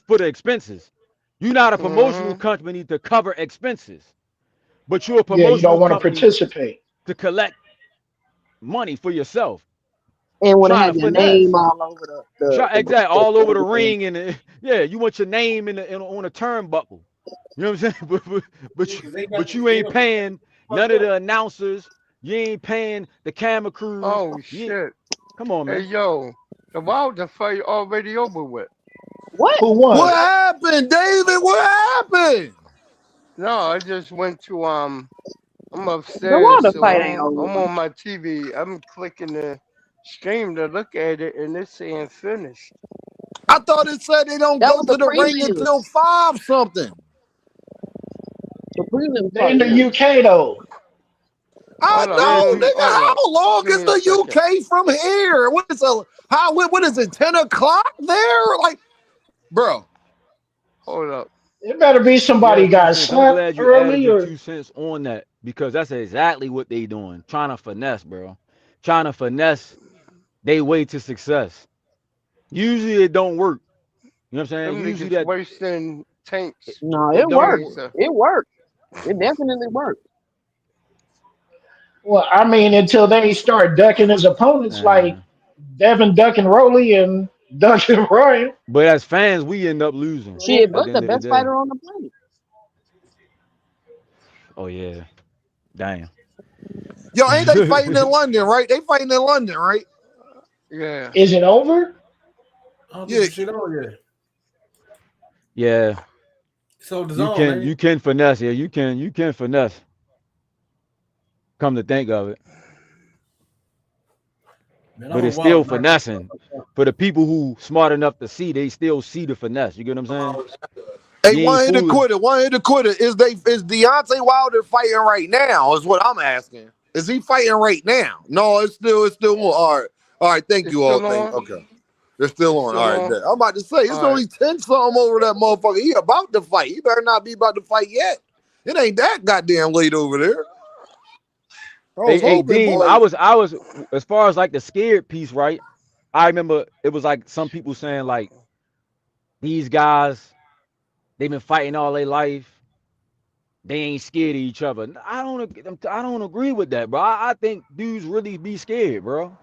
for the expenses. You're not a promotional Mm-hmm. company to cover expenses, but you're a Yeah, you promotional don't want to company participate. to collect money for yourself. And want to Trying to have your name finesse. all over Exactly, all over the everything. ring yeah, you want your name on a turnbuckle. You know what I'm saying? But you ain't paying none of the announcers. You ain't paying the camera crews. Oh shit. Come on, Hey man. yo, the Wilder fight already over with. What? Who What won? happened, David? What happened? No, I just went to I'm The upstairs, water so fight ain't over I'm with. on my TV. I'm clicking the stream to look at it, and it's saying finished. I thought it said they don't That go was the to the ring preview. until 5 something. The preview They in part, the yeah. UK though. I Hold up, know, nigga. hold How up. long Give is me a the second. UK from here? What is it? 10 o'clock there? Like, bro. Hold up. It better be Yeah, somebody two got cents. I'm slapped glad you added early your or 2 cents on that because that's exactly what they doing. Trying to finesse, bro. Trying to finesse they way to success. Usually it don't work. You know what I'm saying? Them Usually niggas that worse than tanks. No, it it don't worked. work. Razor. It worked. It definitely worked. well, I mean, until they start ducking his opponents like Man. Devin ducking Rowley and ducking Ryan. But as fans, we end up losing Shit, at but the the end of the best day. fighter on the planet. Oh yeah. Damn. Yo, ain't they fighting in London, right? They fighting in London, right? Yeah. Is it over? I don't think Yeah. the shit over yet. Yeah. So the You zone, can ain't you it? can finesse. Yeah, you can finesse. Come to think of it. Man, I'm But on it's still wild. finessing. For the people who smart enough to see, they still see the finesse. You get what I'm saying? Hey, You ain't one hit a fooling. quitter. One hit a quitter. Is Deontay Wilder fighting right now? Is what I'm asking. Is he fighting right now? No, it's still on. All right. All right. Thank It's you all. still on. Okay. It's still It's on. still All right. on. Bet. I'm about to say it's All right. only 10 something over that motherfucker. He about to fight. He better not be about to fight yet. It ain't that goddamn late over there. I was Hey, hoping, Deem, boy. I was as far as like the scared piece, right? I remember it was like some people saying like these guys, they've been fighting all their life. They ain't scared of each other. I don't agree with that, bro. I think dudes really be scared, bro.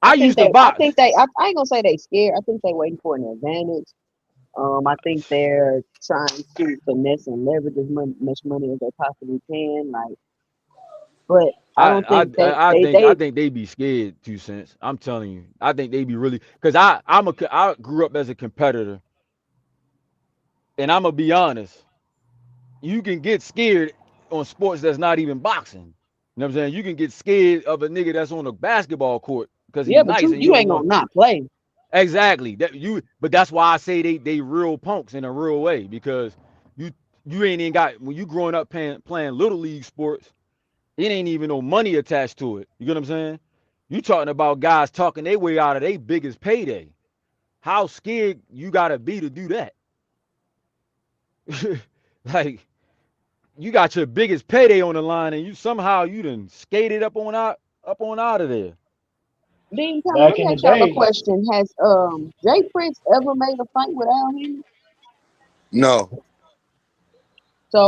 I used to box. I ain't gonna say they scared. I think they waiting for an advantage. I think they're trying to finesse and leverage as much money as they possibly can. Like, but I don't think I they think they be scared. 2 cents. I'm telling you, I think they be really because I grew up as a competitor, and I'm gonna be honest. You can get scared on sports that's not even boxing. You know what I'm saying? You can get scared of a nigga that's on a basketball court because yeah, he's but nice and you you don't ain't want gonna not play. exactly but that's why I say they real punks in a real way because you you ain't even got when you growing up playing little league sports, it ain't even no money attached to it. You get what I'm saying? You talking about guys talking their way out of their biggest payday. How scared you gotta be to do that? Like you got your biggest payday on the line and you somehow you done skated up on out of there. Dean, Thomas, let back me in the ask y'all a day. question. Has Jay Prince ever made a fight with Al Hammond? No,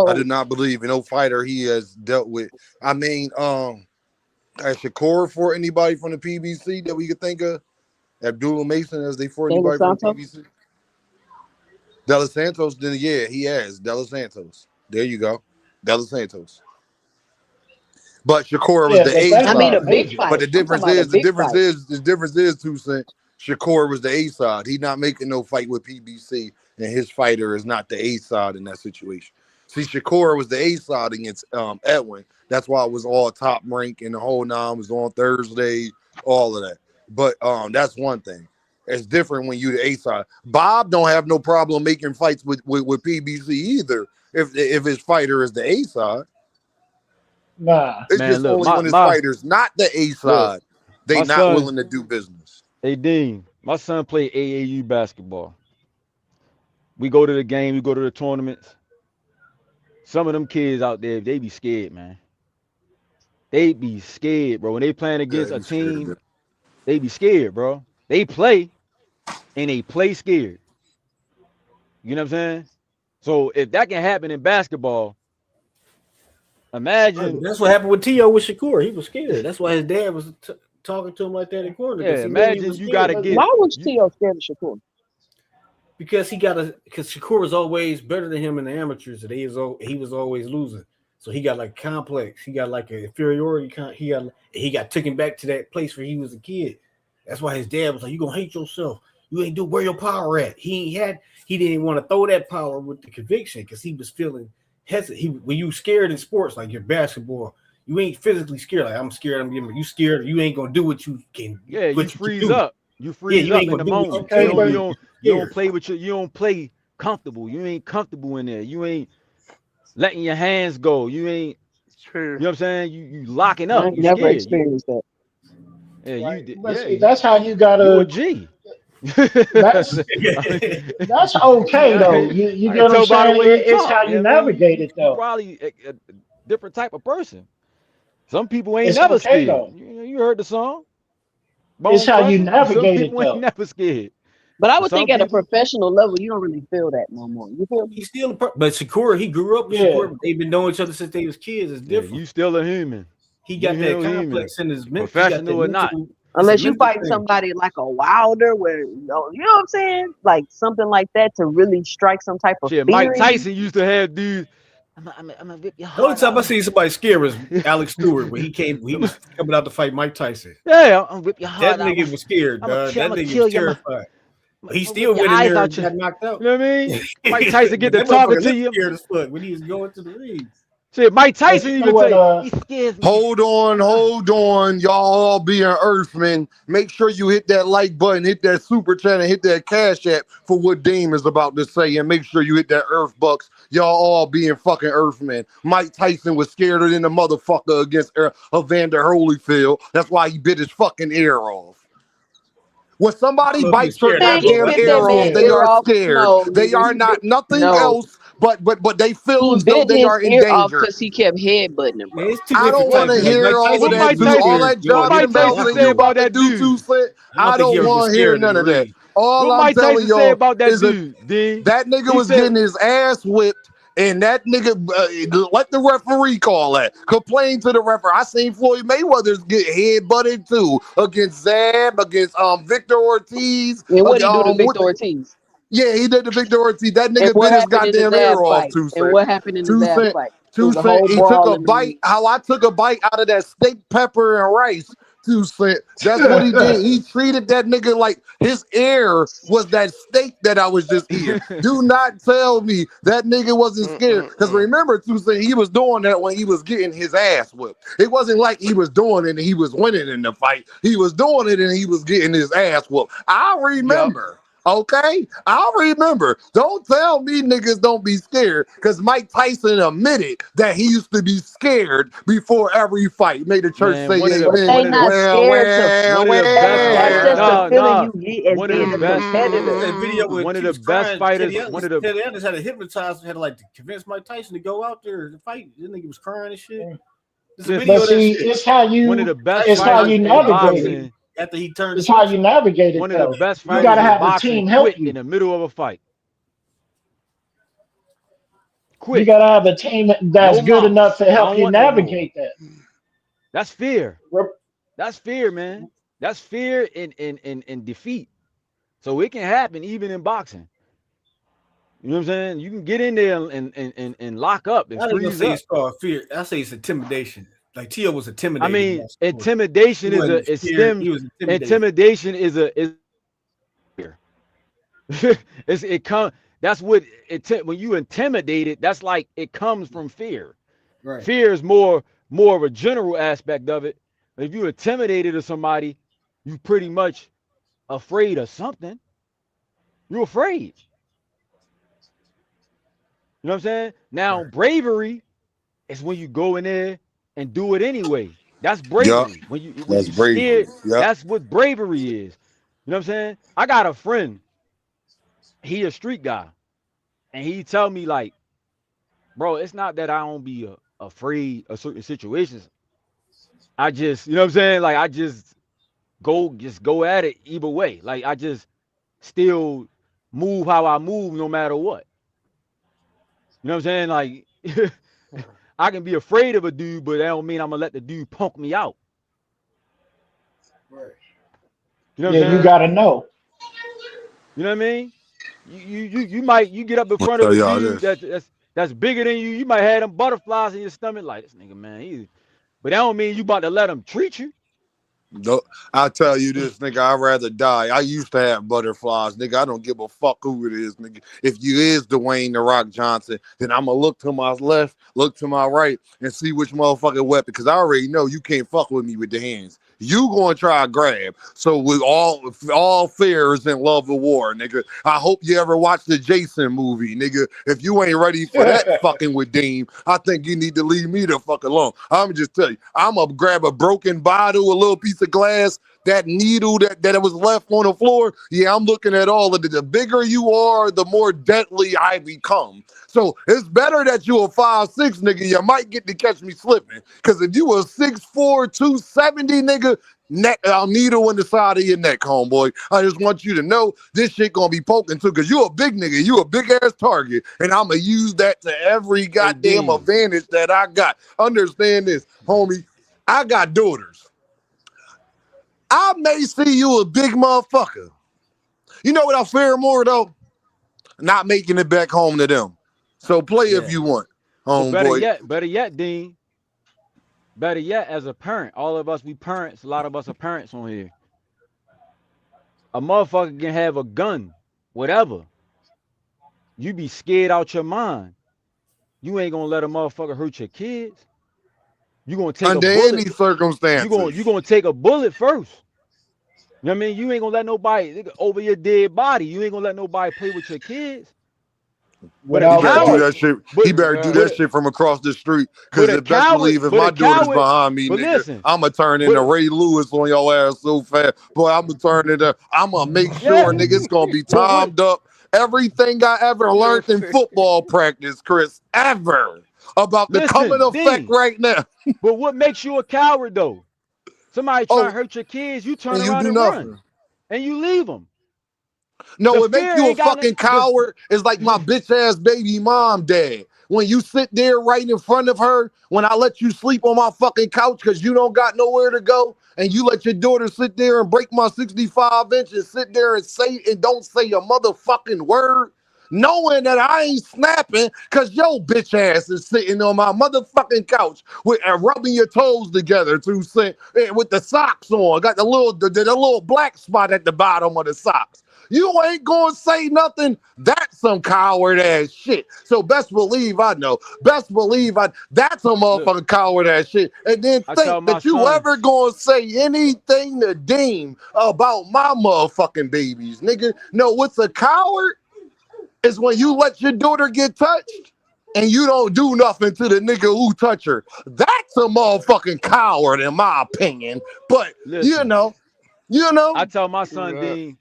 I do So not believe in no fighter he has dealt with. I mean, has Shakur for anybody from the PBC that we could think of? Abdullah Mason, has they for De Los anybody from the Santos. PBC? De Los Santos, then yeah, he has. De Los Santos. There you go. De Los Santos. But Shakur was Yeah, the Los A I mean, Santos a is side. big major. But fight. the I'm talking difference about a is, big fight. the difference is 2 Cent. Shakur was the A side. He not making no fight with PBC, and his fighter is not the A side in that situation. See, Shakur was the A side against Edwin. That's why it was all top rank and the whole nine was on Thursday, all of that. But that's one thing. It's different when you the A side. Bob don't have no problem making fights with PBC either. If his fighter is the A side. Nah. It's Man, just look, only when his my fighter's not the A look, side, they my not son, willing to do business. hey Dean, my son played AAU basketball. We go to the game, we go to the tournaments. Some of them kids out there, they be scared, man. They be scared, bro. When they playing Yeah, against a he's scared of team, it. they be scared, bro. They play and they play scared. You know what I'm saying? So if that can happen in basketball, Right, but imagine, that's what happened with T.O. with Shakur. He was scared. That's why his dad was talking to him like that in the corner because yeah, he knew he imagine was you gotta scared. But get why was you. Tio scared of Shakur? Because Shakur was always better than him in the amateurs, and he was always losing. So he got like complex. He got like an inferiority. He got taken back to that place where he was a kid. That's why his dad was like, "You gonna hate yourself. You ain't do where your power at." He didn't want to throw that power with the conviction because he was feeling hesitant. When you scared in sports like your basketball, you ain't physically scared. Like I'm scared. You scared. You ain't gonna do Yeah, you what you can freeze do. up. You Yeah, freeze you up ain't in gonna the do what you moment. Okay, can do. but You don't Scared. play with you don't play comfortable. You ain't comfortable in there. You ain't letting your hands go. You ain't, True. you know what I'm saying? You locking I up. ain't You never scared. experienced that. You right, did but yeah, see, that's how you you a gotta. G. That's I that's mean, okay though. You I get can what I'm tell by the saying? way you It's talk. how You know you what I mean? navigate it You though. probably a different type of person. Some people ain't It's never okay scared. though. You heard the song It's Bone how you Crusher. Some navigate it people ain't though. never scared. But I But would think some at a people, professional level, you don't really feel that no more. You feel me? He's still but Shakur, he grew up with Yeah. Shakur, but they've been knowing each other since they was kids. It's yeah, different. you still a human. He You got that still a human, complex in his mental. He got professional that or not. mental. It's a Unless you mental fighting thing. somebody like a Wilder, where you know what I'm saying, like something like that to really strike some type of Shit, fear Mike in you. Tyson used to have dudes. I'm gonna rip your The only heart time out. I seen somebody scared was Alex Stewart when he was coming out to fight Mike Tyson. Yeah, I'm gonna rip your That heart out. nigga was scared, dog. I'm That gonna nigga kill was you. terrified. But he I'm gonna rip still your went in eyes there out and you. got knocked out. You know what I mean? Mike Tyson get But to that talking motherfucker to looked you. scared as fuck when he was going to the ring. Shit, Mike But Tyson you know even what? say he scares me. Hold on, y'all all being Earthmen. Make sure you hit that like button, hit that super chat, and hit that cash app for what Dame is about to say, and make sure you hit that Earth Bucks. Y'all all being fucking Earthmen. Mike Tyson was scared than the motherfucker against Evander Holyfield. That's why he bit his fucking ear off. When I don't somebody know if he was bites your scared of Man, that he much, but goddamn I bit think he that was ear man off, scared. they ear are off. scared. No, They nigga, are not nothing no. else, but they feel He as though bit they his are in ear off danger. because he kept headbutting him, Man, bro. it's two I different don't want types. to Like hear Mike all Tyson of What didn't that, Mike get dude. All Tyson? scared that What going jogging Mike and into the Tyson bouncing say you octagon. about about to that do, dude? Too Slit. I don't I think he don't ever got want to hear scared in the none of that. ring. All What I'm Mike telling Tyson say y'all about that is that dude, D? that nigga He was said, getting his ass whipped. And that nigga, let the referee call that. Complain to the referee. I seen Floyd Mayweather's get head butted too against Zab, against Victor Ortiz. And what he do to Victor Ortiz? Yeah, he did the Victor Ortiz. That And nigga what bit his happened in the goddamn Zab ear off. fight? 2 And Cent. what happened in the 2 Zab Cent. fight? It was 2 a Cent. whole He took brawl a in the ring. bite. How I took a bite out of that steak, pepper, and rice. 2 Cent. That's what he did. He treated that nigga like his ear was that steak that I was just eating. Do not tell me that nigga wasn't scared. Because Mm-mm-mm. remember, 2 Cent, he was doing that when he was getting his ass whipped. It wasn't like he was doing it and he was winning in the fight. He was doing it and he was getting his ass whooped. I Yup. remember. Okay, I'll remember. Don't tell me niggas don't be scared, because Mike Tyson admitted that he used to be scared before every fight. Made the church man, say But amen. they not scared to. one of the best That's fighter. just the Nah, feeling nah. you get as One of the being a best. What's competitor. that video where One of he the was best crying? fighters. One of the Teddy Ellis had a hypnotized, had to like convince Mike Tyson to go out there to fight. This nigga was crying and shit. There's a listen. video But of that see, shit. it's how One of you the best it's Tyson was how fighters you like, in navigate it. boxing. after he turned It's the how switch. you navigate it One of the though. best You fighters gotta in have a boxing team help quit in you. the middle of a fight. You Quit. gotta have a team that's No good more. enough to I help don't you want no more. navigate that. That's fear. Rep- That's fear, man. That's fear in defeat. So it can happen even in boxing. You know what I'm saying? You can get in there and lock up and I ain't gonna freeze say up. it's called fear. I say it's intimidation. Like Tio was I intimidated in mean, that situation. He intimidation is wasn't a it scared. stems He was intimidated. intimidation is fear. It come that's what when you intimidated, that's like it comes from fear. Right. Fear is more of a general aspect of it. If you intimidated of somebody, you pretty much afraid of something. You're afraid. You know what I'm saying? Now, Right. bravery is when you go in there and do it anyway. That's Yup. bravery. When That's you bravery. scared, Yep. that's what bravery is. You know what I'm saying? I got a friend, he a street guy, and he tell me like, bro, it's not that I don't be afraid of certain situations. I just, you know what I'm saying? Like I just go at it either way. Like I just still move how I move no matter what. You know what I'm saying? Like I can be afraid of a dude, but that don't mean I'm gonna let the dude punk me out. Right. You know what yeah, I'm you saying? gotta know. You know what I mean? You might you get up in I'm front gonna of tell a y'all dude this. that's bigger than you. You might have them butterflies in your stomach, like this nigga, man. But that don't mean you about to let him treat you. No, I tell you this, nigga, I'd rather die. I used to have butterflies, nigga. I don't give a fuck who it is, nigga. If you is Dwayne the Rock Johnson, then I'ma look to my left, look to my right, and see which motherfucking weapon. Cause I already know you can't fuck with me with the hands. You gonna try to grab. So with all fear is in love of war, nigga. I hope you ever watch the Jason movie, nigga. If you ain't ready for that fucking with Dean, I think you need to leave me the fuck alone. I'm just tell you, I'm gonna grab a broken bottle, a little piece of glass, that needle that was left on the floor. Yeah, I'm looking at all of it. The bigger you are, the more deadly I become. So it's better that you a 5'6" nigga. You might get to catch me slipping. Cause if you a 6'4", 270 nigga, neck, I'll needle in the side of your neck, homeboy. I just want you to know this shit gonna be poking too, cause you a big nigga, you a big ass target, and I'ma use that to every Hey goddamn Dean, advantage that I got. Understand this, homie. I got daughters. I may see you a big motherfucker. You know what I fear more though? Not making it back home to them. So play if Yeah. you want, or homeboy. better yet, Dean, better yet, as a parent, all of us we parents, a lot of us are parents on here. A motherfucker can have a gun, whatever. You be scared out your mind. You ain't gonna let a motherfucker hurt your kids. You gonna take a Under any bullet. You circumstances. gonna take a bullet first. You know what I mean? You ain't gonna let nobody over your dead body. You ain't gonna let nobody play with your kids. But a He Without better do fault. coward, that shit. He but better do but that a, shit from across the street. but Cause a if best coward, believe if but my a daughter's coward. behind me, But nigga, listen, I'ma turn into but Ray Lewis on your ass so fast. Boy, I'ma turn into, I'ma make yeah. sure, nigga, it's gonna be But what? timed up. Everything I ever learned in football practice, Chris, ever about the coming Listen, effect Dean. right now. But what makes you a coward though? Somebody trying Oh, to hurt your kids, you turn and you around do and run, nothing. and you leave them. No, The what make fear you a ain't got fucking the. coward is like my bitch ass baby mom dad. When you sit there right in front of her, when I let you sleep on my fucking couch because you don't got nowhere to go, and you let your daughter sit there and break my 65 inches, sit there and say and don't say a motherfucking word, knowing that I ain't snapping because your bitch ass is sitting on my motherfucking couch with and rubbing your toes together through with the socks on, got the little black spot at the bottom of the socks. You ain't gonna say nothing. That's some coward ass shit. So best believe I know. Best believe that's a Look, motherfucking coward ass shit. And then I think tell my that you son, ever gonna say anything to Deem about my motherfucking babies, nigga. No, what's a coward is when you let your daughter get touched and you don't do nothing to the nigga who touch her. That's a motherfucking coward in my opinion. But listen, you know. I tell my son, True Dean,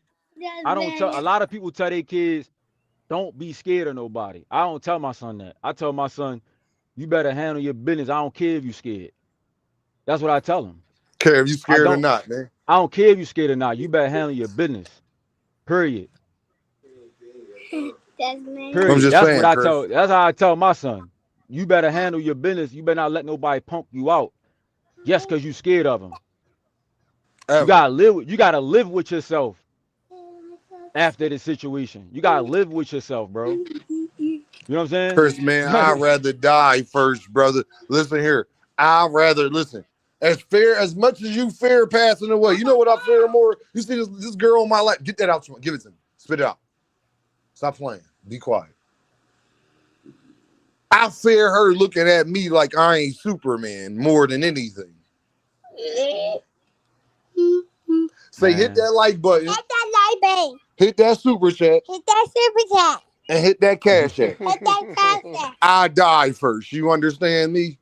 I don't tell a lot of people tell their kids, don't be scared of nobody. I don't tell my son that. I tell my son, you better handle your business. I don't care if you scared. That's what I tell him. Care if you I scared or don't. not, man. I don't care if you scared or not. You better handle your business. Period. I'm Period. just That's what saying, I Chris. tell. That's how I tell my son. You better handle your business. You better not let nobody punk you out just because you scared of them. You Ever. gotta live. You gotta live with yourself after the situation. You gotta live with yourself, bro. You know what I'm Chris, man, I'd saying? rather die first, brother. Listen here. I'd rather listen. As much as you fear passing away. You know what I fear more? You see this girl on my lap. Get that out. Give it to me. Spit it out. Stop playing. Be quiet. I fear her looking at me like I ain't Superman more than anything. Say hit Man, that like button. Hit that like button. Hit that super chat. Hit that super chat. And hit that cash app. Hit that cash app. I die first. You understand me?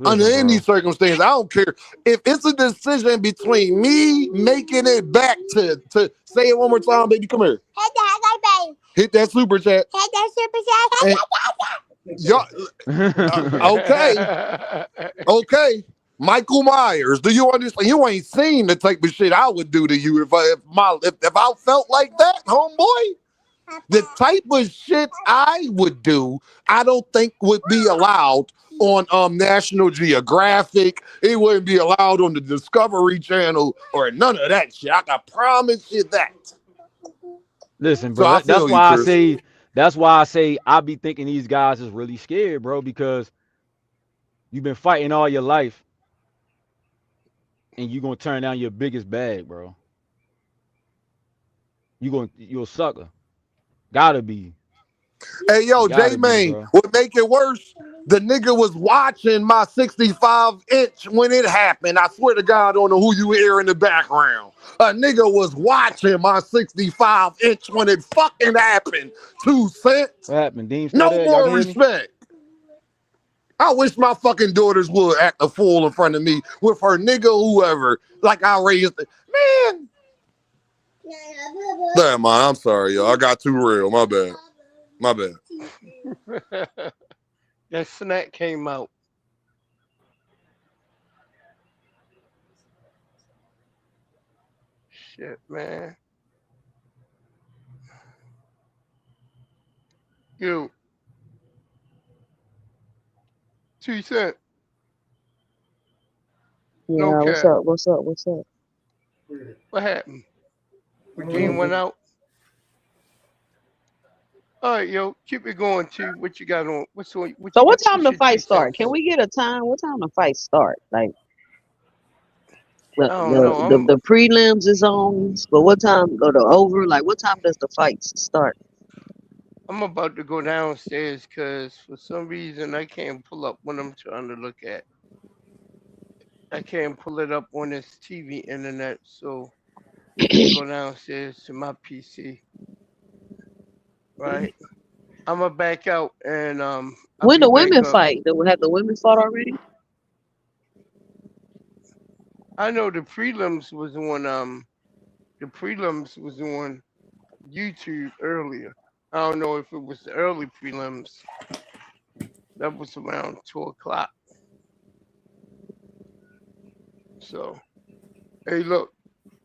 Under listen, any bro. circumstance, I don't care if it's a decision between me making it back to say it one more time, baby. Come here. Hit that like button. Hit that super chat. Hit that super chat. Y'all, okay, okay. Michael Myers, do you understand? You ain't seen the type of shit I would do to you if I felt like that, homeboy. The type of shit I would do, I don't think would be allowed on National Geographic. It wouldn't be allowed on the Discovery Channel or none of that shit. I can promise you that. Listen, So bro. I That's feel you, why I Chris. say. That's why I say I be thinking these guys is really scared, bro, because you've been fighting all your life, and you gonna turn down your biggest bag, bro. You're a sucker. Gotta be. Hey, You yo, J gotta be, Main, bro. what make it worse? The nigga was watching my 65-inch when it happened. I swear to God, I don't know who you hear in the background. A nigga was watching my 65-inch when it fucking happened. 2 cents. What happened? Dean still No there? Y'all more can hear me? respect. I wish my fucking daughters would act a fool in front of me with her nigga whoever. Like I raised it. Man. Damn, man, I'm sorry, y'all. I got too real. My bad. My bad. That snack came out. Shit, man. You, 2 cent. No Yeah, what's cap. up? What's up? What's up? What happened? We Dean went out. All right, yo, keep it going, T. What you got on? What's on? What So you what got? time What's the your fight two start? Can cents? we get a time? What time the fight start? Like the I don't the know. the, the prelims is on, but what time go to over? Like what time does the fight start? I'm about to go downstairs because for some reason I can't pull up what I'm trying to look at. I can't pull it up on this TV internet, so I'm gonna go downstairs to my PC. Right. I'm gonna back out and I'll When be the back women up. fight? Have the women fought already? I know the prelims was on YouTube earlier. I don't know if it was the early prelims. That was around 2 o'clock. So hey, look,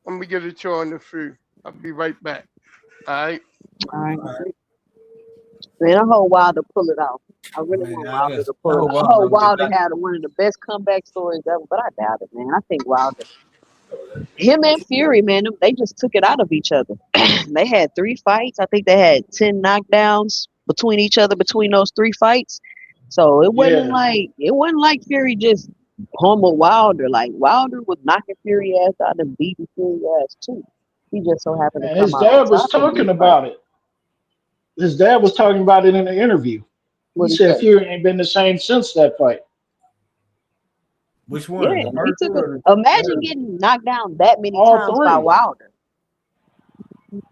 I'm gonna get a show on the food. I'll be right back. All right. All right. Man, I hope Wilder pull it off. I really Man, want I Wilder guess to I pull it hope off. I Wilder hope don't get Wilder back. had one of the best comeback stories ever, but I doubt it, man. I think Wilder, him and Fury, man, they just took it out of each other. They had 3 fights. I think they had 10 knockdowns between each other between those 3 fights. So Yeah. it wasn't like Fury just pummeled Wilder. Like Wilder was knocking Fury ass out and beating Fury ass too. He just so happened to And come his out on dad was top in this talking fight. about it. His dad was talking about it in an interview. He What he said say? Fury ain't been the same since that fight. Which Yeah, one? The he first took one it. or the Imagine third? getting knocked down that many All times by three. Wilder.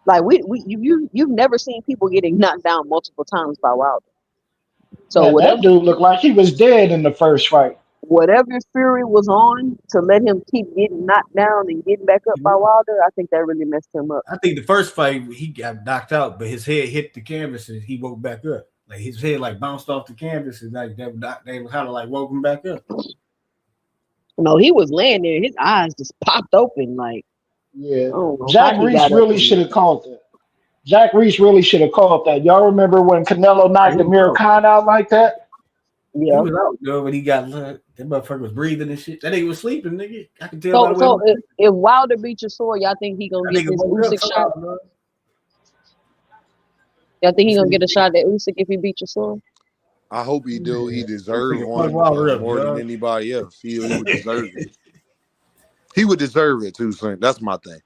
Like you've never seen people getting knocked down multiple times by Wilder. So Man, that dude looked like he was dead in the first fight. whatever Fury was on to let him keep getting knocked down and getting back up by Wilder, I think that really messed him up. I think the first fight he got knocked out, but his head hit the canvas and he woke back up. Like his head like bounced off the canvas and like they kind of like woke him back up. No, he was laying there. His eyes just popped open. Like I Yeah, don't know how Jack he Reese got up really from should there. have called that. Jack Reese really should have called that. Y'all remember when Canelo Like, knocked he was Amir out. Khan out like that? He Yeah. was out, yo, when he got look. That motherfucker was breathing and shit. That nigga was sleeping, nigga. I can tell by So the way he so was if, sleeping. if Wilder beat your sword, y'all think he gonna That get nigga this woke up Usyk shot? somehow, man. Y'all think You he gonna see, get a shot at Usyk if he beat your sword? I hope he do. He yeah. That deserve nigga fuck one Wilder up, more than yo. anybody else. He would deserve it. He would deserve it too, son. That's my thing.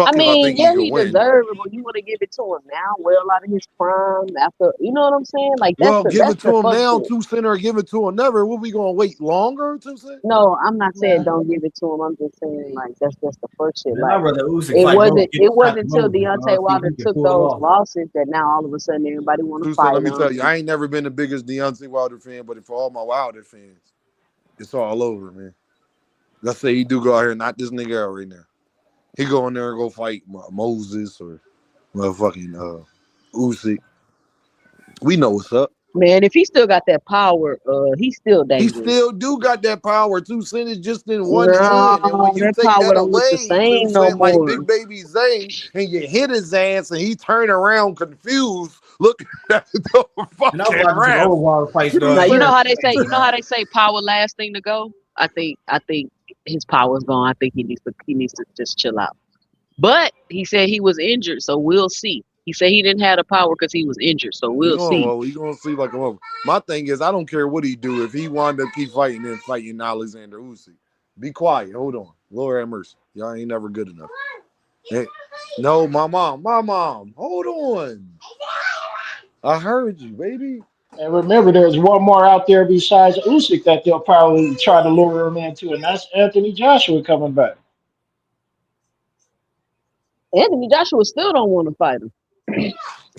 I Fuck if I mean, think he yeah, could he win. deserved it, but you want to give it to him now, well out of his prime after, you know what I'm saying? Like Well, give that's it the to him fuck now, shit. two cent, or give it to him never. What we gonna wait longer, two cent? No, I'm not saying Man, don't give it to him. I'm just saying like that's just the first shit. Man, I'd Like rather Usyk fight bro get it shot wasn't the until most, Deontay dog. See if Wilder he can took pull it those off. losses that now all of a sudden everybody want to Two cent. Let fight me tell him. you, I ain't never been the biggest Deontay Wilder fan, but for all my Wilder fans, it's all over, man. Let's say he do go out here and knock this nigga out right now. He go in there and go fight Moses or motherfucking Usyk. We know what's up. Man, if he still got that power, he's still He dangerous. still do got that power. Two cent is just in one hand, and when No, you that take power that don't look the away, two same no cent like more. Big Baby Zane, and you hit his ass, and he turn around confused, looking at the And I was fucking watching some ref. old Wilder fights, Two Now dog. He you know was cent. how they say. crazy, You know how man. they say power last thing to go. I think his power's gone. I think he needs to just chill out. But he said he was injured, so we'll see. He said he didn't have the power because he was injured, so we'll see. We gonna see like a mother. My thing is, I don't care what he do. If he wanted to keep fighting and fighting Alexander Usyk, be quiet. Hold on, Lord have mercy. Y'all ain't never good enough. Hey, no, my mom. Hold on. I heard you, baby. and remember, there's one more out there besides Usyk that they'll probably try to lure him into, and that's Anthony Joshua coming back. Anthony Joshua still don't want to fight him.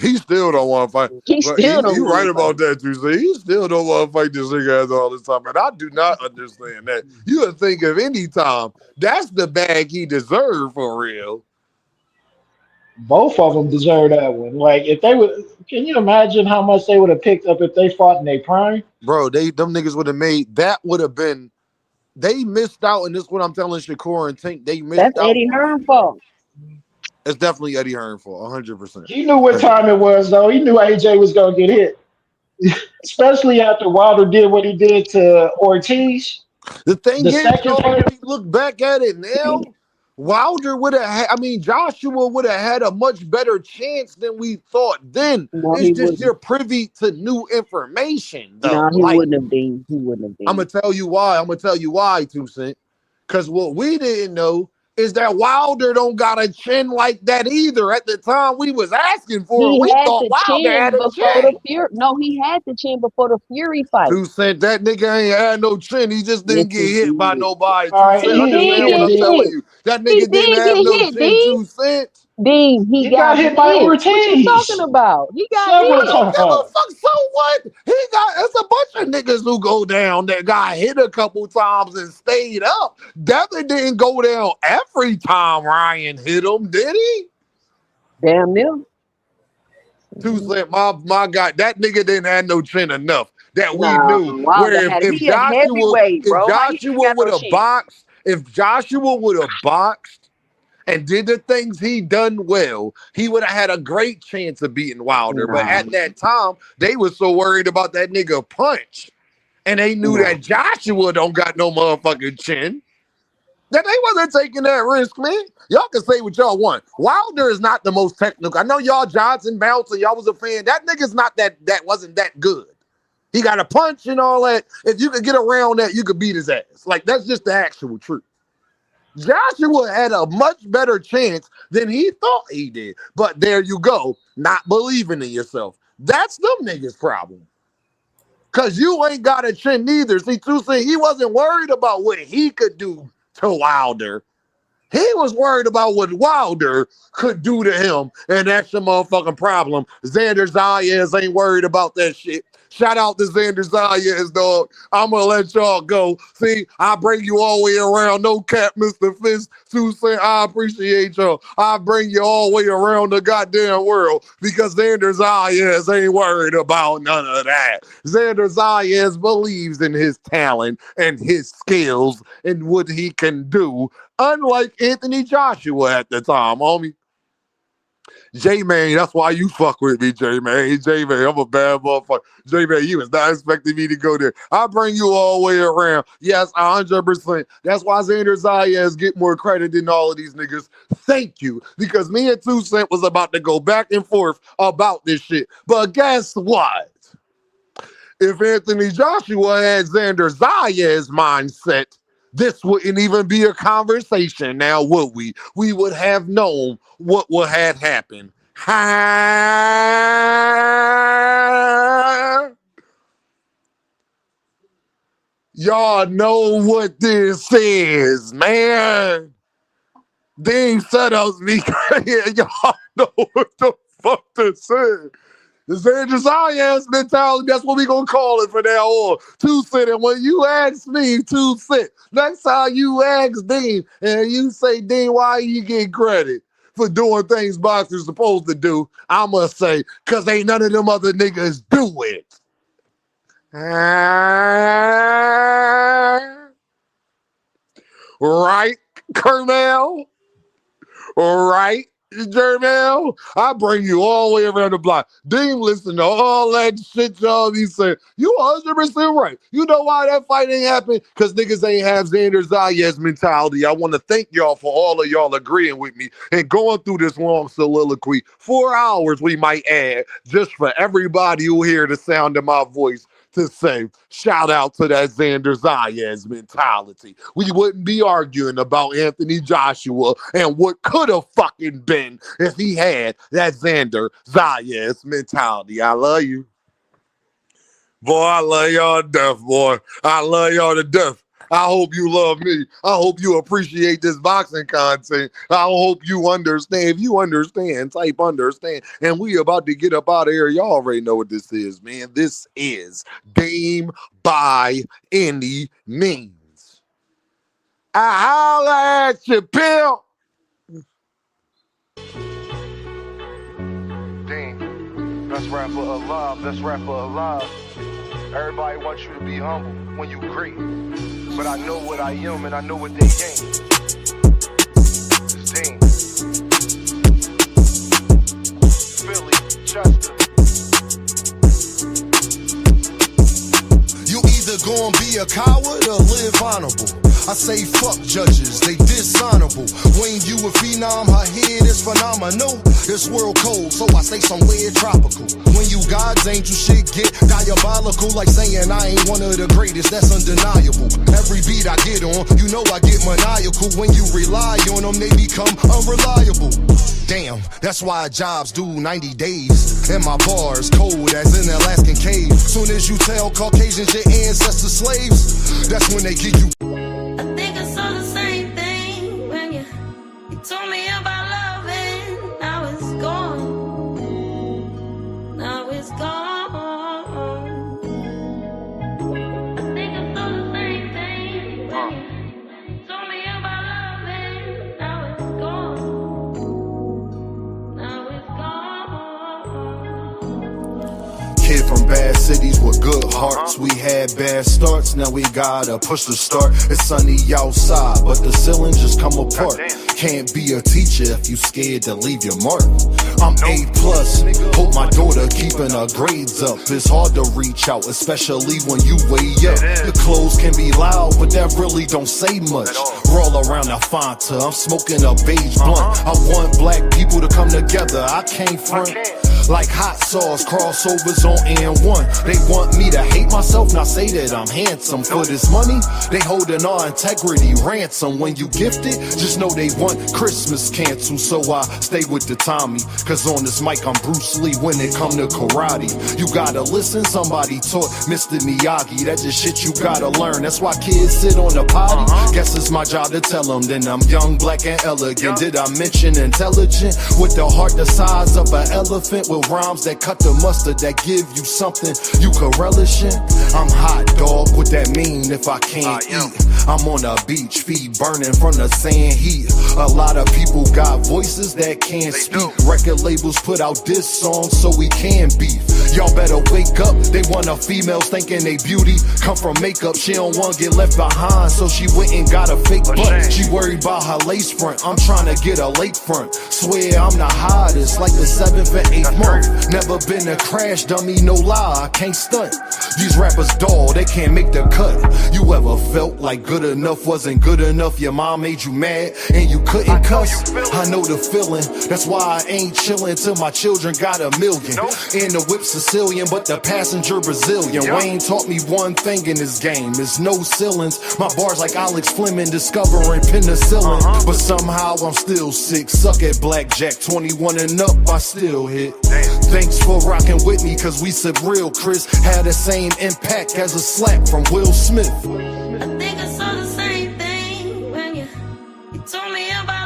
He still don't want to fight. He But still don't you want right to fight about him. that, you see. He still don't want to fight this nigga ass all this time. And I do not understand that. You would think of any time, that's the bag he deserved for real. Both of them deserve that one. Like if they would, can you imagine how much they would have picked up if they fought in their prime? Bro, them niggas would have made, that would have been, they missed out, and this is what I'm telling Shakur and Tink, they That's missed out Eddie on. Hearn fault. It's definitely Eddie Hearn for 100%. He knew what 100%. time it was, though. He knew AJ was gonna get hit, especially after Wilder did what he did to Ortiz. The thing The is, second though, fight, if you look back at it now, Wilder would have had, Joshua would have had a much better chance than we thought then. No, It's he just wouldn't. you're privy to new information, No, though. he Like, wouldn't have been. He wouldn't have I'm been. going to tell you why. Two Cent. Because what we didn't know is that Wilder don't got a chin like that either. At the time we was asking for it, He we had thought the Wilder had chin a before the chin. Fury. No, he had the chin before the Fury fight. 2 Cent, that nigga ain't had no chin. He just Yes, didn't get he hit by did. nobody. all 2 right, Cent, He did understand what get I'm he telling hit. you. That He nigga didn't did have get no hit, chin, Dean. 2 Cent. Dean, he he got got hit by hit. What you talking Ortiz about? He got several I hit. don't give a times. fuck. So what? It's a bunch of niggas who go down that got hit a couple times and stayed up. Devin didn't go down every time Ryan hit him, did he? Damn near. 2 Cent, my guy, that nigga didn't have no chin enough that we Nah, knew. Wilder Where had it. if He a Joshua, heavyweight, if bro. How he ain't Joshua got would no have chin? boxed, if Joshua would have boxed and did the things he done well, he would have had a great chance of beating Wilder. But Nah, at that time, they was so worried about that nigga punch. And they knew nah. that Joshua don't got no motherfucking chin. That they wasn't taking that risk, man. Y'all can say what y'all want. Wilder is not the most technical. I know y'all Johnson Bouncer, y'all was a fan. That nigga's not that wasn't that good. He got a punch and all that. If you could get around that, you could beat his ass. Like, that's just the actual truth. Joshua had a much better chance than he thought he did. But there you go, not believing in yourself. That's them niggas' problem. Cause you ain't got a chin neither. See, Tuesday, he wasn't worried about what he could do to Wilder. He was worried about what Wilder could do to him, and that's the motherfucking problem. Xander Zayas ain't worried about that shit. Shout out to Xander Zayas, dog. I'm gonna let y'all go. See, I bring you all the way around. No cap, Mr. Fist. Susan, I appreciate y'all. I bring you all the way around the goddamn world because Xander Zayas ain't worried about none of that. Xander Zayas believes in his talent and his skills and what he can do, unlike Anthony Joshua at the time, homie. J-Man, that's why you fuck with me, J-Man. J-Man, I'm a bad motherfucker. J-Man, you was not expecting me to go there. I bring you all the way around. Yes, 100%. That's why Xander Zayas get more credit than all of these niggas. Thank you. Because me and 2 Cent was about to go back and forth about this shit. But guess what? If Anthony Joshua had Xander Zayas' mindset, this wouldn't even be a conversation now, would we? We would have known what had happened. Y'all know what this is, man. Dean setups me. Y'all know what the fuck this is. The Xander Zayas mentality, that's what we gonna call it from now on. 2 Cent, and when you ask me, 2 Cent, next time you ask Dean, and you say, Dean, why you get credit for doing things boxers supposed to do, I'ma say, cause ain't none of them other niggas do it. Right, Kermel? Right, Jermel? I bring you all the way around the block. Dean, listen to all that shit y'all be saying. You 100% right. You know why that fight ain't happen? Because niggas ain't have Xander Zayas mentality. I want to thank y'all for all of y'all agreeing with me and going through this long soliloquy. 4 hours, we might add, just for everybody who hear the sound of my voice, to say, shout out to that Xander Zayas mentality. We wouldn't be arguing about Anthony Joshua and what could have fucking been if he had that Xander Zayas mentality. I love you. Boy, I love y'all to death, boy. I love y'all to death. I hope you love me. I hope you appreciate this boxing content. I hope you understand. If you understand, type understand. And we about to get up out of here. Y'all already know what this is, man. This is Game by Any Means. I holla at you, pimp. Dean, best rapper alive, best rapper alive. Everybody wants you to be humble when you great. But I know what I am and I know what they gain. It's Dean. Philly, Chester. You either gonna be a coward or live honorable. I say fuck judges, they dishonorable. When you a phenom, her head is phenomenal. This world cold, so I stay somewhere tropical. When you God's angel, shit get diabolical. Like saying I ain't one of the greatest, that's undeniable. Every beat I get on, you know I get maniacal. When you rely on them, they become unreliable. Damn, that's why jobs do 90 days. And my bars cold as in an Alaskan cave. Soon as you tell Caucasians your ancestors slaves, that's when they give you. I think I saw the same thing when you told me about love and now it's gone. Now it's gone. I think I saw the same thing when you told me about love and now it's gone. Now it's gone. Kid from bad cities with good hearts. We had bad starts, now we gotta push the start. It's sunny outside, but the ceiling just come apart. Can't be a teacher if you scared to leave your mark. I'm A+, hope my daughter keeping her grades up. It's hard to reach out, especially when you way up. Your clothes can be loud, but that really don't say much. Roll around the Fanta, I'm smoking a beige blunt. I want black people to come together, I can't front. Like hot sauce, crossovers on N1. They want me to hate myself, not say that I'm handsome. For this money, they holding our integrity ransom. When you gift it, just know they want Christmas canceled. So I stay with the Tommy, cause on this mic I'm Bruce Lee when it come to karate. You gotta listen, somebody taught Mr. Miyagi. That just shit you gotta learn. That's why kids sit on the potty. Guess it's my job to tell them. Then I'm young, black, and elegant. Did I mention intelligent? With the heart the size of an elephant with real rhymes that cut the mustard, that give you something you can relish in. I'm hot, dog, what that mean if I can't eat? I'm on a beach, feet burning from the sand heat. A lot of people got voices that can't speak. Record labels put out diss songs so we can beef. Y'all better wake up, they want a female thinking they beauty come from makeup. She don't want to get left behind, so she went and got a fake butt. She worried about her lace front, I'm trying to get a lake front. Swear I'm the hottest, like the 7th and 8th month. Never been a crash dummy, no lie, I can't stunt. These rappers dull, they can't make the cut. You ever felt like good enough wasn't good enough? Your mom made you mad and you couldn't cuss? I know the feeling, that's why I ain't chillin' till my children got $1 million. And the whip Sicilian, but the passenger Brazilian. Wayne taught me one thing in this game, is no ceilings. My bars like Alex Fleming discovering penicillin. But somehow I'm still sick, suck at blackjack, 21 and up, I still hit. Thanks for rocking with me, cause we said real Chris had the same impact as a slap from Will Smith. I think I saw the same thing when you told me about